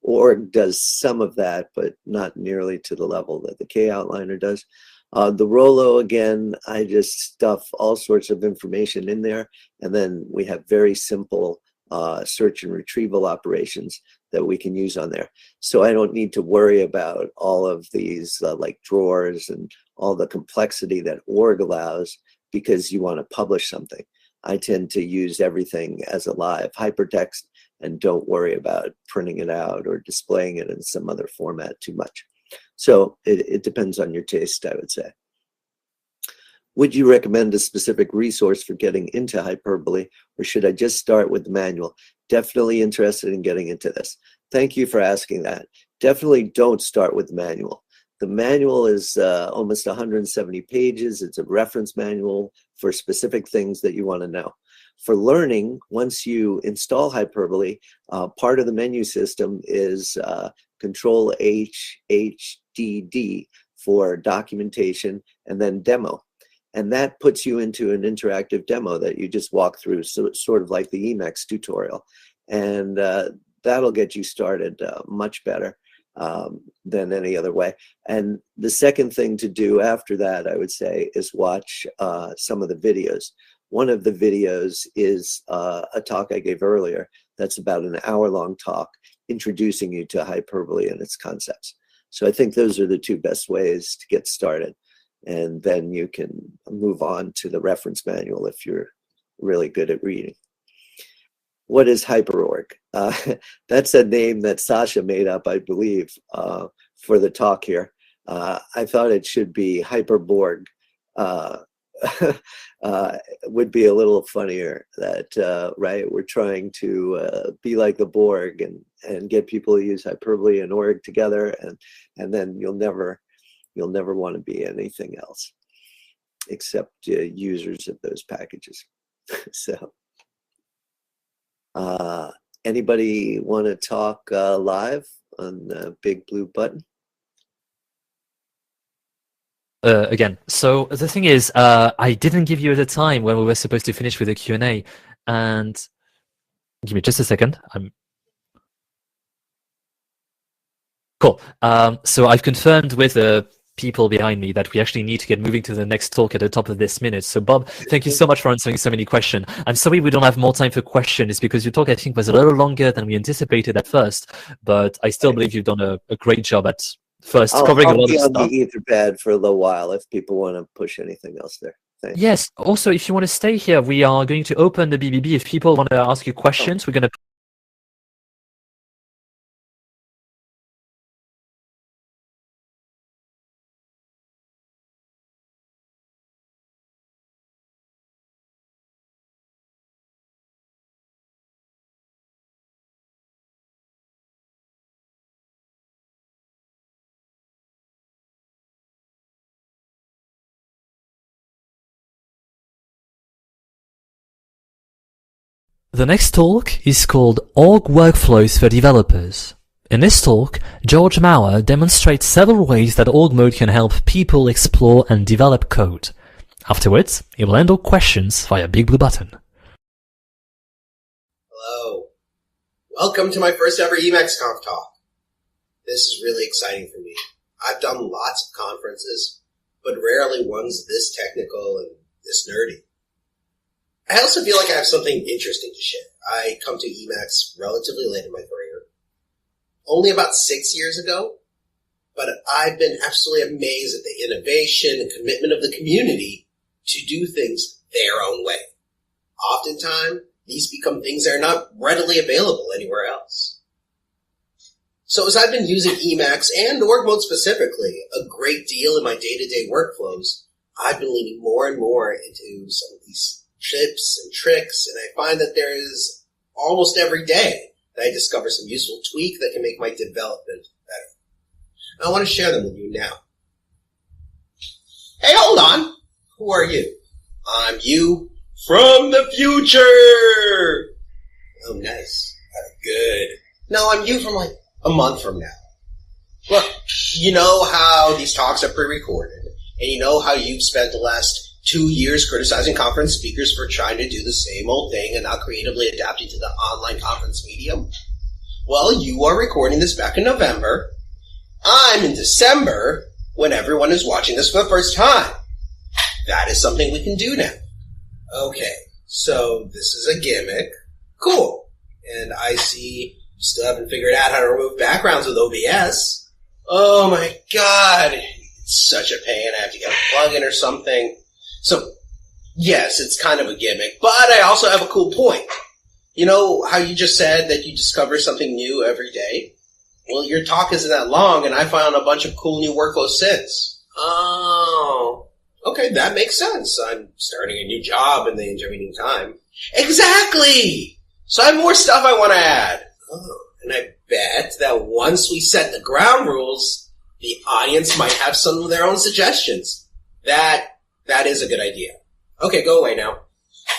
Org does some of that, but not nearly to the level that the K-outliner does. The Rolo, again, I just stuff all sorts of information in there, and then we have very simple search and retrieval operations that we can use on there. So I don't need to worry about all of these like drawers and all the complexity that org allows, because you want to publish something. I tend to use everything as a live hypertext and don't worry about printing it out or displaying it in some other format too much. So it depends on your taste, I would say. Would you recommend a specific resource for getting into hyperbole, or should I just start with the manual? Definitely interested in getting into this. Thank you for asking that. Definitely don't start with the manual. The manual is almost 170 pages. It's a reference manual for specific things that you want to know. For learning, once you install hyperbole, part of the menu system is Control H, HDD for documentation, and then demo. And that puts you into an interactive demo that you just walk through, so it's sort of like the Emacs tutorial. And that'll get you started much better than any other way. And the second thing to do after that, I would say, is watch some of the videos. One of the videos is a talk I gave earlier that's about an hour-long talk introducing you to hyperbole and its concepts. So I think those are the two best ways to get started. And then you can move on to the reference manual if you're really good at reading. What is HyperOrg? That's a name that Sasha made up, I believe, for the talk here. I thought it should be Hyperborg. Would be a little funnier that, right, we're trying to be like the Borg and get people to use hyperbole and org together, and then you'll never want to be anything else except users of those packages. So Anybody want to talk live on the big blue button? Again, so the thing is, I didn't give you the time when we were supposed to finish with the Q&A, and give me just a second. Cool. So I've confirmed with the people behind me that we actually need to get moving to the next talk at the top of this minute. So Bob, thank you so much for answering so many questions. I'm sorry we don't have more time for questions. It's because your talk, I think, was a little longer than we anticipated at first, but I still believe you've done a great job at first covering a lot of stuff. I'll be on the Etherpad for a little while if people want to push anything else there. Thanks. Yes. Also, if you want to stay here, we are going to open the BBB. If people want to ask you questions, we're going to The next talk is called Org Workflows for Developers. In this talk, George Maurer demonstrates several ways that org mode can help people explore and develop code. Afterwards, he will handle questions via Big Blue Button. Hello. Welcome to my first ever EmacsConf talk. This is really exciting for me. I've done lots of conferences, but rarely ones this technical and this nerdy. I also feel like I have something interesting to share. I come to Emacs relatively late in my career, only about 6 years ago, but I've been absolutely amazed at the innovation and commitment of the community to do things their own way. Oftentimes, these become things that are not readily available anywhere else. So as I've been using Emacs and org mode specifically a great deal in my day-to-day workflows, I've been leaning more and more into some of these tips and tricks, and I find that there is almost every day that I discover some useful tweak that can make my development better. I want to share them with you now. Hey, hold on. Who are you? I'm you from the future. Oh, nice. Good. No, I'm you from like a month from now. Look, you know how these talks are pre-recorded, and you know how you've spent the last 2 years criticizing conference speakers for trying to do the same old thing and not creatively adapting to the online conference medium? Well, you are recording this back in November. I'm in December when everyone is watching this for the first time. That is something we can do now. Okay, so this is a gimmick. Cool. And I see you still haven't figured out how to remove backgrounds with OBS. Oh my god, it's such a pain. I have to get a plugin or something. So, yes, it's kind of a gimmick, but I also have a cool point. You know how you just said that you discover something new every day? Well, your talk isn't that long, and I found a bunch of cool new workflows since. Oh, okay, that makes sense. I'm starting a new job in the intervening time. Exactly! So I have more stuff I want to add. Oh, and I bet that once we set the ground rules, the audience might have some of their own suggestions. That is a good idea. Okay, go away now.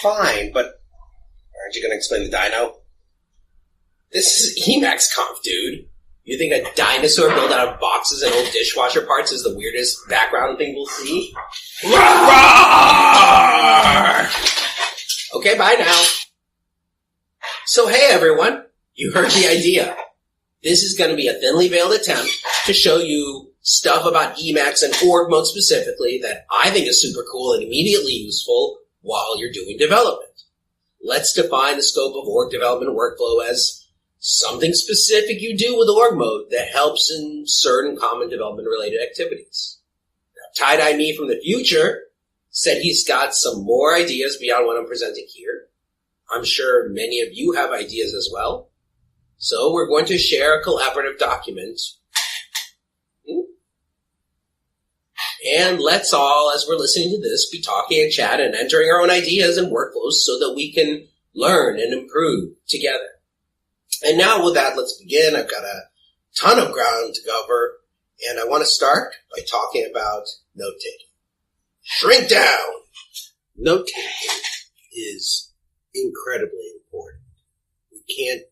Fine, but aren't you going to explain the dino? This is EmacsConf, dude. You think a dinosaur built out of boxes and old dishwasher parts is the weirdest background thing we'll see? Roar! Okay, bye now. So hey everyone, you heard the idea. This is going to be a thinly veiled attempt to show you stuff about Emacs and org mode specifically that I think is super cool and immediately useful while you're doing development. Let's define the scope of org development workflow as something specific you do with org mode that helps in certain common development related activities. Now, Tie-Dye Me from the future said he's got some more ideas beyond what I'm presenting here. I'm sure many of you have ideas as well. So we're going to share a collaborative document. And let's all, as we're listening to this, be talking and chatting and entering our own ideas and workflows so that we can learn and improve together. And now with that, let's begin. I've got a ton of ground to cover, and I want to start by talking about note-taking. Shrink down! Note-taking is incredibly important. can't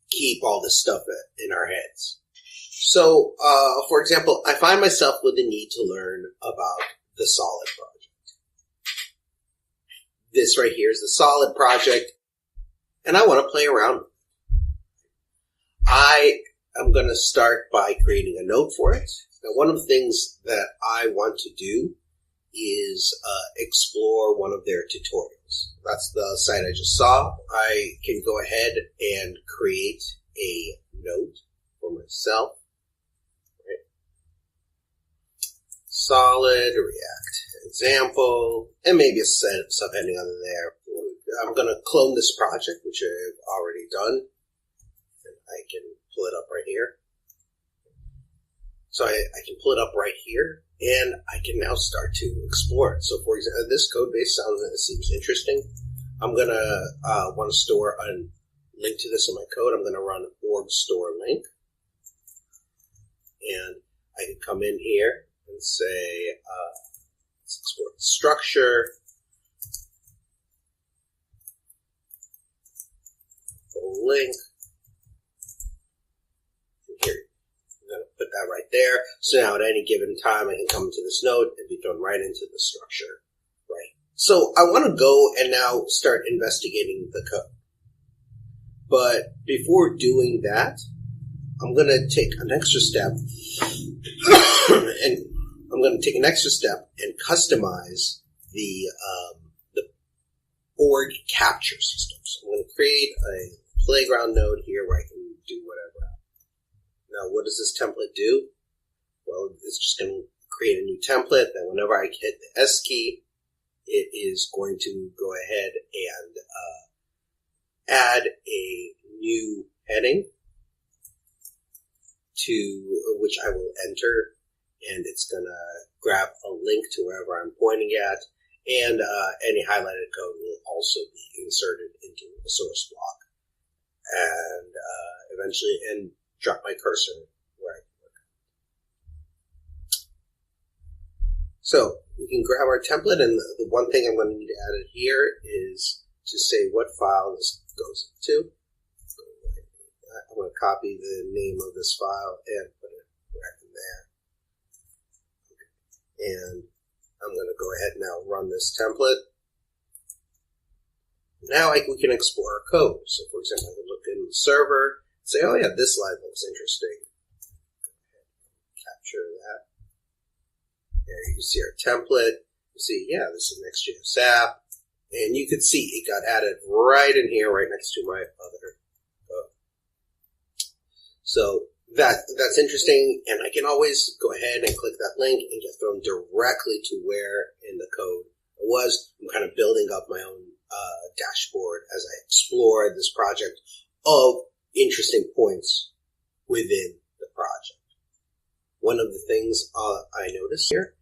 keep all this stuff in our heads. So, for example, I find myself with the need to learn about the solid project. This right here is the solid project, and I want to play around with it. I am going to start by creating a node for it. Now, one of the things that I want to do is explore one of their tutorials. That's the site I just saw. I can go ahead and create a node for myself. Right. Solid React example, and maybe a subheading on there. I'm going to clone this project, which I've already done. And I can pull it up right here. So I can pull it up right here, and I can now start to explore it. So, for example, this code base seems interesting. I'm going to want to store a link to this in my code. I'm going to run org store link. And I can come in here and say, let's export the structure. Link. Here, I'm going to put that right there. So now at any given time, I can come into this node and be thrown right into the structure. Right. So I want to go and now start investigating the code. But before doing that, I'm going to take an extra step and customize the org capture system. So I'm going to create a playground node here where I can do whatever. Now, what does this template do? Well, it's just going to create a new template that whenever I hit the S key, it is going to go ahead and add a new heading to which I will enter, and it's going to grab a link to wherever I'm pointing at, and any highlighted code will also be inserted into the source block, and eventually drop my cursor where I can look. So we can grab our template, and the one thing I'm going to need to add here is to say what file this goes into. I'm going to copy the name of this file and put it right in there. And I'm going to go ahead and now run this template. Now we can explore our code. So, for example, I can look in the server and say, oh yeah, this slide looks interesting. Go ahead and capture that. There you can see our template. You see, yeah, this is Next.js app. And you can see it got added right in here, right next to my other code. So that's interesting, and I can always go ahead and click that link and get thrown directly to where in the code it was. I'm kind of building up my own dashboard as I explore this project of interesting points within the project. One of the things I noticed here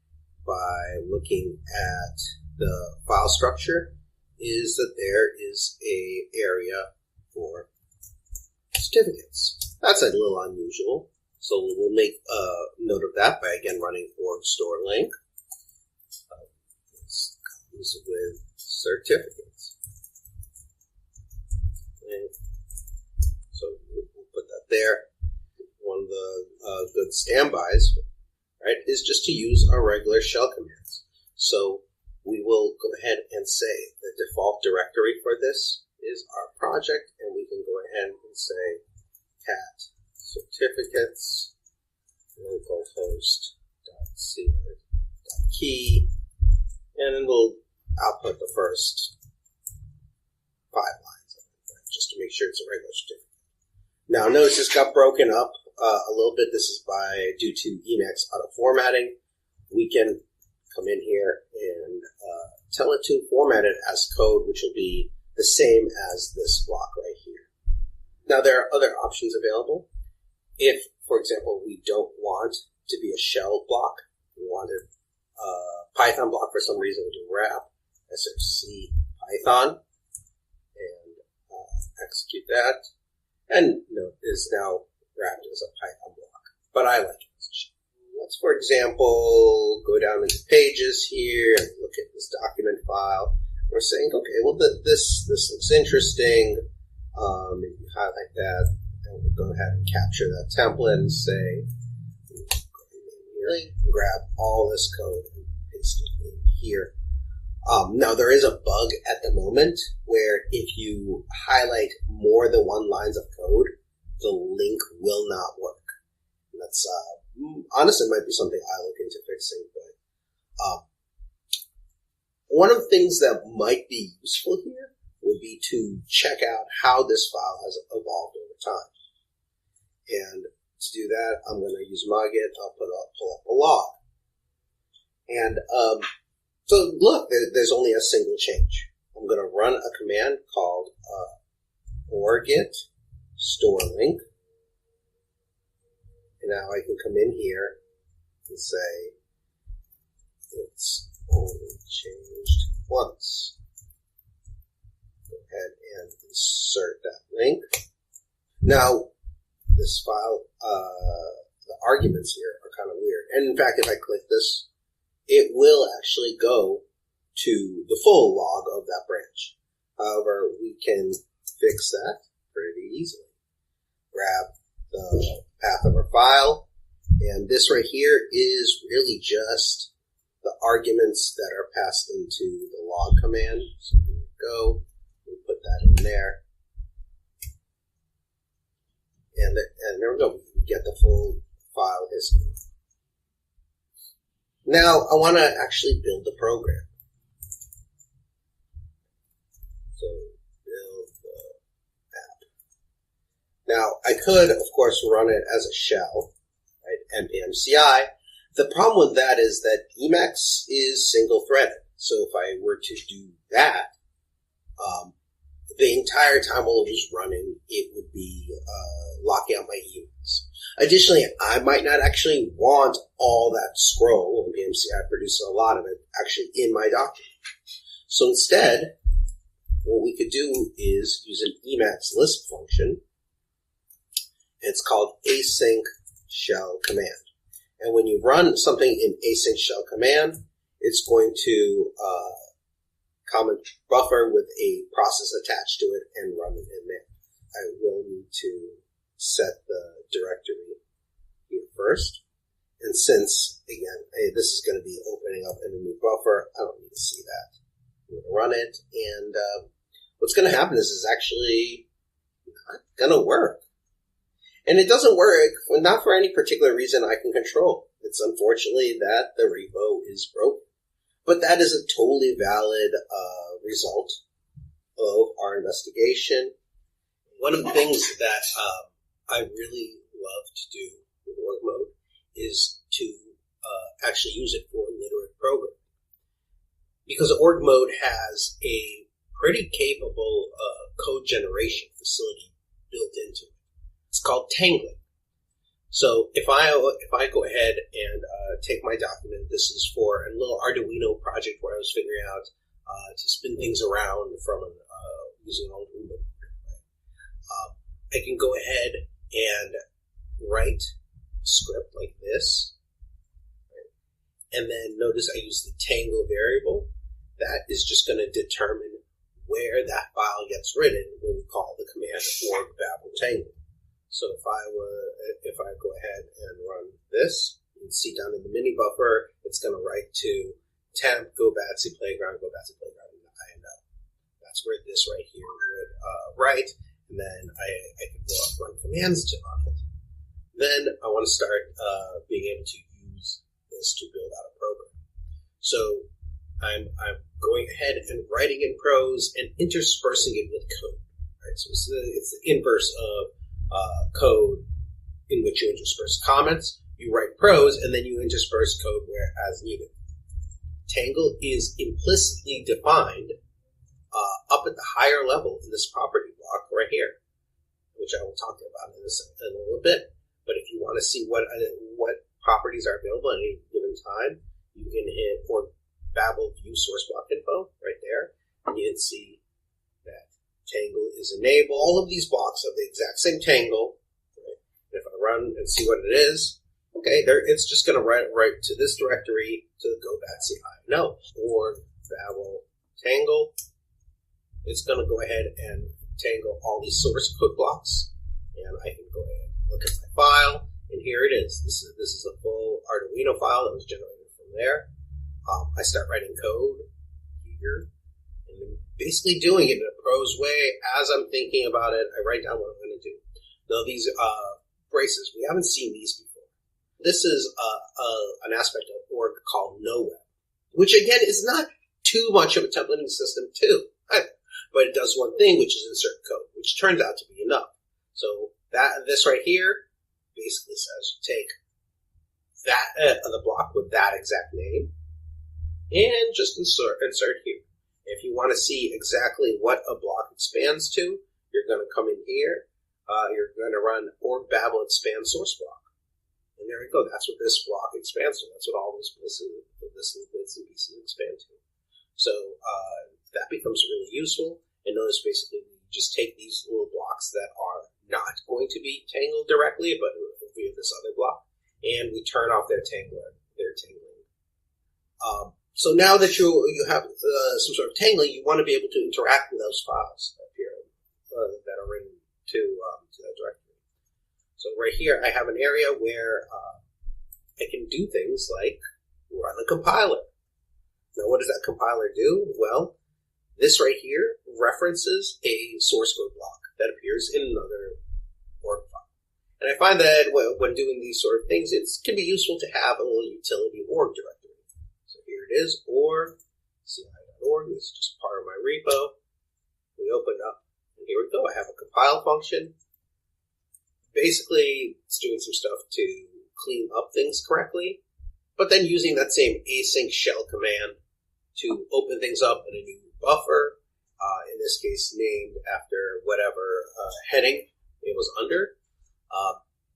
by looking at the file structure is that there is an area for certificates. That's a little unusual, so we'll make a note of that by again running org store link. This comes with certificates. And so we'll put that there. One of the good standbys, right, is just to use our regular shell commands. So we will go ahead and say the default directory for this is our project, and we can go ahead and say cat certificates localhost.key, and it'll output the first 5 lines of it, right, just to make sure it's a regular certificate. Now, notice this got broken up a little bit. This is due to Emacs auto formatting. We can come in here and tell it to format it as code, which will be the same as this block right here. Now, there are other options available. If, for example, we don't want to be a shell block, we wanted a Python block for some reason, we do wrap src Python and execute that. And note is now wrapped as a Python block, but I like it as a shell. Let's, for example, go down into pages here and look at this document file. We're saying, okay, well, this looks interesting. If you highlight that, and we'll go ahead and capture that template and say, grab all this code and paste it in here. Now, there is a bug at the moment where if you highlight more than one lines of code, the link will not work. And that's, honestly, might be something I look into fixing, but one of the things that might be useful here would be to check out how this file has evolved over time. And to do that, I'm going to use Mogget. I'll pull up a log. And so look, there's only a single change. I'm going to run a command called orget store link. And now I can come in here and say it's only changed once. Go ahead and insert that link. Now, this file, the arguments here are kind of weird. And in fact, if I click this, it will actually go to the full log of that branch. However, we can fix that pretty easily. Grab the path of our file, and this right here is really just the arguments that are passed into the log command. So here we go. We put that in there. And there we go. We get the full file history. Now, I want to actually build the program. So, build the app. Now, I could, of course, run it as a shell, right? npm CI. The problem with that is that Emacs is single-threaded. So if I were to do that, the entire time while it was running, it would be locking out my Emacs. Additionally, I might not actually want all that scroll, npm CI produces a lot of it, actually in my document. So instead, what we could do is use an Emacs Lisp function. It's called async shell command. And when you run something in async shell command, it's going to comment buffer with a process attached to it and run it in there. I will need to set the directory here first. And since, again, this is going to be opening up in a new buffer, I don't need to see that. I'm going to run it, and what's going to happen is it's actually not going to work. And it doesn't work, not for any particular reason I can control. It's unfortunately that the repo is broken. But that is a totally valid result of our investigation. One of the things that I really love to do with org mode is to actually use it for literate programming. Because org mode has a pretty capable code generation facility built into it. It's called tangling. So if I go ahead and take my document, this is for a little Arduino project where I was figuring out to spin things around from using an old Arduino. I can go ahead and write a script like this, right? And then notice I use the tangle variable. That is just going to determine where that file gets written when we call the command org babel tangle. So if I go ahead and run this, you can see down in the mini buffer, it's going to write to temp, go batsy playground, and INL. That's where this right here would write, and then I can go up run commands on it. Then I want to start being able to use this to build out a program. So I'm going ahead and writing in prose and interspersing it with code. Right? So it's the inverse of code in which you intersperse comments. You write prose, and then you intersperse code where as needed. Tangle is implicitly defined up at the higher level in this property block right here, which I will talk about in a little bit. But if you want to see what properties are available at any given time, you can hit or Babel view source block info right there, and you can see that tangle is enabled. All of these blocks have the exact same tangle. Right? If I run and see what it is, okay, it's just going to write to this directory to the go batsy INO or Babel tangle. It's going to go ahead and tangle all these source code blocks. And I can go ahead and look at my file, and here it is. This is a full Arduino file that was generated from there. I start writing code here, and I'm basically doing it in a prose way. As I'm thinking about it, I write down what I'm going to do. Now, these braces, we haven't seen these before. This is an aspect of org called NoWeb, which again is not too much of a templating system too, but it does one thing, which is insert code, which turns out to be enough. So this right here basically says take that the block with that exact name and just insert here. If you want to see exactly what a block expands to, you're going to come in here. You're going to run org babel expand source block. And there you go. That's what this block expands to. That's what all those bits and pieces expand to. So that becomes really useful. And notice basically we just take these little blocks that are not going to be tangled directly, but we have this other block, and we turn off their tangling. So now that you have some sort of tangling, you want to be able to interact with those files up here that are written to that directory. So right here, I have an area where I can do things like run a compiler. Now, what does that compiler do? Well, this right here references a source code block that appears in another org file. And I find that when doing these sort of things, it can be useful to have a little utility org directory. So here it is, org, ci.org. This is just part of my repo. We open up, and here we go. I have a compile function. Basically, it's doing some stuff to clean up things correctly, but then using that same async shell command to open things up in a new buffer, in this case named after whatever heading it was under.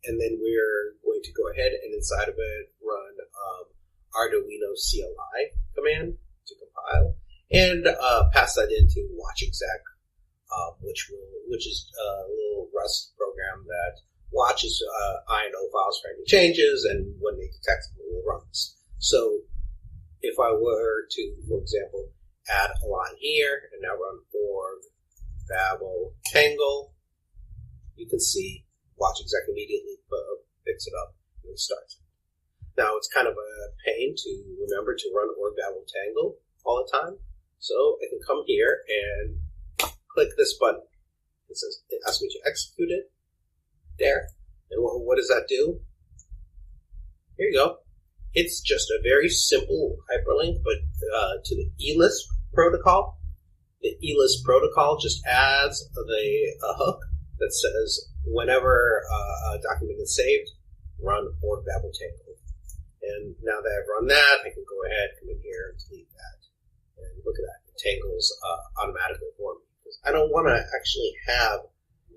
And then we're going to go ahead and inside of it run Arduino CLI command to compile and pass that into watchexec, which is a little Rust program that watches INO files for any changes, and when they detect them, it will run this. So if I were to, for example, add a line here and now run org babel tangle, you can see watchexec immediately picks it up and restarts it. Now it's kind of a pain to remember to run org babel tangle all the time, so I can come here and click this button. It asks me to execute it. There. And what does that do? Here you go. It's just a very simple hyperlink, but to the ELISP protocol. The ELISP protocol just adds a hook that says whenever a document is saved, run org babel tangle. And now that I've run that, I can go ahead, come in here, and delete that. And look at that. It tangles automatically for me. Because I don't want to actually have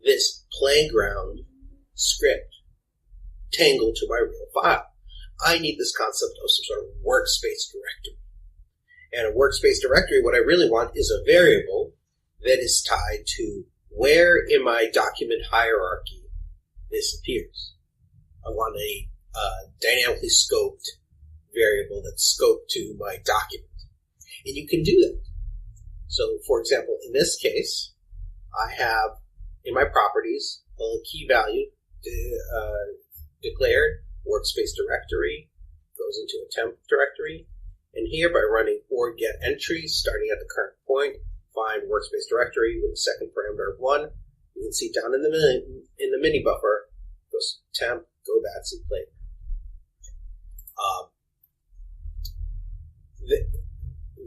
this playground script tangled to my real file. I need this concept of some sort of workspace directory. And a workspace directory, what I really want is a variable that is tied to where in my document hierarchy this appears. I want a dynamically scoped variable that's scoped to my document. And you can do that. So, for example, in this case, I have in my properties a little key value declared, workspace directory, goes into a temp directory, and here by running org get entries, starting at the current point, find workspace directory with a second parameter of 1, you can see down in the mini buffer, goes temp, go that, see play.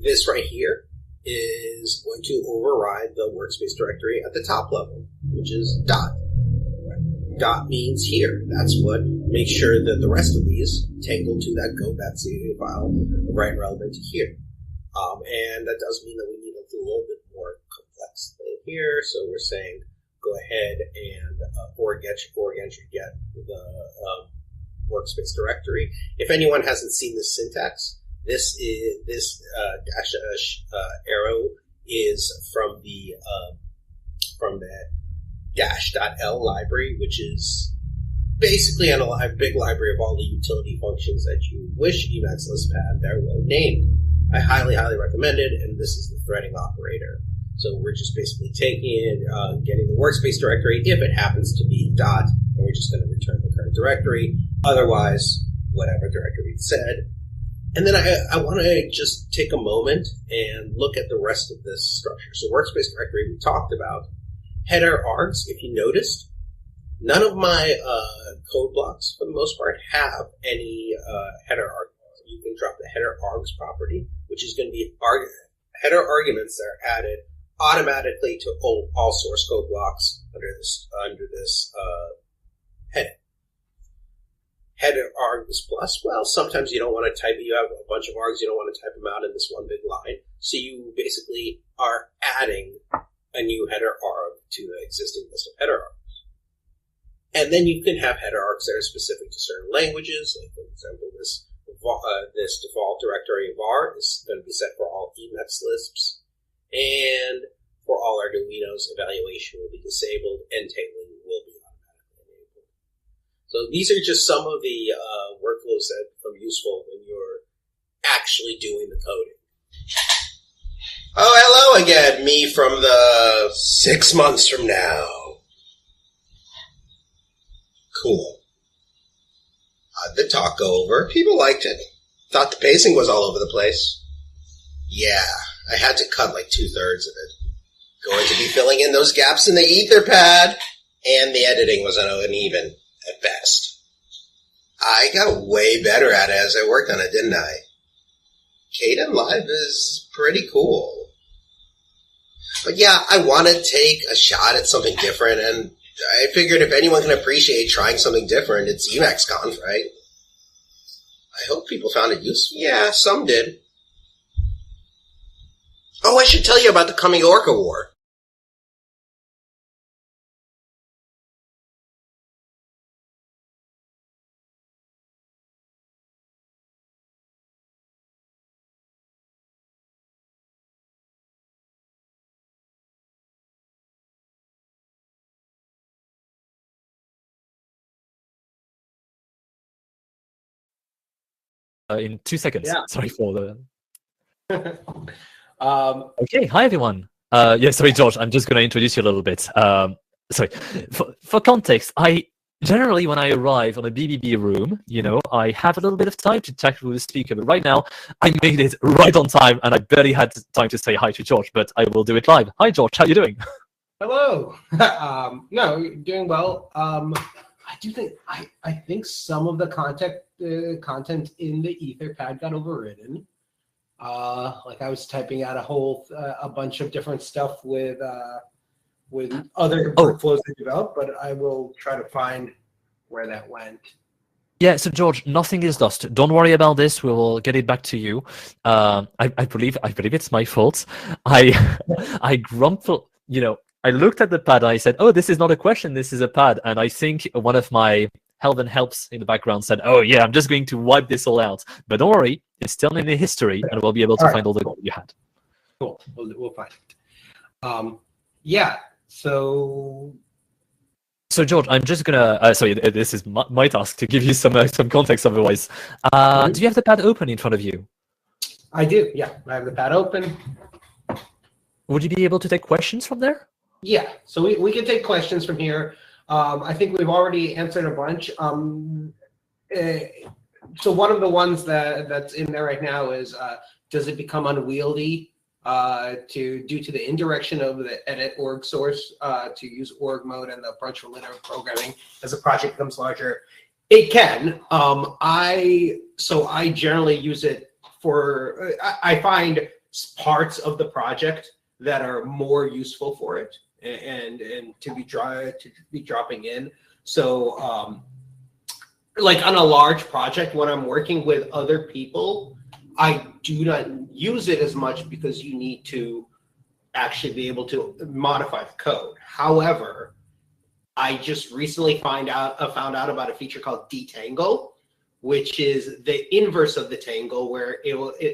This right here is going to override the workspace directory at the top level, which is dot. Dot means here. That's what makes sure that the rest of these tangle to that go.ca file right relevant to here. And that does mean that we need a little bit more complex thing here. So we're saying go ahead and org entry get the workspace directory. If anyone hasn't seen this syntax, this dash arrow is from the dash.l library, which is basically a big library of all the utility functions that you wish Emacs Lisp had that were well named. I highly, highly recommend it, and this is the threading operator. So we're just basically taking it, getting the workspace directory, if it happens to be dot, and we're just going to return the current directory. Otherwise, whatever directory it said. And then I want to just take a moment and look at the rest of this structure. So workspace directory we talked about. Header args, if you noticed, none of my code blocks, for the most part, have any header args. You can drop the header args property, which is going to be header arguments that are added automatically to all source code blocks under this heading. Header args plus, well, sometimes you don't want to type, you have a bunch of args, you don't want to type them out in this one big line. So you basically are adding a new header arg to the existing list of header args. And then you can have header args that are specific to certain languages, like for example, this default directory var is going to be set for all Emacs Lisps, and for all Arduinos, evaluation will be disabled, and tabling will be automatically enabled. So these are just some of the workflows that become useful when you're actually doing the coding. Oh, hello again, me from the 6 months from now. Cool. How'd the talk go over? People liked it. Thought the pacing was all over the place. Yeah, I had to cut like 2/3 of it. Going to be filling in those gaps in the Etherpad, and the editing was uneven at best. I got way better at it as I worked on it, didn't I? Kden Live is pretty cool. But yeah, I want to take a shot at something different, and I figured if anyone can appreciate trying something different, it's EmacsConf, right? I hope people found it useful. Yeah, some did. Oh, I should tell you about the coming Orca War. In 2 seconds. Yeah. Sorry for the... Okay, hi everyone. Sorry, George, I'm just going to introduce you a little bit. Sorry, for context, I generally, when I arrive on a BBB room, I have a little bit of time to chat with the speaker, but right now, I made it right on time, and I barely had time to say hi to George, but I will do it live. Hi, George, how are you doing? hello. No, you're doing well. I do think I think some of the content in the Etherpad got overridden. Like I was typing out a bunch of different stuff with other workflows that developed, but I will try to find where that went. Yeah, so George, nothing is lost. Don't worry about this. We will get it back to you. I believe it's my fault. I grumbled, I looked at the pad and I said, oh, this is not a question, this is a pad. And I think one of my helps in the background said, oh yeah, I'm just going to wipe this all out. But don't worry, it's still in the history and we'll be able to find all the code you had. Cool, we'll find it. Yeah, so George, I'm just gonna, sorry, this is my task to give you some context otherwise. Do you have the pad open in front of you? I do, yeah, I have the pad open. Would you be able to take questions from there? Yeah, so we can take questions from here. I think we've already answered a bunch. So one of the ones that's in there right now is, does it become unwieldy due to the indirection of the edit org source to use org mode and the approach for linear programming as the project becomes larger? It can. I generally use it for, I find parts of the project that are more useful for it and to be dropping in. So like on a large project, when I'm working with other people, I do not use it as much because you need to actually be able to modify the code. However, I just recently found out about a feature called detangle, which is the inverse of the tangle, where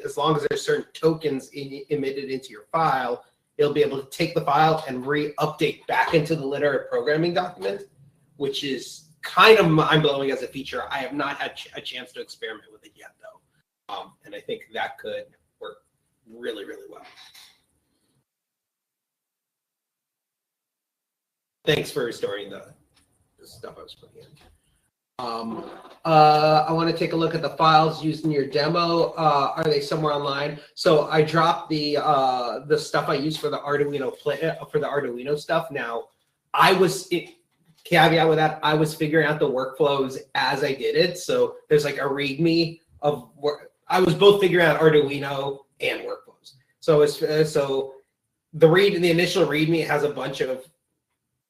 as long as there's certain tokens emitted into your file, it'll be able to take the file and re-update back into the linear programming document, which is kind of mind-blowing as a feature. I have not had a chance to experiment with it yet, though. And I think that could work really, really well. Thanks for restoring the stuff I was putting in. I want to take a look at the files used in your demo. Are they somewhere online? So I dropped the stuff I used for the Arduino stuff. Now, caveat with that, I was figuring out the workflows as I did it. So there's like a README of work. I was both figuring out Arduino and workflows. So the initial README has a bunch of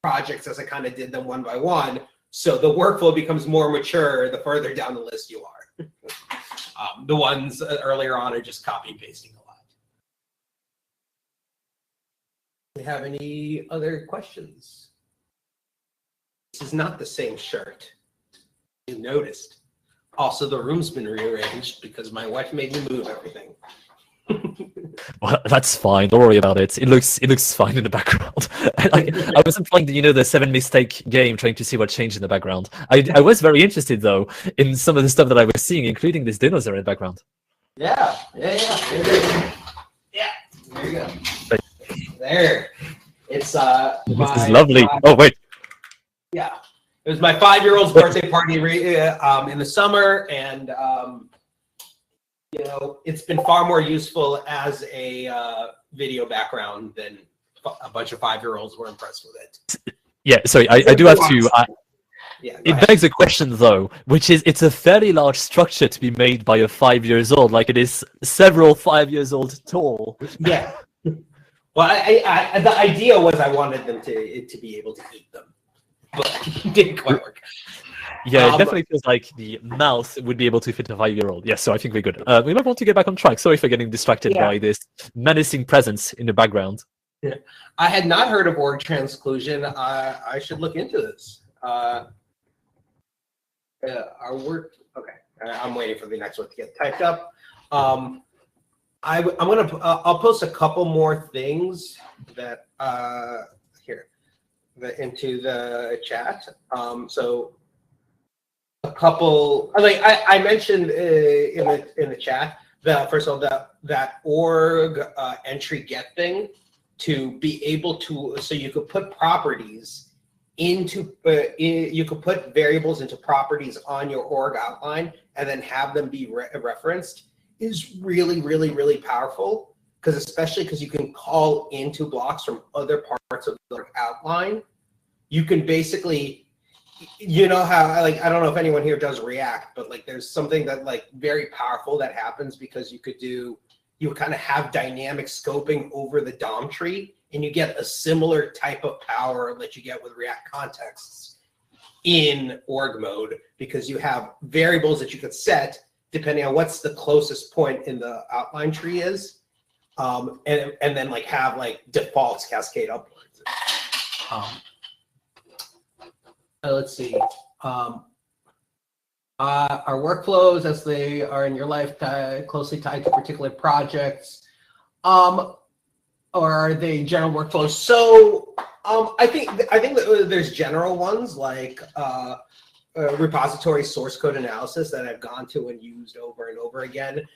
projects as I kind of did them one by one. So the workflow becomes more mature the further down the list you are. The ones earlier on are just copy and pasting a lot. Do you have any other questions? This is not the same shirt. You noticed. Also, the room's been rearranged because my wife made me move everything. Well, that's fine. Don't worry about it. It looks fine in the background. I wasn't playing the 7 mistake game, trying to see what changed in the background. I was very interested though in some of the stuff that I was seeing, including this dinosaur in the background. Yeah. There you go. There. It's this is lovely. Oh wait. Yeah, it was my 5-year-old's birthday party in the summer, and it's been far more useful as a video background than a bunch of 5-year-olds were impressed with it. Yeah, sorry, I do have to. It begs a question though, which is it's a fairly large structure to be made by a 5 years old, like it is several 5 years old tall. Yeah. Well, the idea was I wanted them to be able to eat them, but it didn't quite work. Yeah, it definitely feels like the mouth would be able to fit a 5-year-old. Yes, so I think we're good. We might want to get back on track. Sorry for getting distracted by this menacing presence in the background. Yeah. I had not heard of org transclusion. I should look into this. Our work. Okay, I'm waiting for the next one to get typed up. I'll post a couple more things that into the chat. So a couple, like I mentioned in the chat, first of all, that org entry get thing to be able to, so you could put properties into, you could put variables into properties on your org outline and then have them be referenced is really, really, really powerful. Especially because you can call into blocks from other parts of the outline. You can basically, how I don't know if anyone here does React, but there's something that very powerful that happens because you kind of have dynamic scoping over the DOM tree, and you get a similar type of power that you get with React contexts in org mode, because you have variables that you could set depending on what's the closest point in the outline tree is, and then have defaults cascade upwards. Let's see. Our workflows, as they are in your life, closely tied to particular projects, or are they general workflows? So I think that there's general ones like repository source code analysis that I've gone to and used over and over again.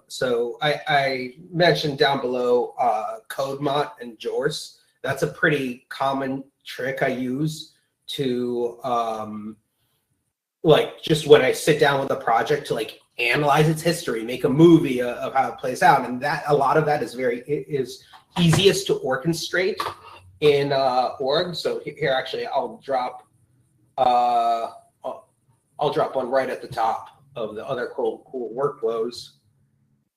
So I mentioned down below CodeMot and JORS. That's a pretty common trick I use to just when I sit down with a project to analyze its history, make a movie of how it plays out, and that a lot of that is is easiest to orchestrate in org. So here actually I'll drop one right at the top of the other cool workflows.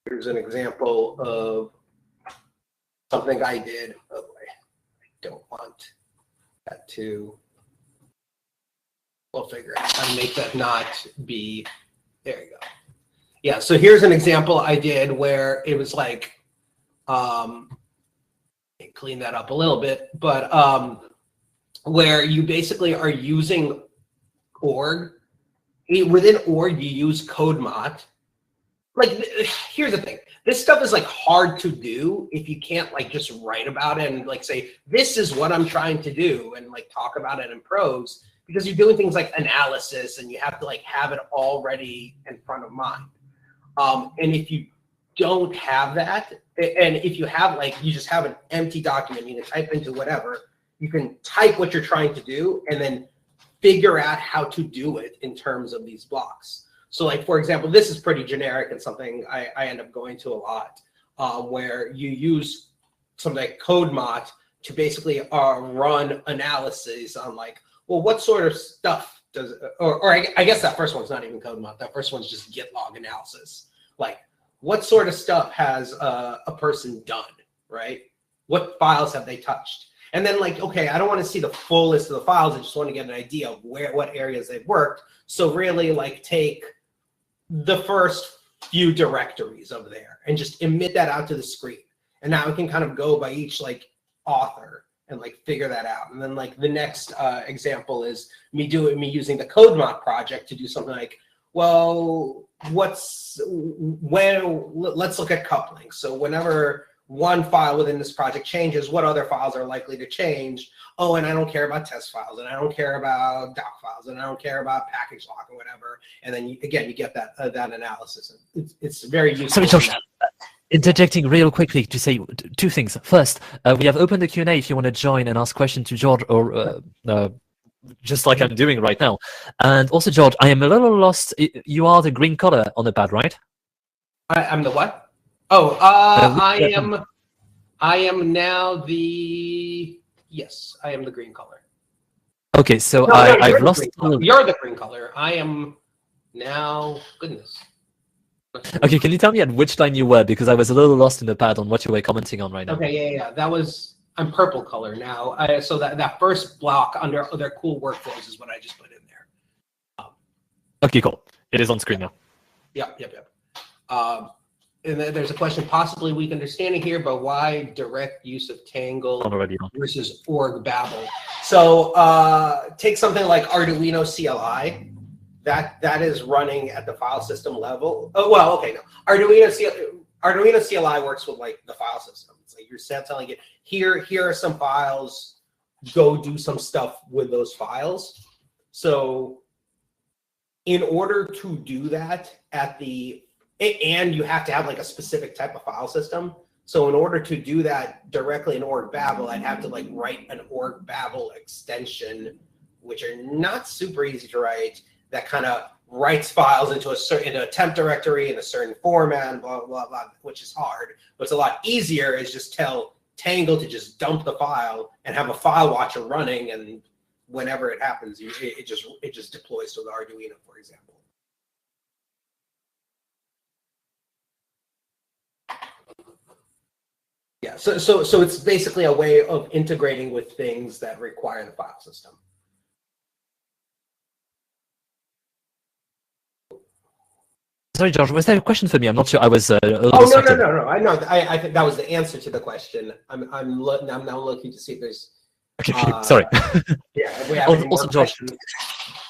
Here's an example of something I did. Oh boy, I don't want that to. We'll figure out how to make that not be, there you go. Yeah, so here's an example I did where it was clean that up a little bit, but where you basically are using org. Within org, you use CodeMot. Here's the thing. This stuff is hard to do if you can't just write about it and say, this is what I'm trying to do and talk about it in prose. Because you're doing things like analysis and you have to have it already in front of mind. And if you don't have that, and if you have you just have an empty document, you can type into whatever, you can type what you're trying to do and then figure out how to do it in terms of these blocks. So like, for example, this is pretty generic and something I end up going to a lot, where you use something like CodeMot to basically run analyses on like, well, what sort of stuff does, or I guess that first one's not even CodeMot. That first one's just git log analysis. Like, what sort of stuff has a person done, right? What files have they touched? And then like, okay, I don't want to see the full list of the files. I just want to get an idea of what areas they've worked. So really like take the first few directories over there and just emit that out to the screen. And now we can kind of go by each like author and like figure that out. And then like the next example is me using the CodeMot project to do something like, well, let's look at coupling. So whenever one file within this project changes, what other files are likely to change? Oh, and I don't care about test files, and I don't care about doc files, and I don't care about package lock or whatever. And then you get that analysis. It's very useful. Sorry, Josh. Interjecting real quickly to say two things. First, we have opened the Q&A if you want to join and ask questions to George, or just like I'm doing right now. And also, George, I am a little lost. You are the green color on the pad, right? I'm the what? Oh, I am now the, yes, I am the green color. Okay, so I've lost. You're the green color. I am now, goodness. Okay, can you tell me at which line you were? Because I was a little lost in the pad on what you were commenting on right now. Okay, yeah. That was, I'm purple color now. So that first block under other cool workflows is what I just put in there. Okay, cool. It is on screen now. Yep. And then there's a question possibly weak understanding here, but why direct use of Tangle versus org babel? So take something like Arduino CLI. That is running at the file system level. Oh, well, okay, no. Arduino CLI works with like the file system. It's like you're telling it, here are some files, go do some stuff with those files. So in order to do that and you have to have like a specific type of file system. So in order to do that directly in org babel, I'd have to like write an org babel extension, which are not super easy to write, that kind of writes files into a temp directory in a certain format, blah, blah, blah, which is hard. What's a lot easier is just tell Tangle to just dump the file and have a file watcher running, and whenever it happens, it just deploys to the Arduino, for example. Yeah, so it's basically a way of integrating with things that require the file system. Sorry, George, was there a question for me? I'm not sure. I was. Oh no! I know. I think that was the answer to the question. I'm now looking to see if there's. Okay, sorry. Yeah, if we have any more George, questions.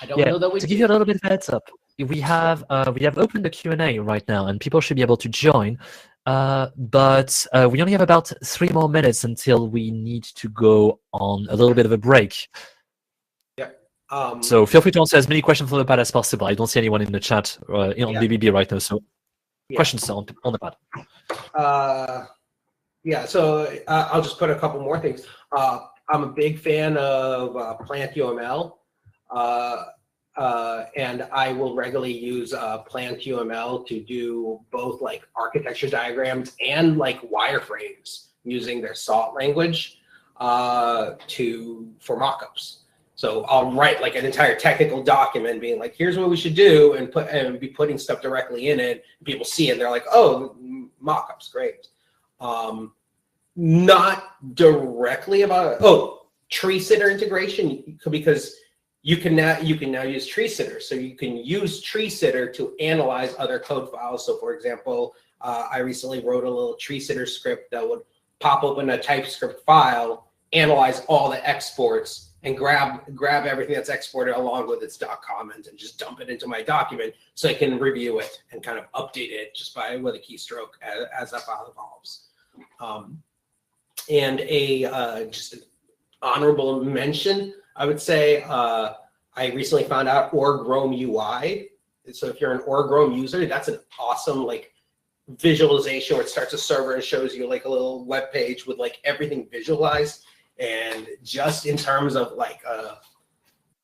I don't know that we. To give you a little bit of a heads up, we have opened the Q&A right now, and people should be able to join. But we only have about 3 more minutes until we need to go on a little bit of a break. Yeah. So feel free to answer as many questions from the pad as possible. I don't see anyone in the chat on BBB right now, so questions on the pad. Yeah, so I'll just put a couple more things. I'm a big fan of PlantUML, and I will regularly use PlantUML to do both like architecture diagrams and like wireframes using their SALT language for mockups. So I'll write like an entire technical document being like, here's what we should do, and be putting stuff directly in it. People see it and they're like, oh, mockups, great. Not directly about tree sitter integration, because you can now use tree sitter. So you can use tree sitter to analyze other code files. So for example, I recently wrote a little tree sitter script that would pop open a TypeScript file, analyze all the exports, and grab everything that's exported along with its doc comment and just dump it into my document so I can review it and kind of update it just with a keystroke as that file evolves. And just an honorable mention, I would say, I recently found out org Roam UI. So if you're an org Roam user, that's an awesome like visualization where it starts a server and shows you like a little web page with like everything visualized. And just in terms of like,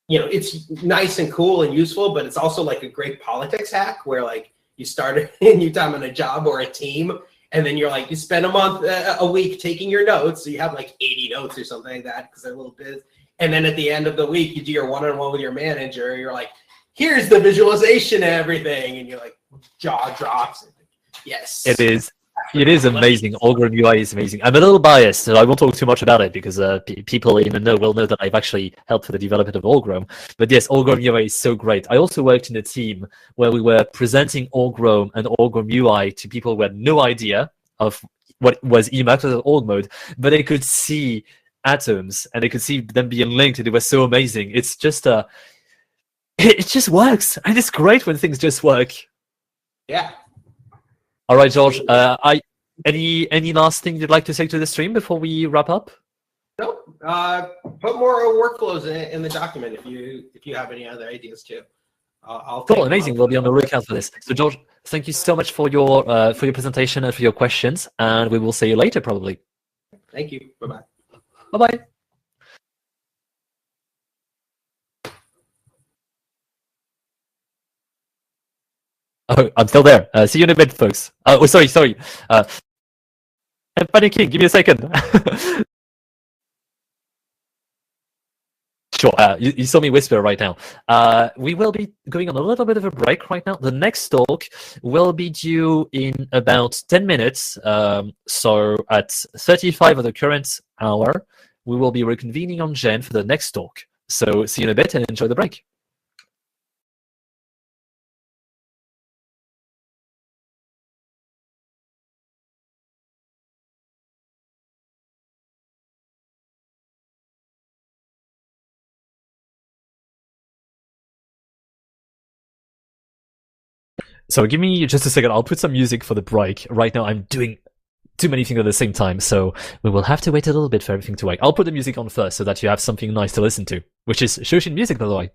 it's nice and cool and useful, but it's also like a great politics hack where like you start a new time on a job or a team, and then you're like, you spend a week taking your notes. So you have like 80 notes or something like that because they're little bits. And then at the end of the week, you do your one-on-one with your manager. You're like, here's the visualization and everything. And you're like, jaw drops. Yes. It is amazing. Allgrown UI is amazing. I'm a little biased, so I won't talk too much about it because people in the know will know that I've actually helped with the development of Allgrown. But yes, Allgrown UI is so great. I also worked in a team where we were presenting Allgrown and Allgrown UI to people who had no idea of what was Emacs or org mode, but they could see atoms and they could see them being linked, and it was so amazing. It's just it just works, and it's great when things just work. Yeah. All right, George. Any last thing you'd like to say to the stream before we wrap up? Nope. Put more workflows in the document if you have any other ideas too. I'll cool, amazing. We'll be on the lookout for this. So, George, thank you so much for your presentation and for your questions, and we will see you later probably. Thank you. Bye-bye. Bye-bye. Oh, I'm still there. See you in a bit, folks. Oh, sorry. I'm panicking. Give me a second. Sure. You saw me whisper right now. We will be going on a little bit of a break right now. The next talk will be due in about 10 minutes. So at 35 of the current hour, we will be reconvening on Gen for the next talk. So see you in a bit and enjoy the break. So give me just a second. I'll put some music for the break. Right now I'm doing too many things at the same time, so we will have to wait a little bit for everything to wait. I'll put the music on first so that you have something nice to listen to, which is Shoshin music, by the way.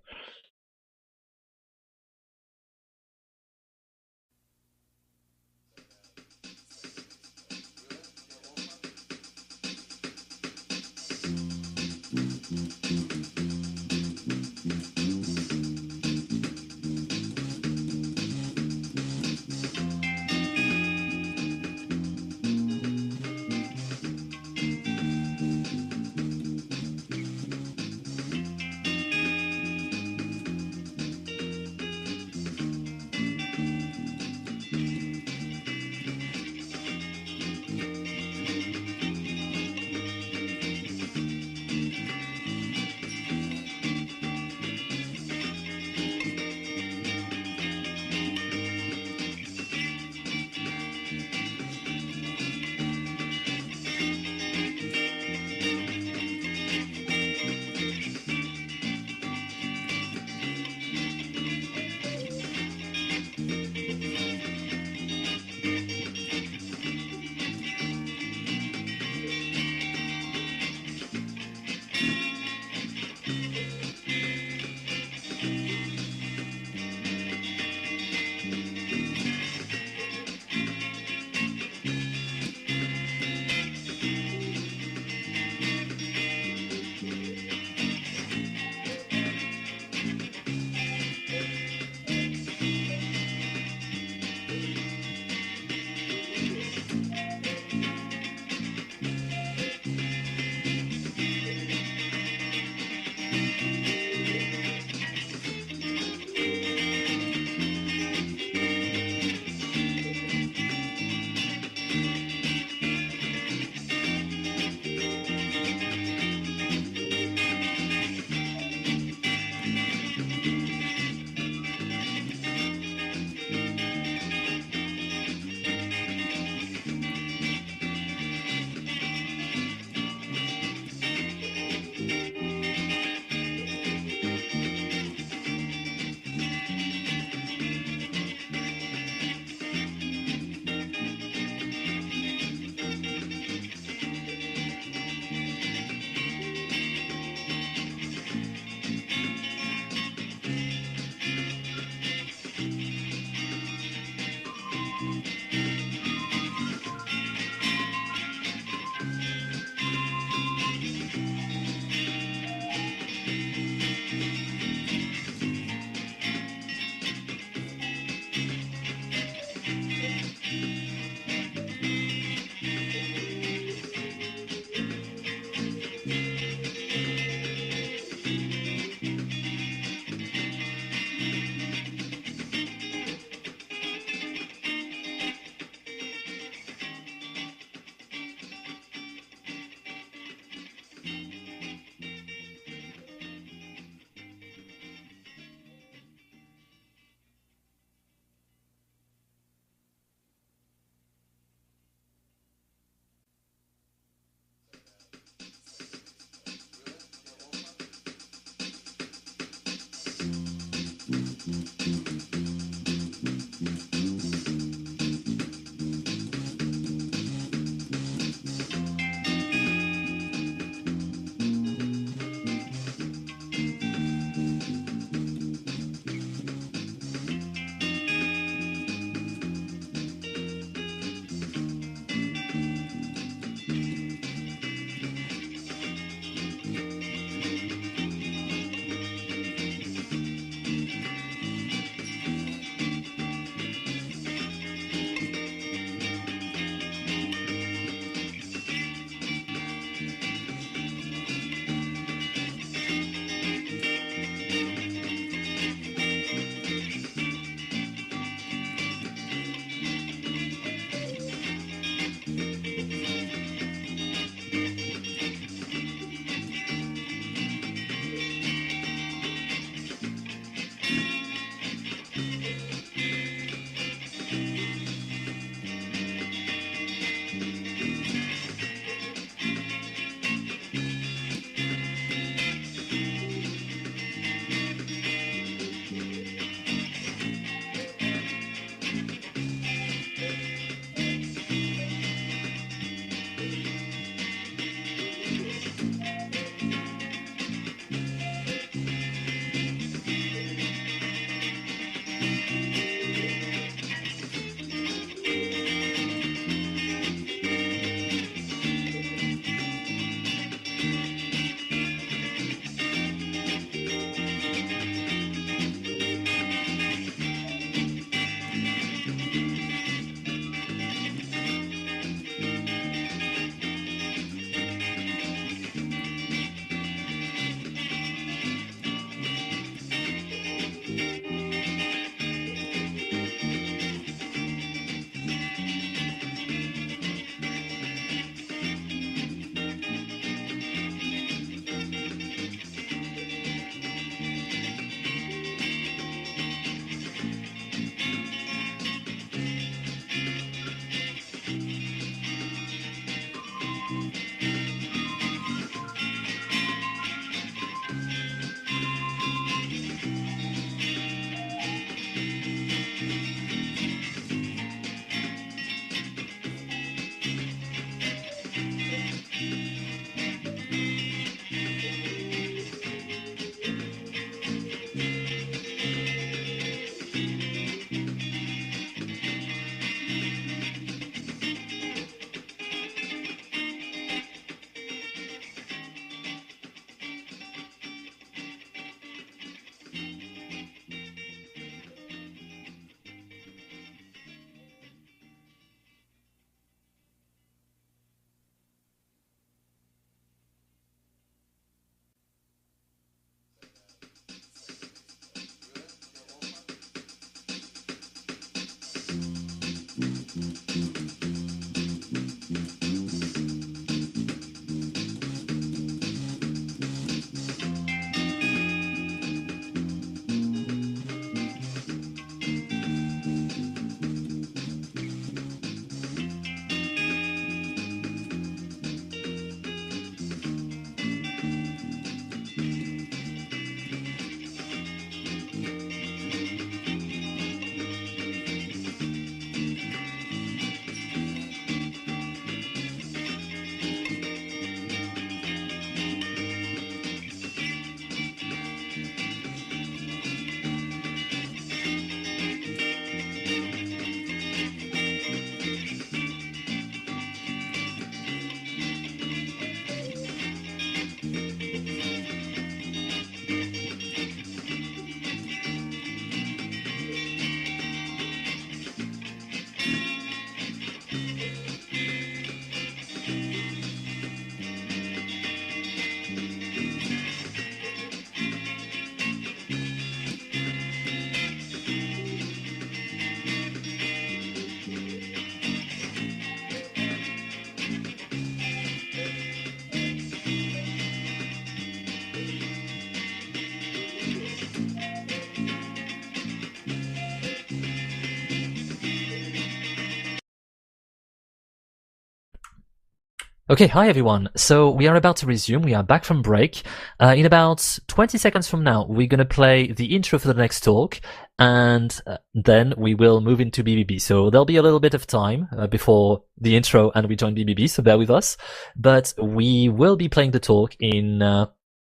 Okay, hi everyone. So we are about to resume. We are back from break. In about 20 seconds from now, we're going to play the intro for the next talk, and then we will move into BBB. So there'll be a little bit of time before the intro and we join BBB, so bear with us. But we will be playing the talk in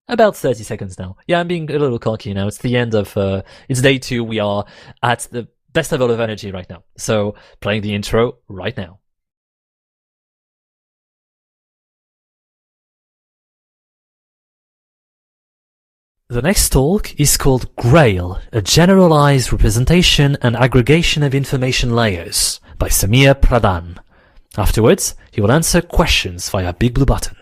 about 30 seconds now. Yeah, I'm being a little cocky now. It's the end of, it's day 2. We are at the best level of energy right now. So playing the intro right now. The next talk is called Grail, a generalized representation and aggregation of information layers by Samir Pradhan. Afterwards, he will answer questions via Big Blue Button.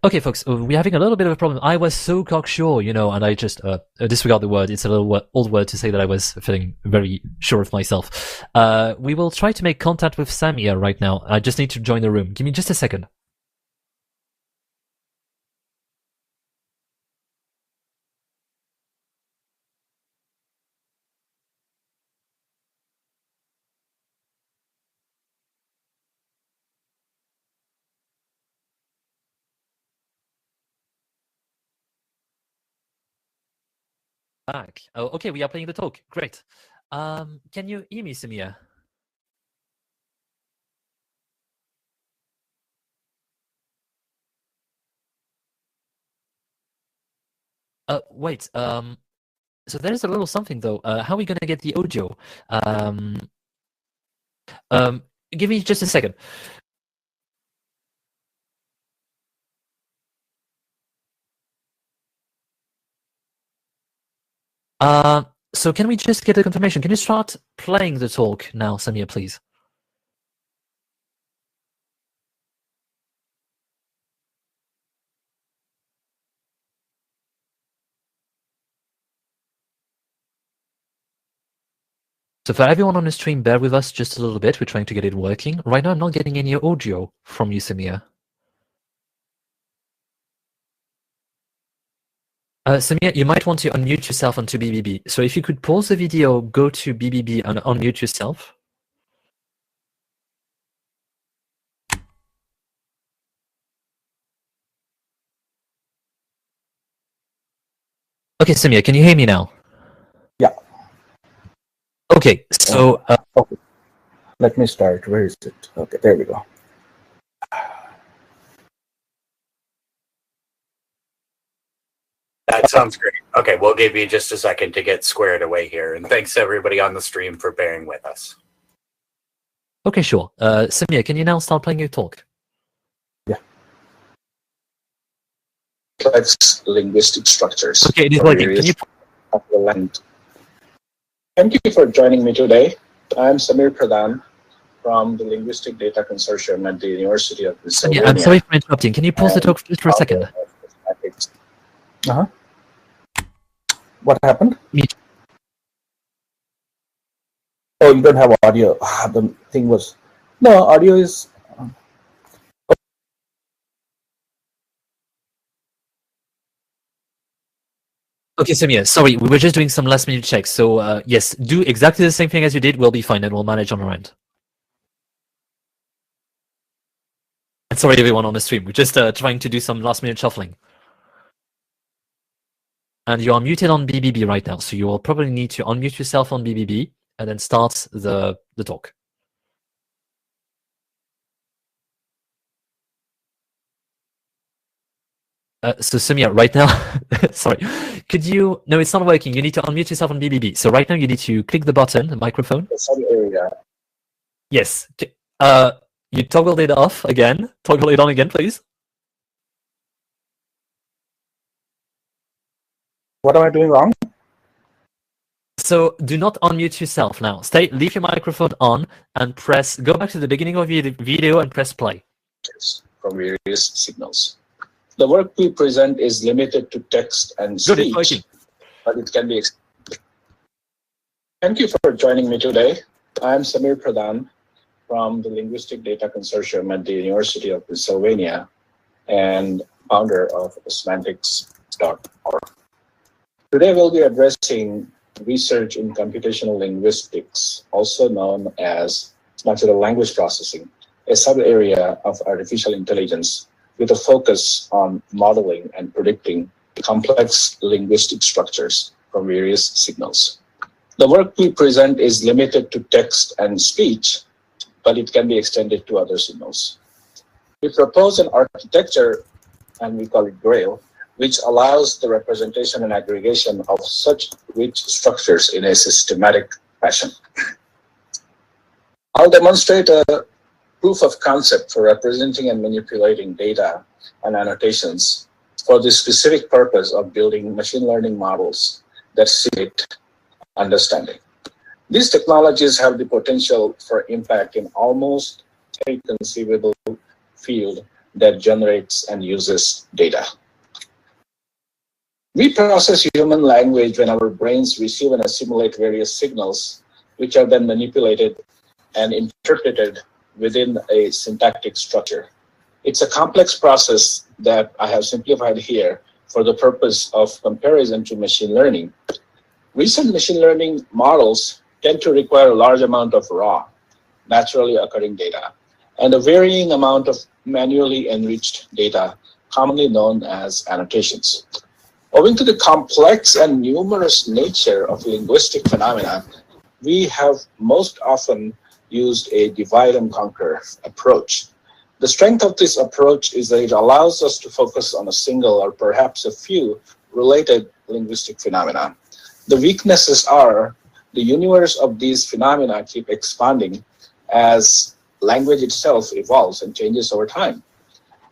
Okay, folks, we're having a little bit of a problem. I was so cocksure, you know, and I just disregard the word. It's a little old word to say that I was feeling very sure of myself. We will try to make contact with Samir right now. I just need to join the room. Give me just a second. Back. Oh, okay, we are playing the talk. Great. Can you hear me, Samir? Wait. So there is a little something though. How are we gonna get the audio? Give me just a second. So can we just get a confirmation? Can you start playing the talk now, Samir, please? So for everyone on the stream, bear with us just a little bit. We're trying to get it working. Right now, I'm not getting any audio from you, Samir. Samir, you might want to unmute yourself onto BBB. So if you could pause the video, go to BBB and unmute yourself. Okay, Samir, can you hear me now? Yeah. Okay, so... okay. Let me start. Where is it? Okay, there we go. That sounds great. Okay, we'll give you just a second to get squared away here. And thanks everybody on the stream for bearing with us. Okay, sure. Samir, can you now start playing your talk? Yeah. Complex linguistic structures. Okay, it is working. Can you... Thank you for joining me today. I'm Samir Pradhan from the Linguistic Data Consortium at the University of Pennsylvania. Samir, I'm sorry for interrupting. Can you pause the talk just for a second? Uh-huh. What happened? Oh, you don't have audio. The thing was... No, audio is... Okay, Samir, sorry, we were just doing some last minute checks. So yes, do exactly the same thing as you did. We'll be fine and we'll manage on our end. And sorry everyone on the stream. We're just trying to do some last minute shuffling. And you are muted on BBB right now, so you will probably need to unmute yourself on BBB and then start the talk. So Samir, right now, sorry, could you? No, it's not working. You need to unmute yourself on BBB. So right now, you need to click the button, the microphone. Some area. Yes. You toggled it off again. Toggle it on again, please. What am I doing wrong? So do not unmute yourself now. Leave your microphone on and go back to the beginning of your video and press play. From various signals. The work we present is limited to text and speech, but it can be. Thank you for joining me today. I'm Samir Pradhan from the Linguistic Data Consortium at the University of Pennsylvania and founder of semantics.org. Today we'll be addressing research in computational linguistics, also known as natural language processing, a sub-area of artificial intelligence with a focus on modeling and predicting complex linguistic structures from various signals. The work we present is limited to text and speech, but it can be extended to other signals. We propose an architecture, and we call it GRAIL, which allows the representation and aggregation of such rich structures in a systematic fashion. I'll demonstrate a proof of concept for representing and manipulating data and annotations for the specific purpose of building machine learning models that simulate understanding. These technologies have the potential for impact in almost any conceivable field that generates and uses data. We process human language when our brains receive and assimilate various signals, which are then manipulated and interpreted within a syntactic structure. It's a complex process that I have simplified here for the purpose of comparison to machine learning. Recent machine learning models tend to require a large amount of raw, naturally occurring data, and a varying amount of manually enriched data, commonly known as annotations. Owing to the complex and numerous nature of linguistic phenomena, we have most often used a divide and conquer approach. The strength of this approach is that it allows us to focus on a single or perhaps a few related linguistic phenomena. The weaknesses are the universe of these phenomena keep expanding as language itself evolves and changes over time.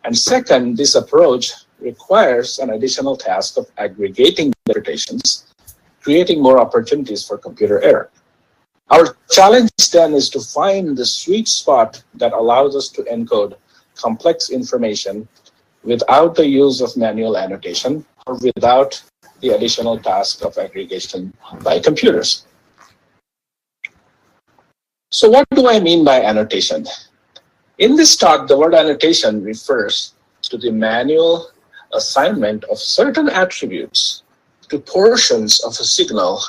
And second, this approach requires an additional task of aggregating interpretations, creating more opportunities for computer error. Our challenge then is to find the sweet spot that allows us to encode complex information without the use of manual annotation or without the additional task of aggregation by computers. So what do I mean by annotation? In this talk, the word annotation refers to the manual assignment of certain attributes to portions of a signal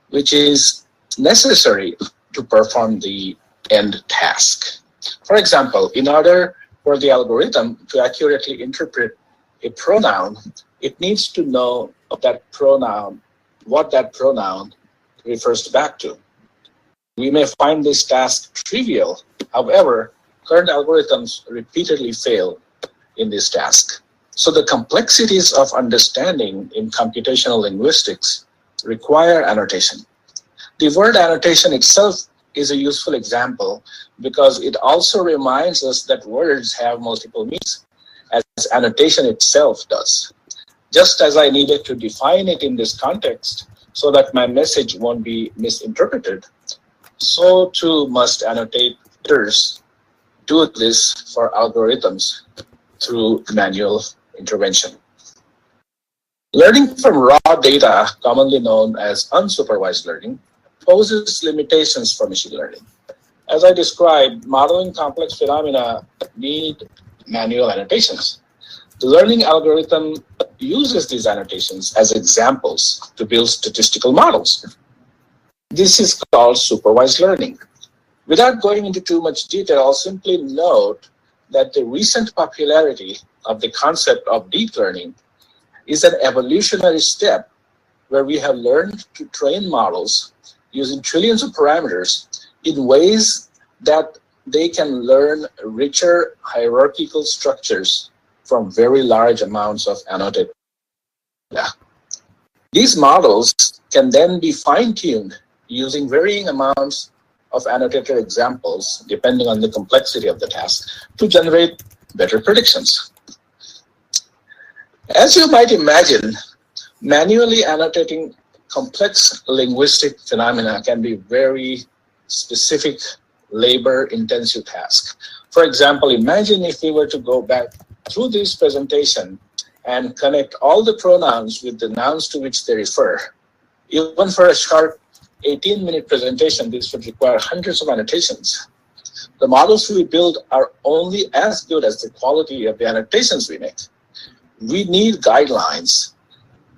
which is necessary to perform the end task. For example, in order for the algorithm to accurately interpret a pronoun, it needs to know that pronoun, what that pronoun refers back to. We may find this task trivial. However, current algorithms repeatedly fail in this task. So the complexities of understanding in computational linguistics require annotation. The word annotation itself is a useful example because it also reminds us that words have multiple meanings, as annotation itself does. Just as I needed to define it in this context so that my message won't be misinterpreted, so too must annotators do this for algorithms through manual intervention. Learning from raw data, commonly known as unsupervised learning, poses limitations for machine learning. As I described, modeling complex phenomena need manual annotations. The learning algorithm uses these annotations as examples to build statistical models. This is called supervised learning. Without going into too much detail, I'll simply note that the recent popularity of the concept of deep learning is an evolutionary step where we have learned to train models using trillions of parameters in ways that they can learn richer hierarchical structures from very large amounts of annotated data. These models can then be fine-tuned using varying amounts of annotated examples, depending on the complexity of the task, to generate better predictions. As you might imagine, manually annotating complex linguistic phenomena can be very specific, labor-intensive task. For example, imagine if we were to go back through this presentation and connect all the pronouns with the nouns to which they refer. Even for a short 18-minute presentation, this would require hundreds of annotations. The models we build are only as good as the quality of the annotations we make. We need guidelines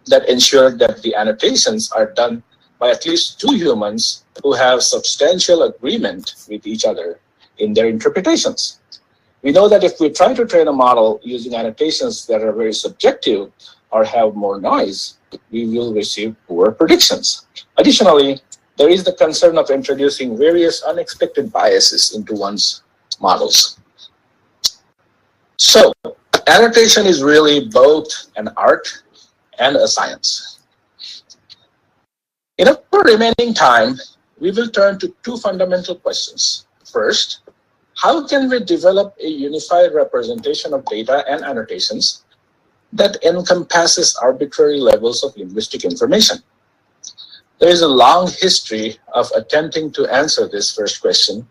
that ensure that the annotations are done by at least two humans who have substantial agreement with each other in their interpretations. We know that if we try to train a model using annotations that are very subjective or have more noise, we will receive poor predictions. Additionally, there is the concern of introducing various unexpected biases into one's models. So, annotation is really both an art and a science. In our remaining time, we will turn to two fundamental questions. First, how can we develop a unified representation of data and annotations that encompasses arbitrary levels of linguistic information? There is a long history of attempting to answer this first question.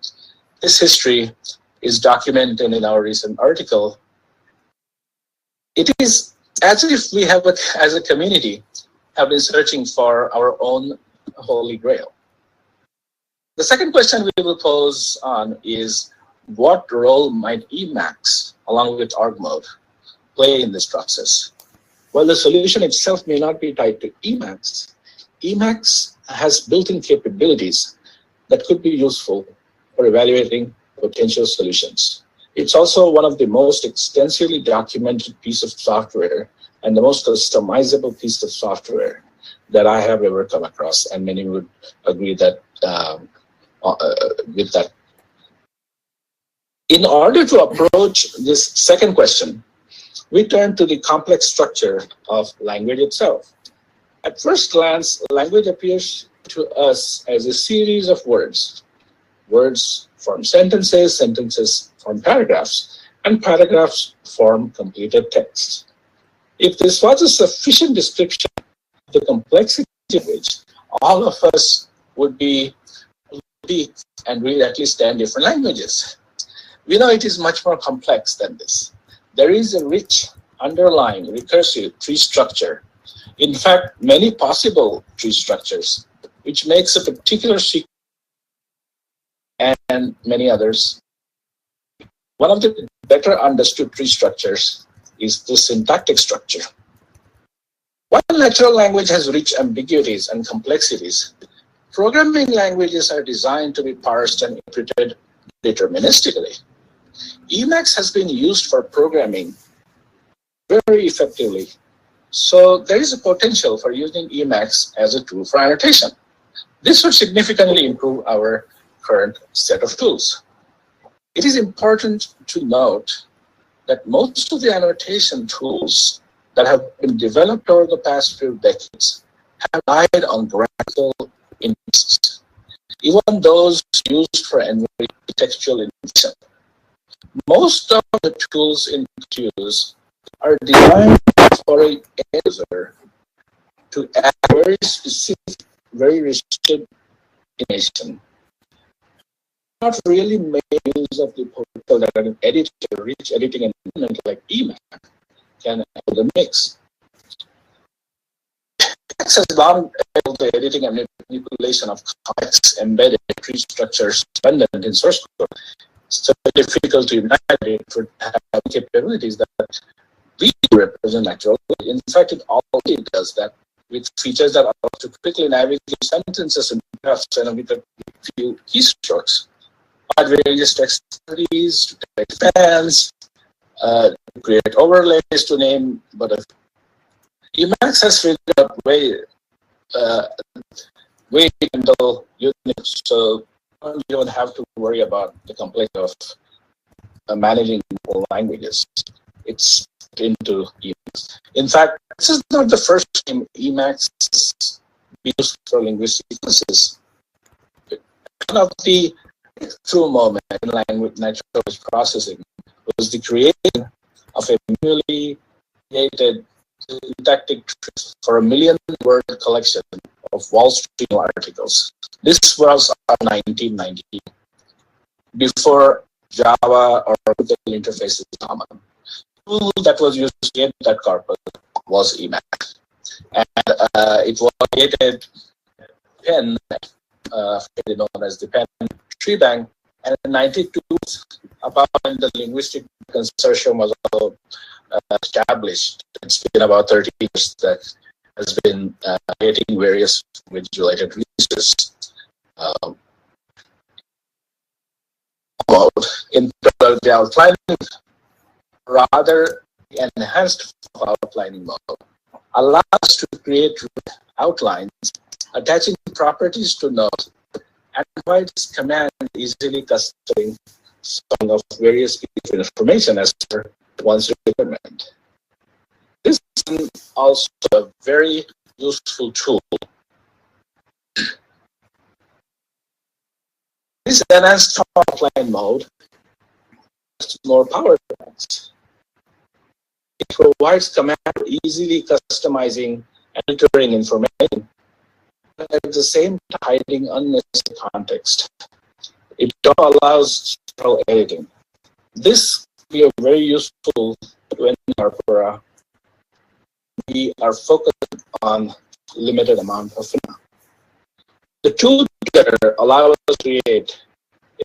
This history is documented in our recent article. It is as if we have, as a community, have been searching for our own holy grail. The second question we will pose on is, what role might Emacs, along with org mode, play in this process? While the solution itself may not be tied to Emacs, Emacs has built-in capabilities that could be useful for evaluating potential solutions. It's also one of the most extensively documented piece of software and the most customizable piece of software that I have ever come across, and many would agree that with that. In order to approach this second question, we turn to the complex structure of language itself. At first glance, language appears to us as a series of words. Words form sentences, sentences form paragraphs, and paragraphs form completed text. If this was a sufficient description of the complexity of language, all of us would speak and read at least 10 different languages. We know it is much more complex than this. There is a rich underlying recursive tree structure. In fact, many possible tree structures, which makes a particular sequence and many others. One of the better understood tree structures is the syntactic structure. While natural language has rich ambiguities and complexities, programming languages are designed to be parsed and interpreted deterministically. Emacs has been used for programming very effectively, so there is a potential for using Emacs as a tool for annotation. This would significantly improve our current set of tools. It is important to note that most of the annotation tools that have been developed over the past few decades have relied on graphical indexes, even those used for textual information. Most of the tools in use are designed for a user to add very specific, very restricted information. Not really make use of the potential that an editor, rich editing environment like Emacs can add the mix. Emacs has long enabled the editing and manipulation of complex embedded tree structures dependent in source code. So difficult to imagine for having capabilities that we represent naturally. In fact, it already does that with features that allow us to quickly navigate sentences and graphs and with a few keystrokes. Add various text entities, to text bands, to create overlays, to name but a few. Emacs has figured out way to handle Unix, so you don't have to worry about the complexity of managing multiple languages. Its into Emacs. In fact, this is not the first time Emacs is used for linguistic purposes. One of the breakthrough moment in language natural language processing was the creation of a newly created syntactic tree for a 1 million word collection of Wall Street articles. This was 1990, before Java or Google interfaces common. The tool that was used to create that corpus was Emacs, and it was created pen, known as the pen tree bank, and in 92, about the linguistic consortium was also established. It's been about 30 years that has been creating various language-related resources. In the outlining, rather enhanced outlining mode, allows us to create outlines, attaching properties to nodes, and provides command easily customizing some of various pieces of information as per one's requirement. This is also a very useful tool. This enhanced outline mode has more power commands. It provides command for easily customizing and entering information, but at the same time hiding unnecessary context. It allows structural editing. This will be very useful when we are focused on limited amount of phenomena. The two together allow us to create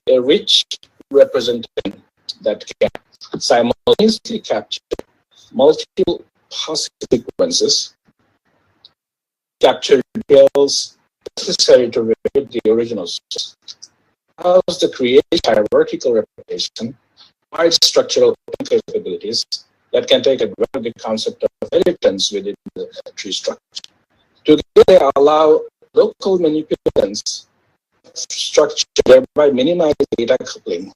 a rich representation that can simultaneously capture multiple possible sequences, capture details necessary to read the original source, allows the creation hierarchical representation, wide structural capabilities that can take advantage of the concept of inheritance within the tree structure. Together, they allow local manipulations of structure, thereby minimizing data coupling.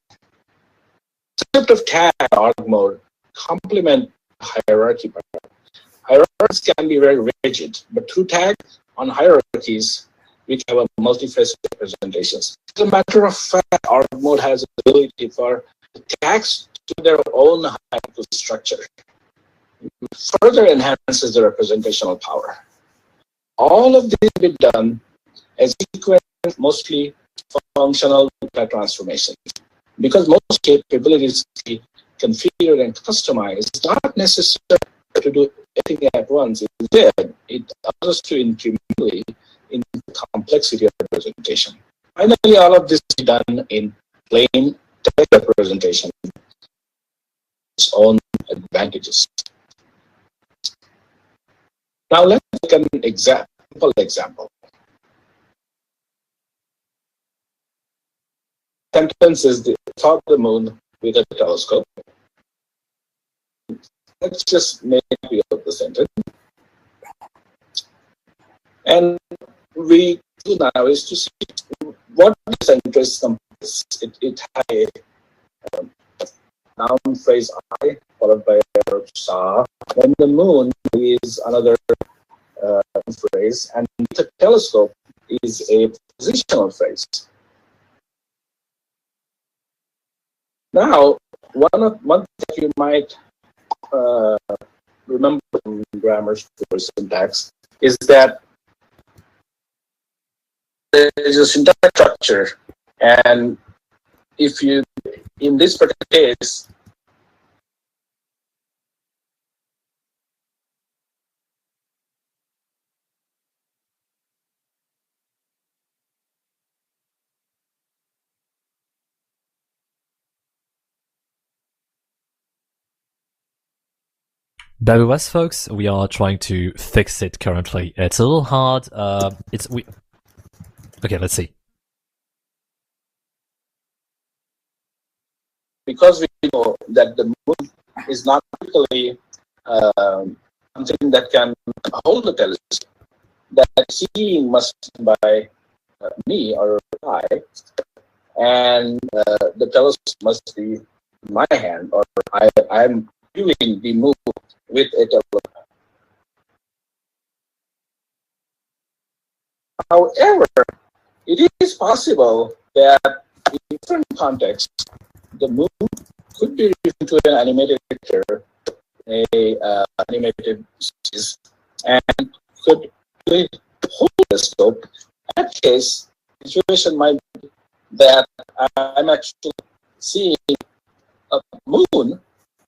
The concept of tag org mode complement hierarchy. Hierarchies can be very rigid, but through tag on hierarchies, we can have a multifaceted representations. As a matter of fact, org mode has the ability for tags to their own hierarchical structure. It further enhances the representational power. All of this will be done as sequence, mostly functional data transformation. Because most capabilities be configured and customized, it's not necessary to do everything at once. Instead, it allows us to incrementally in complexity of representation. Finally, all of this is done in plain text representation, its own advantages. Now let's take an example. Sentence is the thought the moon with a telescope. Let's just make a of the sentence. And we do now is to see what the sentence compares. It has a noun phrase I followed by a verb saw. And the moon is another phrase, and the telescope is a positional phrase. Now, one that you might remember from grammar or syntax is that there is a syntax structure, and if you, in this particular case, Bear with us, folks. We are trying to fix it currently. It's a little hard. Okay, let's see. Because we know that the moon is not typically something that can hold the telescope, that seeing must be by me or I, and the telescope must be in my hand, or I'm viewing be moved with a telescope. However, it is possible that in different contexts, the moon could be referred to an animated picture, animated species, and could hold the scope. In that case, the situation might be that I'm actually seeing a moon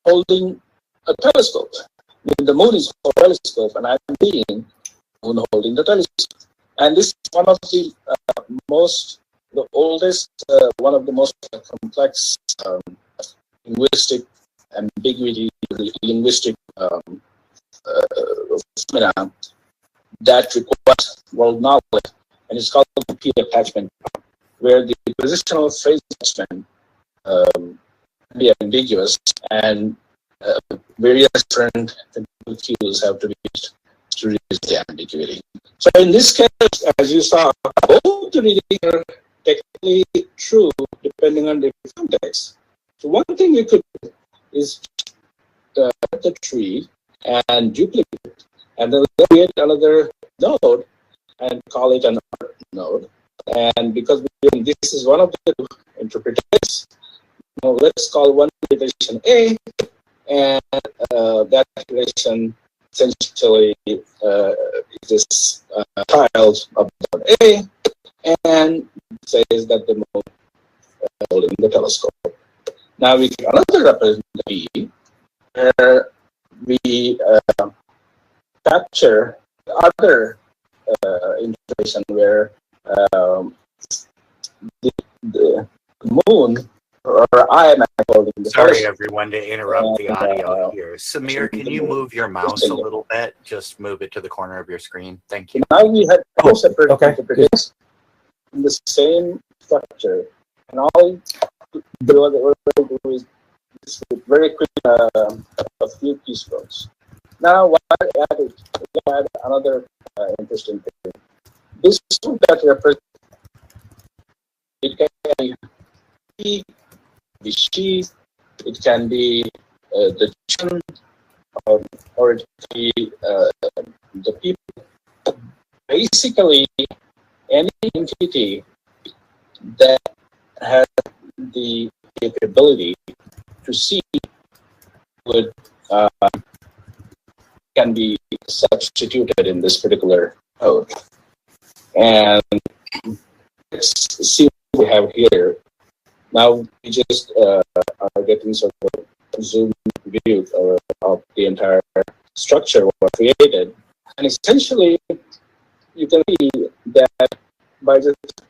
holding a telescope. The moon is holding a telescope, and I'm seeing the moon holding the telescope. And this is one of the oldest, one of the most complex linguistic ambiguity, linguistic phenomena that requires world knowledge, and it's called the P attachment, where the positional phrase attachment can be ambiguous, and various different cues have to be used to reduce the ambiguity. So in this case, as you saw, both the readings are technically true depending on the context. So one thing you could do is the tree and duplicate it, and then create another node and call it an art node. And because this is one of the interpretations, let's call one interpretation A, and that interpretation essentially is child of node A, and says that the moon is holding the telescope. Now we get another representation B, where we capture the other interpretation where the moon, or I am holding the Sorry, telescope. everyone, to interrupt the audio here. Samir, can you move your mouse a little bit? Just move it to the corner of your screen. Thank you. Now we have two separate interpretations in the same structure, and all the do is very quick a few keystrokes. Now, what I added, we add another interesting thing. This tool that represents it can be he, be she, it can be the children, or it can be the people. Basically, any entity that has the capability to see would can be substituted in this particular code. And let's see what we have here. Now we just are getting sort of a zoom view of the entire structure we created. And essentially, you can see that by just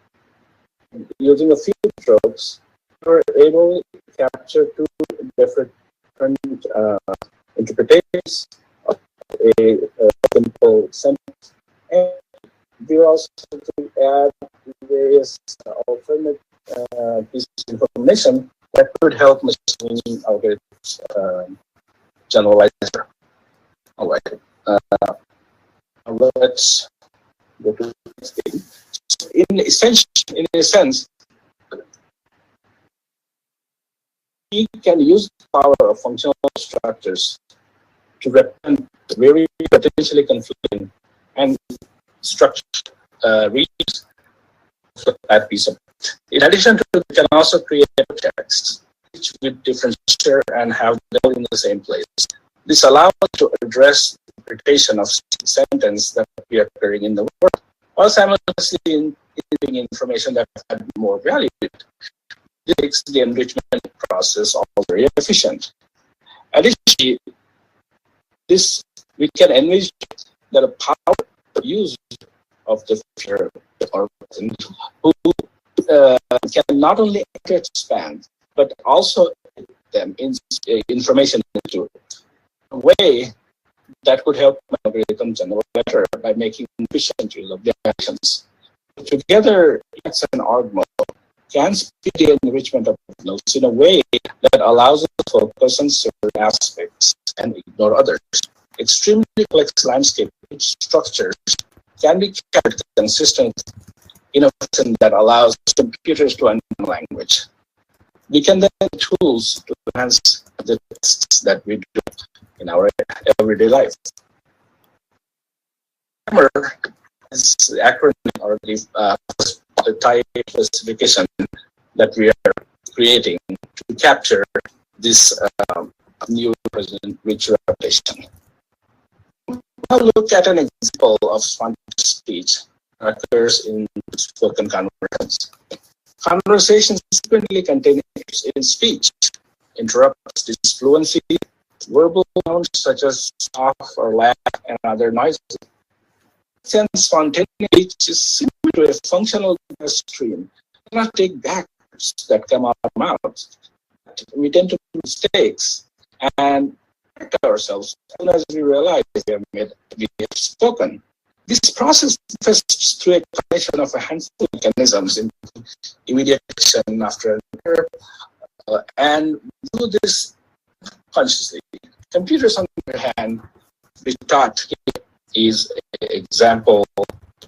using a few strokes, we're able to capture two different interpretations of a simple sentence. And we also add various alternate pieces of information that could help machine learning algorithms generalize. All right. Let's go to the next thing. In a sense, we can use the power of functional structures to represent very potentially conflicting and structured reads for that piece of it. In addition to it, we can also create text each with different structure and have them in the same place. This allows us to address the interpretation of sentence that appear occurring in the word, while simultaneously giving information that had more value. This makes the enrichment process all very efficient. Additionally, we can envision that a power user of the feature or person who can not only expand but also them in information into a way that could help algorithms generate better by making efficient use of their actions. Together, Emacs and Argmo can speed the enrichment of nodes in a way that allows us to focus on certain aspects and ignore others. Extremely complex landscape structures can be kept consistent in a fashion that allows computers to understand language. we can then use tools to enhance the tasks that we do in our everyday life. Grammar is the acronym or the type specification that we are creating to capture this new rich representation. Now look at an example of spontaneous speech that occurs in spoken conversations. Conversations frequently contain errors in speech, interrupts this fluency, verbal sounds such as stop or lag, and other noises. Since spontaneous speech is similar to a functional data stream, we cannot take back words that come out of our mouths. We tend to make mistakes and correct ourselves as soon as we realize we have spoken. This process manifests through a combination of a handful of mechanisms, including immediate action after an error, and do this consciously. Computers, on the other hand, we taught here is an example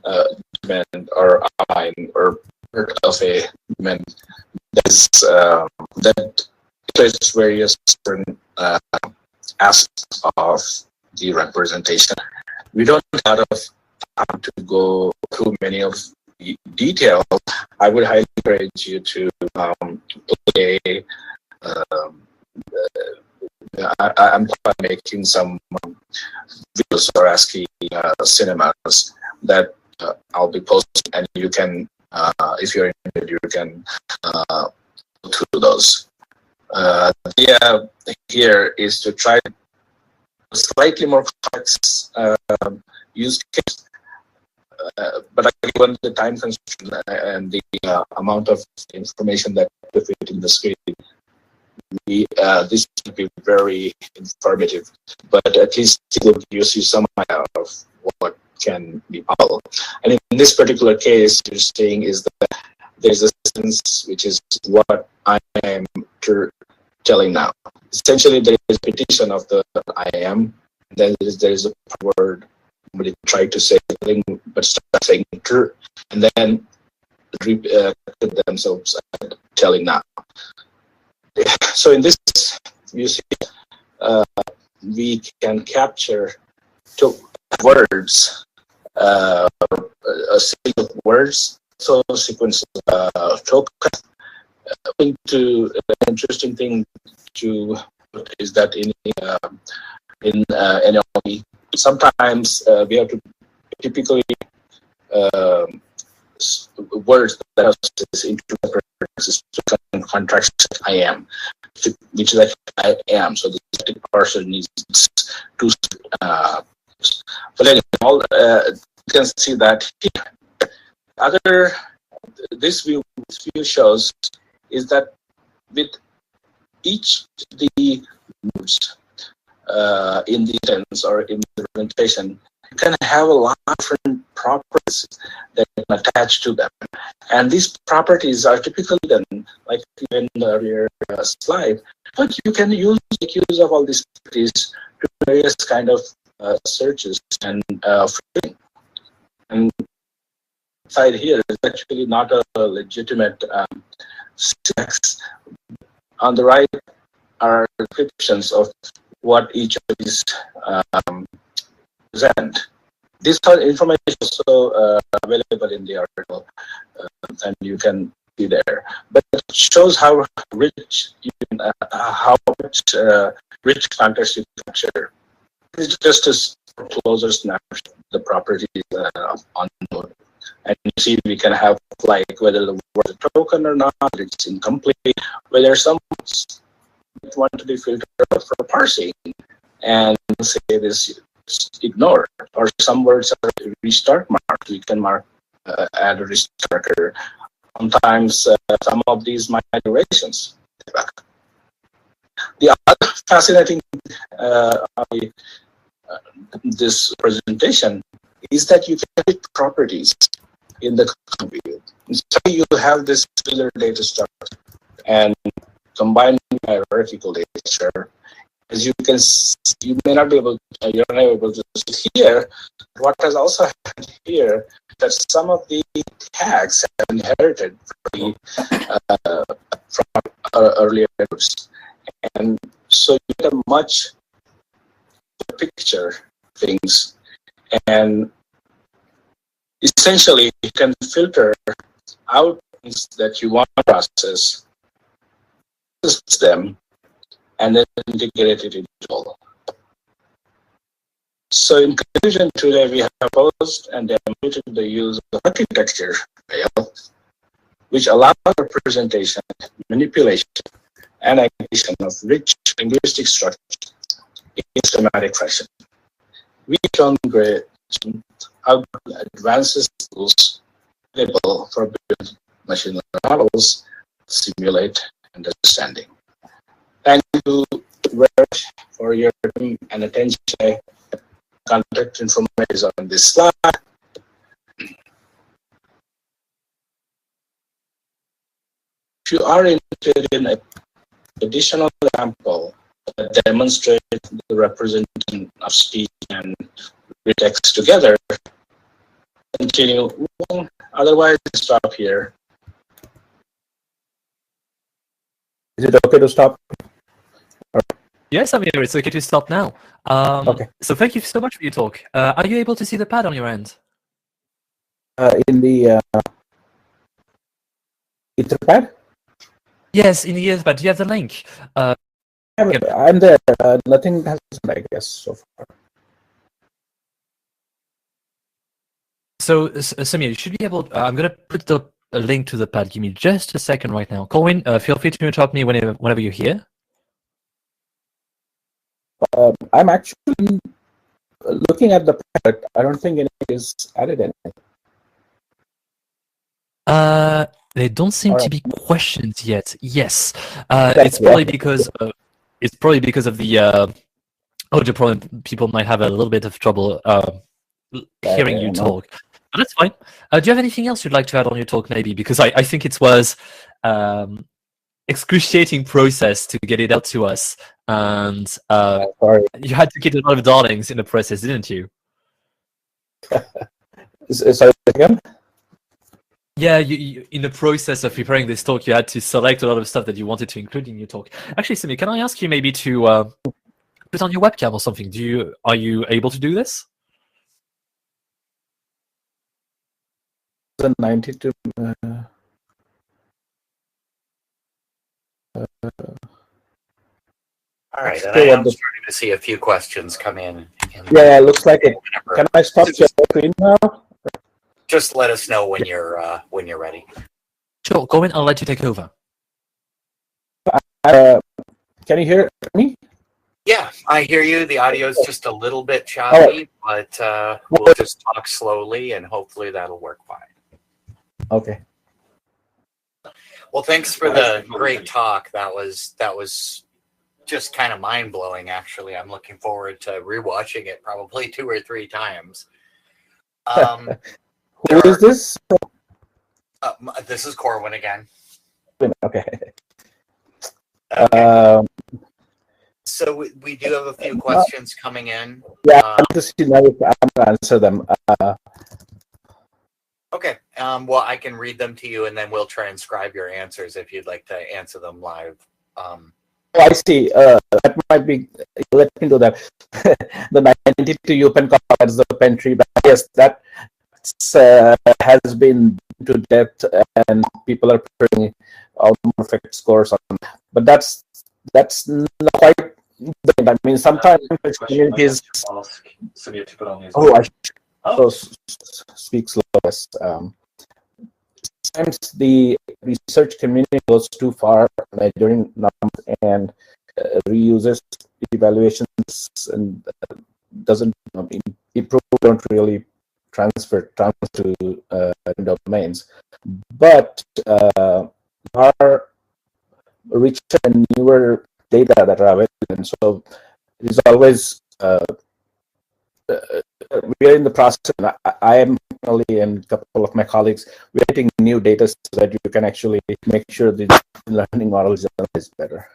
document or outline or part of a document that illustrates various different aspects of the representation. We don't have a lot of time to go through many of the details. I would highly encourage you to play. I'm making some videos or ASCII cinemas that I'll be posting, and you can, if you're interested, you can go through those. The idea here is to try a slightly more complex use case, but given the time constraint and the amount of information that we fit in the screen, this will be very informative, but at least it will give you some idea of what can be possible. And in this particular case, you're saying is that there's a sentence which is what I am telling now. Essentially, there is a repetition of the I am. Then there is a word somebody tried to say something, but start saying true, and then themselves telling now. So in this, you see, we can capture two words, a series of words, so sequence of tokens. Into an interesting thing to is that in NLP, sometimes we have to typically words that have into contracts I am, which is like I am. So the person needs to. But anyway, you can see that here. This view shows is that with each of the words in the sentence or in the representation, you can have a lot of different properties that can attach to them. And these properties are typically done, like in the earlier slide, but you can make use of all these properties to various kind of searches and framing. And side here is actually not a legitimate syntax. On the right are descriptions of what each of these present. This information is also available in the article, and you can see there. But it shows how rich rich context you capture. It's just a closer snapshot of the properties on Node. And you see we can have like whether the word is a token or not, it's incomplete, whether some want to be filtered for parsing and say this ignore, or some words are restart marked. We can add a restart marker. Sometimes some of these migrations. The other fascinating this presentation is that you can pick properties in the view. So you have this filler data structure and combined hierarchical data structure. As you can see, you may not be able to, you're not able to see here. What has also happened here that some of the tags have inherited from earlier errors. And so you get a much picture of things, and essentially you can filter out things that you want to process them, and then integrate it into all. So in conclusion, today we have proposed and demonstrated the use of architecture rail, which allows representation, manipulation, and aggregation of rich linguistic structures in schematic fashion. We shown great how advanced tools available for building machine learning models simulate understanding. Thank you very much for your time and attention. Contact information is on this slide. If you are interested in an additional example that demonstrates the representation of speech and text together, continue. Otherwise, stop here. Is it okay to stop? Yes, Amir, it's okay to stop now. Okay. So thank you so much for your talk. Are you able to see the pad on your end? In the Etherpad? Yes, in the Etherpad. Do you have the link? I'm there. Nothing has happened, I guess, so far. So, Samir, you should be able. I'm going to put a link to the pad. Give me just a second right now. Colin, feel free to interrupt me whenever you're here. I'm actually looking at the pad. I don't think anything is added anything. There don't seem to be questions yet. Yes, it's probably because of the audio problem. People might have a little bit of trouble hearing you talk. But that's fine. Do you have anything else you'd like to add on your talk, maybe? Because I think it was excruciating process to get it out to us, and you had to get a lot of darlings in the process, didn't you? Sorry again? Yeah, you, in the process of preparing this talk, you had to select a lot of stuff that you wanted to include in your talk. Actually, Simi, can I ask you maybe to put on your webcam or something? Are you able to do this? 92. All right, and I am starting to see a few questions come in. Yeah, it looks like it. Can I stop your screen now? Just let us know when you're ready. Sure, go in. I'll let you take over. Can you hear me? Yeah, I hear you. The audio is just a little bit choppy, but we'll just talk slowly, and hopefully that'll work fine. Okay. Well, thanks for the great talk. That was just kind of mind blowing. Actually, I'm looking forward to rewatching it probably 2 or 3 times. Who is this? This is Corwin again. Okay. So we do have a few questions coming in. Yeah, I'm just I'm going to answer them. Okay. Well, I can read them to you, and then we'll transcribe your answers if you'd like to answer them live. I see. That might be. Let me do that. The 92 OpenCom is the pen tree. But yes, that has been to depth, and people are putting all perfect scores on. But that's not quite. I mean, sometimes communities. Speak slow. Sometimes the research community goes too far during numbers and reuses evaluations and doesn't. I mean, improve don't really transfer to domains, but are richer and newer data that are available, and so it's always. We are in the process. I am only, and a couple of my colleagues, we're getting new data so that you can actually make sure the learning model is better.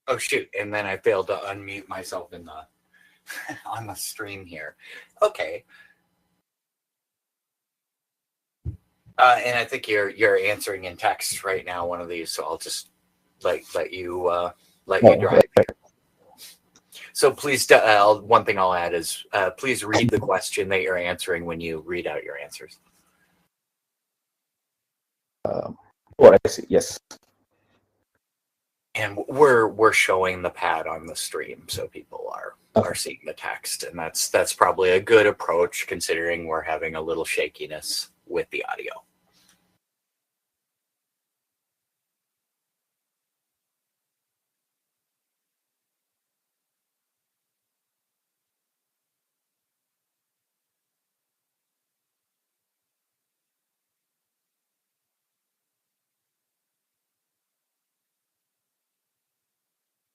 Oh shoot! And then I failed to unmute myself in the on the stream here. Okay. And I think you're answering in text right now, one of these, so I'll just let you drive. So please, one thing I'll add is please read the question that you're answering when you read out your answers. Oh, I see. Yes. And we're showing the pad on the stream, so people are seeing the text, and that's probably a good approach considering we're having a little shakiness with the audio.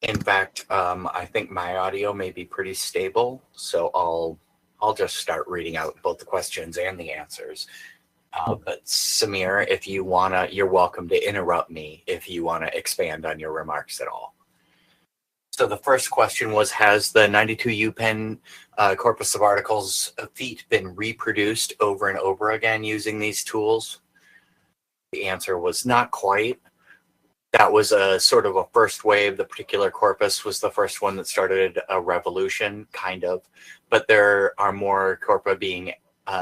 In fact, I think my audio may be pretty stable, so I'll just start reading out both the questions and the answers. But Samir, if you wanna, you're welcome to interrupt me if you wanna expand on your remarks at all. So the first question was, has the 92 UPenn corpus of articles feet been reproduced over and over again using these tools? The answer was not quite. That was a sort of a first wave. The particular corpus was the first one that started a revolution, kind of. But there are more corpora being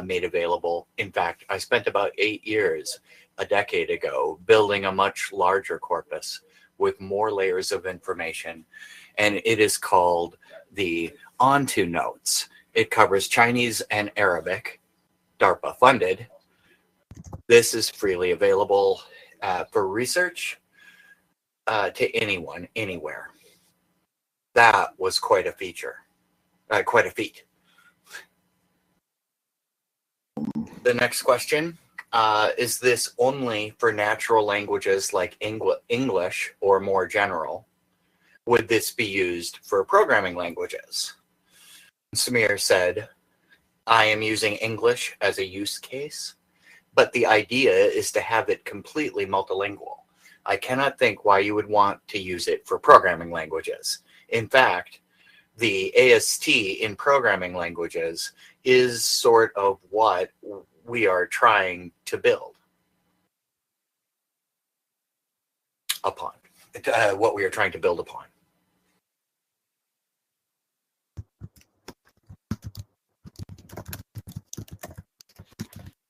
made available. In fact, I spent about 8 years, a decade ago, building a much larger corpus with more layers of information. And it is called the Onto Notes. It covers Chinese and Arabic, DARPA funded. This is freely available for research. To anyone, anywhere. That was quite a feature, quite a feat. The next question, is this only for natural languages like English or more general? Would this be used for programming languages? Samir said, I am using English as a use case, but the idea is to have it completely multilingual. I cannot think why you would want to use it for programming languages. In fact, the AST in programming languages is sort of what we are trying to build upon, what we are trying to build upon.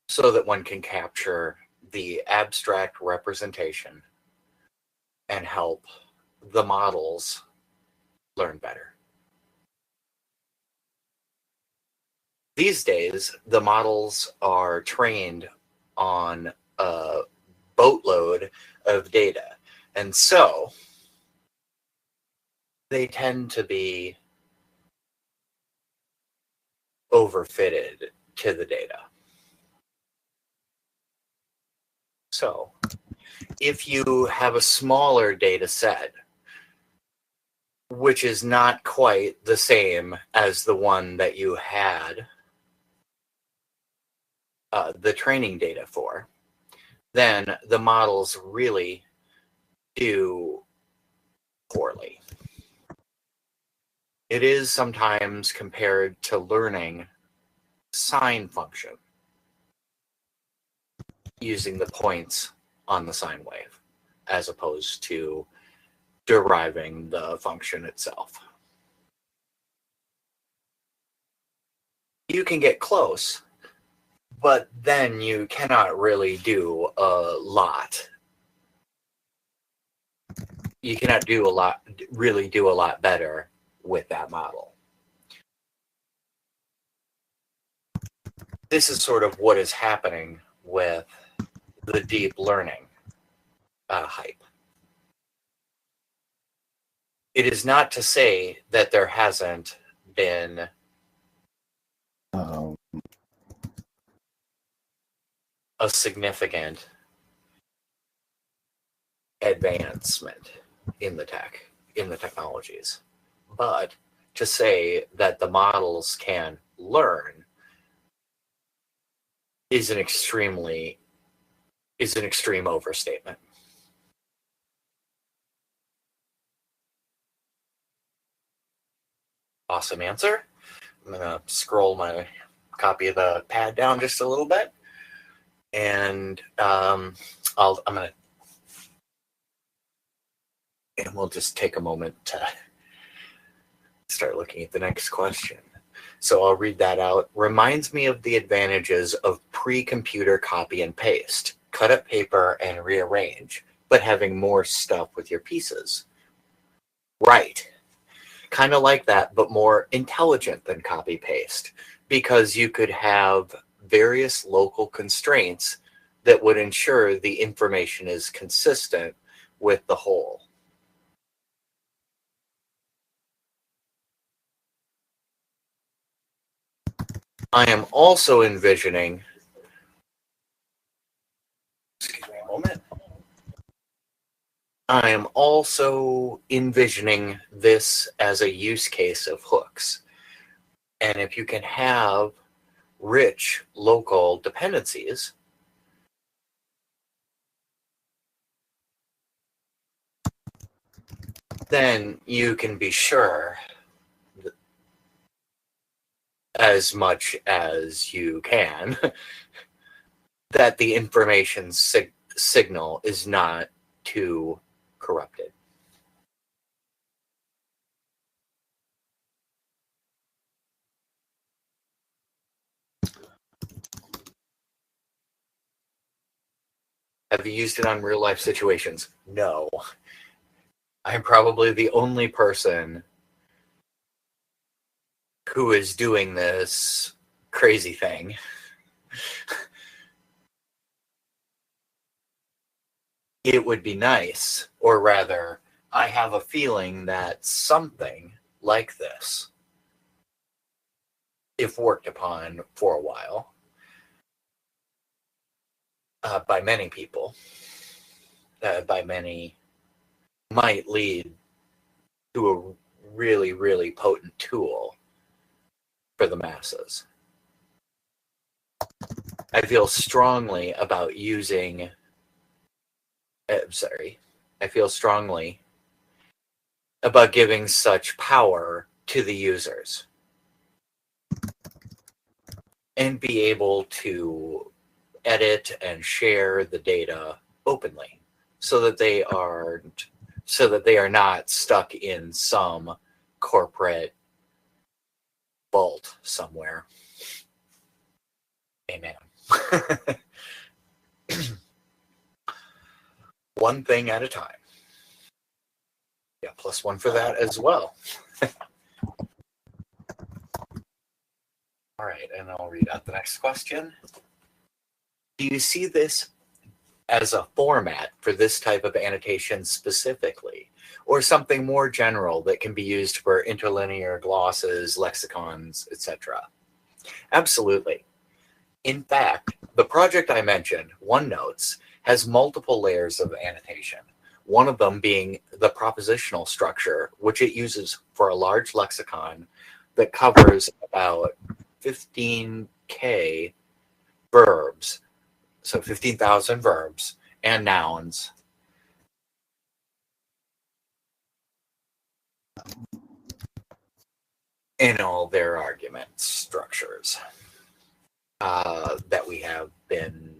So that one can capture the abstract representation and help the models learn better. These days, the models are trained on a boatload of data, and so they tend to be overfitted to the data. So if you have a smaller data set, which is not quite the same as the one that you had the training data for, then the models really do poorly. It is sometimes compared to learning sine function using the points on the sine wave, as opposed to deriving the function itself. You can get close, but then you cannot really do a lot. You cannot do a lot, really do a lot better with that model. This is sort of what is happening with the deep learning hype. It is not to say that there hasn't been a significant advancement in the technologies, but to say that the models can learn is an extreme overstatement. Awesome answer. I'm going to scroll my copy of the pad down just a little bit. And we'll just take a moment to start looking at the next question. So I'll read that out. Reminds me of the advantages of pre-computer copy and paste. Cut up paper and rearrange, but having more stuff with your pieces. Right. Kind of like that, but more intelligent than copy paste, because you could have various local constraints that would ensure the information is consistent with the whole. I am also envisioning, excuse me a moment. I am also envisioning this as a use case of hooks. And if you can have rich local dependencies, then you can be sure, as much as you can, that the information signal is not too corrupted. Have you used it on real life situations? No. I'm probably the only person who is doing this crazy thing. It would be nice, or rather, I have a feeling that something like this, if worked upon for a while, by many people, by many, might lead to a really, really potent tool for the masses. I feel strongly about using, I feel strongly about giving such power to the users and be able to edit and share the data openly so that they are not stuck in some corporate vault somewhere. Amen. One thing at a time. Yeah, +1 for that as well. All right, and I'll read out the next question. Do you see this as a format for this type of annotation specifically, or something more general that can be used for interlinear glosses, lexicons, etc.? Absolutely. In fact, the project I mentioned, OneNotes, has multiple layers of annotation, one of them being the propositional structure, which it uses for a large lexicon that covers about 15K verbs, so 15,000 verbs and nouns. In all their argument structures that we have been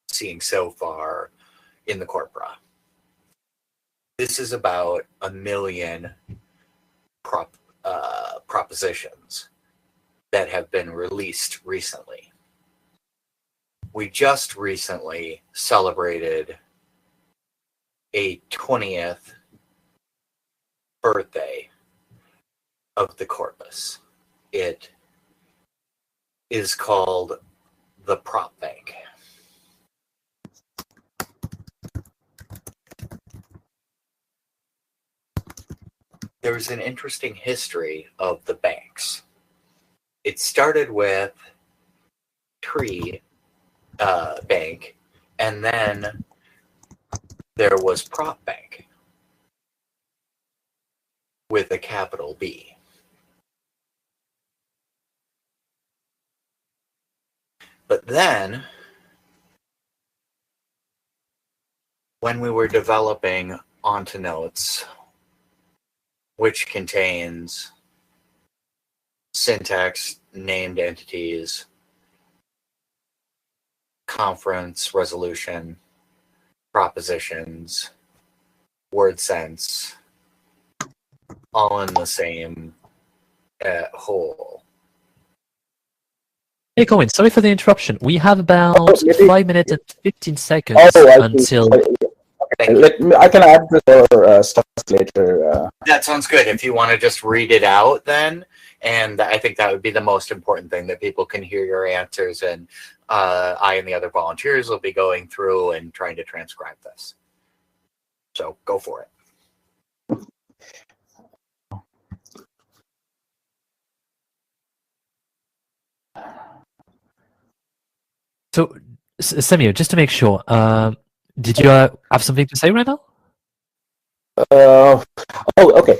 seeing so far in the corpora. This is about 1 million propositions that have been released recently. We just recently celebrated a 20th birthday of the corpus. It is called the Prop Bank. There's an interesting history of the banks. It started with Tree Bank, and then there was Prop Bank with a capital B. But then, when we were developing OntoNotes, which contains syntax, named entities, conference, resolution, propositions, word sense, all in the same whole. Hey, Colin, sorry for the interruption. We have about 5 minutes and 15 seconds until... I can add the stuff later. That sounds good. If you want to just read it out then, and I think that would be the most important thing, that people can hear your answers, and I and the other volunteers will be going through and trying to transcribe this. So go for it. So, Samir, just to make sure, did you have something to say right now? Oh, okay.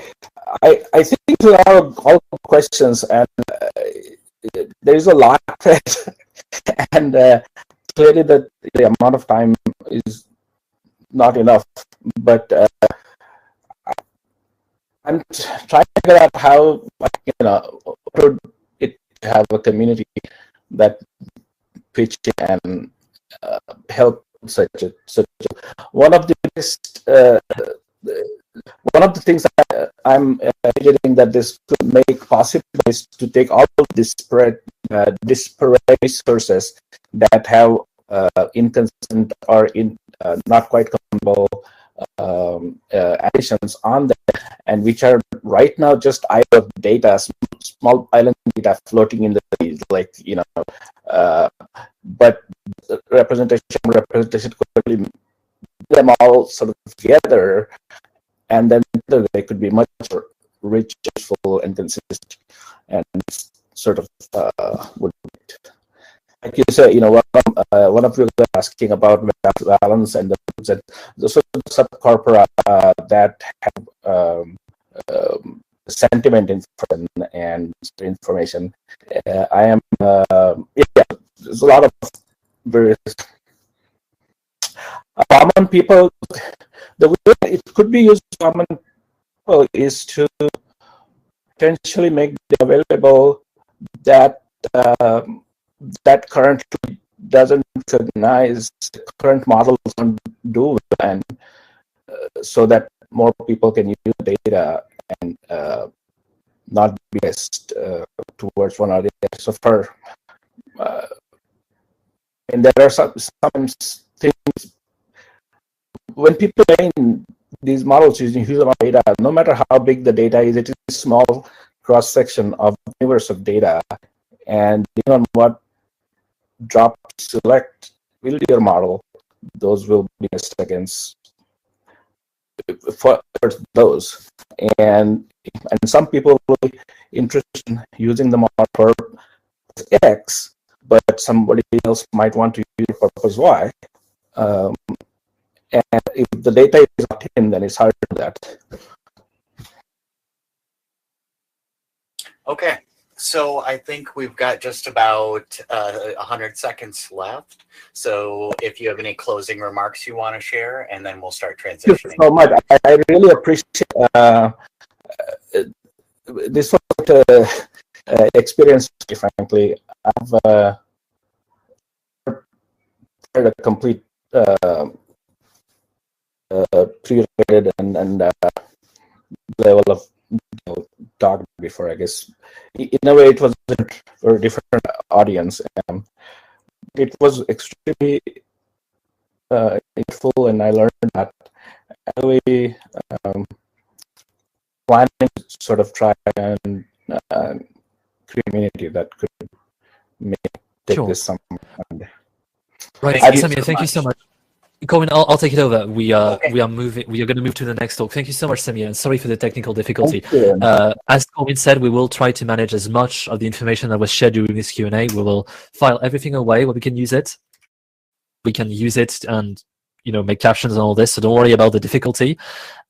I think there are all questions, and there is a lot, and clearly the amount of time is not enough. But I'm trying to figure out how, could it have a community that pitch and help such a one of the best one of the things that I'm getting that this could make possible is to take all of disparate resources that have inconsistent or not quite compatible additions on them, and which are right now just island data, small island data floating in the seas, like but representation could really them all sort of together, and then they could be much rich, full, and consistent, and sort of would. Like you said, one of you were asking about balance and the sort of subcorpora that have sentiment information. I am, there's a lot of various common people. The way it could be used by common people is to potentially make available that that currently doesn't recognize the current models don't do, and so that more people can use data and not be biased towards one or the other. So for and there are sometimes things when people train these models using huge amount of data, no matter how big the data is, it is a small cross section of the universe of data, and depending on what drop select will be your model, those will be best against for those. And some people will be interested in using the model for X, but somebody else might want to use it for purpose Y. And if the data is not in, then it's hard to do that. Okay. So I think we've got just about 100 seconds left. So if you have any closing remarks you want to share, and then we'll start transitioning. Thank you so much. I really appreciate this was experience. Frankly, I've a complete pre-recorded and level of talk before. I guess in a way it was for a different audience. It was extremely useful, and I learned that anyway, planning sort of try and community that could take this some. Right, Samir, thank you so much. Colin, I'll take it over. We are going to move to the next talk. Thank you so much, Samir, and sorry for the technical difficulty. As Colin said, we will try to manage as much of the information that was shared during this Q&A. We will file everything away where we can use it. We can use it and make captions and all this, so don't worry about the difficulty.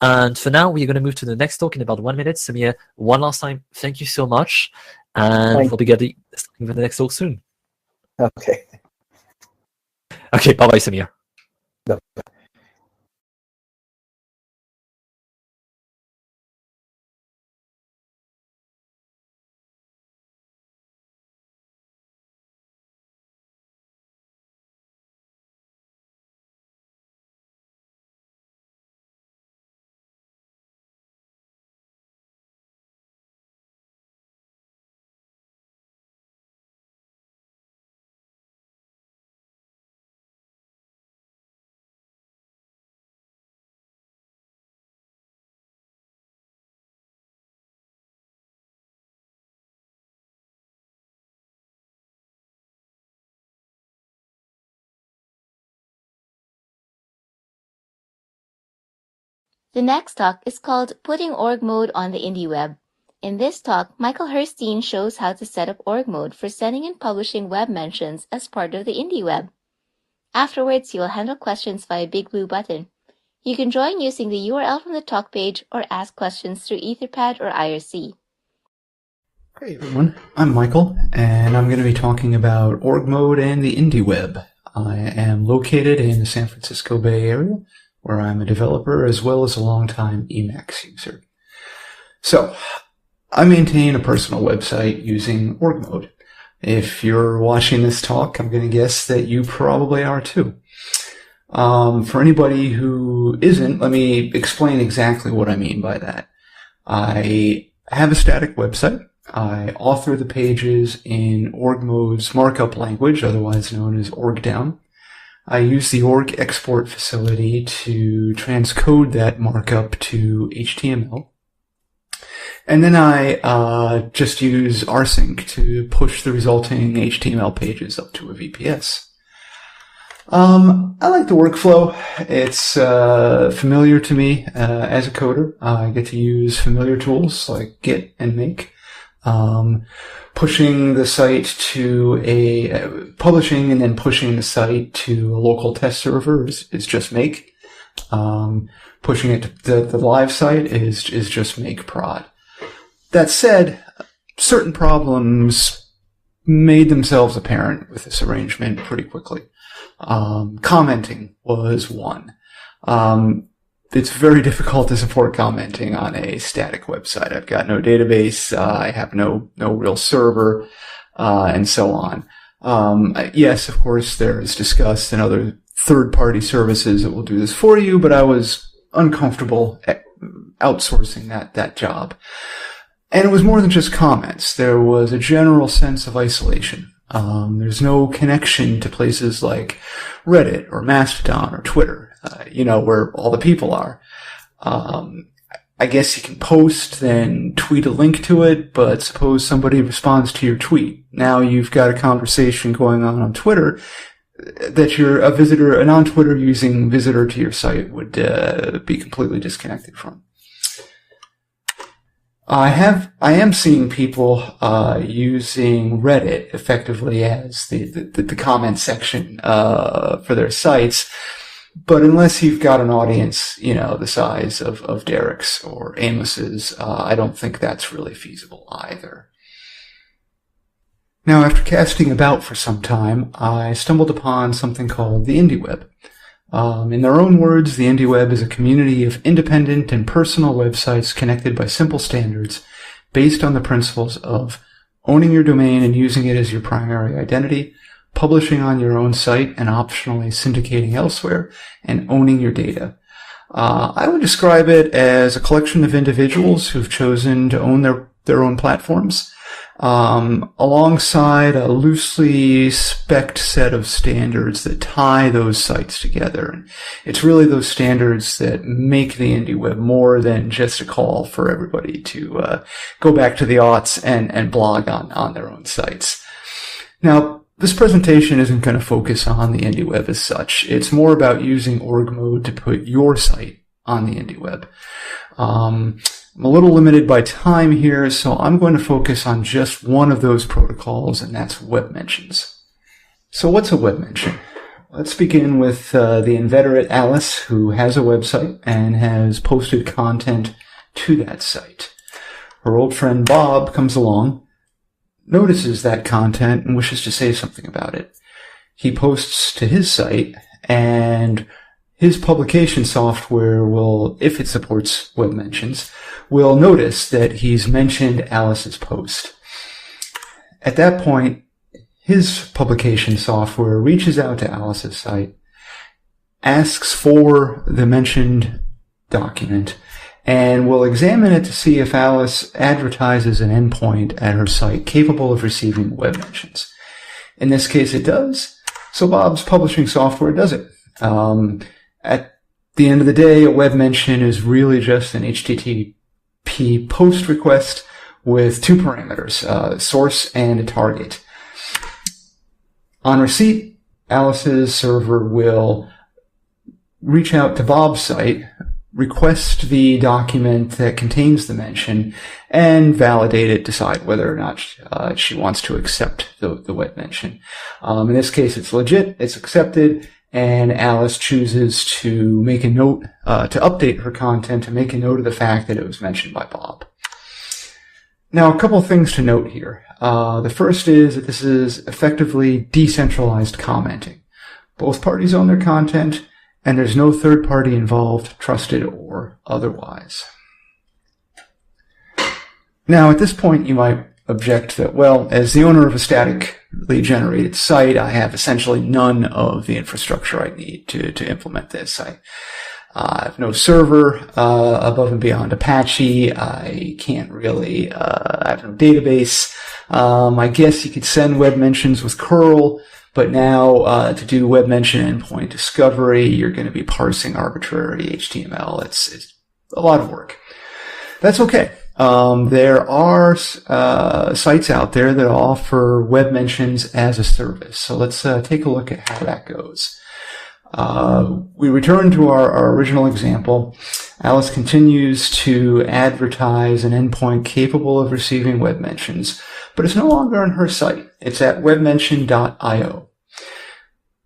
And for now, we're going to move to the next talk in about 1 minute. Samir, one last time, thank you so much, and we'll be getting the next talk soon. Okay. Okay, bye-bye, Samir. Bye. The next talk is called Putting Org Mode on the Indie Web. In this talk, Michael Herstein shows how to set up org mode for sending and publishing web mentions as part of the Indie Web. Afterwards, he will handle questions via Big Blue Button. You can join using the URL from the talk page or ask questions through Etherpad or IRC. Hey everyone, I'm Michael, and I'm going to be talking about org mode and the Indie Web. I am located in the San Francisco Bay Area, where I'm a developer as well as a longtime Emacs user. So, I maintain a personal website using org mode. If you're watching this talk, I'm going to guess that you probably are too. For anybody who isn't, let me explain exactly what I mean by that. I have a static website. I author the pages in org mode's markup language, otherwise known as orgdown. I use the org export facility to transcode that markup to HTML. And then I just use rsync to push the resulting HTML pages up to a VPS. I like the workflow. It's familiar to me as a coder. I get to use familiar tools like Git and Make. Pushing the site to publishing and then pushing the site to a local test server is just Make. Pushing it to the live site is just Make prod. That said, certain problems made themselves apparent with this arrangement pretty quickly. Commenting was one. It's very difficult to support commenting on a static website. I've got no database, I have no real server, and so on. Yes, of course, there's Disqus and other third-party services that will do this for you, but I was uncomfortable outsourcing that job. And it was more than just comments. There was a general sense of isolation. There's no connection to places like Reddit or Mastodon or Twitter, where all the people are. I guess you can post, then tweet a link to it, but suppose somebody responds to your tweet. Now you've got a conversation going on Twitter that a non-Twitter using visitor to your site would be completely disconnected from. I am seeing people using Reddit effectively as the comment section for their sites, but unless you've got an audience, the size of Derek's or Amos's, I don't think that's really feasible either. Now, after casting about for some time, I stumbled upon something called the Indie Web. In their own words, the Indie Web is a community of independent and personal websites connected by simple standards based on the principles of owning your domain and using it as your primary identity, publishing on your own site and optionally syndicating elsewhere, and owning your data. I would describe it as a collection of individuals who've chosen to own their own platforms, alongside a loosely spec'd set of standards that tie those sites together. And it's really those standards that make the Indie Web more than just a call for everybody to go back to the aughts and blog on their own sites. Now, this presentation isn't going to focus on the Indie Web as such. It's more about using org mode to put your site on the Indie Web. I'm a little limited by time here, so I'm going to focus on just one of those protocols, and that's web mentions. So what's a web mention? Let's begin with the inveterate Alice, who has a website and has posted content to that site. Her old friend Bob comes along, notices that content, and wishes to say something about it. He posts to his site, and his publication software will, if it supports web mentions, will notice that he's mentioned Alice's post. At that point, his publication software reaches out to Alice's site, asks for the mentioned document, and will examine it to see if Alice advertises an endpoint at her site capable of receiving web mentions. In this case, it does, so Bob's publishing software does it. At the end of the day, a web mention is really just an HTTP post request with two parameters, source and a target. On receipt, Alice's server will reach out to Bob's site, request the document that contains the mention and validate it, decide whether or not she wants to accept the web mention. In this case, it's legit, it's accepted, and Alice chooses to make a note, to update her content, to make a note of the fact that it was mentioned by Bob. Now, a couple of things to note here. The first is that this is effectively decentralized commenting. Both parties own their content, and there's no third party involved, trusted or otherwise. Now, at this point, you might object that, well, as the owner of a statically generated site, I have essentially none of the infrastructure I need to implement this. I have no server above and beyond Apache. I can't really, I have no database. I guess you could send web mentions with curl, but now to do web mention endpoint discovery, you're going to be parsing arbitrary HTML. It's a lot of work. That's okay. There are sites out there that offer web mentions as a service. So let's take a look at how that goes. We return to our original example. Alice continues to advertise an endpoint capable of receiving web mentions, but it's no longer on her site. It's at webmention.io.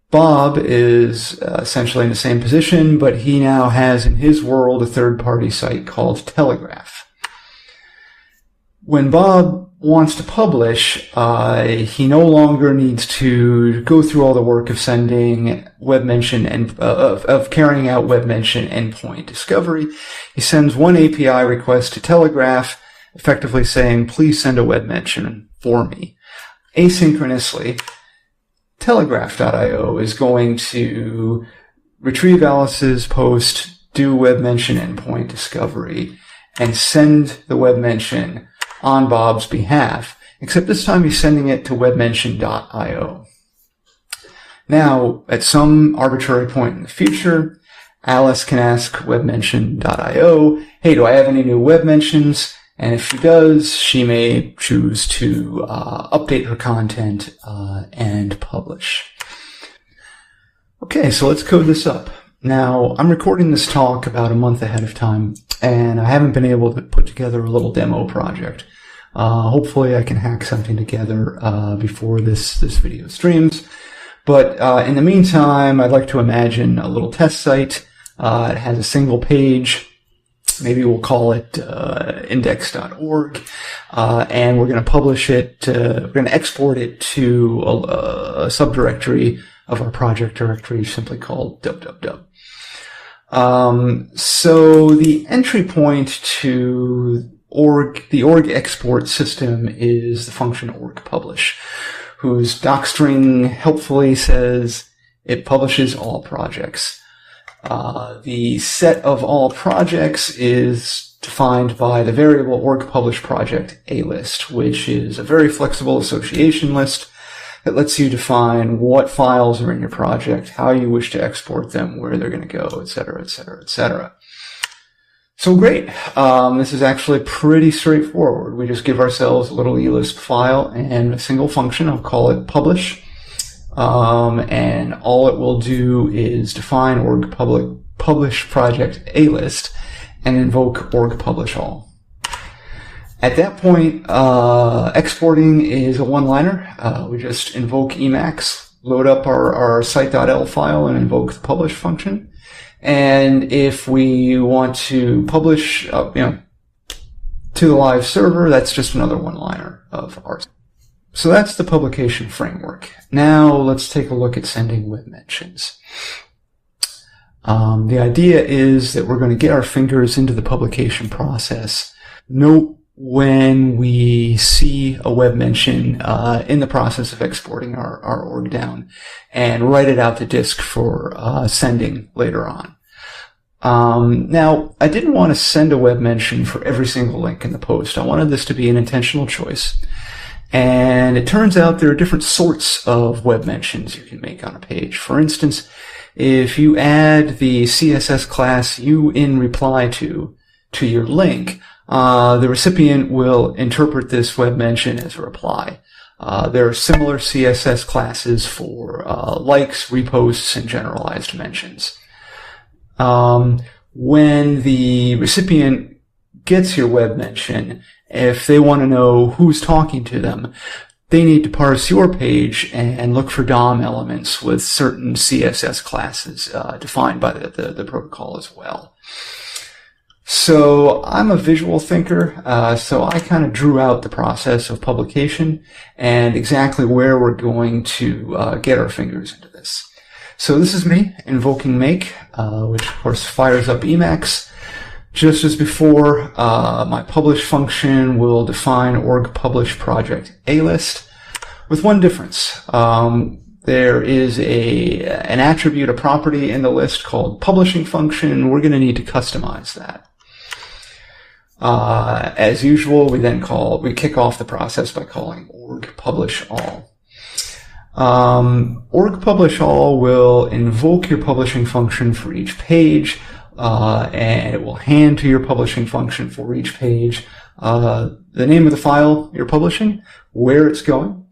Bob is essentially in the same position, but he now has in his world a third-party site called Telegraph. When Bob wants to publish, he no longer needs to go through all the work of sending web mention and of carrying out web mention endpoint discovery. He sends one API request to Telegraph, effectively saying, "Please send a web mention for me." Asynchronously, Telegraph.io is going to retrieve Alice's post, do web mention endpoint discovery, and send the web mention on Bob's behalf, except this time he's sending it to webmention.io. Now, at some arbitrary point in the future, Alice can ask webmention.io, "Hey, do I have any new web mentions?" And if she does, she may choose to update her content and publish. Okay, so let's code this up. Now, I'm recording this talk about a month ahead of time, and I haven't been able to put together a little demo project. Hopefully I can hack something together before this video streams. But in the meantime, I'd like to imagine a little test site. It has a single page. Maybe we'll call it index.org, and we're going to publish it. We're going to export it to a subdirectory of our project directory, simply called www. So the entry point to the org export system is the function org publish, whose docstring helpfully says it publishes all projects. The set of all projects is defined by the variable org publish project a list, which is a very flexible association list that lets you define what files are in your project, how you wish to export them, where they're going to go, etc., etc., etc. So great. This is actually pretty straightforward. We just give ourselves a little eLisp file and a single function. I'll call it publish. And all it will do is define org publish project a list and invoke org publish all. At that point, exporting is a one-liner. We just invoke Emacs, load up our site.l file, and invoke the publish function. And if we want to publish, to the live server, that's just another one-liner of ours. So that's the publication framework. Now let's take a look at sending web mentions. The idea is that we're going to get our fingers into the publication process, note when we see a web mention in the process of exporting our org down, and write it out to disk for sending later on. Now, I didn't want to send a web mention for every single link in the post. I wanted this to be an intentional choice. And it turns out there are different sorts of web mentions you can make on a page. For instance, if you add the CSS class uInReply to your link, the recipient will interpret this web mention as a reply. There are similar CSS classes for likes, reposts, and generalized mentions. when the recipient gets your web mention, if they want to know who's talking to them, they need to parse your page and look for DOM elements with certain CSS classes defined by the protocol as well. So I'm a visual thinker, so I kind of drew out the process of publication and exactly where we're going to get our fingers into this. So this is me invoking make, which of course fires up Emacs. Just as before, my publish function will define org publish project A list, with one difference. There is an attribute, a property in the list called publishing function, and we're going to need to customize that. As usual, we kick off the process by calling org publish all. Org publish all will invoke your publishing function for each page, and it will hand to your publishing function for each page the name of the file you're publishing, where it's going,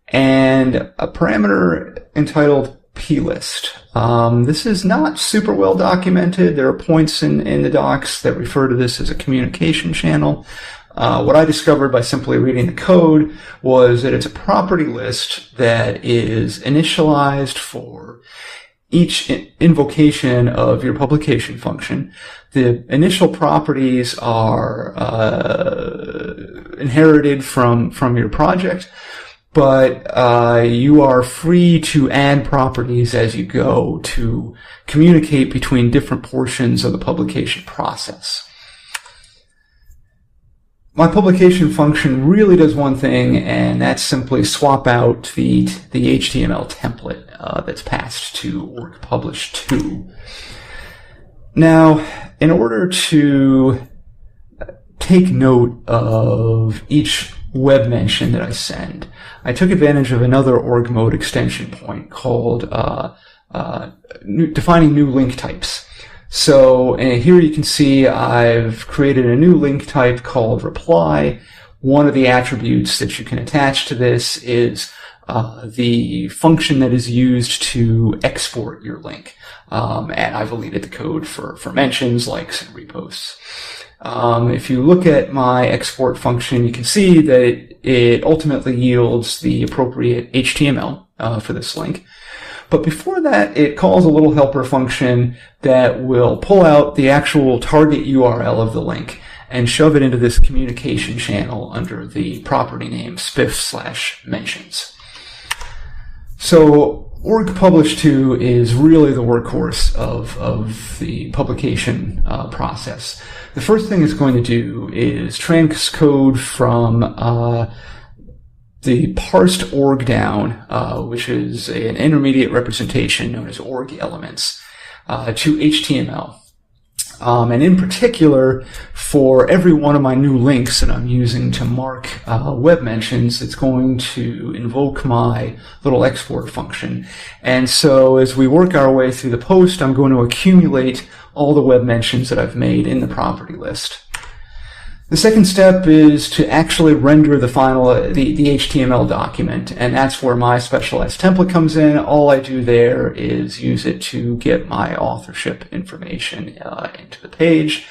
and a parameter entitled plist. This is not super well documented. There are points in the docs that refer to this as a communication channel. What I discovered by simply reading the code was that it's a property list that is initialized for each invocation of your publication function. The initial properties are inherited from your project, but you are free to add properties as you go to communicate between different portions of the publication process. My publication function really does one thing, and that's simply swap out the HTML template that's passed to org publish to. Now, in order to take note of each web mention that I send, I took advantage of another org mode extension point called defining new link types. So here you can see I've created a new link type called reply. One of the attributes that you can attach to this is the function that is used to export your link. And I've deleted the code for mentions, likes, and reposts. If you look at my export function, you can see that it ultimately yields the appropriate HTML for this link. But before that, it calls a little helper function that will pull out the actual target URL of the link and shove it into this communication channel under the property name spiff/mentions. So org publish to is really the workhorse of the publication process. The first thing it's going to do is transcode from the parsed org down, which is an intermediate representation known as org elements, to HTML. And in particular, for every one of my new links that I'm using to mark web mentions, it's going to invoke my little export function. And so as we work our way through the post, I'm going to accumulate all the web mentions that I've made in the property list. The second step is to actually render the final, the HTML document, and that's where my specialized template comes in. All I do there is use it to get my authorship information into the page.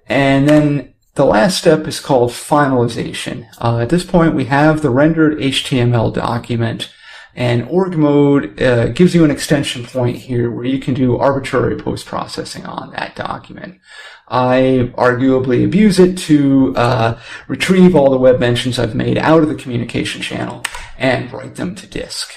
And then the last step is called finalization. At this point, we have the rendered HTML document, and org mode gives you an extension point here where you can do arbitrary post-processing on that document. I arguably abuse it to retrieve all the web mentions I've made out of the communication channel and write them to disk.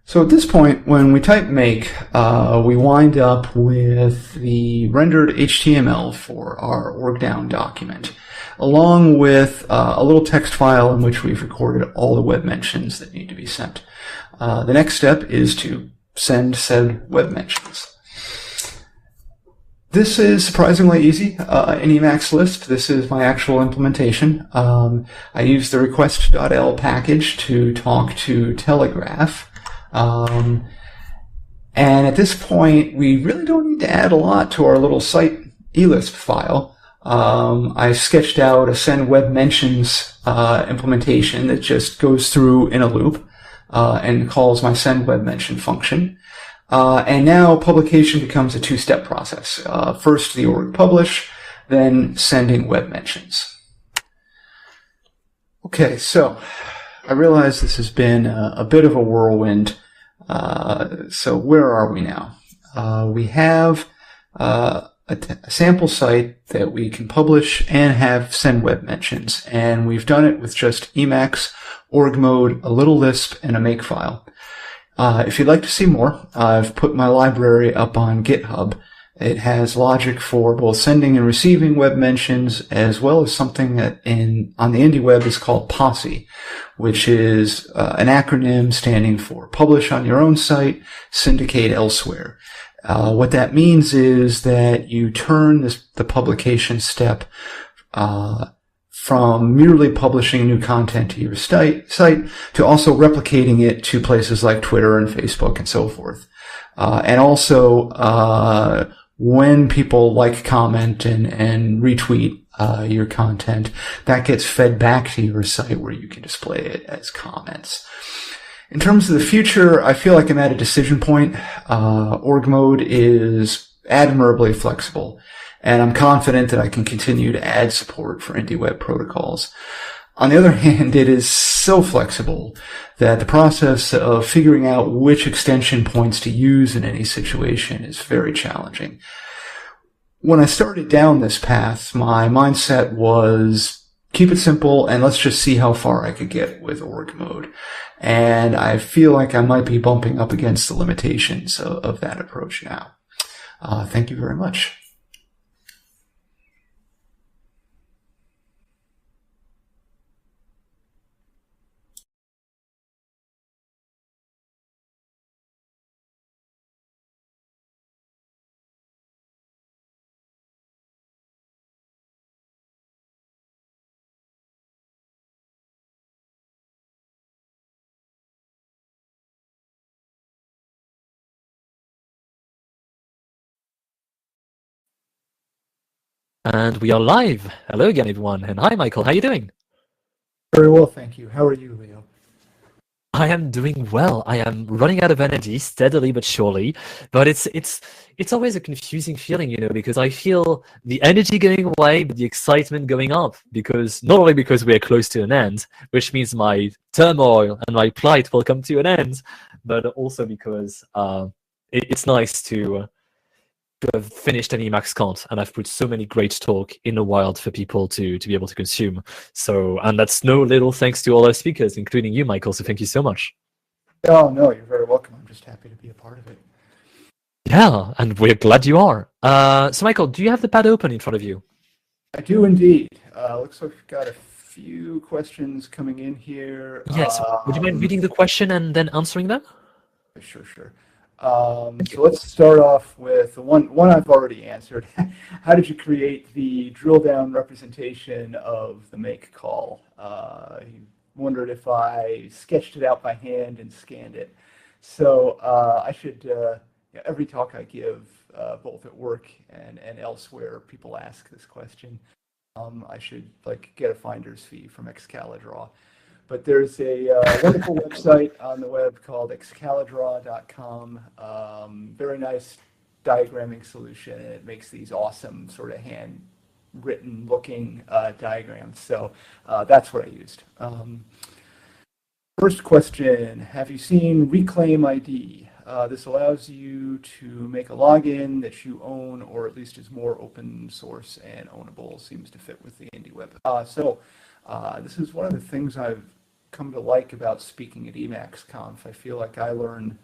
So at this point, when we type make, we wind up with the rendered HTML for our org down document, along with a little text file in which we've recorded all the web mentions that need to be sent. The next step is to send said web mentions. This is surprisingly easy in Emacs Lisp. This is my actual implementation. I use the request.l package to talk to Telegraph. And at this point, we really don't need to add a lot to our little site elisp file. I sketched out a send web mentions implementation that just goes through in a loop. and calls my send web mention function. And now publication becomes a two-step process. First the org publish, then sending web mentions. Okay, so I realize this has been a bit of a whirlwind. So where are we now? We have a sample site that we can publish and have send web mentions, and we've done it with just Emacs, org mode, a little Lisp, and a makefile. If you'd like to see more, I've put my library up on GitHub. It has logic for both sending and receiving web mentions, as well as something that on the indie web is called POSSE, which is an acronym standing for Publish on Your Own Site, Syndicate Elsewhere. What that means is that you turn the publication step from merely publishing new content to your site to also replicating it to places like Twitter and Facebook and so forth. And also, when people like, comment, and retweet your content, that gets fed back to your site where you can display it as comments. In terms of the future, I feel like I'm at a decision point. Org mode is admirably flexible, and I'm confident that I can continue to add support for indie web protocols. On the other hand, it is so flexible that the process of figuring out which extension points to use in any situation is very challenging. When I started down this path, my mindset was keep it simple and let's just see how far I could get with org mode. And I feel like I might be bumping up against the limitations of that approach now. Thank you very much. And we are live. Hello again, everyone. And hi, Michael. How are you doing? Very well, thank you. How are you, Leo? I am doing well. I am running out of energy steadily but surely. But it's always a confusing feeling, because I feel the energy going away, but the excitement going up. Because not only because we are close to an end, which means my turmoil and my plight will come to an end, but also because it's nice to have finished an EmacsConf, and I've put so many great talk in the wild for people to be able to consume. So, and that's no little thanks to all our speakers, including you, Michael. So thank you so much. Oh, no, you're very welcome. I'm just happy to be a part of it. Yeah, and we're glad you are. So Michael, do you have the pad open in front of you? I do indeed. Looks like we've got a few questions coming in here. Yes. Would you mind reading the question and then answering them? Sure. So let's start off with one I've already answered. How did you create the drill down representation of the make call? He wondered if I sketched it out by hand and scanned it. So I should, every talk I give, both at work and elsewhere, people ask this question. I should get a finder's fee from Excalidraw. But there's a wonderful website on the web called excalidraw.com. Very nice diagramming solution, and it makes these awesome sort of handwritten looking diagrams. So that's what I used. First question, have you seen Reclaim ID? This allows you to make a login that you own, or at least is more open source and ownable. Seems to fit with the indie web. This is one of the things I've come to like about speaking at EmacsConf. I feel like I learn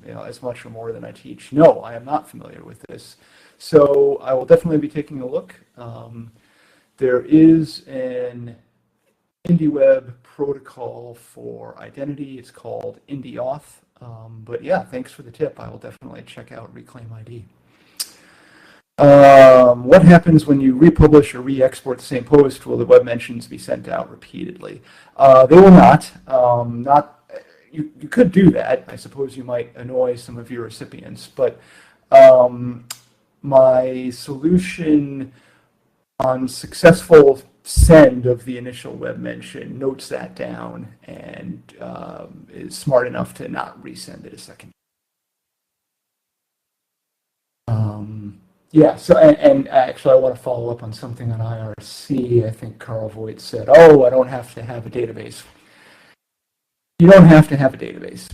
as much or more than I teach. No, I am not familiar with this. So I will definitely be taking a look. There is an IndieWeb protocol for identity. It's called IndieAuth. But yeah, thanks for the tip. I will definitely check out Reclaim ID. What happens when you republish or re-export the same post? Will the web mentions be sent out repeatedly? They will not. You could do that. I suppose you might annoy some of your recipients, but my solution on successful send of the initial web mention notes that down and is smart enough to not resend it a second. Yeah, so, and actually I want to follow up on something on IRC. I think Carl Voigt said, oh, I don't have to have a database. You don't have to have a database,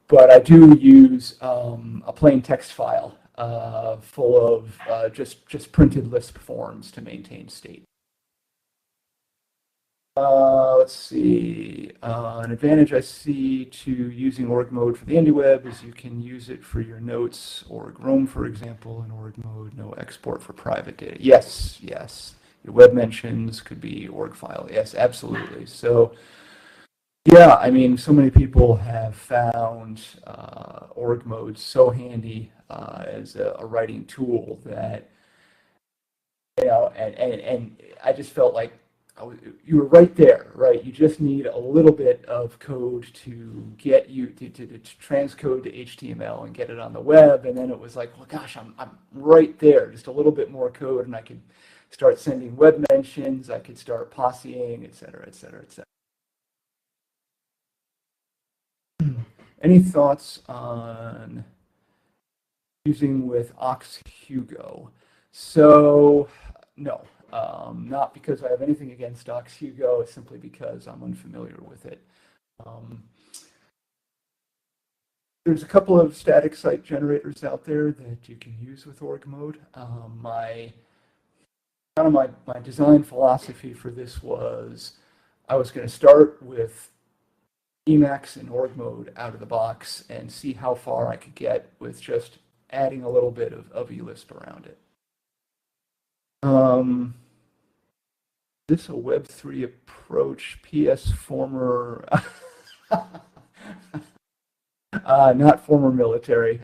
but I do use a plain text file full of just printed Lisp forms to maintain state. Let's see. An advantage I see to using org mode for the IndieWeb is you can use it for your notes, org Roam, for example, in org mode, no export for private data. Yes, yes. Your web mentions could be org file. Yes, absolutely. So, yeah, I mean, so many people have found org mode so handy as a writing tool that, you know, and I just felt like you were right there, right? You just need a little bit of code to get you to transcode to HTML and get it on the web. And then it was like, well, gosh, I'm right there. Just a little bit more code, and I could start sending web mentions. I could start posseing, et cetera, et cetera, et cetera. Any thoughts on using with Ox Hugo? So, no. Not because I have anything against Ox Hugo, it's simply because I'm unfamiliar with it. There's a couple of static site generators out there that you can use with org mode. My design philosophy for this was I was going to start with Emacs and org mode out of the box and see how far I could get with just adding a little bit of eLisp around it. This a Web3 approach? PS former, not former military,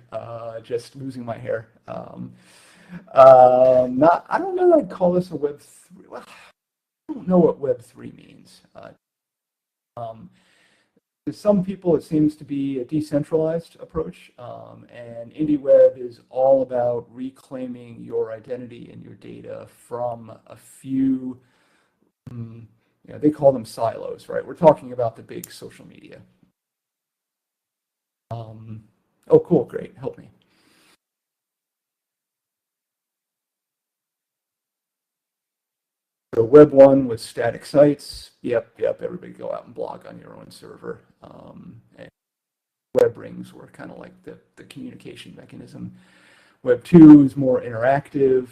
just losing my hair. I don't know that I'd call this a Web3. Well, I don't know what Web3 means. To some people, it seems to be a decentralized approach, and IndieWeb is all about reclaiming your identity and your data from a few, you know, they call them silos, right? We're talking about the big social media. Oh, cool, great, help me. So Web 1 was static sites. Yep, everybody go out and blog on your own server. And web rings were kind of like the communication mechanism. Web 2 is more interactive.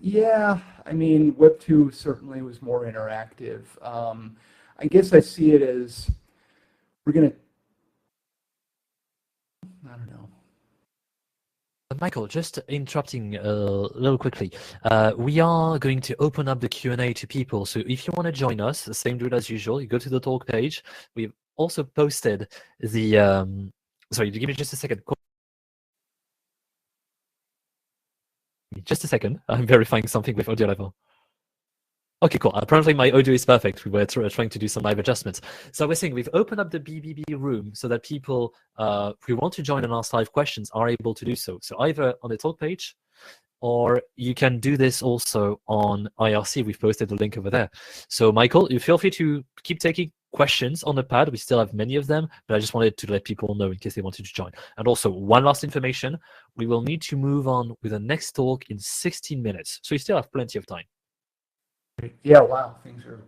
Yeah, I mean, Web 2 certainly was more interactive. I guess I see it as we're going to, I don't know. Michael, just interrupting a little quickly. We are going to open up the Q&A to people. So if you want to join us, the same drill as usual, you go to the talk page. We've also posted the, sorry, give me just a second. Just a second. I'm verifying something with audio level. Okay, cool. Apparently my audio is perfect. We were trying to do some live adjustments. So I was saying we've opened up the BBB room so that people who want to join and ask live questions are able to do so. So either on the talk page, or you can do this also on IRC. We've posted the link over there. So Michael, you feel free to keep taking questions on the pad. We still have many of them, but I just wanted to let people know in case they wanted to join. And also one last information, we will need to move on with the next talk in 16 minutes. So you still have plenty of time. Yeah, wow, things are.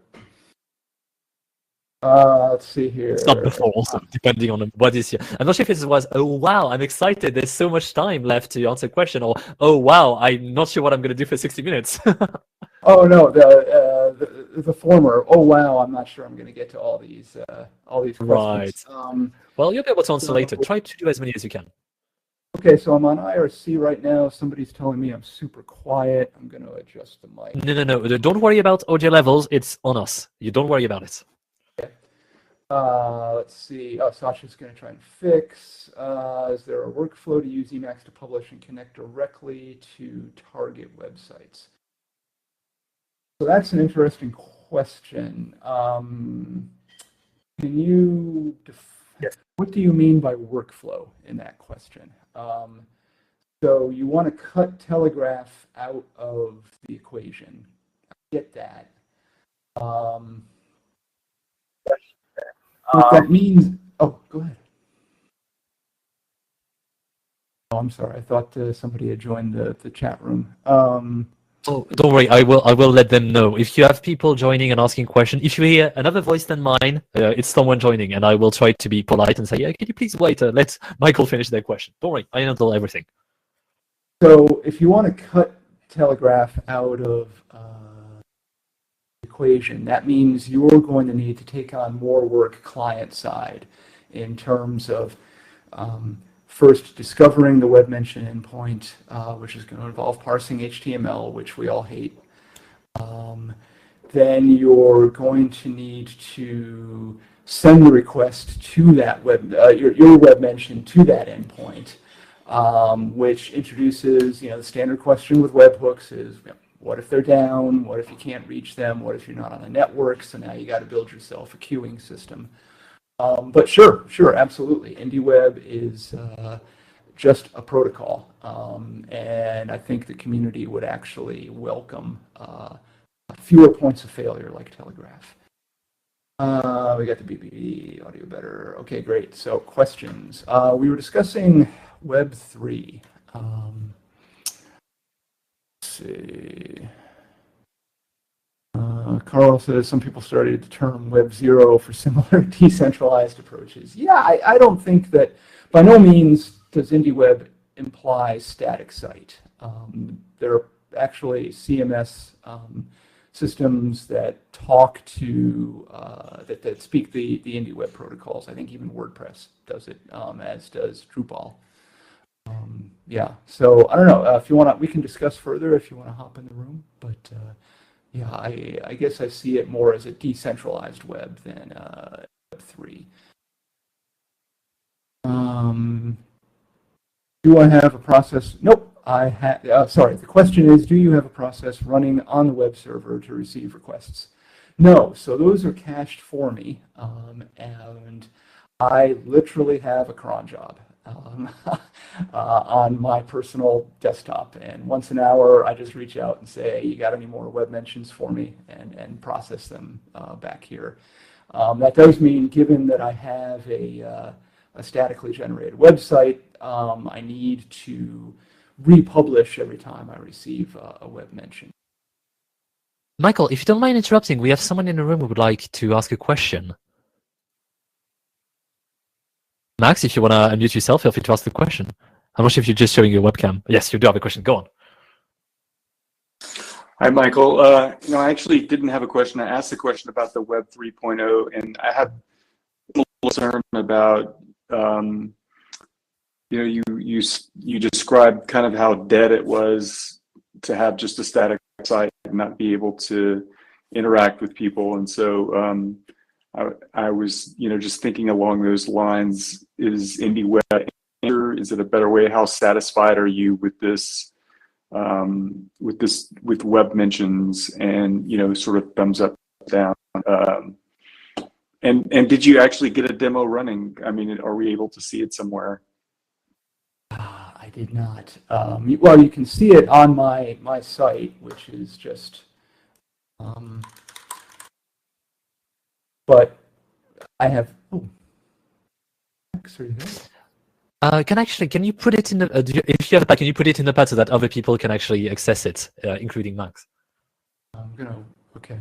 Let's see here. It's not before, also, depending on what is here. I'm not sure if it was, oh wow, I'm excited, there's so much time left to answer a question, or oh wow, I'm not sure what I'm going to do for 60 minutes. Oh no, the former. Oh wow, I'm not sure I'm going to get to all these questions. Right. Well, you'll be able to answer later. Try to do as many as you can. Okay, so I'm on IRC right now. Somebody's telling me I'm super quiet. I'm going to adjust the mic. No. Don't worry about audio levels. It's on us. You don't worry about it. Okay. Let's see. Oh, Sasha's going to try and fix. Is there a workflow to use Emacs to publish and connect directly to target websites? So that's an interesting question. Can you What do you mean by workflow in that question? So you want to cut telegraph out of the equation. I get that. What that means, oh, go ahead. Oh, I'm sorry. I thought somebody had joined the chat room. Oh, don't worry. I will let them know. If you have people joining and asking questions, if you hear another voice than mine, it's someone joining, and I will try to be polite and say, "Yeah, can you please wait? Let Michael finish their question." Don't worry. I handle everything. So if you want to cut telegraph out of equation, that means you're going to need to take on more work client side in terms of first discovering the web mention endpoint, which is going to involve parsing HTML, which we all hate. Then you're going to need to send the request to that web, your web mention to that endpoint, which introduces, the standard question with webhooks is, what if they're down? What if you can't reach them? What if you're not on a network? So now you got to build yourself a queuing system. But sure, absolutely. IndieWeb is just a protocol, and I think the community would actually welcome fewer points of failure like Telegraph. We got the BBB audio better. Okay, great. So questions. We were discussing Web 3. Let's see. Carl says some people started the term Web 0 for similar decentralized approaches. Yeah, I don't think that, by no means does IndieWeb imply static site. There are actually CMS systems that talk to, that speak the IndieWeb protocols. I think even WordPress does it, as does Drupal. Yeah, so I don't know, if you want to, we can discuss further if you want to hop in the room, but yeah, I guess I see it more as a decentralized web than Web 3. Do I have a process? Nope. Sorry, the question is, do you have a process running on the web server to receive requests? No, so those are cached for me, and I literally have a cron job on my personal desktop, and once an hour I just reach out and say, you got any more web mentions for me, and process them back here. That does mean, given that I have a statically generated website, I need to republish every time I receive a web mention. Michael, if you don't mind interrupting, we have someone in the room who would like to ask a question. Max, if you want to unmute yourself, feel free to ask the question. I'm not sure if you're just showing your webcam. Yes, you do have a question. Go on. Hi, Michael. I actually didn't have a question. I asked a question about the Web 3.0, and I had a little concern about, you described kind of how dead it was to have just a static site and not be able to interact with people, and so I was, just thinking along those lines. Is IndieWeb, is it a better way? How satisfied are you with this, with web mentions and, sort of thumbs up, down? And did you actually get a demo running? I mean, are we able to see it somewhere? I did not. Well, you can see it on my site, which is just, but I have. Oh, Max, are you there? Can you put it in the? If you have a pack, can you put it in the pad so that other people can actually access it, including Max? I'm gonna. Okay.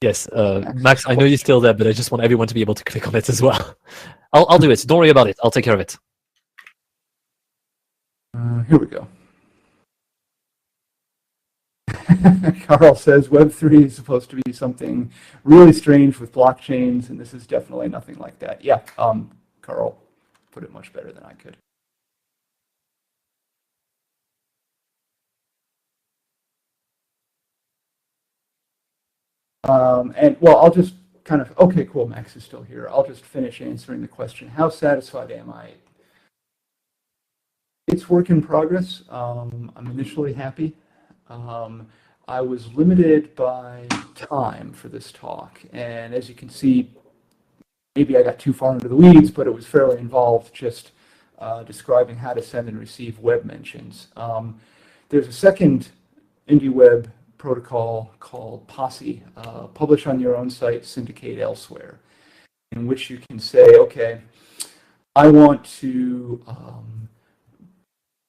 Yes, Max. I know you're still there, but I just want everyone to be able to click on it as well. I'll do it. Don't worry about it. I'll take care of it. Here we go. Carl says Web3 is supposed to be something really strange with blockchains, and this is definitely nothing like that. Yeah, Carl put it much better than I could. And well, I'll just kind of, okay, cool, Max is still here. I'll just finish answering the question. How satisfied am I? It's work in progress. I'm initially happy. I was limited by time for this talk, and as you can see, maybe I got too far into the weeds, but it was fairly involved just describing how to send and receive web mentions. There's a second IndieWeb protocol called Posse, publish on your own site, syndicate elsewhere, in which you can say, okay, I want to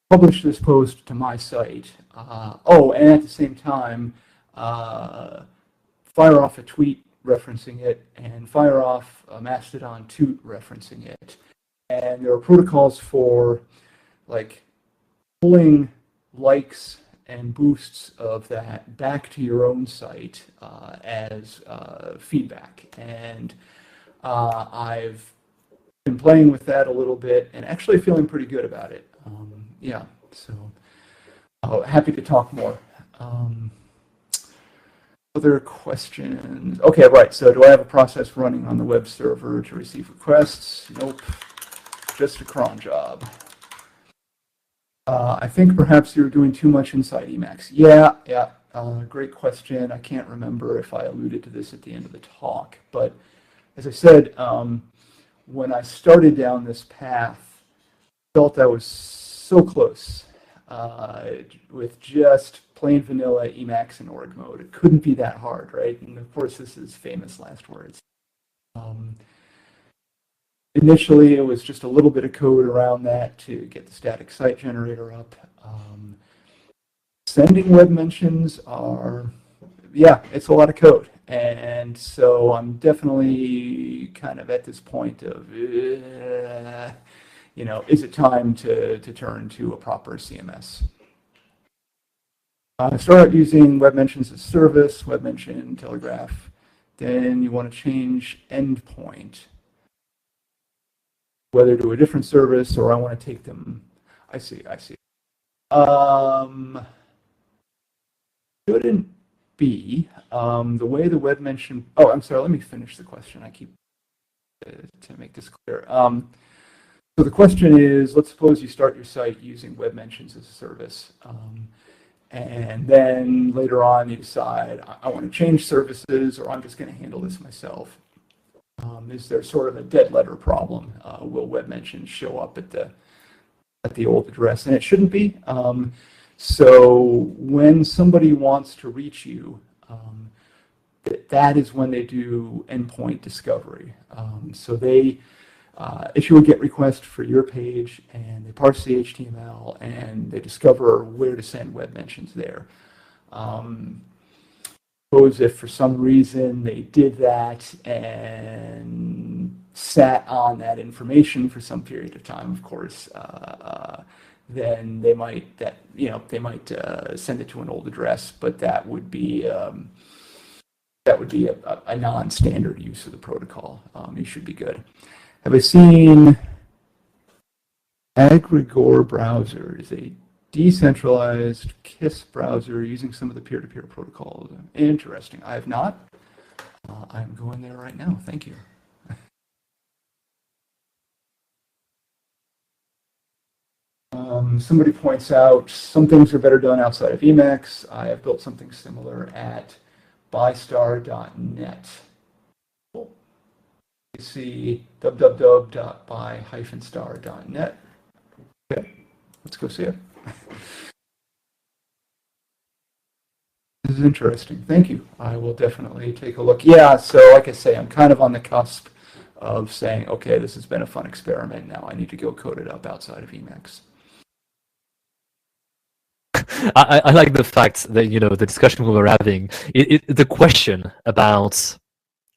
publish this post to my site. And at the same time, fire off a tweet referencing it and fire off a Mastodon toot referencing it. And there are protocols for like pulling likes and boosts of that back to your own site as feedback. And I've been playing with that a little bit and actually feeling pretty good about it. Yeah, so happy to talk more. Other questions? Okay, right, so do I have a process running on the web server to receive requests? Nope, just a cron job. I think perhaps you're doing too much inside Emacs. Yeah, great question. I can't remember if I alluded to this at the end of the talk, but as I said, when I started down this path, I felt I was so close with just plain vanilla Emacs and org mode. It couldn't be that hard, right? And of course, this is famous last words. Initially, it was just a little bit of code around that to get the static site generator up. Sending web mentions are, yeah, it's a lot of code. And so I'm definitely kind of at this point of, is it time to turn to a proper CMS? Start out using web mentions as service, web mention, telegraph. Then you want to change endpoint, whether to a different service or I want to take them. I see. Shouldn't be. The way the web mention, I'm sorry, let me finish the question. I keep to make this clear. So the question is, let's suppose you start your site using web mentions as a service. And then later on you decide, I want to change services or I'm just going to handle this myself. Is there sort of a dead letter problem? Will web mentions show up at the old address? And it shouldn't be. So when somebody wants to reach you, that is when they do endpoint discovery. So they issue a GET request for your page, and they parse the HTML, and they discover where to send web mentions there. Suppose if for some reason they did that and sat on that information for some period of time, of course, then they might send it to an old address, but that would be a non-standard use of the protocol. You should be good. Have I seen Agrigor browser is a decentralized KISS browser using some of the peer-to-peer protocols? Interesting. I have not. I'm going there right now. Thank you. Somebody points out some things are better done outside of Emacs. I have built something similar at bystar.net. You see www.by-star.net. Okay, let's go see it. This is interesting. Thank you. I will definitely take a look. Yeah, so like I say, I'm kind of on the cusp of saying, okay, this has been a fun experiment. Now I need to go code it up outside of Emacs. I like the fact that, the discussion we were having, the question about,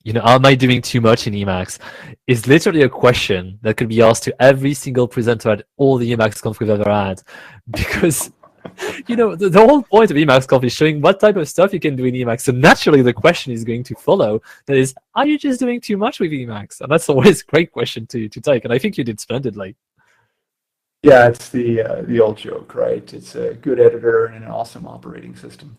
am I doing too much in Emacs is literally a question that could be asked to every single presenter at all the EmacsConf we've ever had. Because, the whole point of EmacsConf is showing what type of stuff you can do in Emacs. So naturally the question is going to follow. That is, are you just doing too much with Emacs? And that's always a great question to take. And I think you did splendidly. Yeah, it's the old joke, right? It's a good editor and an awesome operating system.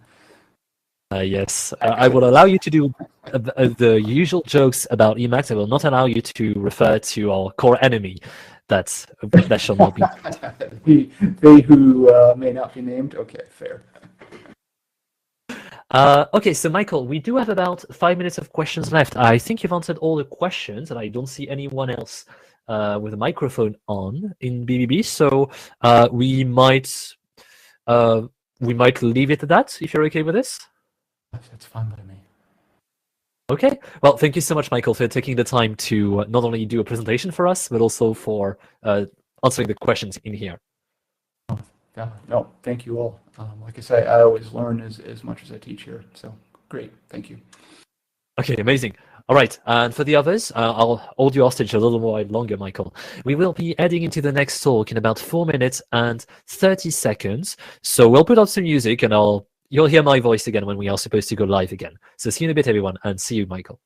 Yes, I will allow you to do the usual jokes about Emacs. I will not allow you to refer to our core enemy. That shall not be. They who may not be named. Okay, fair. Okay, so Michael, we do have about 5 minutes of questions left. I think you've answered all the questions, and I don't see anyone else with a microphone on in BBB. So we might leave it at that, if you're okay with this. That's fine by me. Okay. Well, thank you so much, Michael, for taking the time to not only do a presentation for us, but also for answering the questions in here. Yeah, no, thank you all. Like I say, I always learn as much as I teach here. So great, thank you. Okay, amazing. All right, and for the others, I'll hold you hostage a little more longer, Michael. We will be heading into the next talk in about 4 minutes and 30 seconds. So we'll put out some music, and you'll hear my voice again when we are supposed to go live again. So see you in a bit, everyone, and see you, Michael.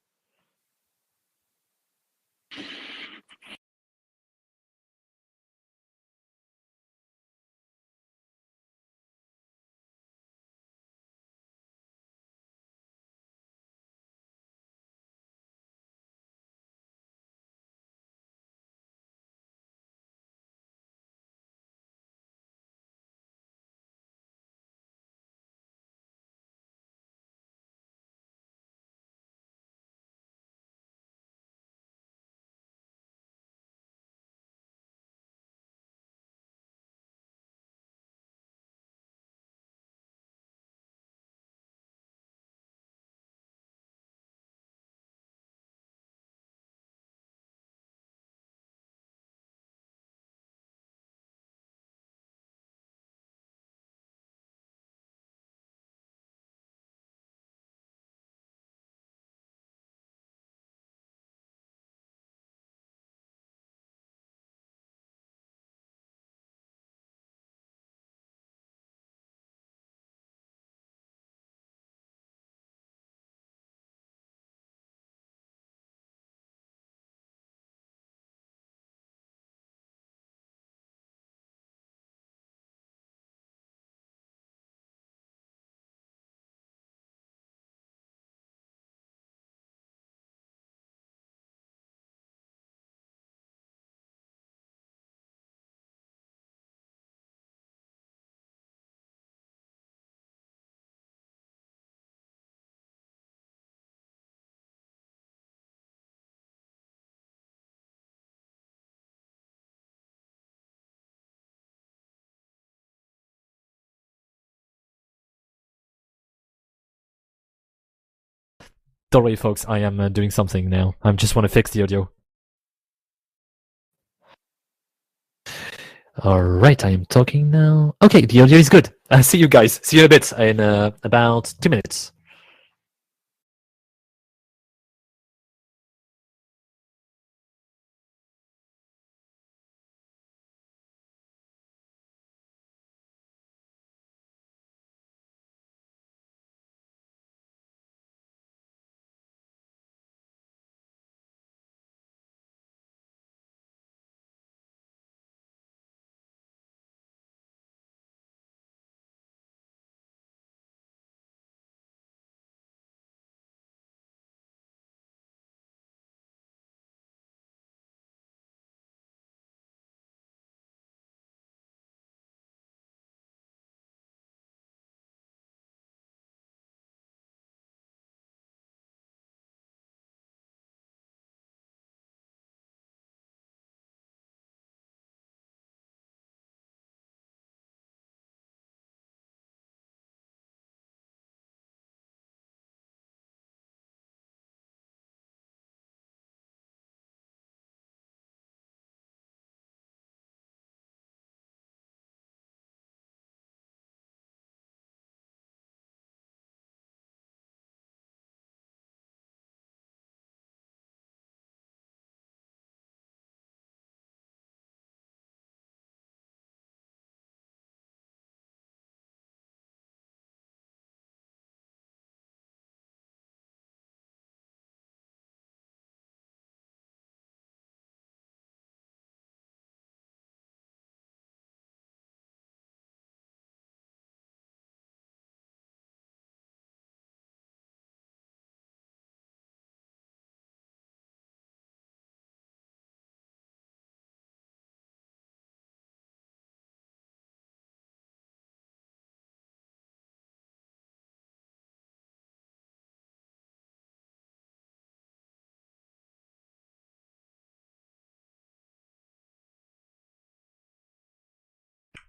Don't worry, folks. I am doing something now. I just want to fix the audio. All right, I am talking now. Okay, the audio is good. See you guys. See you in a bit in about 2 minutes.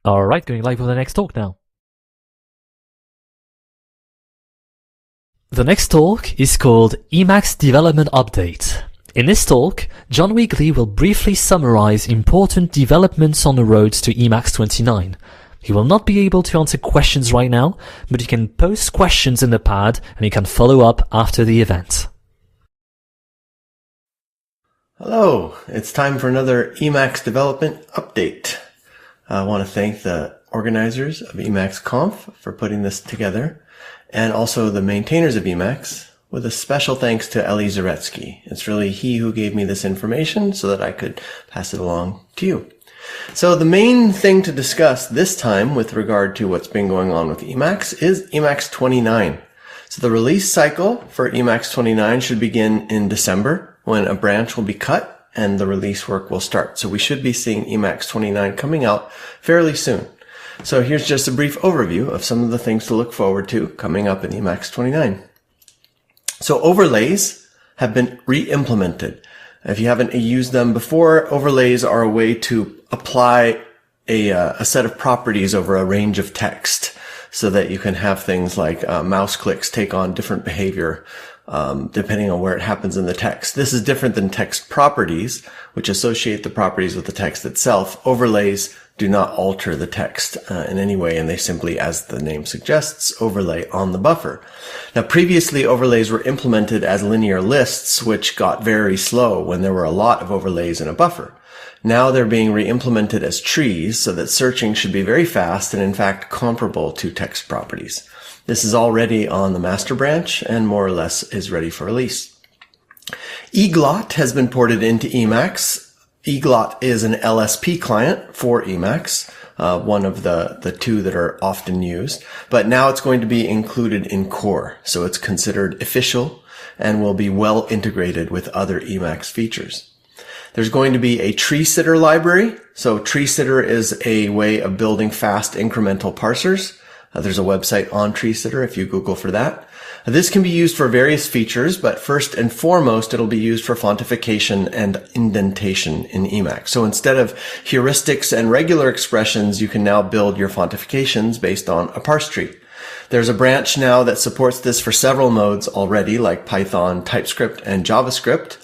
Alright, going live with the next talk now. The next talk is called Emacs Development Update. In this talk, John Wigley will briefly summarize important developments on the road to Emacs 29. He will not be able to answer questions right now, but you can post questions in the pad and you can follow up after the event. Hello, it's time for another Emacs development update. I want to thank the organizers of EmacsConf for putting this together, and also the maintainers of Emacs, with a special thanks to Eli Zaretsky. It's really he who gave me this information so that I could pass it along to you. So the main thing to discuss this time with regard to what's been going on with Emacs is Emacs 29. So the release cycle for Emacs 29 should begin in December, when a branch will be cut and the release work will start. So we should be seeing Emacs 29 coming out fairly soon. So here's just a brief overview of some of the things to look forward to coming up in Emacs 29. So overlays have been re-implemented. If you haven't used them before, overlays are a way to apply a set of properties over a range of text so that you can have things like mouse clicks take on different behavior depending on where it happens in the text. This is different than text properties, which associate the properties with the text itself. Overlays do not alter the text in any way, and they simply, as the name suggests, overlay on the buffer. Now, previously, overlays were implemented as linear lists, which got very slow when there were a lot of overlays in a buffer. Now they're being re-implemented as trees so that searching should be very fast and, in fact, comparable to text properties. This is already on the master branch and more or less is ready for release. eglot has been ported into Emacs. eglot is an LSP client for Emacs, one of the two that are often used, but now it's going to be included in core, so it's considered official and will be well integrated with other Emacs features. There's going to be a tree sitter library. So tree sitter is a way of building fast incremental parsers. There's a website on tree sitter if you Google for that. This can be used for various features, but first and foremost, it'll be used for fontification and indentation in Emacs. So instead of heuristics and regular expressions, you can now build your fontifications based on a parse tree. There's a branch now that supports this for several modes already, like Python, TypeScript, and JavaScript.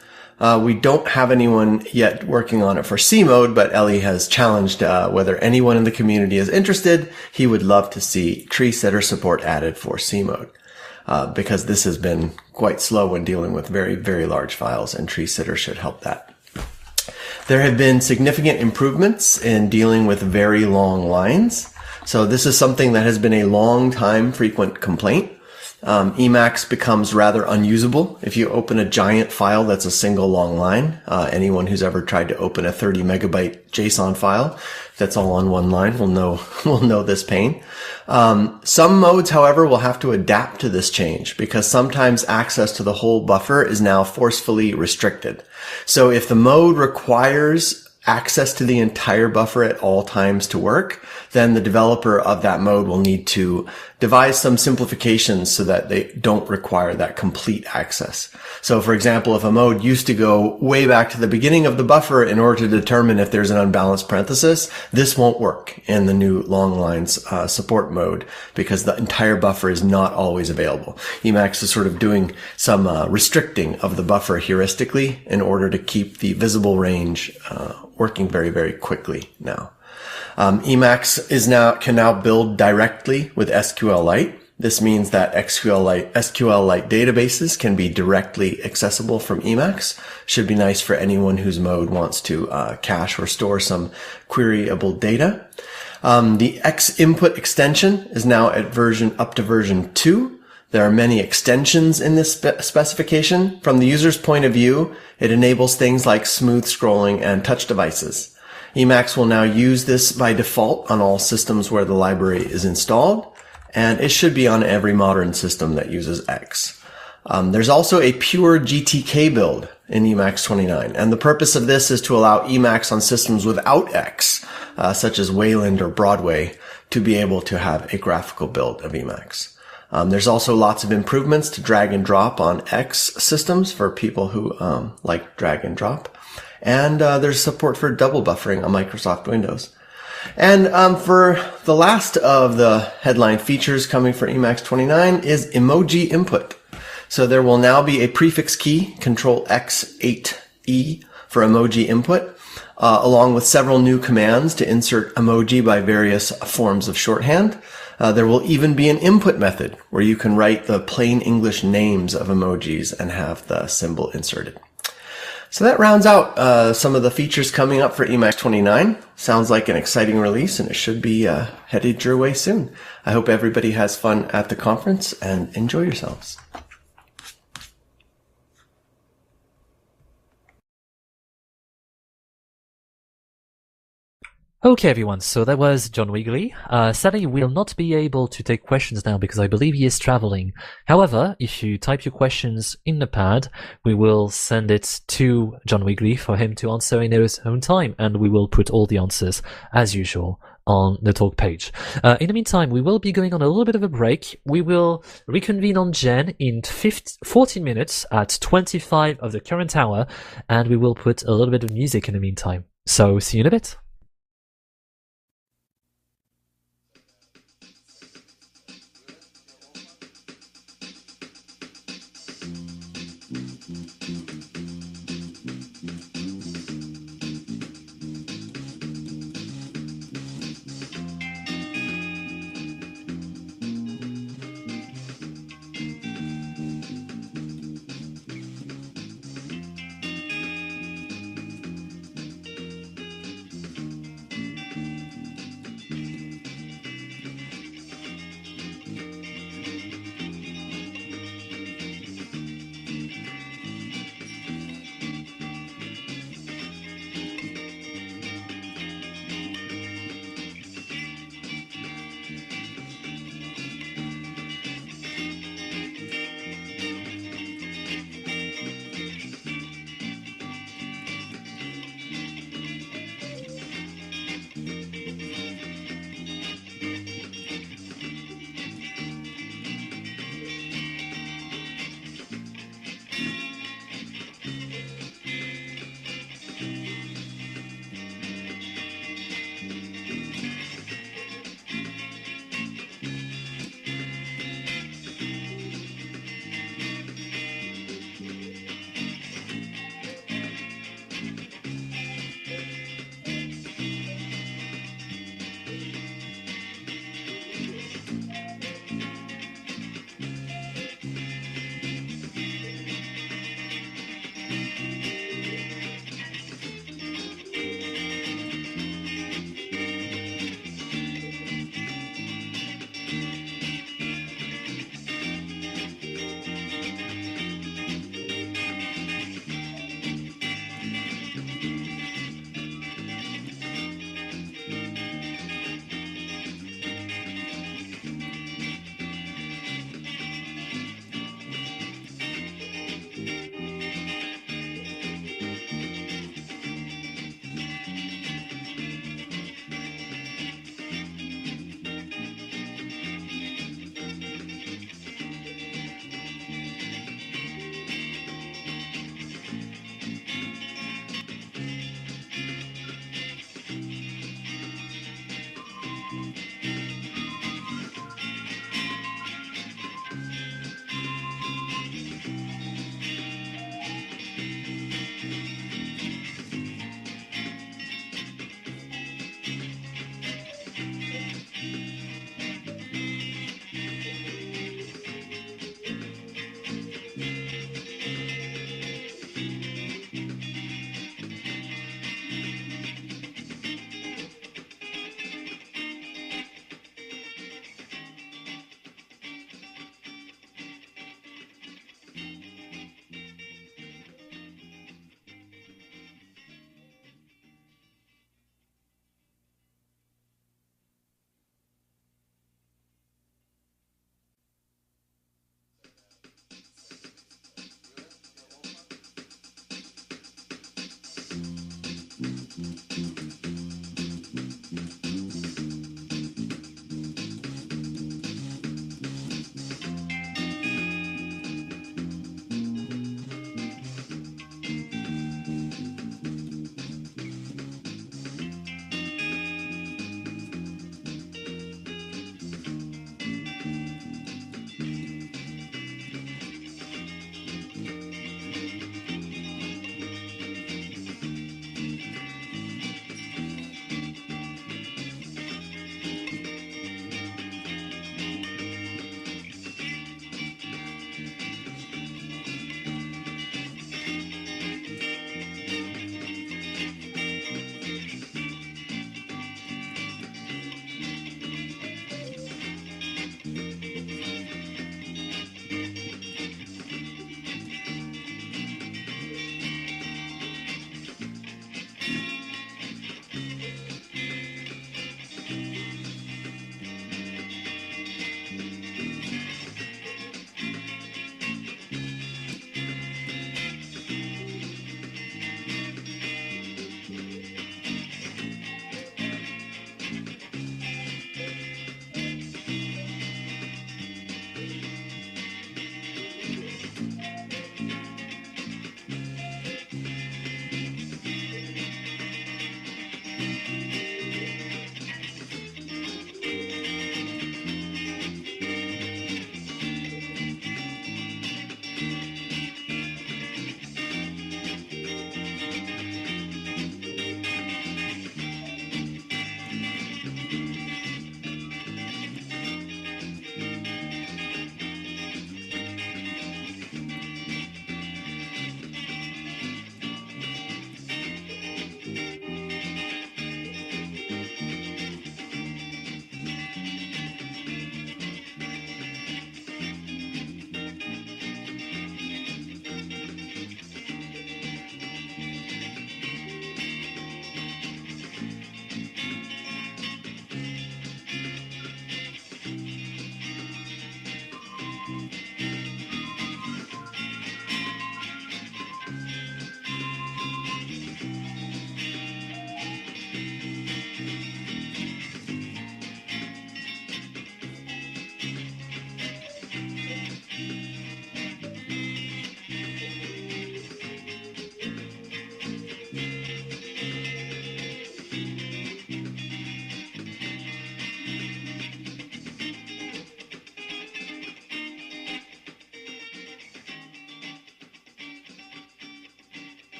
We don't have anyone yet working on it for C mode, but Eli has challenged whether anyone in the community is interested. He would love to see tree sitter support added for C mode, because this has been quite slow when dealing with very, very large files, and tree sitter should help that. There have been significant improvements in dealing with very long lines. So this is something that has been a long time frequent complaint. Emacs becomes rather unusable if you open a giant file that's a single long line. Anyone who's ever tried to open a 30 megabyte JSON file that's all on one line will know this pain. Some modes, however, will have to adapt to this change because sometimes access to the whole buffer is now forcefully restricted. So if the mode requires access to the entire buffer at all times to work, then the developer of that mode will need to devise some simplifications so that they don't require that complete access. So for example, if a mode used to go way back to the beginning of the buffer in order to determine if there's an unbalanced parenthesis, this won't work in the new long lines support mode because the entire buffer is not always available. Emacs is sort of doing some restricting of the buffer heuristically in order to keep the visible range working very, very quickly now. Emacs can now build directly with SQLite. This means that SQLite databases can be directly accessible from Emacs. Should be nice for anyone whose mode wants to cache or store some queryable data. The Xinput extension is now at up to version 2. There are many extensions in this specification. From the user's point of view, it enables things like smooth scrolling and touch devices. Emacs will now use this by default on all systems where the library is installed, and it should be on every modern system that uses X. There's also a pure GTK build in Emacs 29, and the purpose of this is to allow Emacs on systems without X, such as Wayland or Broadway, to be able to have a graphical build of Emacs. There's also lots of improvements to drag and drop on X systems for people who like drag and drop. And there's support for double buffering on Microsoft Windows. And for the last of the headline features coming for Emacs 29 is emoji input. So there will now be a prefix key, Control X8E, for emoji input, along with several new commands to insert emoji by various forms of shorthand. There will even be an input method where you can write the plain English names of emojis and have the symbol inserted. So that rounds out some of the features coming up for Emacs 29. Sounds like an exciting release, and it should be headed your way soon. I hope everybody has fun at the conference and enjoy yourselves. Okay, everyone, so that was John Wigley. Sadly, we'll not be able to take questions now because I believe he is traveling. However, if you type your questions in the pad, we will send it to John Wigley for him to answer in his own time, and we will put all the answers, as usual, on the talk page. In the meantime, we will be going on a little bit of a break. We will reconvene on Gen in 14 minutes at 25 of the current hour, and we will put a little bit of music in the meantime. So, see you in a bit.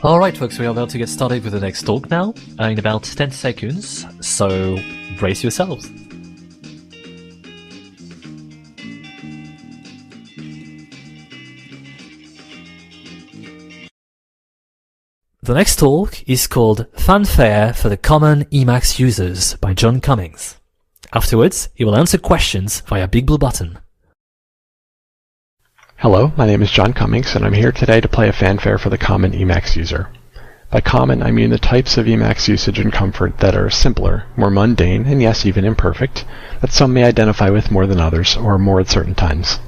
Alright folks, we are about to get started with the next talk now, in about 10 seconds, so brace yourselves. The next talk is called Fanfare for the Common Emacs Users by John Cummings. Afterwards, he will answer questions via Big Blue Button. Hello, my name is John Cummings, and I'm here today to play a fanfare for the common Emacs user. By common, I mean the types of Emacs usage and comfort that are simpler, more mundane, and yes, even imperfect, that some may identify with more than others, or more at certain times.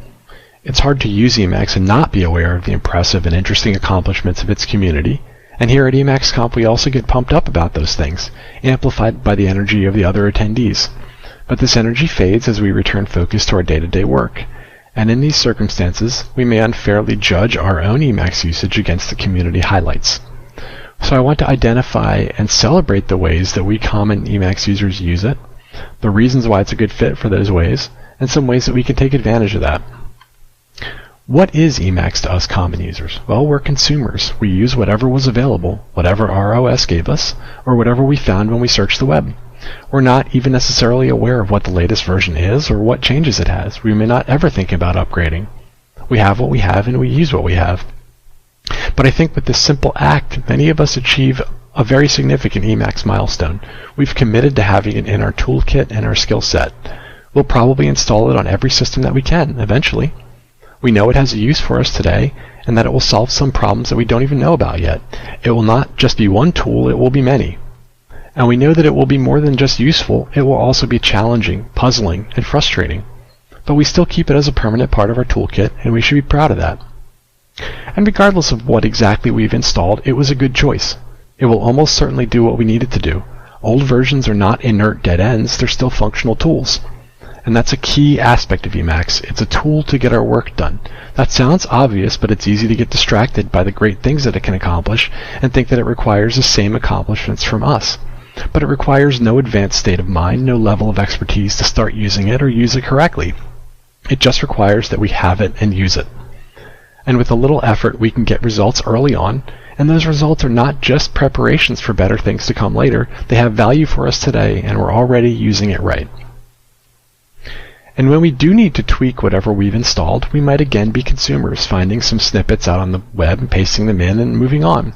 It's hard to use Emacs and not be aware of the impressive and interesting accomplishments of its community, and here at EmacsConf we also get pumped up about those things, amplified by the energy of the other attendees. But this energy fades as we return focus to our day-to-day work. And in these circumstances, we may unfairly judge our own Emacs usage against the community highlights. So I want to identify and celebrate the ways that we common Emacs users use it, the reasons why it's a good fit for those ways, and some ways that we can take advantage of that. What is Emacs to us common users? Well, we're consumers. We use whatever was available, whatever our OS gave us, or whatever we found when we searched the web. We're not even necessarily aware of what the latest version is or what changes it has. We may not ever think about upgrading. We have what we have and we use what we have. But I think with this simple act, many of us achieve a very significant Emacs milestone. We've committed to having it in our toolkit and our skill set. We'll probably install it on every system that we can, eventually. We know it has a use for us today, and that it will solve some problems that we don't even know about yet. It will not just be one tool, it will be many. And we know that it will be more than just useful, it will also be challenging, puzzling, and frustrating. But we still keep it as a permanent part of our toolkit, and we should be proud of that. And regardless of what exactly we've installed, it was a good choice. It will almost certainly do what we need it to do. Old versions are not inert dead ends, they're still functional tools. And that's a key aspect of Emacs. It's a tool to get our work done. That sounds obvious, but it's easy to get distracted by the great things that it can accomplish and think that it requires the same accomplishments from us. But it requires no advanced state of mind, no level of expertise to start using it or use it correctly. It just requires that we have it and use it. And with a little effort, we can get results early on, and those results are not just preparations for better things to come later. They have value for us today, and we're already using it right. And when we do need to tweak whatever we've installed, we might again be consumers, finding some snippets out on the web and pasting them in and moving on.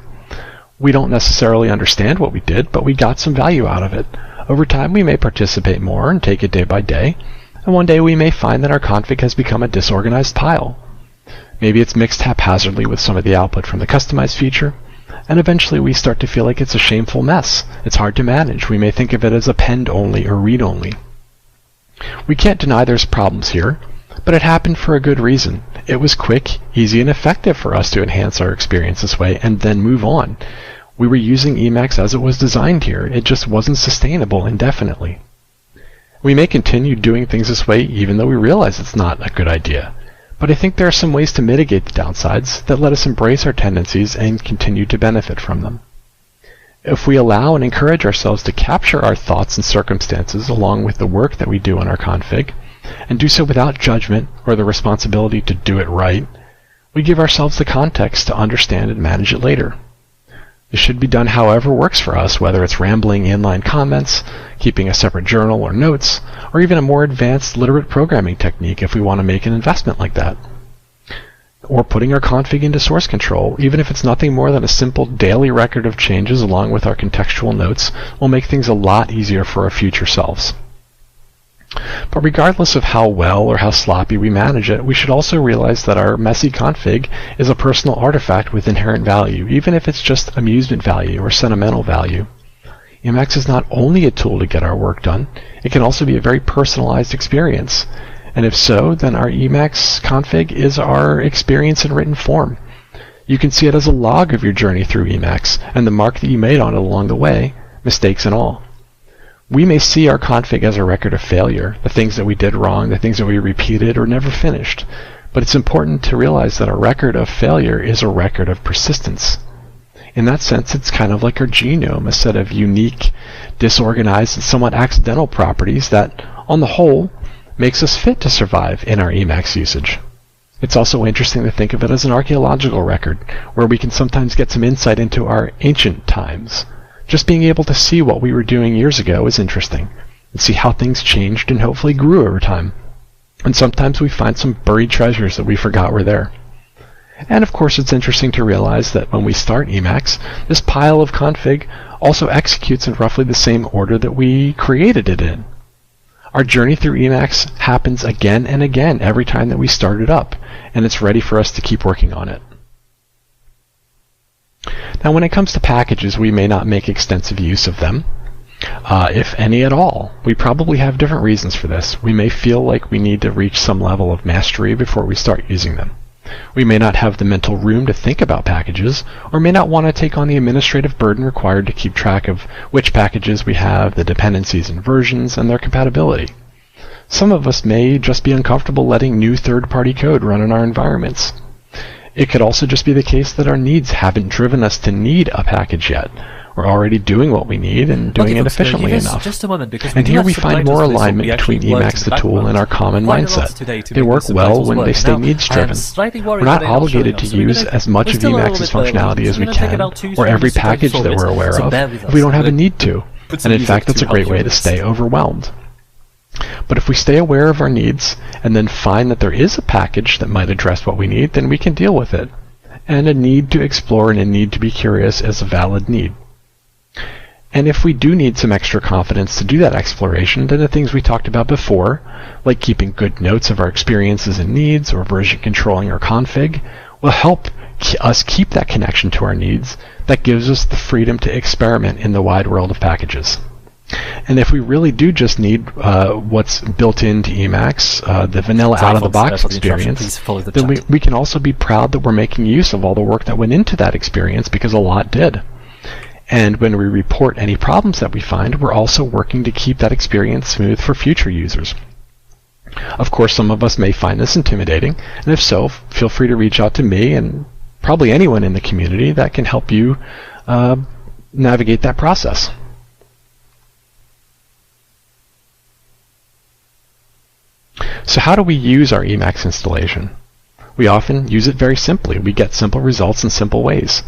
We don't necessarily understand what we did, but we got some value out of it. Over time, we may participate more and take it day by day, and one day we may find that our config has become a disorganized pile. Maybe it's mixed haphazardly with some of the output from the customize feature, and eventually we start to feel like it's a shameful mess. It's hard to manage. We may think of it as append only or read only. We can't deny there's problems here, but it happened for a good reason. It was quick, easy, and effective for us to enhance our experience this way and then move on. We were using Emacs as it was designed here. It just wasn't sustainable indefinitely. We may continue doing things this way even though we realize it's not a good idea. But I think there are some ways to mitigate the downsides that let us embrace our tendencies and continue to benefit from them. If we allow and encourage ourselves to capture our thoughts and circumstances along with the work that we do on our config, and do so without judgment or the responsibility to do it right, we give ourselves the context to understand and manage it later. This should be done however works for us, whether it's rambling inline comments, keeping a separate journal or notes, or even a more advanced literate programming technique if we want to make an investment like that. Or putting our config into source control, even if it's nothing more than a simple daily record of changes along with our contextual notes, will make things a lot easier for our future selves. But regardless of how well or how sloppy we manage it, we should also realize that our messy config is a personal artifact with inherent value, even if it's just amusement value or sentimental value. Emacs is not only a tool to get our work done, it can also be a very personalized experience. And if so, then our Emacs config is our experience in written form. You can see it as a log of your journey through Emacs and the mark that you made on it along the way, mistakes and all. We may see our config as a record of failure, the things that we did wrong, the things that we repeated or never finished. But it's important to realize that a record of failure is a record of persistence. In that sense, it's kind of like our genome, a set of unique, disorganized, and somewhat accidental properties that, on the whole, makes us fit to survive in our Emacs usage. It's also interesting to think of it as an archaeological record, where we can sometimes get some insight into our ancient times. Just being able to see what we were doing years ago is interesting, and see how things changed and hopefully grew over time. And sometimes we find some buried treasures that we forgot were there. And of course it's interesting to realize that when we start Emacs, this pile of config also executes in roughly the same order that we created it in. Our journey through Emacs happens again and again every time that we start it up, and it's ready for us to keep working on it. Now when it comes to packages, we may not make extensive use of them, if any at all. We probably have different reasons for this. We may feel like we need to reach some level of mastery before we start using them. We may not have the mental room to think about packages, or may not want to take on the administrative burden required to keep track of which packages we have, the dependencies and versions, and their compatibility. Some of us may just be uncomfortable letting new third-party code run in our environments. It could also just be the case that our needs haven't driven us to need a package yet. We're already doing what we need and doing it efficiently enough. Just a moment, because and here we find more alignment between Emacs the tool and our common mindset. They work well when they stay needs-driven. We're not obligated to use as much of Emacs's functionality as we can, or every package that we're aware of, if we don't have a need to. And in fact, that's a great way to stay overwhelmed. But if we stay aware of our needs, and then find that there is a package that might address what we need, then we can deal with it. And a need to explore and a need to be curious is a valid need. And if we do need some extra confidence to do that exploration, then the things we talked about before, like keeping good notes of our experiences and needs, or version controlling our config, will help us keep that connection to our needs that gives us the freedom to experiment in the wide world of packages. And if we really do just need what's built into Emacs, the vanilla out-of-the-box experience, then we can also be proud that we're making use of all the work that went into that experience, because a lot did. And when we report any problems that we find, we're also working to keep that experience smooth for future users. Of course, some of us may find this intimidating, and if so, feel free to reach out to me and probably anyone in the community that can help you navigate that process. So how do we use our Emacs installation? We often use it very simply. We get simple results in simple ways.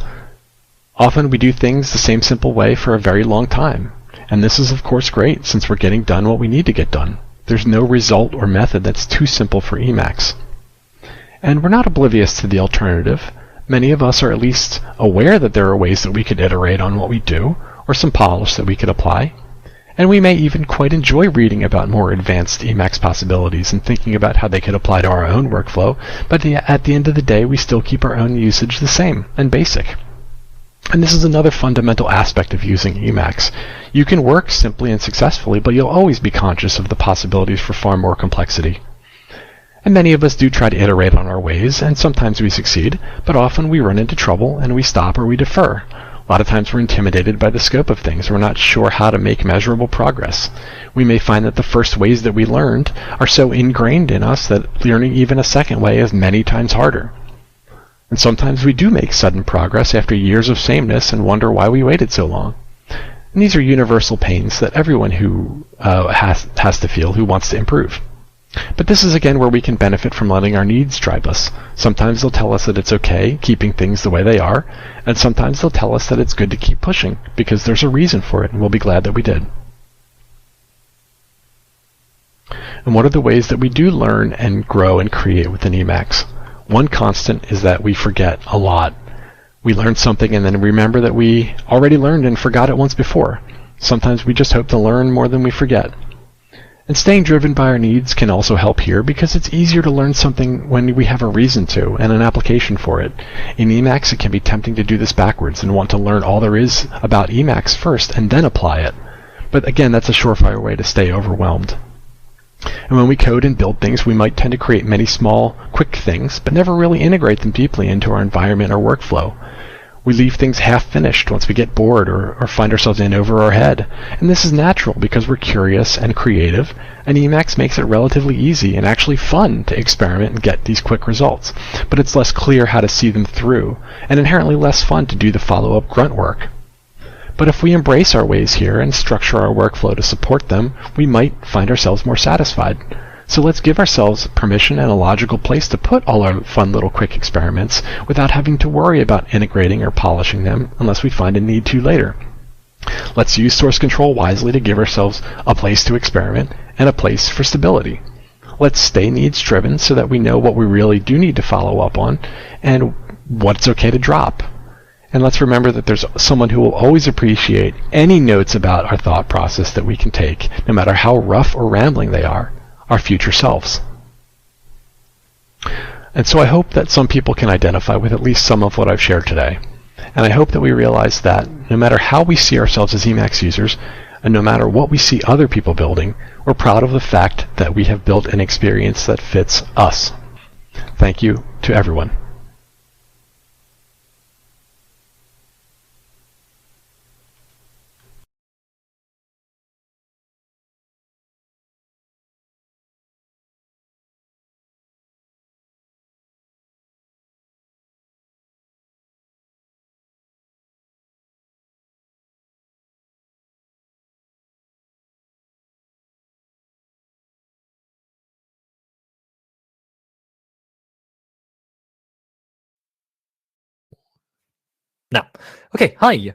Often we do things the same simple way for a very long time. And this is of course great, since we're getting done what we need to get done. There's no result or method that's too simple for Emacs. And we're not oblivious to the alternative. Many of us are at least aware that there are ways that we could iterate on what we do, or some polish that we could apply. And we may even quite enjoy reading about more advanced Emacs possibilities and thinking about how they could apply to our own workflow, but at the end of the day we still keep our own usage the same and basic. And this is another fundamental aspect of using Emacs. You can work simply and successfully, but you'll always be conscious of the possibilities for far more complexity. And many of us do try to iterate on our ways, and sometimes we succeed, but often we run into trouble and we stop or we defer. A lot of times we're intimidated by the scope of things. We're not sure how to make measurable progress. We may find that the first ways that we learned are so ingrained in us that learning even a second way is many times harder. And sometimes we do make sudden progress after years of sameness and wonder why we waited so long. And these are universal pains that everyone who has to feel who wants to improve. But this is again where we can benefit from letting our needs drive us. Sometimes they'll tell us that it's okay keeping things the way they are, and sometimes they'll tell us that it's good to keep pushing because there's a reason for it, and we'll be glad that we did. And what are the ways that we do learn and grow and create within Emacs? One constant is that we forget a lot. We learn something and then remember that we already learned and forgot it once before. Sometimes we just hope to learn more than we forget. And staying driven by our needs can also help here because it's easier to learn something when we have a reason to and an application for it. In Emacs, it can be tempting to do this backwards and want to learn all there is about Emacs first and then apply it. But again, that's a surefire way to stay overwhelmed. And when we code and build things, we might tend to create many small, quick things, but never really integrate them deeply into our environment or workflow. We leave things half-finished once we get bored or find ourselves in over our head. And this is natural because we're curious and creative, and Emacs makes it relatively easy and actually fun to experiment and get these quick results. But it's less clear how to see them through, and inherently less fun to do the follow-up grunt work. But if we embrace our ways here and structure our workflow to support them, we might find ourselves more satisfied. So let's give ourselves permission and a logical place to put all our fun little quick experiments without having to worry about integrating or polishing them unless we find a need to later. Let's use source control wisely to give ourselves a place to experiment and a place for stability. Let's stay needs-driven so that we know what we really do need to follow up on and what's okay to drop. And let's remember that there's someone who will always appreciate any notes about our thought process that we can take, no matter how rough or rambling they are, our future selves. And so I hope that some people can identify with at least some of what I've shared today. And I hope that we realize that no matter how we see ourselves as Emacs users, and no matter what we see other people building, we're proud of the fact that we have built an experience that fits us. Thank you to everyone. Now, okay, hi.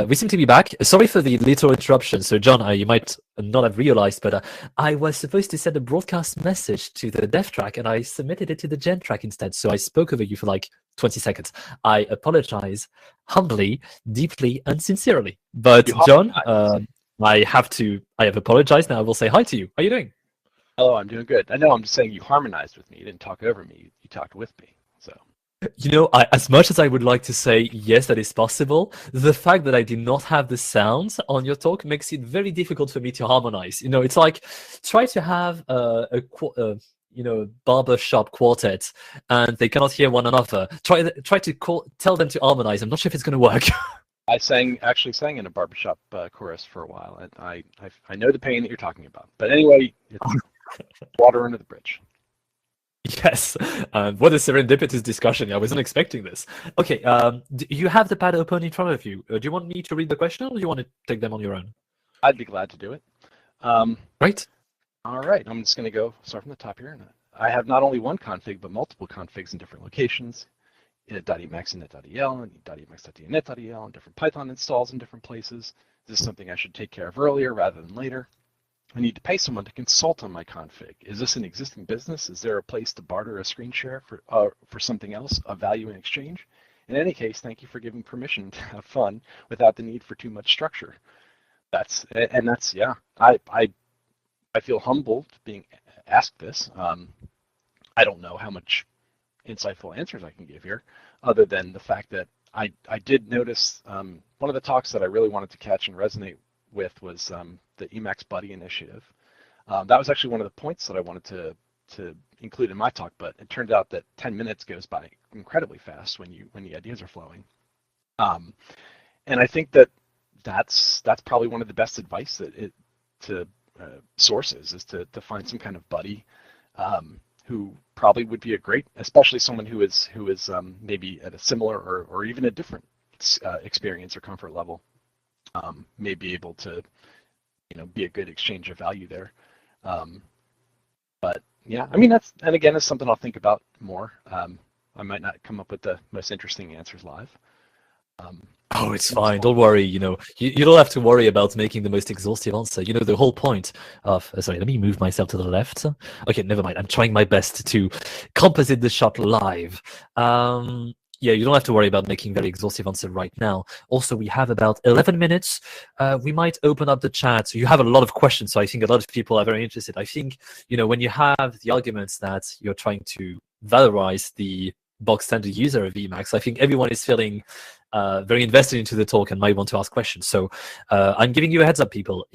We seem to be back. Sorry for the little interruption. So, John, you might not have realized, but I was supposed to send a broadcast message to the dev track, and I submitted it to the gen track instead. So I spoke over you for like 20 seconds. I apologize humbly, deeply, and sincerely. But, John, I have apologized. Now I will say hi to you. How are you doing? Hello, I'm doing good. I know I'm just saying you harmonized with me. You didn't talk over me. You talked with me. So. You know, as much as I would like to say, yes, that is possible, the fact that I did not have the sounds on your talk makes it very difficult for me to harmonize. You know, it's like try to have barber shop quartet and they cannot hear one another. Try to tell them to harmonize. I'm not sure if it's going to work. I actually sang in a barbershop chorus for a while, and I know the pain that you're talking about. But anyway, it's water under the bridge. Yes, what a serendipitous discussion. I wasn't expecting this. Okay, you have the pad open in front of you. Do you want me to read the question, or do you want to take them on your own? I'd be glad to do it. Right. All right, I'm just going to start from the top here. I have not only one config, but multiple configs in different locations. .emacs and net.el, and .emacs.net.el, and different Python installs in different places. This is something I should take care of earlier rather than later. I need to pay someone to consult on my config. Is this an existing business? Is there a place to barter a screen share for something else of value in exchange? In any case, thank you for giving permission to have fun without the need for too much structure. I feel humbled being asked this. I don't know how much insightful answers I can give here, other than the fact that I did notice one of the talks that I really wanted to catch and resonate with was the Emacs Buddy initiative. That was actually one of the points that I wanted to include in my talk, but it turned out that 10 minutes goes by incredibly fast when the ideas are flowing. And I think that's probably one of the best advice to sources is to find some kind of buddy who probably would be especially someone who is maybe at a similar or even a different experience or comfort level. May be able to, be a good exchange of value there. But yeah, I mean, it's something I'll think about more. I might not come up with the most interesting answers live. Oh, it's fine. Don't worry. You don't have to worry about making the most exhaustive answer. The whole point of... sorry, let me move myself to the left. Okay, never mind. I'm trying my best to composite the shot live. Yeah, you don't have to worry about making very exhaustive answer right now. Also, we have about 11 minutes. We might open up the chat. So you have a lot of questions, so I think a lot of people are very interested. I think, when you have the arguments that you're trying to valorize the box standard user of Emacs, I think everyone is feeling very invested into the talk and might want to ask questions. So I'm giving you a heads up, people.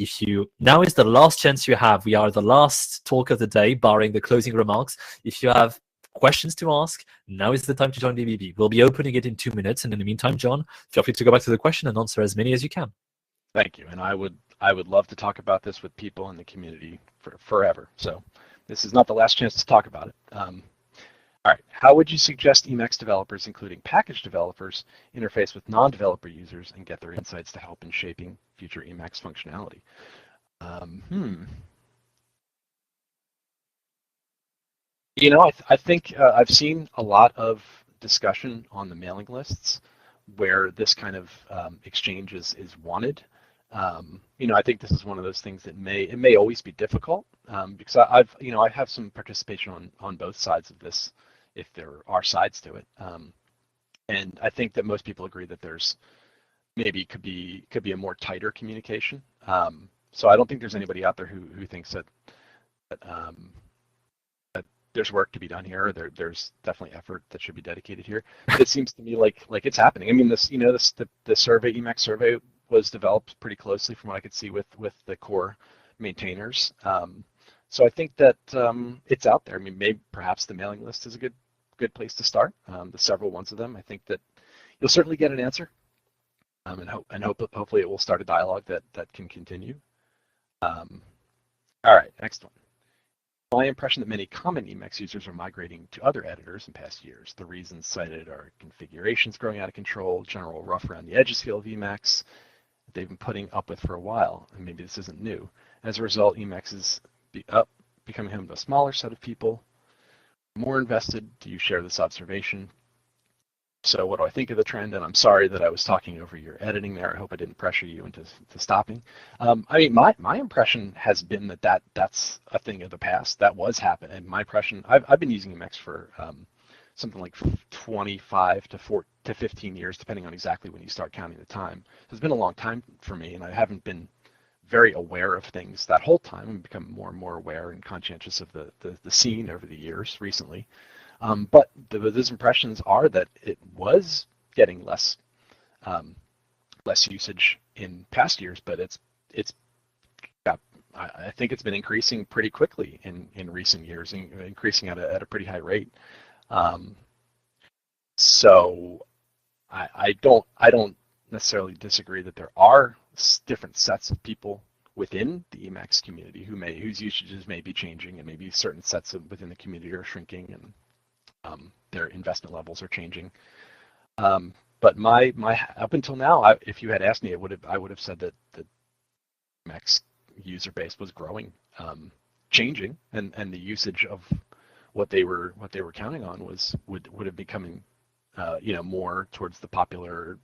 Now is the last chance you have. We are the last talk of the day, barring the closing remarks. If you have questions to ask, now is the time to join the BB. We'll be opening it in 2 minutes, and in the meantime, John, feel free to go back to the question and answer as many as you can. Thank you, and I would love to talk about this with people in the community forever. So this is not the last chance to talk about it. All right, how would you suggest Emacs developers, including package developers, interface with non-developer users and get their insights to help in shaping future Emacs functionality? You know, I think I've seen a lot of discussion on the mailing lists where this kind of exchange is wanted. You know, I think this is one of those things that may always be difficult because I have some participation on both sides of this, if there are sides to it. And I think that most people agree that there's maybe could be a more tighter communication. So I don't think there's anybody out there who thinks that there's work to be done here. There's definitely effort that should be dedicated here. But it seems to me like it's happening. I mean, the survey, Emacs survey, was developed pretty closely from what I could see with the core maintainers. So I think that it's out there. I mean, maybe perhaps the mailing list is a good place to start. The several ones of them. I think that you'll certainly get an answer, and hopefully it will start a dialogue that can continue. All right, next one. My impression that many common Emacs users are migrating to other editors in past years. The reasons cited are configurations growing out of control, general rough around the edges feel of Emacs that they've been putting up with for a while, and maybe this isn't new. As a result, Emacs is becoming home to a smaller set of people. More invested. Do you share this observation? So what do I think of the trend? And I'm sorry that I was talking over your editing there. I hope I didn't pressure you into stopping. I mean, my impression has been that's a thing of the past. That was happening. And my impression, I've been using Emacs for something like 25 to 15 years, depending on exactly when you start counting the time. So it's been a long time for me, and I haven't been very aware of things that whole time. I've become more and more aware and conscientious of the scene over the years recently. But those impressions are that it was getting less usage in past years, but I think it's been increasing pretty quickly in recent years, increasing at a pretty high rate. So I don't necessarily disagree that there are different sets of people within the Emacs community whose usages may be changing, and maybe certain sets within the community are shrinking, and their investment levels are changing. But my up until now, if you had asked me, I would have said that the Emacs user base was growing, changing, and the usage of what they were counting on would have becoming more towards the popular,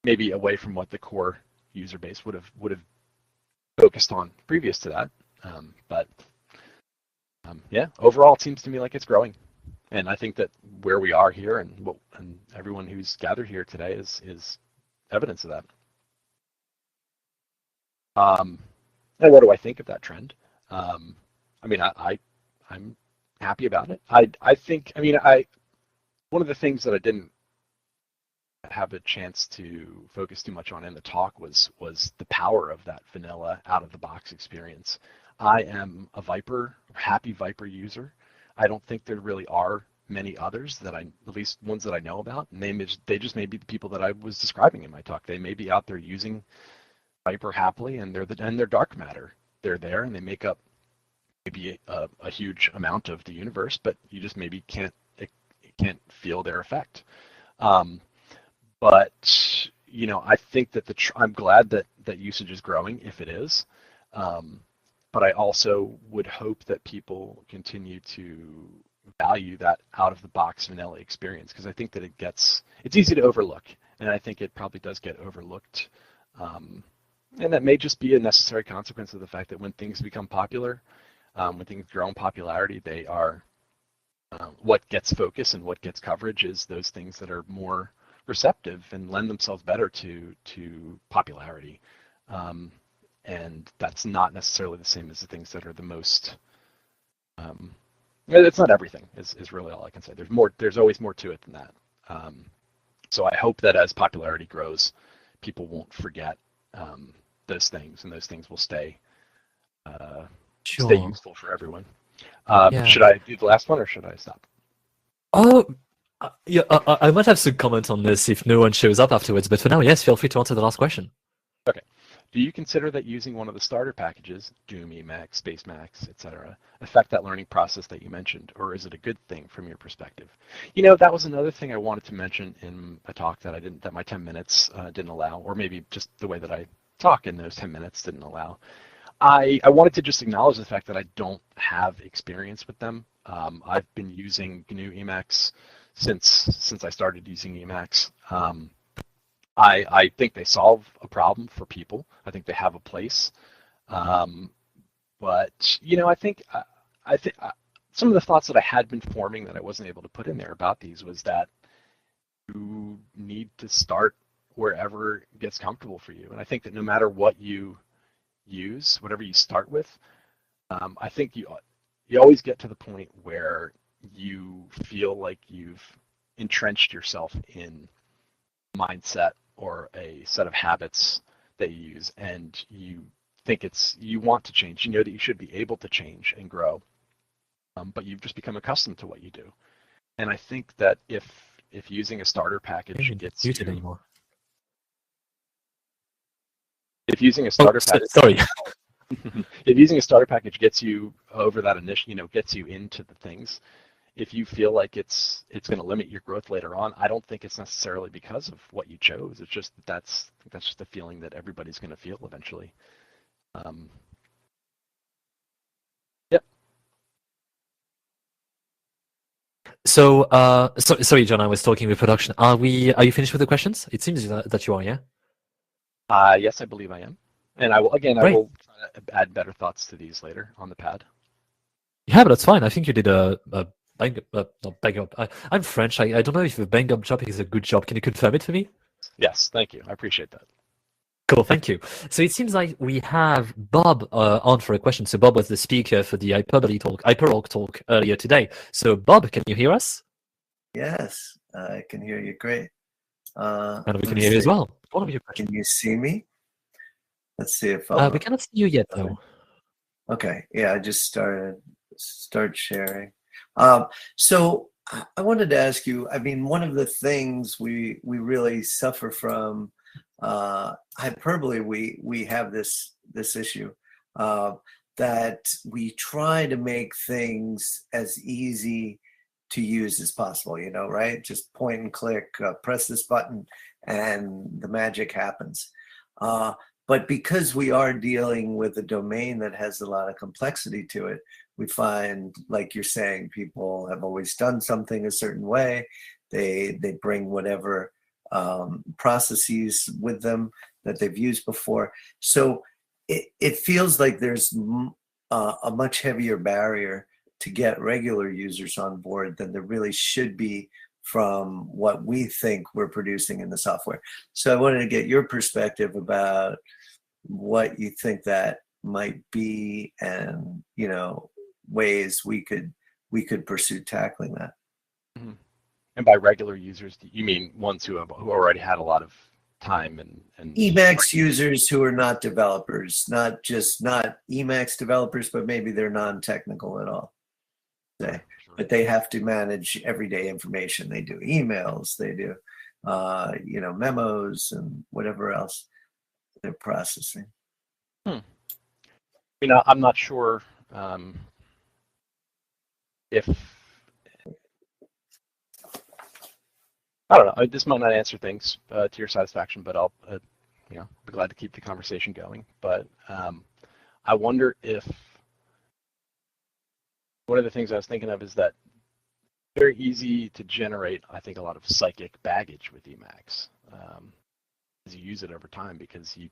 maybe away from what the core user base would have focused on previous to that. But yeah, overall, it seems to me like it's growing, and I think that where we are here and everyone who's gathered here today is evidence of that. And what do I think of that trend? I mean, I'm happy about it. I think, I mean, one of the things that I didn't have a chance to focus too much on in the talk was the power of that vanilla out-of-the-box experience. I am a happy Viper user. I don't think there really are many others at least ones that I know about. And they just may be the people that I was describing in my talk. They may be out there using Viper happily, and they're dark matter. They're there, and they make up maybe a huge amount of the universe, but you just maybe can't feel their effect. But I think that I'm glad that usage is growing if it is. But I also would hope that people continue to value that out-of-the-box vanilla experience, because I think that it's easy to overlook, and I think it probably does get overlooked. And that may just be a necessary consequence of the fact that when things become popular, when things grow in popularity, they are what gets focus and what gets coverage is those things that are more receptive and lend themselves better to popularity. And that's not necessarily the same as the things that are the most. It's not everything. Is really all I can say. There's more. There's always more to it than that. So I hope that as popularity grows, people won't forget those things, and those things will stay useful for everyone. Yeah. Should I do the last one, or should I stop? Oh, yeah. I might have some comment on this if no one shows up afterwards. But for now, yes, feel free to answer the last question. Okay. Do you consider that using one of the starter packages, Doom, Emacs, Spacemacs, etc., affect that learning process that you mentioned, or is it a good thing from your perspective? That was another thing I wanted to mention in a talk that my 10 minutes didn't allow, or maybe just the way that I talk in those 10 minutes didn't allow. I wanted to just acknowledge the fact that I don't have experience with them. I've been using GNU Emacs since I started using Emacs. I think they solve a problem for people. I think they have a place. But you know, I think some of the thoughts that I had been forming that I wasn't able to put in there about these was that you need to start wherever gets comfortable for you. And I think that no matter what you use, whatever you start with, I think you always get to the point where you feel like you've entrenched yourself in a mindset or a set of habits that you use, and you think you want to change. You know that you should be able to change and grow, but you've just become accustomed to what you do. And I think that if using a starter package gets you, anymore. If using a starter package, sorry. If using a starter package gets you over that initial, gets you into the things, if you feel like it's going to limit your growth later on, I don't think it's necessarily because of what you chose. It's just that's just a feeling that everybody's going to feel eventually. Yep. So, sorry, John. I was talking with production. Are you finished with the questions? It seems that you are. Yeah. Yes, I believe I am. And I will try to add better thoughts to these later on the pad. Yeah, but that's fine. I think you did a bang up. I'm French. I don't know if a bang up job is a good job. Can you confirm it for me? Yes, thank you. I appreciate that. Cool, thank you. So it seems like we have Bob on for a question. So Bob was the speaker for the Hyperorg talk earlier today. So Bob, can you hear us? Yes, I can hear you great. And we can hear you as well. What are your questions? Can you see me? Let's see if we cannot see you yet, though. Okay, yeah, I just start sharing. So I wanted to ask you. I mean, one of the things we really suffer from hyperbole. We have this issue that we try to make things as easy to use as possible. Right? Just point and click, press this button, and the magic happens. But because we are dealing with a domain that has a lot of complexity to it, we find, like you're saying, people have always done something a certain way. They bring whatever processes with them that they've used before. So it feels like there's a much heavier barrier to get regular users on board than there really should be from what we think we're producing in the software. So I wanted to get your perspective about what you think that might be, and ways we could pursue tackling that. Mm-hmm. And by regular users, you mean ones who already had a lot of time and Emacs users who are not developers, not Emacs developers, but maybe they're non-technical at all. Sure. But they have to manage everyday information. They do emails, they do memos, and whatever else they're processing. I'm not sure if I don't know. This might not answer things to your satisfaction, but I'll be glad to keep the conversation going. But I wonder if one of the things I was thinking of is that it's very easy to generate, I think, a lot of psychic baggage with Emacs as you use it over time, because I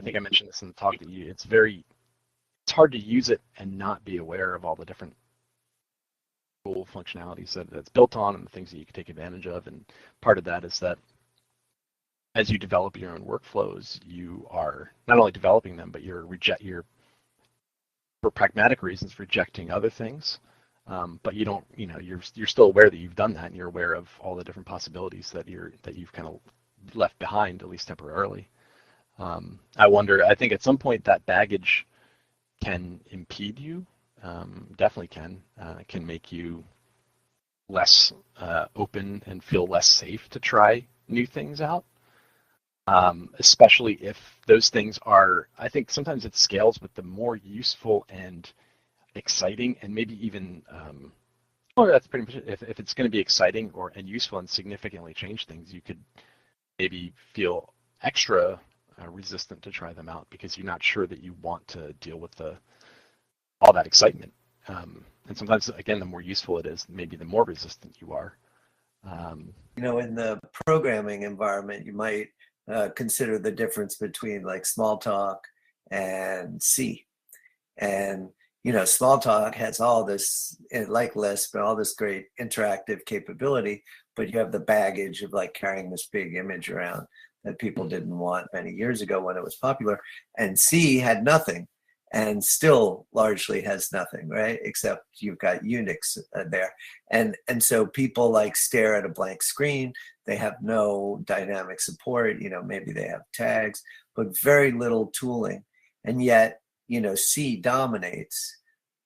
think I mentioned this in the talk, that it's hard to use it and not be aware of all the different cool functionalities that it's built on and the things that you can take advantage of. And part of that is that as you develop your own workflows, you are not only developing them, but you're for pragmatic reasons rejecting other things. But you don't, you're still aware that you've done that, and you're aware of all the different possibilities that you've kind of left behind, at least temporarily. I think at some point that baggage can impede you, definitely can make you less open and feel less safe to try new things out, especially if those things are, I think sometimes it scales, but the more useful and exciting, and maybe even, that's pretty much it. If it's going to be exciting and useful and significantly change things, you could maybe feel extra resistant to try them out because you're not sure that you want to deal with all that excitement. And sometimes, again, the more useful it is, maybe the more resistant you are. In the programming environment, you might consider the difference between like Smalltalk and C. And, Smalltalk has all this, like Lisp, and all this great interactive capability, but you have the baggage of like carrying this big image around that people didn't want many years ago when it was popular. And C had nothing and still largely has nothing, right? Except you've got Unix there. And so people like stare at a blank screen. They have no dynamic support, maybe they have tags, but very little tooling. And yet, C dominates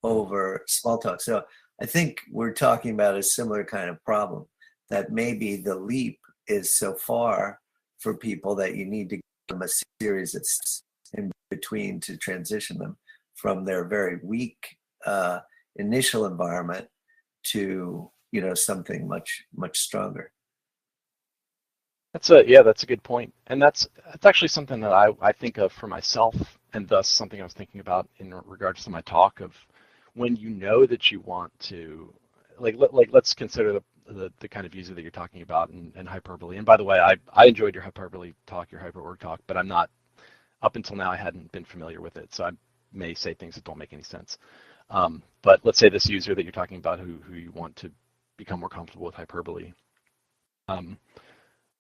over Smalltalk. So I think we're talking about a similar kind of problem, that maybe the leap is so far for people that you need to give them a series of steps in between to transition them from their very weak initial environment to something much stronger. That's a good point, and that's actually something that I think of for myself, and thus something I was thinking about in regards to my talk of when you know that you want to, let's consider the kind of user that you're talking about and hyperbole. And by the way, I enjoyed your hyperbole talk, your hyperorg talk, but I'm not, up until now I hadn't been familiar with it, so I may say things that don't make any sense. But let's say this user that you're talking about who you want to become more comfortable with hyperbole.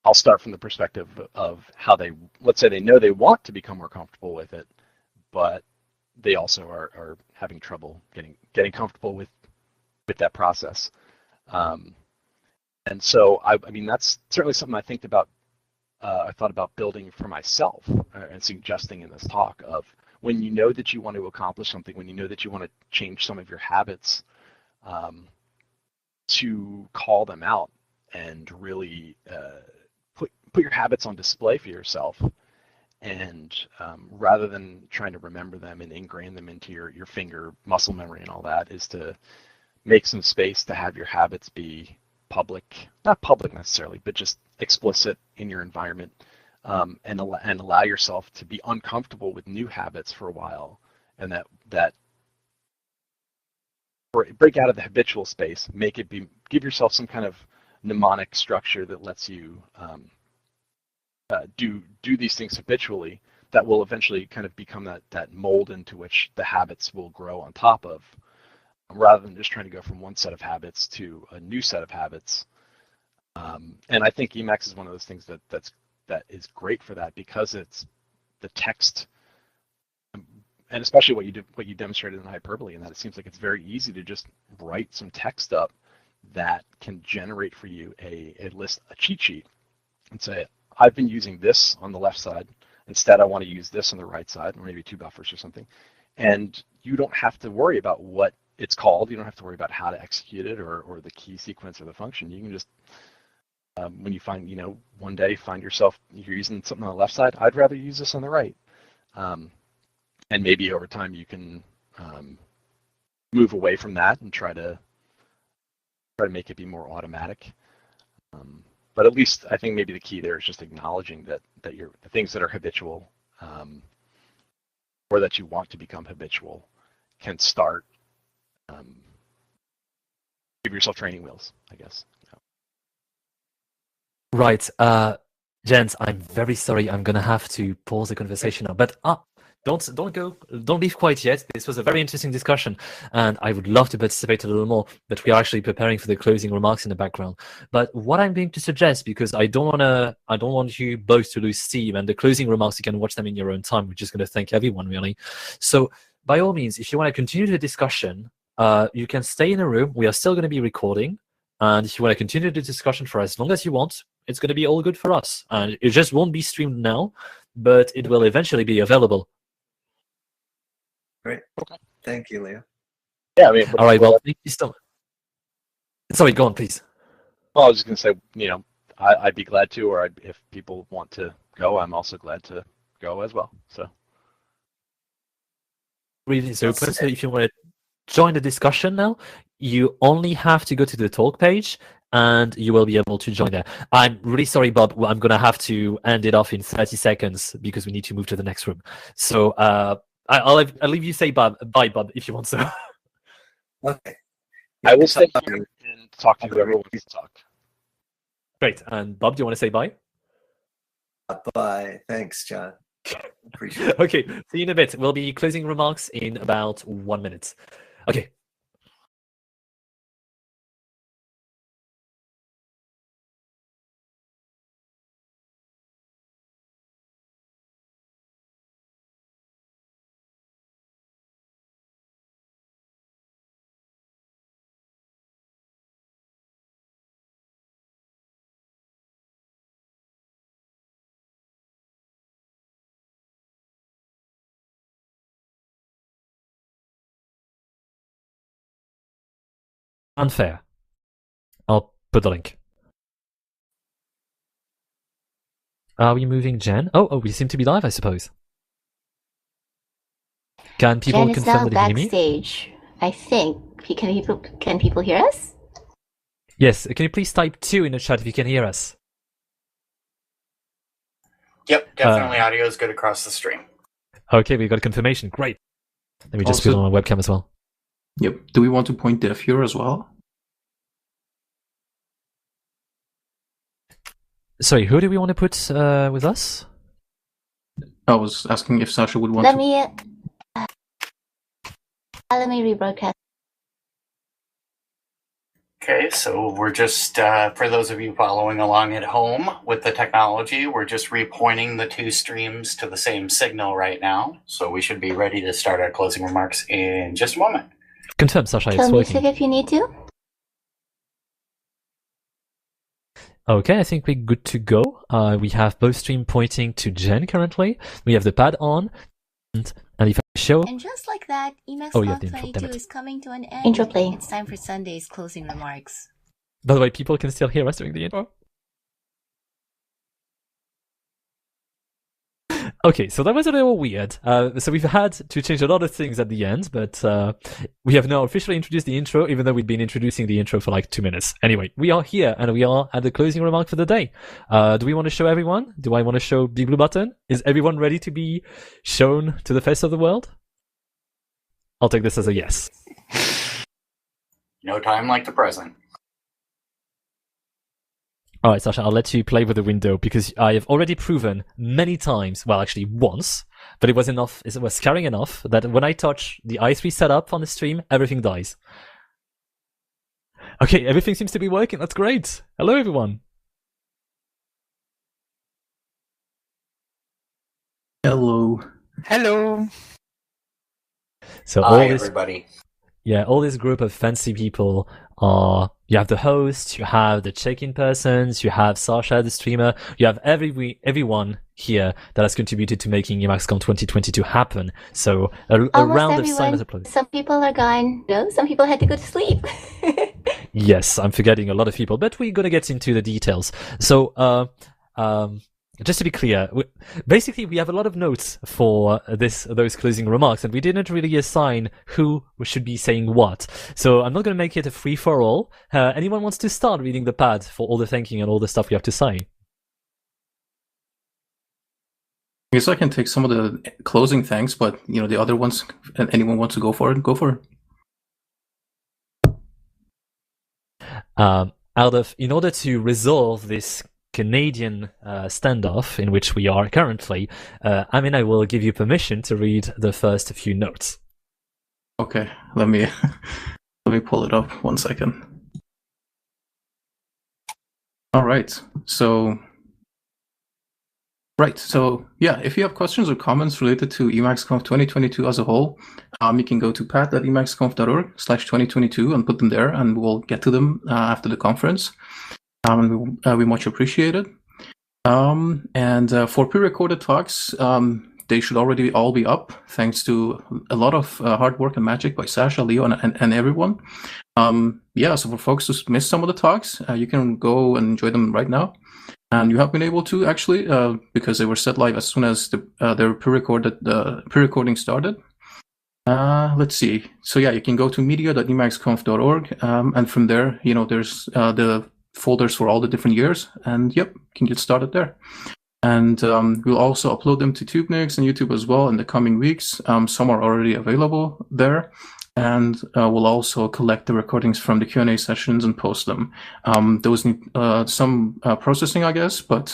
I'll start from the perspective of how let's say they know they want to become more comfortable with it, but they also are having trouble getting comfortable with that process. And so I mean that's certainly something I thought about building for myself and suggesting in this talk of when you know that you want to accomplish something, when you know that you want to change some of your habits, to call them out and really put your habits on display for yourself, and rather than trying to remember them and ingrain them into your finger muscle memory and all that, is to make some space to have your habits be public, not public necessarily, but just explicit in your environment, and allow yourself to be uncomfortable with new habits for a while, and that break out of the habitual space, give yourself some kind of mnemonic structure that lets you do these things habitually, that will eventually kind of become that mold into which the habits will grow on top of, rather than just trying to go from one set of habits to a new set of habits. And I think Emacs is one of those things that is great for that, because it's the text, and especially what you demonstrated in hyperbole, and that it seems like it's very easy to just write some text up that can generate for you a cheat sheet, and say, I've been using this on the left side. Instead, I want to use this on the right side, or maybe two buffers or something. And you don't have to worry about what it's called. You don't have to worry about how to execute it or the key sequence or the function. You can just, when you find, one day find yourself, you're using something on the left side, I'd rather use this on the right. And maybe over time you can move away from that and try to make it be more automatic. But at least I think maybe the key there is just acknowledging that the things that are habitual, or that you want to become habitual, can start. Give yourself training wheels, I guess. Right, gents, I'm very sorry. I'm gonna have to pause the conversation now. But don't leave quite yet. This was a very interesting discussion, and I would love to participate a little more. But we are actually preparing for the closing remarks in the background. But what I'm going to suggest, because I don't want you both to lose steam, and the closing remarks, you can watch them in your own time. We're just going to thank everyone, really. So by all means, if you want to continue the discussion, you can stay in a room. We are still going to be recording, and if you want to continue the discussion for as long as you want, it's going to be all good for us. And it just won't be streamed now, but it will eventually be available. Great. Thank you, Leo. Yeah, I mean, all right. Well, thank you so much. Sorry, go on, please. Well, I was just going to say, I'd be glad to, or if people want to go, I'm also glad to go as well. So, really, so if you want to join the discussion now, you only have to go to the talk page and you will be able to join there. I'm really sorry, Bob. I'm going to have to end it off in 30 seconds because we need to move to the next room. So I'll leave you say bye, Bob, if you want to. Okay. I will stay here and talk to whoever wants to talk. Great. And Bob, do you want to say bye? Bye. Thanks, John. Appreciate it. Okay. See you in a bit. We'll be closing remarks in about 1 minute. Okay. Unfair. I'll put the link. Are we moving Jen? Oh, we seem to be live, I suppose. Can people Jen is confirm now that you hear me? backstage, I think. Can people hear us? Yes. Can you please type 2 in the chat if you can hear us? Yep, definitely audio is good across the stream. Okay, we got confirmation. Great. Let me just put it on my webcam as well. Yep. Do we want to point deaf here as well? Sorry, who do we want to put with us? I was asking if Sasha would want Let to. me rebroadcast. Okay, so we're just, for those of you following along at home with the technology, we're just repointing the 2 streams to the same signal right now. So we should be ready to start our closing remarks in just a moment. Confirm, Sasha, it's Kill working. music if you need to. Okay, I think we're good to go. We have both stream pointing to Jen currently. We have the pad on. And if I show... And just like that, EmacsConf Oh, yeah, the intro, 22 damn it. is coming to an end. Intro playing. It's time for Sunday's closing remarks. By the way, people can still hear us during the intro. Okay, so that was a little weird. So we've had to change a lot of things at the end, but we have now officially introduced the intro, even though we've been introducing the intro for like 2 minutes. Anyway, we are here, and we are at the closing remark for the day. Do we want to show everyone? Do I want to show Big Blue Button? Is everyone ready to be shown to the face of the world? I'll take this as a yes. No time like the present. All right, Sasha, I'll let you play with the window because I have already proven many times, well, actually once, but it was enough, it was scary enough that when I touch the i3 setup on the stream, everything dies. Okay, everything seems to be working. That's great. Hello, everyone. Hello. Hello. So Hi, everybody. Yeah, all this group of fancy people are, you have the host, you have the check-in persons, you have Sasha, the streamer, you have everyone here that has contributed to making EmacsConf 2022 happen. So a round of silence applause. Some people are gone. No, some people had to go to sleep. Yes, I'm forgetting a lot of people, but we're going to get into the details. So, just to be clear, basically we have a lot of notes for those closing remarks, and we didn't really assign who should be saying what. So I'm not going to make it a free-for-all. Anyone wants to start reading the pad for all the thanking and all the stuff we have to say? I guess I can take some of the closing thanks, but the other ones, anyone wants to go for it, go for it. In order to resolve this Canadian standoff in which we are currently, I will give you permission to read the first few notes. Okay, let me pull it up 1 second. All right, so yeah, if you have questions or comments related to EmacsConf 2022 as a whole, you can go to pat.emacsconf.org/2022 and put them there, and we'll get to them after the conference. We much appreciate it. And for pre-recorded talks, they should already all be up, thanks to a lot of hard work and magic by Sasha, Leo, and everyone. Yeah, so for folks who missed some of the talks, you can go and enjoy them right now. And you have been able to actually, because they were set live as soon as their pre-recording started. Let's see. So yeah, you can go to media.emacsconf.org, and from there, there's the folders for all the different years, and yep, you can get started there. And we'll also upload them to TubeNix and YouTube as well in the coming weeks. Some are already available there. And we'll also collect the recordings from the Q&A sessions and post them. Those need some processing, I guess, but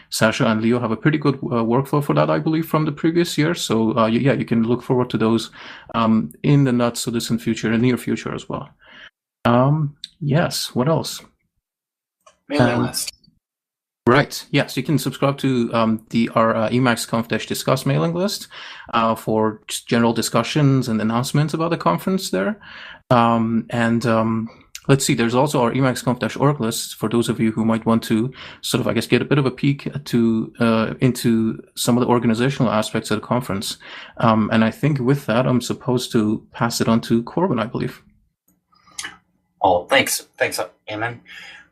Sasha and Leo have a pretty good workflow for that, I believe, from the previous year. So yeah, you can look forward to those in the not so distant future, in the near future as well. Yes, what else? Mailing list. Right. Yes, you can subscribe to our EmacsConf-discuss mailing list for just general discussions and announcements about the conference there. Let's see, there's also our EmacsConf-org list for those of you who might want to sort of, I guess, get a bit of a peek into some of the organizational aspects of the conference. And I think with that, I'm supposed to pass it on to Corbin, I believe. Oh, thanks. Thanks, Eamon.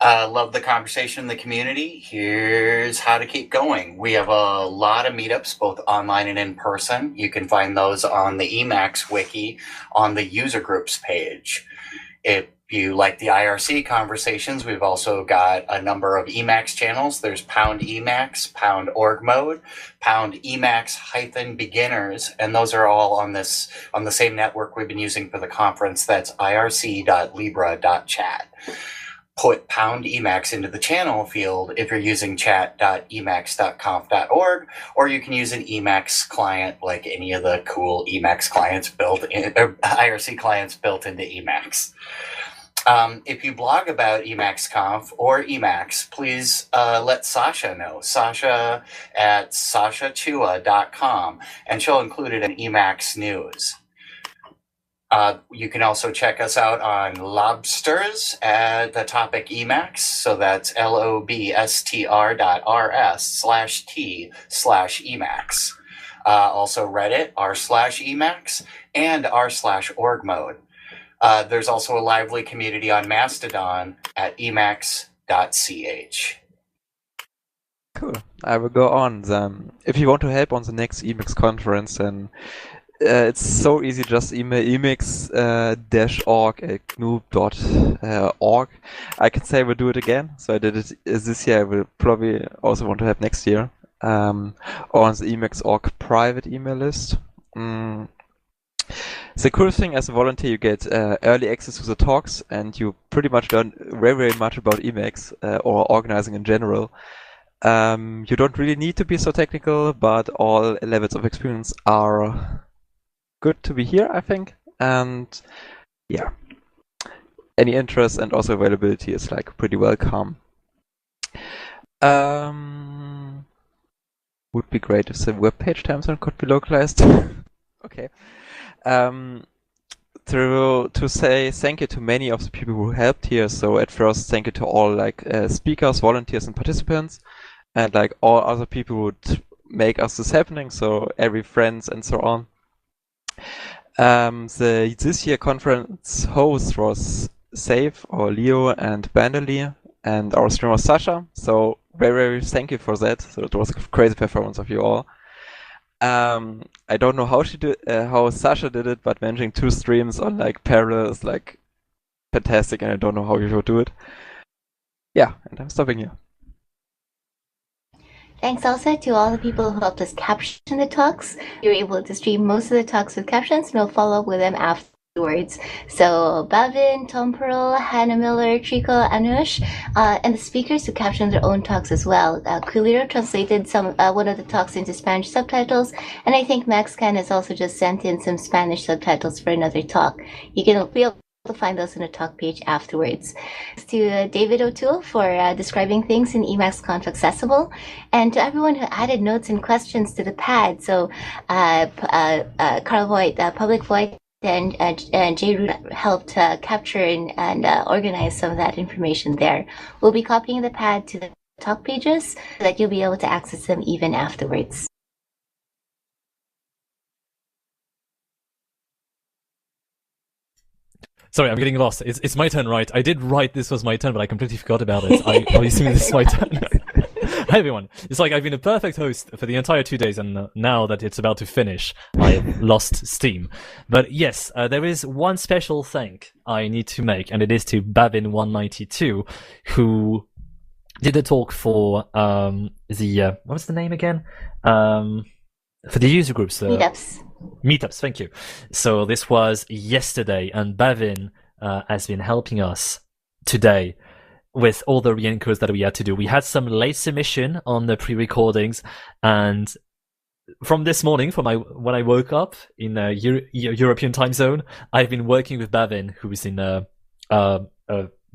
Love the conversation in the community. Here's how to keep going. We have a lot of meetups, both online and in person. You can find those on the Emacs wiki on the user groups page. If you like the IRC conversations, we've also got a number of Emacs channels. There's Pound Emacs, Pound Org Mode, Pound Emacs-beginners, and those are all on the same network we've been using for the conference. That's irc.libra.chat. Put Pound Emacs into the channel field if you're using chat.emacs.conf.org, or you can use an Emacs client like any of the cool Emacs clients built in, or IRC clients built into Emacs. If you blog about EmacsConf or Emacs, please let Sasha know. Sasha at sashachua.com, and she'll include it in Emacs News. You can also check us out on Lobsters at the topic Emacs. So that's lobstr.rs/t/Emacs. Also Reddit, r/Emacs, and r/org mode. There's also a lively community on Mastodon at emacs.ch. Cool. I will go on then. If you want to help on the next Emacs conference, then it's so easy. Just email emacs-org at gnu.org. I can say we'll do it again. So I did it this year. I will probably also want to help next year. On the Emacs.org private email list. The cool thing, as a volunteer, you get early access to the talks, and you pretty much learn very, very much about Emacs or organizing in general. You don't really need to be so technical, but all levels of experience are good to be here, I think. And yeah, any interest and also availability is like pretty welcome. Would be great if the webpage timezone could be localized. Okay. To say thank you to many of the people who helped here. So at first, thank you to all like speakers, volunteers, and participants, and like all other people who would make us this happening. So every friends and so on. This year conference host was Save or Leo and Banderly, and our streamer Sasha. So very, very thank you for that. So it was a crazy performance of you all. I don't know how how Sasha did it, but managing 2 streams on like parallel is like fantastic, and I don't know how you would do it. Yeah, and I'm stopping here. Thanks also to all the people who helped us caption the talks. You were able to stream most of the talks with captions, and we'll follow up with them afterwards. So Bhavin, Tom Pearl, Hannah Miller, Triko, Anush, and the speakers who captioned their own talks as well. Kuliro translated one of the talks into Spanish subtitles, and I think MaxCan has also just sent in some Spanish subtitles for another talk. You can be able to find those on the talk page afterwards. Thanks to David O'Toole for describing things in EmacsConf Accessible, and to everyone who added notes and questions to the pad. So Carl Voigt, Public Voigt, and Jay Root helped capture and organize some of that information there. We'll be copying the pad to the talk pages so that you'll be able to access them even afterwards. Sorry, I'm getting lost. It's my turn, right? I did write this was my turn, but I completely forgot about it. I assume this is my turn. Hi everyone. It's like I've been a perfect host for the entire 2 days, and now that it's about to finish, I've lost steam. But yes, there is one special thank I need to make, and it is to Bavin192, who did a talk for what was the name again? For the user groups. Meetups, thank you. So this was yesterday, and Bavin has been helping us today with all the re-encodes that we had to do. We had some late submission on the pre-recordings, and from this morning, when I woke up in a European time zone, I've been working with Bavin, who is in a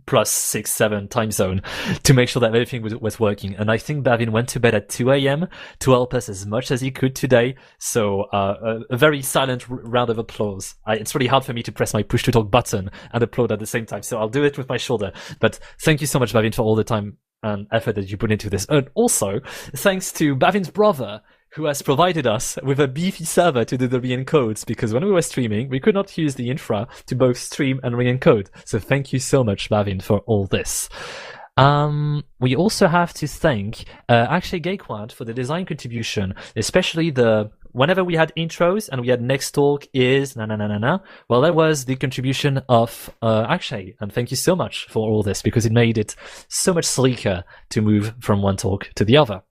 +6, 7 time zone, to make sure that everything was working. And I think Bavin went to bed at 2 a.m. to help us as much as he could today. So a very silent round of applause. It's really hard for me to press my push to talk button and applaud at the same time, so I'll do it with my shoulder. But thank you so much, Bavin, for all the time and effort that you put into this. And also, thanks to Bavin's brother, who has provided us with a beefy server to do the re-encodes, because when we were streaming, we could not use the infra to both stream and re-encode. So thank you so much, Bavin, for all this. We also have to thank actually Gaikwad for the design contribution, especially whenever we had intros and we had next talk is well, that was the contribution of Akshay, and thank you so much for all this, because it made it so much sleeker to move from one talk to the other.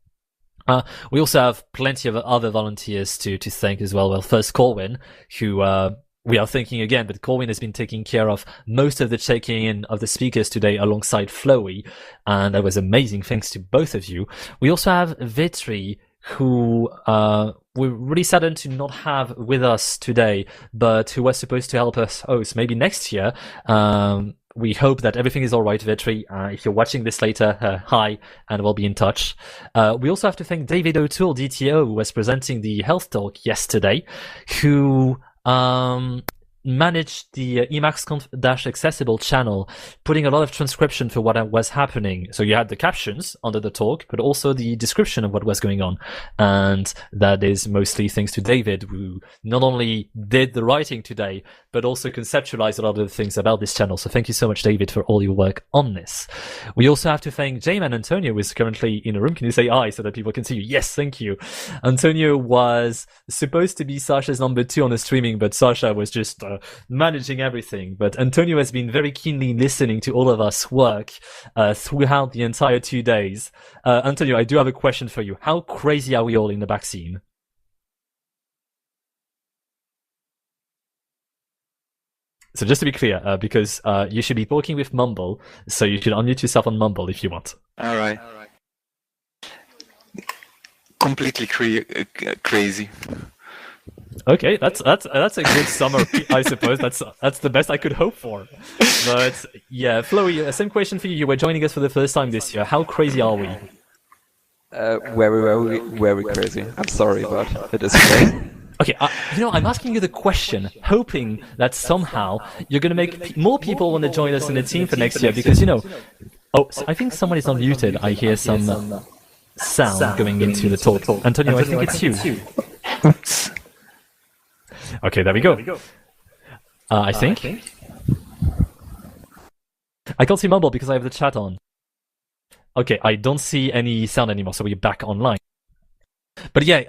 We also have plenty of other volunteers to thank as well. Well, first Corwin, who we are thanking again, but Corwin has been taking care of most of the checking in of the speakers today alongside Flowey, and that was amazing. Thanks to both of you. We also have Vitri, who we're really saddened to not have with us today, but who was supposed to help us host maybe next year. We hope that everything is all right, Vetri. If you're watching this later, hi, and we'll be in touch. We also have to thank David O'Toole, DTO, who was presenting the health talk yesterday, who managed the EmacsConf-accessible channel, putting a lot of transcription for what was happening. So you had the captions under the talk, but also the description of what was going on. And that is mostly thanks to David, who not only did the writing today, but also conceptualized a lot of the things about this channel. So thank you so much, David, for all your work on this. We also have to thank J-Man Antonio, who is currently in a room. Can you say "I" so that people can see you? Yes, thank you. Antonio was supposed to be Sasha's number 2 on the streaming, but Sasha was just managing everything. But Antonio has been very keenly listening to all of us work throughout the entire 2 days. Antonio, I do have a question for you. How crazy are we all in the back scene? So just to be clear, because you should be talking with Mumble, so you should unmute yourself on Mumble if you want. All right. Completely crazy. Okay, that's a good summary, I suppose. That's the best I could hope for. But yeah, Flowey, same question for you. You were joining us for the first time this year. How crazy are we? Very crazy. I'm sorry, but it is crazy. Okay, I'm asking you the question, hoping that somehow you're going to make more people want to join us in the team for next year, because, so I think someone is unmuted. I hear some sound going into the talk. Antonio, I think it's you. Okay, there we go. I think. I can't see Mumble because I have the chat on. Okay, I don't see any sound anymore, so we're back online. But yeah,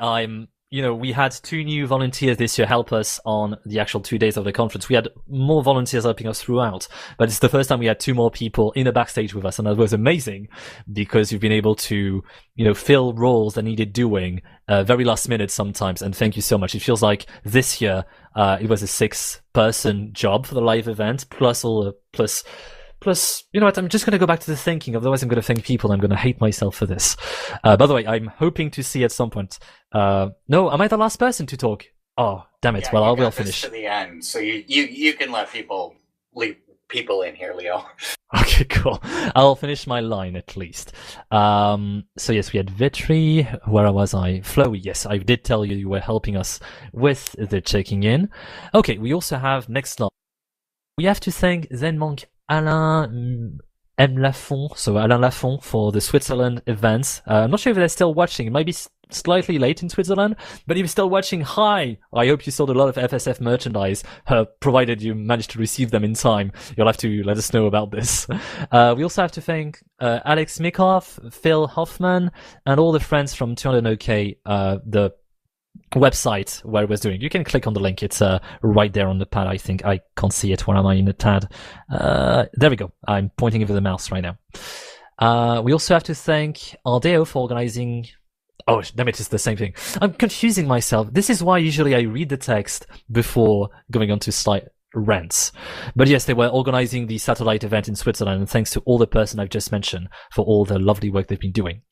we had 2 new volunteers this year help us on the actual 2 days of the conference. We had more volunteers helping us throughout, but it's the first time we had 2 more people in the backstage with us, and that was amazing because you've been able to, fill roles that needed doing very last minute sometimes, and thank you so much. It feels like this year it was a 6-person job for the live event, plus, you know what, I'm just going to go back to the thanking, otherwise I'm going to thank people, I'm going to hate myself for this. By the way, I'm hoping to see at some point. No, am I the last person to talk? Oh, damn it. Yeah, well, I will finish. To the end, so you can let people in here, Leo. Okay, cool. I'll finish my line at least. So yes, we had Vitri. Where was I? Flowey. Yes, I did tell you were helping us with the checking in. Okay, we also have next line. We have to thank Zenmonk Alain M. Lafont, so Alain Lafont, for the Switzerland event. I'm not sure if they're still watching. It might be slightly late in Switzerland, but if you're still watching, hi! I hope you sold a lot of FSF merchandise, provided you managed to receive them in time. You'll have to let us know about this. We also have to thank Alex Mikoff, Phil Hoffman, and all the friends from 200OK, the website where it was doing. You can click on the link. It's right there on the pad. I think I can't see it. Where am I in the tab? There we go. I'm pointing over the mouse right now. We also have to thank Ardeo for organizing. Oh, damn it, it's the same thing. I'm confusing myself. This is why usually I read the text before going on to slide rants. But yes, they were organizing the satellite event in Switzerland, and thanks to all the person I've just mentioned for all the lovely work they've been doing.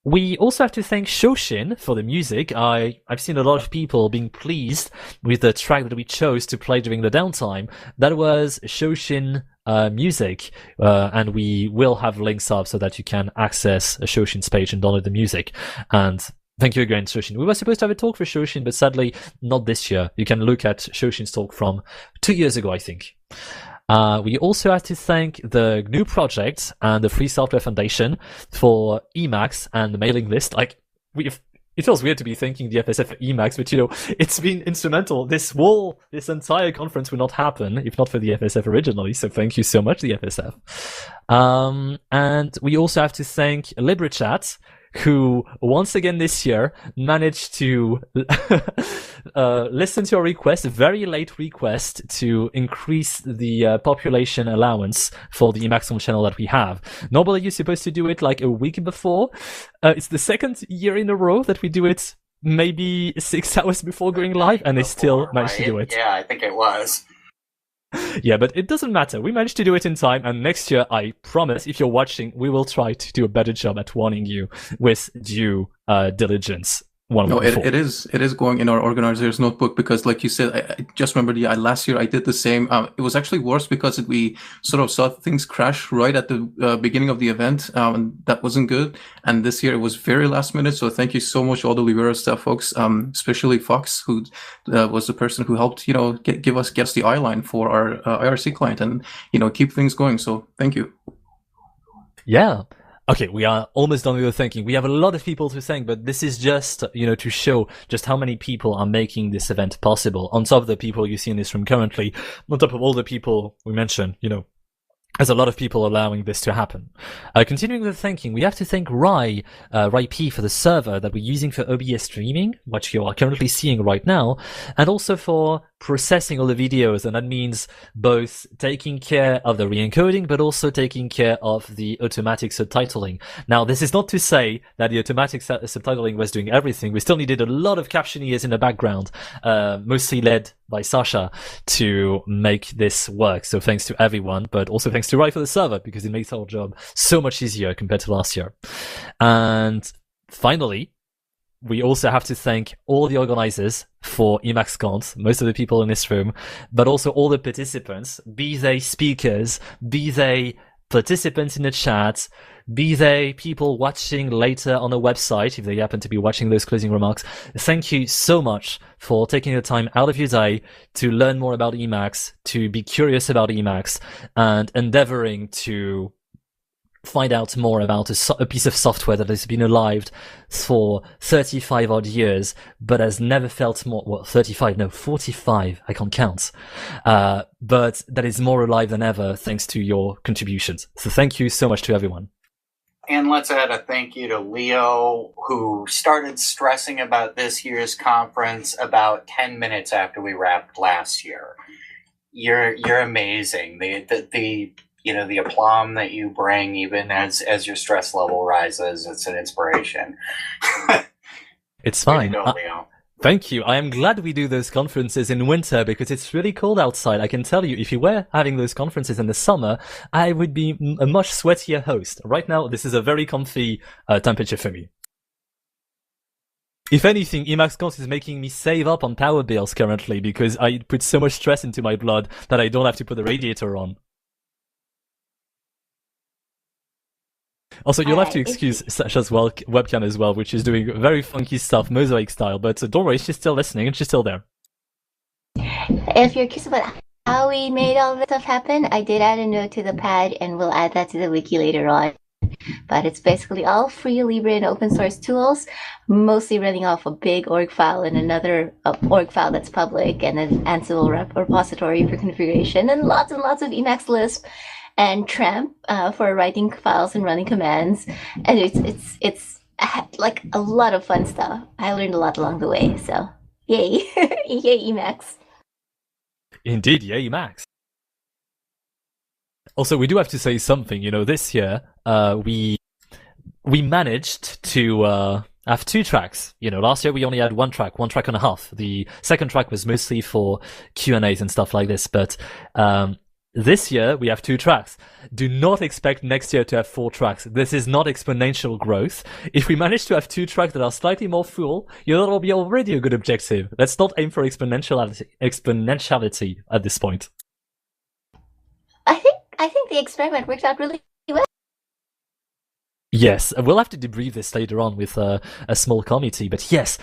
We also have to thank Shoshin for the music. I've seen a lot of people being pleased with the track that we chose to play during the downtime. That was Shoshin music, and we will have links up so that you can access Shoshin's page and download the music. And thank you again, Shoshin. We were supposed to have a talk for Shoshin, but sadly not this year. You can look at Shoshin's talk from 2 years ago, I think. We also have to thank the GNU project and the Free Software Foundation for Emacs and the mailing list. It feels weird to be thanking the FSF for Emacs, but it's been instrumental. This entire conference would not happen if not for the FSF originally. So thank you so much, the FSF. And we also have to thank LibreChat, who once again this year managed to listen to a request, a very late request, to increase the population allowance for the Emacs channel that we have. Normally you're supposed to do it like a week before. It's the second year in a row that we do it maybe 6 hours before going live, and they still managed to do it. Yeah, I think it was. Yeah, but it doesn't matter. We managed to do it in time, and next year, I promise, if you're watching, we will try to do a better job at warning you with due diligence. No, it is going in our organizer's notebook, because like you said, I just remember last year I did the same. It was actually worse because we sort of saw things crash right at the beginning of the event, and that wasn't good. And this year it was very last minute. So thank you so much, all the Libera staff folks, especially Fox, who was the person who helped, give us the eyeline for our IRC client, and keep things going. So thank you. Yeah. Okay, we are almost done with the thanking. We have a lot of people to thank, but this is just, to show just how many people are making this event possible. On top of the people you see in this room currently, on top of all the people we mentioned, there's a lot of people allowing this to happen. Continuing with the thanking, we have to thank Rai P for the server that we're using for OBS streaming, which you are currently seeing right now, and also for processing all the videos, and that means both taking care of the re-encoding, but also taking care of the automatic subtitling. Now, this is not to say that the automatic subtitling was doing everything. We still needed a lot of captioneers in the background, mostly led by Sasha, to make this work. So thanks to everyone, but also thanks to Rai for the server, because it makes our job so much easier compared to last year. And finally, we also have to thank all the organizers for EmacsConf, most of the people in this room, but also all the participants, be they speakers, be they participants in the chat, be they people watching later on the website, if they happen to be watching those closing remarks. Thank you so much for taking the time out of your day to learn more about Emacs, to be curious about Emacs, and endeavoring to find out more about a piece of software that has been alive for 35 odd years, but has never felt more, 45, I can't count, but that is more alive than ever thanks to your contributions. So thank you so much to everyone. And let's add a thank you to Leo, who started stressing about this year's conference about 10 minutes after we wrapped last year. You're amazing. The aplomb that you bring, even as your stress level rises, it's an inspiration. It's fine. Way to go, Leo. Thank you. I am glad we do those conferences in winter, because it's really cold outside. I can tell you, if you were having those conferences in the summer, I would be a much sweatier host. Right now, this is a very comfy temperature for me. If anything, EmacsConf is making me save up on power bills currently, because I put so much stress into my blood that I don't have to put the radiator on. Also, you'll have to excuse Sasha's webcam as well, which is doing very funky stuff, mosaic style, but don't worry, she's still listening and she's still there. If you're curious about how we made all this stuff happen, I did add a note to the pad, and we'll add that to the wiki later on. But it's basically all free, Libre, and open source tools, mostly running off a big org file and another org file that's public, and an Ansible repository for configuration, and lots of Emacs Lisp and Tramp for writing files and running commands. And it's like a lot of fun stuff. I learned a lot along the way, so yay. Yay, Emacs. Indeed, yay, Emacs. Also, we do have to say something. This year we managed to have 2 tracks. Last year we only had 1 track and a half. The second track was mostly for Q&As and stuff like this. But this year we have 2 tracks. Do not expect next year to have 4 tracks. This is not exponential growth. If we manage to have 2 tracks that are slightly more full, that will be already a good objective. Let's not aim for exponentiality at this point. I think the experiment worked out really well. Yes, we'll have to debrief this later on with a small committee. But yes,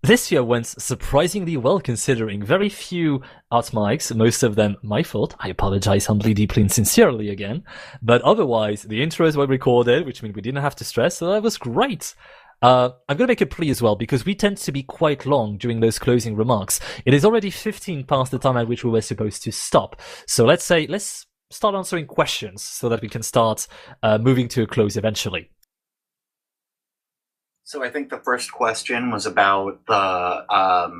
this year went surprisingly well, considering very few art mics, most of them my fault. I apologize humbly, deeply, and sincerely again. But otherwise, the intros were recorded, which means we didn't have to stress, so that was great. I'm going to make a plea as well, because we tend to be quite long during those closing remarks. It is already 15 past the time at which we were supposed to stop. So let's start answering questions so that we can start moving to a close eventually. So I think the first question was about the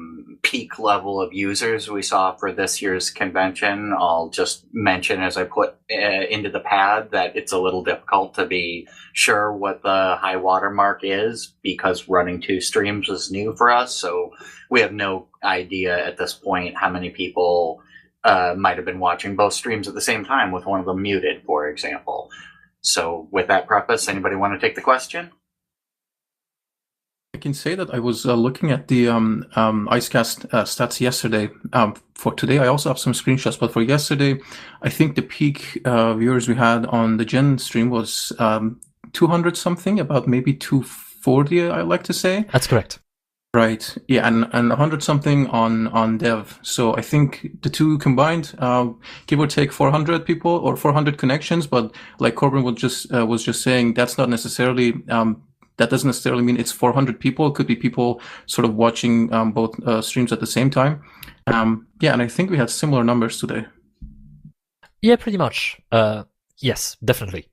peak level of users we saw for this year's convention. I'll just mention, as I put into the pad, that it's a little difficult to be sure what the high water mark is, because running 2 streams was new for us. So we have no idea at this point how many people might have been watching both streams at the same time, with one of them muted, for example. So with that preface, anybody want to take the question? I can say that I was looking at the IceCast stats yesterday. For today, I also have some screenshots, but for yesterday, I think the peak viewers we had on the Gen stream was 200 something, about maybe 240, I like to say. That's correct. Right. Yeah, and 100 something on Dev. So I think the two combined, give or take 400 people or 400 connections. But like Corbin was just saying, that's not necessarily that doesn't necessarily mean it's 400 people. It could be people sort of watching both streams at the same time. Yeah, and I think we had similar numbers today. Yeah, pretty much. Yes, definitely.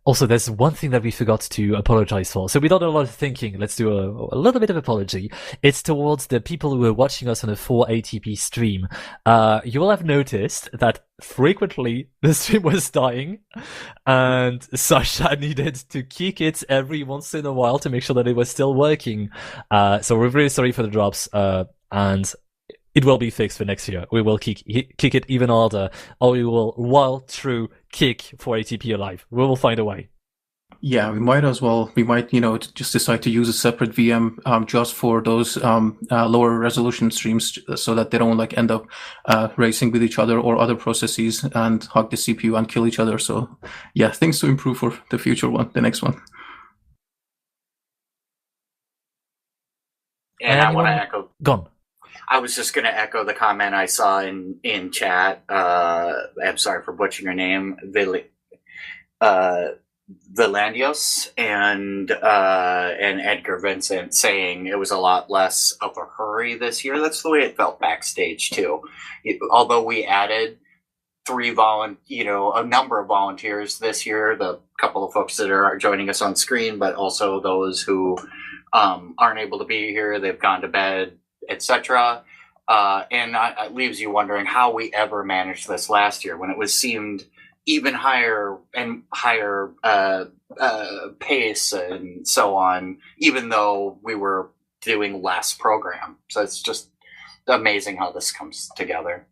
Also, there's one thing that we forgot to apologize for. So we did a lot of thinking. Let's do a little bit of apology. It's towards the people who are watching us on a 480p stream. You will have noticed that frequently the stream was dying, and Sasha needed to kick it every once in a while to make sure that it was still working. So we're really sorry for the drops, and it will be fixed for next year. We will kick it even harder, or we will, while true, kick 480p alive. We will find a way. Yeah, we might, just decide to use a separate VM just for those lower resolution streams, so that they don't end up racing with each other or other processes and hog the CPU and kill each other. So yeah, things to improve for the future one, the next one. And I want to echo. Gone. I was just going to echo the comment I saw in chat. I'm sorry for butchering your name, Villandios, and Edgar Vincent, saying it was a lot less of a hurry this year. That's the way it felt backstage too. Although we added a number of volunteers this year, the couple of folks that are joining us on screen, but also those who aren't able to be here, they've gone to bed, etc. And it leaves you wondering how we ever managed this last year, when it seemed even higher and higher pace and so on, even though we were doing less program. So it's just amazing how this comes together.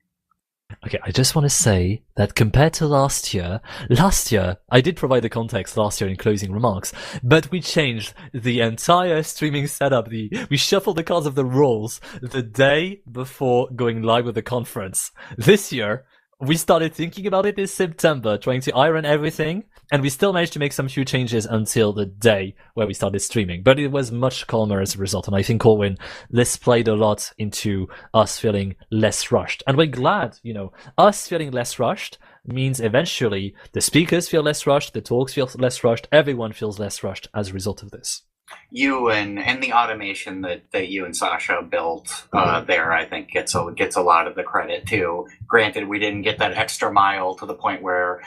Okay, I just want to say that compared to last year, I did provide the context last year in closing remarks, but we changed the entire streaming setup. We shuffled the cards of the roles the day before going live with the conference. This year, we started thinking about it this September, trying to iron everything, and we still managed to make some few changes until the day where we started streaming. But it was much calmer as a result, and I think, Corwin, this played a lot into us feeling less rushed. And we're glad, us feeling less rushed means eventually the speakers feel less rushed, the talks feel less rushed, everyone feels less rushed as a result of this. You and the automation that you and Sasha built there, I think gets a lot of the credit too. Granted, we didn't get that extra mile to the point where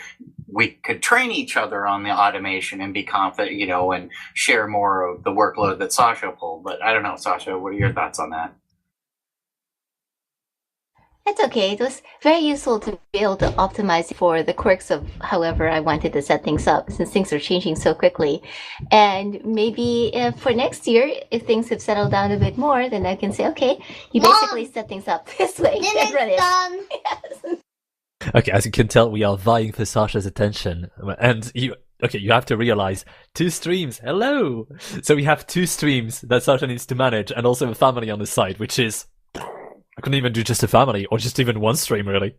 we could train each other on the automation and be confident, and share more of the workload that Sasha pulled. But I don't know, Sasha, what are your thoughts on that? It's okay. It was very useful to be able to optimize for the quirks of however I wanted to set things up, since things are changing so quickly. And maybe for next year, if things have settled down a bit more, then I can say, okay, you basically set things up this way and run it. Yes. Okay, as you can tell, we are vying for Sasha's attention. And you have to realize 2 streams. Hello! So we have 2 streams that Sasha needs to manage, and also a family on the side, which is... I couldn't even do just a family, or just even one stream, really.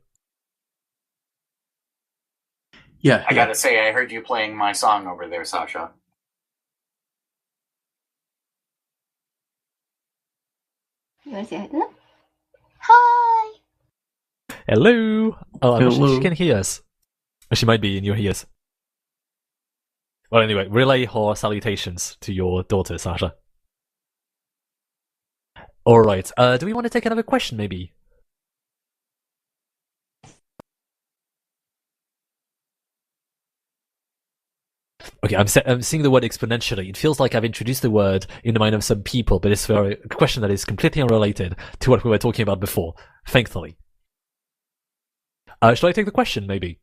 Yeah. I gotta say, I heard you playing my song over there, Sasha. You want to say hi? Hi! Hello! Oh, I'm not sure Hello. she can hear us. Or she might be in your ears. Well, anyway, relay her salutations to your daughter, Sasha. Alright, do we want to take another question, maybe? Okay, I'm seeing the word exponentially. It feels like I've introduced the word in the mind of some people, but it's for a question that is completely unrelated to what we were talking about before, thankfully. Shall I take the question, maybe?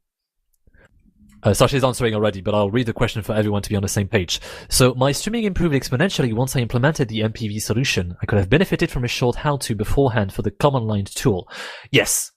Sasha's answering already, but I'll read the question for everyone to be on the same page. So, my streaming improved exponentially once I implemented the MPV solution. I could have benefited from a short how-to beforehand for the command line tool. Yes.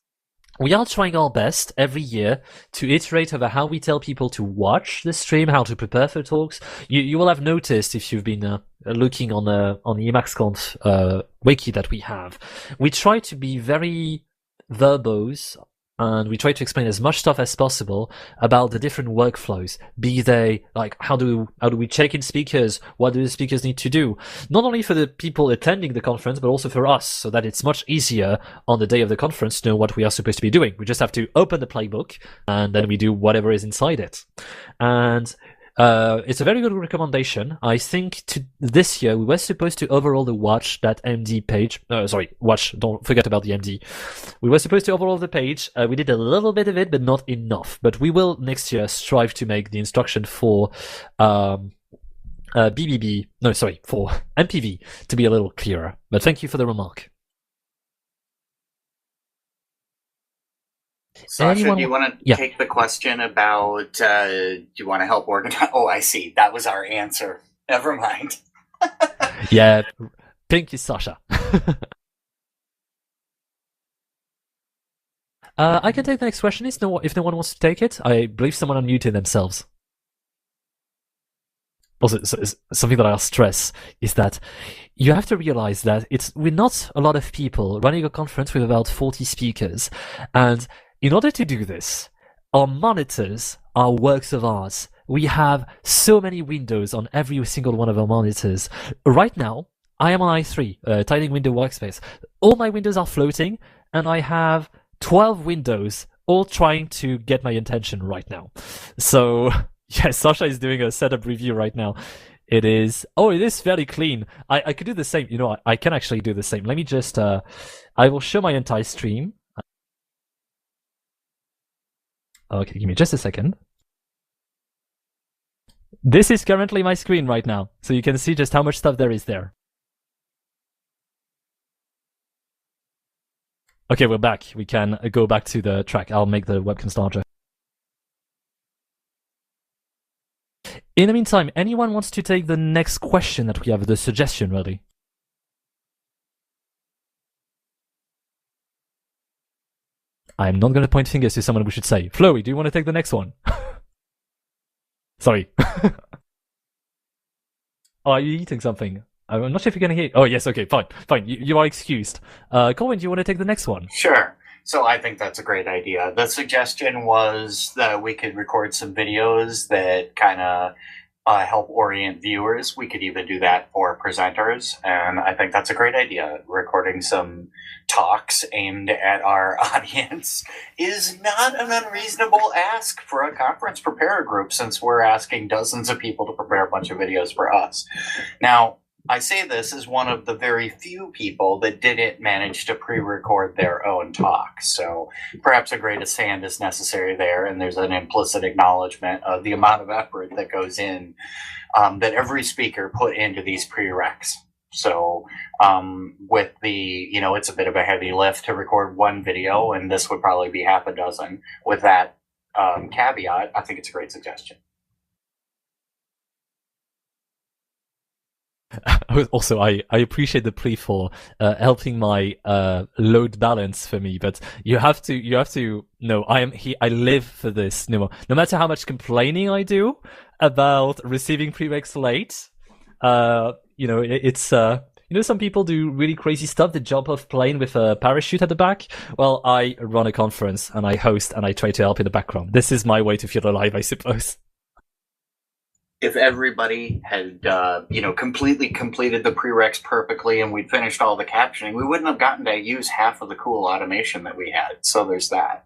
We are trying our best every year to iterate over how we tell people to watch the stream, how to prepare for talks. You will have noticed, if you've been looking on the EmacsConf wiki that we have, we try to be very verbose, and we try to explain as much stuff as possible about the different workflows. Be they, like, how do we check in speakers? What do the speakers need to do? Not only for the people attending the conference, but also for us, so that it's much easier on the day of the conference to know what we are supposed to be doing. We just have to open the playbook, and then we do whatever is inside it. And it's a very good recommendation. I think this year we were supposed to overhaul the watch that MD page. Watch, don't forget about the MD. We were supposed to overhaul the page. We did a little bit of it, but not enough. But we will next year strive to make the instruction for for MPV to be a little clearer. But thank you for the remark. Sasha, do you want to take the question about, do you want to help organize? Oh, I see. That was our answer. Never mind. Yeah, thank you, Sasha. I can take the next question if no one wants to take it. I believe someone unmuted themselves. Also, something that I'll stress is that you have to realize that we're not a lot of people running a conference with about 40 speakers, and in order to do this, our monitors are works of art. We have so many windows on every single one of our monitors. Right now, I am on i3, tiling window workspace. All my windows are floating, and I have 12 windows all trying to get my attention right now. So, yes, Sasha is doing a setup review right now. It is fairly clean. I could do the same. I can actually do the same. Let me just, I will show my entire stream. Okay, give me just a second. This is currently my screen right now, so you can see just how much stuff there is there. Okay, we're back. We can go back to the track. I'll make the webcam larger. In the meantime, anyone wants to take the next question that we have, the suggestion, really? I'm not going to point fingers to someone we should say. Floey, do you want to take the next one? Sorry. Oh, are you eating something? I'm not sure if you're going to hear. Oh, yes, okay, fine. You are excused. Colin, do you want to take the next one? Sure. So I think that's a great idea. The suggestion was that we could record some videos that kind of help orient viewers. We could even do that for presenters. And I think that's a great idea. Recording some talks aimed at our audience is not an unreasonable ask for a conference preparer group, since we're asking dozens of people to prepare a bunch of videos for us. Now, I say this as one of the very few people that didn't manage to pre-record their own talk. So perhaps a greatest hand is necessary there, and there's an implicit acknowledgement of the amount of effort that goes in, that every speaker put into these prereqs. So with the, it's a bit of a heavy lift to record one video, and this would probably be half a dozen. With that caveat, I think it's a great suggestion. Also, I appreciate the plea for helping my load balance for me, but you have to know I live for this. No matter how much complaining I do about receiving prereqs late, it's some people do really crazy stuff. They jump off plane with a parachute at the back. Well, I run a conference and I host and I try to help in the background. This is my way to feel alive, I suppose. If everybody had, completely completed the prereqs perfectly and we'd finished all the captioning, we wouldn't have gotten to use half of the cool automation that we had. So there's that.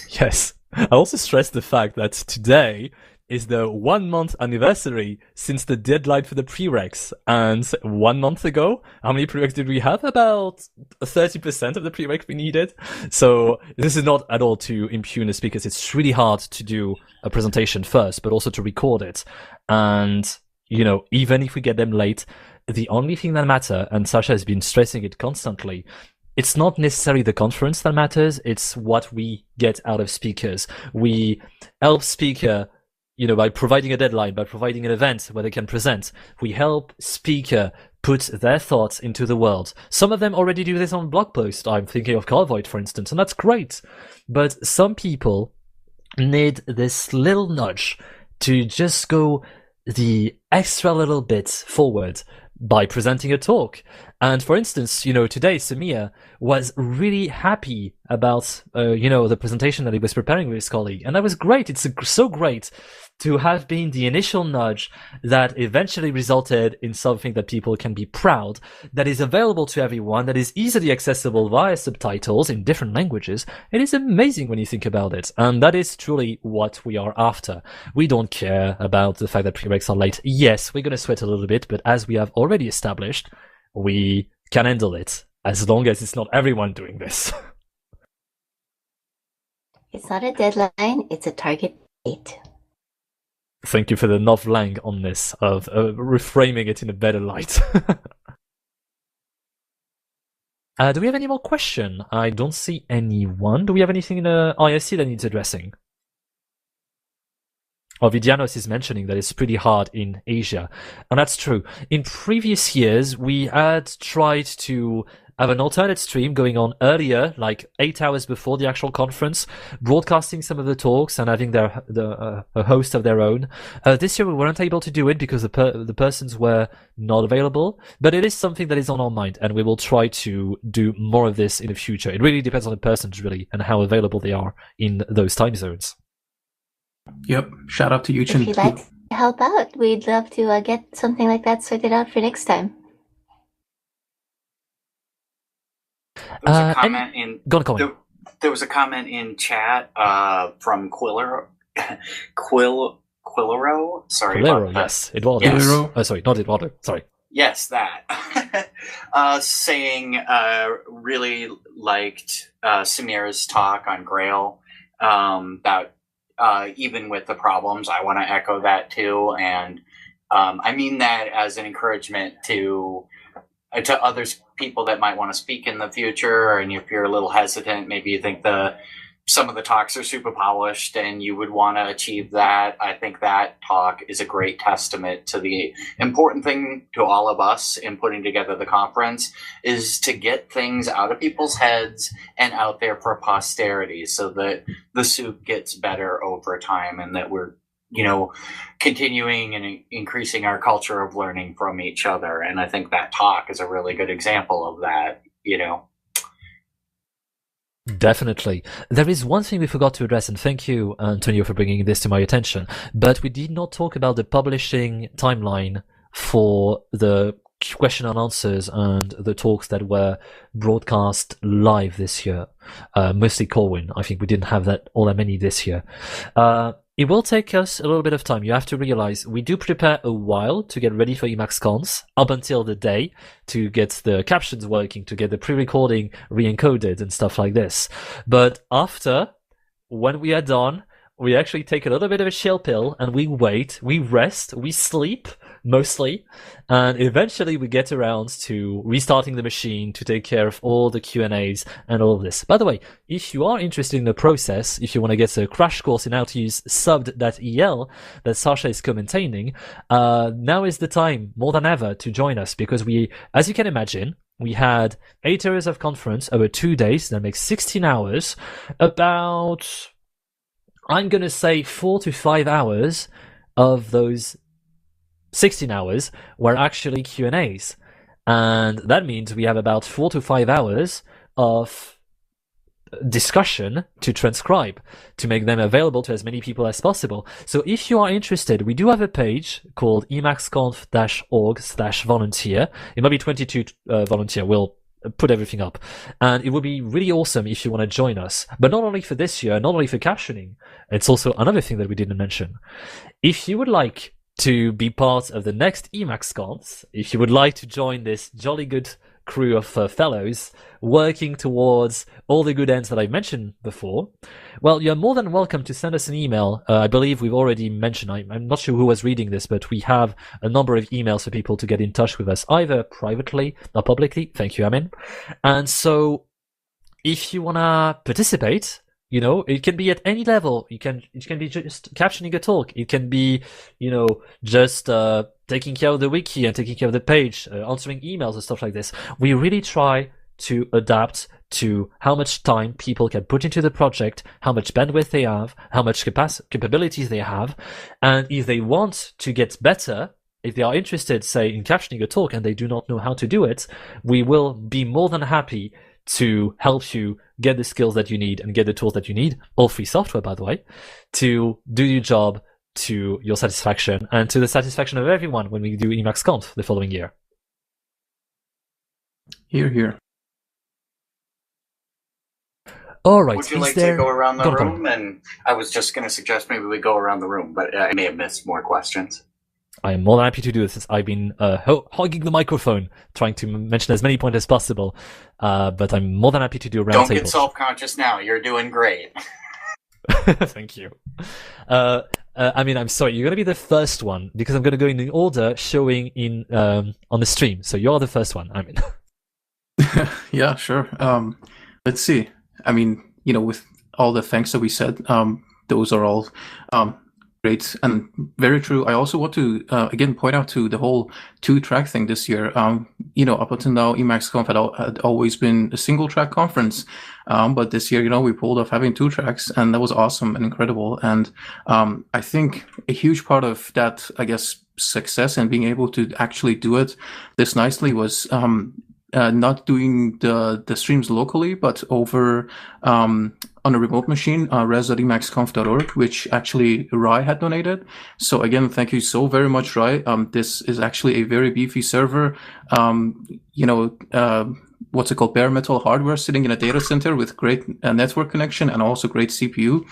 Yes. I also stress the fact that today is the 1 month anniversary since the deadline for the prereqs. And 1 month ago, how many prereqs did we have? About 30% of the prereqs we needed. So this is not at all to impugn the speakers. It's really hard to do a presentation first, but also to record it. And, even if we get them late, the only thing that matters, and Sasha has been stressing it constantly, it's not necessarily the conference that matters. It's what we get out of speakers. We help speaker by providing a deadline, by providing an event where they can present. We help speaker put their thoughts into the world. Some of them already do this on blog posts. I'm thinking of Carvoid, for instance, and that's great. But some people need this little nudge to just go the extra little bit forward by presenting a talk. And for instance, today Samir was really happy about, the presentation that he was preparing with his colleague. And that was great. It's so great to have been the initial nudge that eventually resulted in something that people can be proud, that is available to everyone, that is easily accessible via subtitles in different languages. It is amazing when you think about it. And that is truly what we are after. We don't care about the fact that prereqs are late. Yes, we're going to sweat a little bit, but as we have already established, we can handle it as long as it's not everyone doing this. It's not a deadline, it's a target date. Thank you for the novlang on this, of reframing it in a better light. Do we have any more questions? I don't see anyone. Do we have anything in the ISC that needs addressing? Vidianos is mentioning that it's pretty hard in Asia. And that's true. In previous years, we had tried to have an alternate stream going on earlier, like 8 hours before the actual conference, broadcasting some of the talks and having a host of their own. This year we weren't able to do it because the persons were not available, but it is something that is on our mind, and we will try to do more of this in the future. It really depends on the persons, really, and how available they are in those time zones. Yep. Shout out to you, Chin. If you'd like to help out, we'd love to get something like that sorted out for next time. There was a comment there was a comment in chat from Quillero. Sorry about that. Yes, Eduardo. Yes. Oh, sorry, not Eduardo. Sorry. Yes, that. Saying really liked Samir's talk on Grail. That even with the problems, I want to echo that too, and I mean that as an encouragement to others, people that might want to speak in the future, and if you're a little hesitant, maybe you think some of the talks are super polished and you would want to achieve that. I think that talk is a great testament to the important thing to all of us in putting together the conference is to get things out of people's heads and out there for posterity so that the soup gets better over time and that we're continuing and increasing our culture of learning from each other. And I think that talk is a really good example of that, Definitely. There is one thing we forgot to address, and thank you, Antonio, for bringing this to my attention, but we did not talk about the publishing timeline for the question and answers and the talks that were broadcast live this year. Mostly Corwin. I think we didn't have all that many this year. It will take us a little bit of time. You have to realize we do prepare a while to get ready for EmacsConf, up until the day, to get the captions working, to get the pre-recording re-encoded and stuff like this. But after, when we are done, we actually take a little bit of a chill pill and we wait, we rest, we sleep, mostly, and eventually we get around to restarting the machine to take care of all the Q&As and all of this. By the way, if you are interested in the process, if you want to get a crash course in how to use subbed.el that Sasha is commentating, now is the time, more than ever, to join us, because we, as you can imagine, we had 8 hours of conference over 2 days. That makes 16 hours. About, I'm going to say 4 to 5 hours of those 16 hours were actually Q&As. And that means we have about 4 to 5 hours of discussion to transcribe, to make them available to as many people as possible. So if you are interested, we do have a page called emacsconf.org/volunteer. It might be 22 volunteer. We'll put everything up. And it would be really awesome if you want to join us. But not only for this year, not only for captioning, it's also another thing that we didn't mention. If you would like to be part of the next EmacsConf, if you would like to join this jolly good crew of fellows working towards all the good ends that I've mentioned before, well, you're more than welcome to send us an email. I believe we've already mentioned, I'm not sure who was reading this, but we have a number of emails for people to get in touch with us, either privately or publicly. Thank you, Amin. And so if you want to participate, you know, it can be at any level. It can be just captioning a talk. It can be, you know, just taking care of the wiki and taking care of the page, answering emails and stuff like this. We really try to adapt to how much time people can put into the project, how much bandwidth they have, how much capabilities they have. And if they want to get better, if they are interested, say, in captioning a talk and they do not know how to do it, we will be more than happy to help you get the skills that you need and get the tools that you need, all free software, by the way, to do your job to your satisfaction and to the satisfaction of everyone when we do EmacsConf the following year. Hear, hear. All right. Would you like to go around the room? And I was just going to suggest maybe we go around the room, but I may have missed more questions. I am more than happy to do this. I've been hogging the microphone, trying to mention as many points as possible, but I'm more than happy to do a round table. Don't get self-conscious now. You're doing great. Thank you. I mean, I'm sorry. You're going to be the first one, because I'm going to go in the order showing in on the stream. So you're the first one, I mean. Yeah, sure. Let's see. I mean, you know, with all the thanks that we said, those are all great and very true. I also want to again point out to the whole 2-track thing this year. You know, up until now, EmacsConf had always been a single-track conference, but this year, you know, we pulled off having 2 tracks, and that was awesome and incredible. And I think a huge part of that, I guess, success and being able to actually do it this nicely was not doing the streams locally, but over on a remote machine, res.emacsconf.org, which actually Rai had donated. So again, thank you so very much, Rai. This is actually a very beefy server. You know, what's it called? Bare metal hardware sitting in a data center with great network connection and also great CPU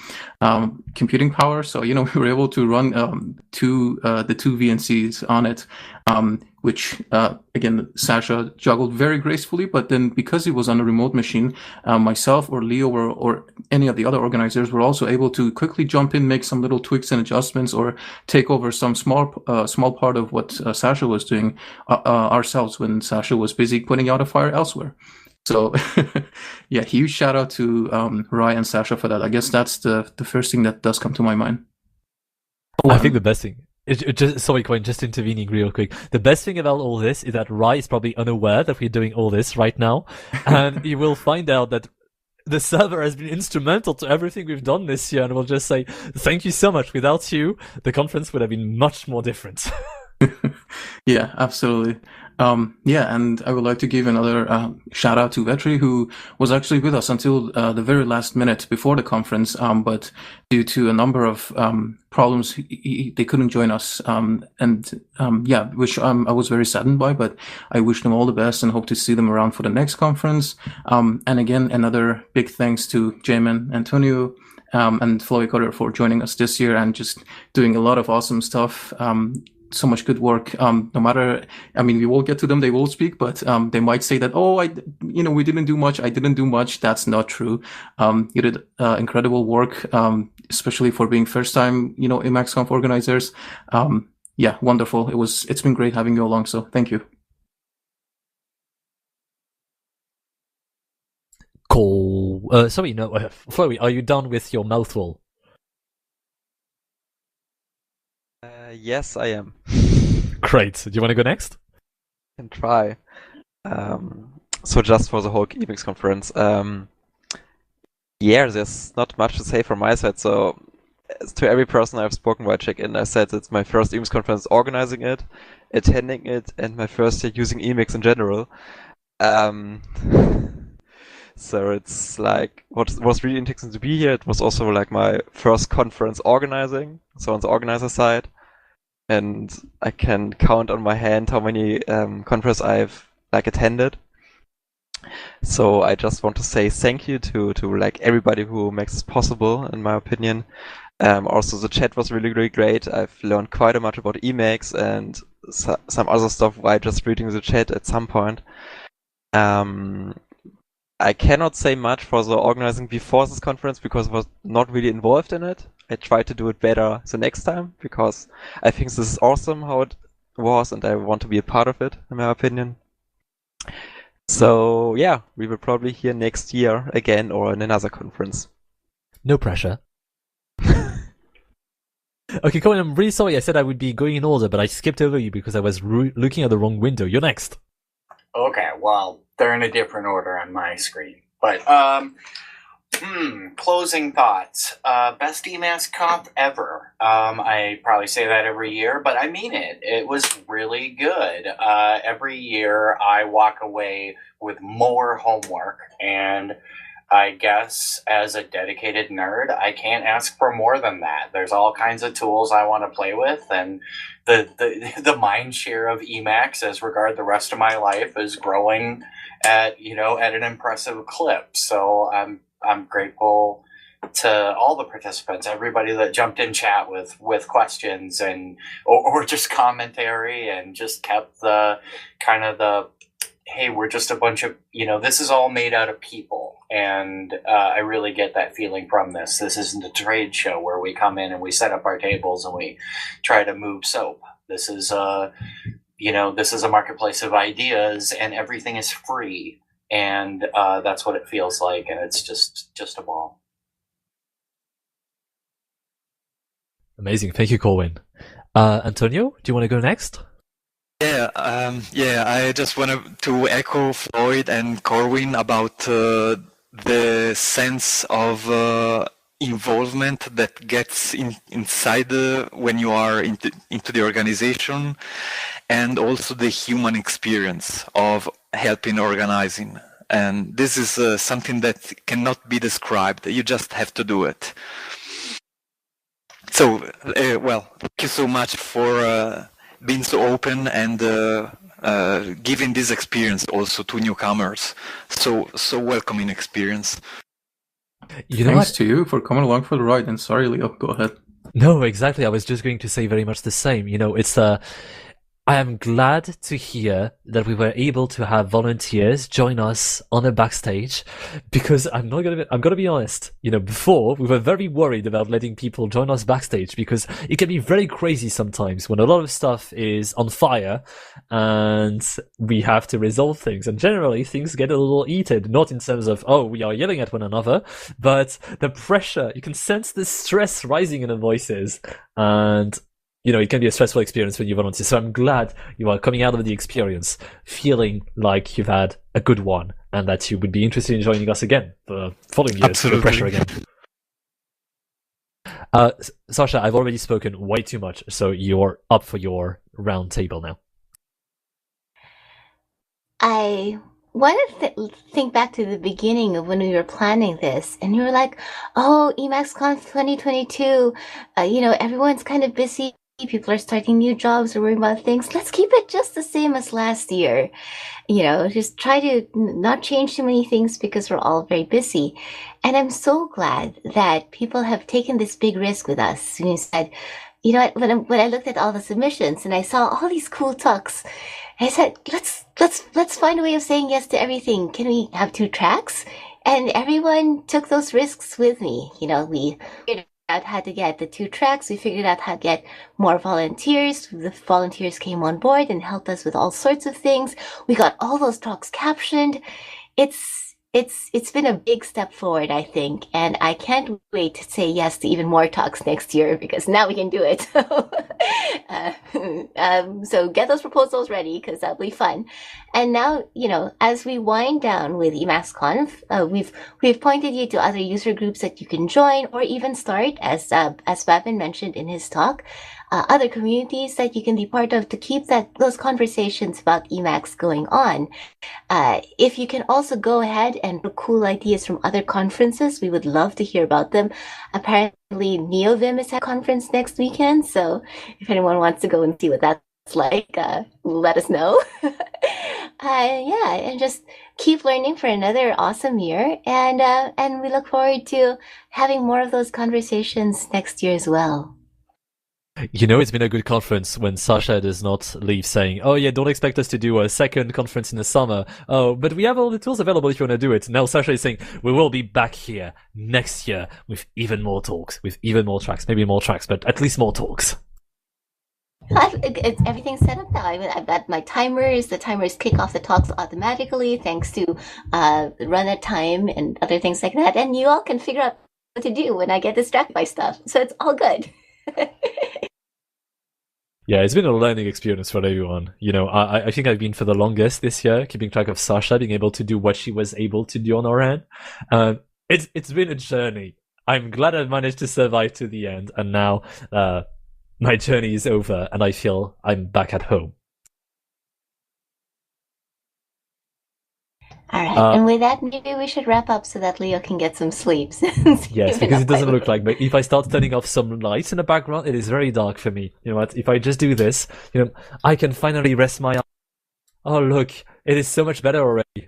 computing power. So, you know, we were able to run the 2 VNCs on it, which, again, Sasha juggled very gracefully. But then because it was on a remote machine, myself or Leo or any of the other organizers were also able to quickly jump in, make some little tweaks and adjustments, or take over some small part of what Sasha was doing ourselves when Sasha was busy putting out a fire elsewhere. So, yeah, huge shout out to Rai and Sasha for that. I guess that's the first thing that does come to my mind. I think the best thing, sorry, Coin, just intervening real quick. The best thing about all this is that Rai is probably unaware that we're doing all this right now, and he will find out that the server has been instrumental to everything we've done this year, and we'll just say, thank you so much. Without you, the conference would have been much more different. Yeah, absolutely. Yeah, and I would like to give another shout out to Vetri, who was actually with us until the very last minute before the conference, but due to a number of problems, they couldn't join us. Which I was very saddened by, but I wish them all the best and hope to see them around for the next conference. And again, another big thanks to Jamin, Antonio, and Floy Cotter for joining us this year and just doing a lot of awesome stuff. So much good work. No matter, I mean, we will get to them. They will speak, but they might say that, we didn't do much. I didn't do much. That's not true. You did incredible work, especially for being first time, EmacsConf organizers. Wonderful. It's been great having you along. So thank you. Cool. Chloe, are you done with your mouthful? Yes, I am. Great. Do you want to go next? Can try. So just for the whole Emacs conference, there's not much to say from my side. So to every person I've spoken with, check-in, I said it's my first Emacs conference organizing it, attending it, and my first year using Emacs in general. So it's like what was really interesting to be here. It was also like my first conference organizing, so on the organizer side. And I can count on my hand how many conferences I've attended. So I just want to say thank you to everybody who makes this possible, in my opinion. Also, the chat was really, really great. I've learned quite much about Emacs and some other stuff by just reading the chat at some point. I cannot say much for the organizing before this conference because I was not really involved in it. I tried to do it better the next time because I think this is awesome how it was and I want to be a part of it, in my opinion. So yeah, we will probably hear next year again or in another conference. No pressure. Okay, Colin, I'm really sorry. I said I would be going in order, but I skipped over you because I was looking at the wrong window. You're next. Okay, well, they're in a different order on my screen. But, closing thoughts. Best EmacsConf ever. I probably say that every year, but I mean it. It was really good. Every year I walk away with more homework, and I guess as a dedicated nerd, I can't ask for more than that. There's all kinds of tools I want to play with, and the mind share of Emacs as regard the rest of my life is growing at an impressive clip. So I'm grateful to all the participants, everybody that jumped in chat with questions or just commentary and just kept the kind of the, hey, we're just a bunch of, this is all made out of people. And I really get that feeling from this. This isn't a trade show where we come in and we set up our tables and we try to move soap. This is this is a marketplace of ideas and everything is free. And that's what it feels like. And it's just a ball. Amazing. Thank you, Colin. Antonio, do you want to go next? I just wanted to echo Floyd and Corwin about the sense of involvement that gets inside when you are into the organization, and also the human experience of helping organizing. And this is something that cannot be described. You just have to do it. So, thank you so much for being so open and giving this experience also to newcomers. So welcoming experience. Thanks to you for coming along for the ride. And sorry, Leo, go ahead. No, exactly. I was just going to say very much the same. I am glad to hear that we were able to have volunteers join us on the backstage, because I'm gonna be honest. Before we were very worried about letting people join us backstage because it can be very crazy sometimes when a lot of stuff is on fire and we have to resolve things. And generally things get a little heated, not in terms of, oh, we are yelling at one another, but the pressure, you can sense the stress rising in the voices, and it can be a stressful experience when you volunteer. So I'm glad you are coming out of the experience feeling like you've had a good one and that you would be interested in joining us again the following years. Absolutely. No pressure again. Sasha, I've already spoken way too much, so you're up for your round table now. I want to think back to the beginning of when we were planning this, and you were like, "Oh, EmacsConf 2022, everyone's kind of busy. People are starting new jobs or worrying about things. Let's keep it just the same as last year. Just try to not change too many things because we're all very busy." And I'm so glad that people have taken this big risk with us. And you said, when I looked at all the submissions and I saw all these cool talks, I said, let's find a way of saying yes to everything. Can we have 2 tracks? And everyone took those risks with me. We figured out how to get the 2 tracks. We figured out how to get more volunteers. The volunteers came on board and helped us with all sorts of things. We got all those talks captioned. It's been a big step forward, I think, and I can't wait to say yes to even more talks next year because now we can do it. So get those proposals ready because that'll be fun. And now, as we wind down with EmacsConf, we've pointed you to other user groups that you can join or even start, as Babin mentioned in his talk. Other communities that you can be part of to keep those conversations about Emacs going on. If you can also go ahead and put cool ideas from other conferences, we would love to hear about them. Apparently, NeoVim is at a conference next weekend, so if anyone wants to go and see what that's like, let us know. And just keep learning for another awesome year, and we look forward to having more of those conversations next year as well. It's been a good conference when Sasha does not leave saying, "Oh yeah, don't expect us to do a second conference in the summer. Oh, but we have all the tools available if you want to do it." Now Sasha is saying, "We will be back here next year with even more talks, with even more tracks, maybe more tracks, but at least more talks." Everything's set up now. I've got my timers. The timers kick off the talks automatically thanks to run at time and other things like that. And you all can figure out what to do when I get distracted by stuff. So it's all good. Yeah, it's been a learning experience for everyone. I think I've been for the longest this year, keeping track of Sasha being able to do what she was able to do on her end. It's been a journey. I'm glad I managed to survive to the end, and now my journey is over, and I feel I'm back at home. All right, and with that, maybe we should wrap up so that Leo can get some sleep. Yes, because it doesn't look like, but if I start turning off some lights in the background, it is very dark for me. You know what? If I just do this, I can finally rest my eyes. Oh, look, it is so much better already.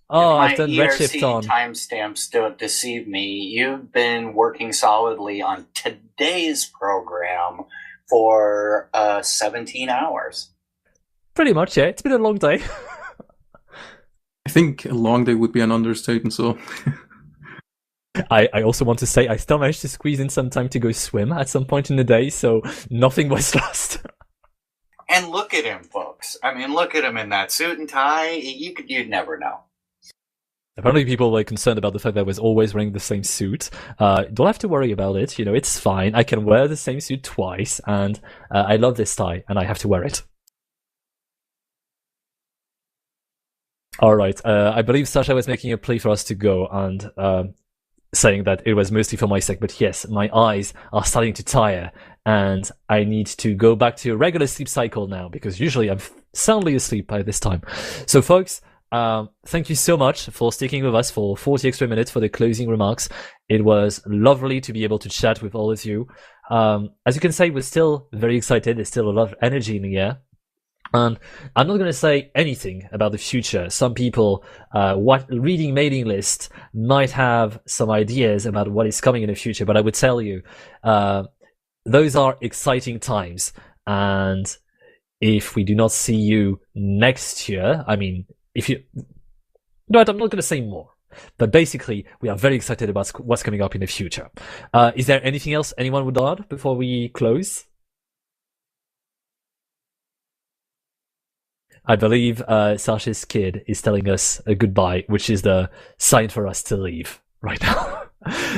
Oh, I've done Redshift on. Timestamps don't deceive me. You've been working solidly on today's program for 17 hours. Pretty much, yeah. It's been a long day. I think a long day would be an understatement, so... I also want to say I still managed to squeeze in some time to go swim at some point in the day, so nothing was lost. And look at him, folks. I mean, look at him in that suit and tie. You'd never know. Apparently people were concerned about the fact that I was always wearing the same suit. Don't have to worry about it. It's fine. I can wear the same suit twice, and I love this tie, and I have to wear it. All right. I believe Sasha was making a plea for us to go and saying that it was mostly for my sake. But yes, my eyes are starting to tire and I need to go back to a regular sleep cycle now because usually I'm soundly asleep by this time. So folks, thank you so much for sticking with us for 40 extra minutes for the closing remarks. It was lovely to be able to chat with all of you. As you can say, we're still very excited. There's still a lot of energy in the air. And I'm not going to say anything about the future. Some people, reading mailing lists might have some ideas about what is coming in the future, but I would tell you, those are exciting times. And if we do not see you next year, I'm not going to say more. But basically, we are very excited about what's coming up in the future. Is there anything else anyone would add before we close? I believe Sasha's kid is telling us a goodbye, which is the sign for us to leave right now.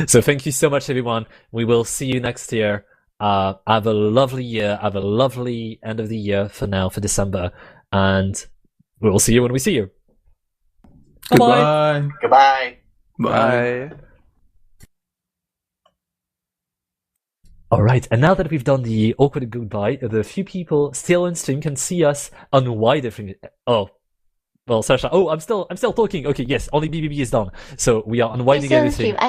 So thank you so much, everyone. We will see you next year. Have a lovely year. Have a lovely end of the year for now, for December. And we will see you when we see you. Goodbye. Goodbye. Bye. All right, and now that we've done the awkward goodbye, the few people still on stream can see us on wider. Oh, Well, Sasha. Oh, I'm still talking. Okay, yes, only BBB is done. So we are unwinding Still everything. I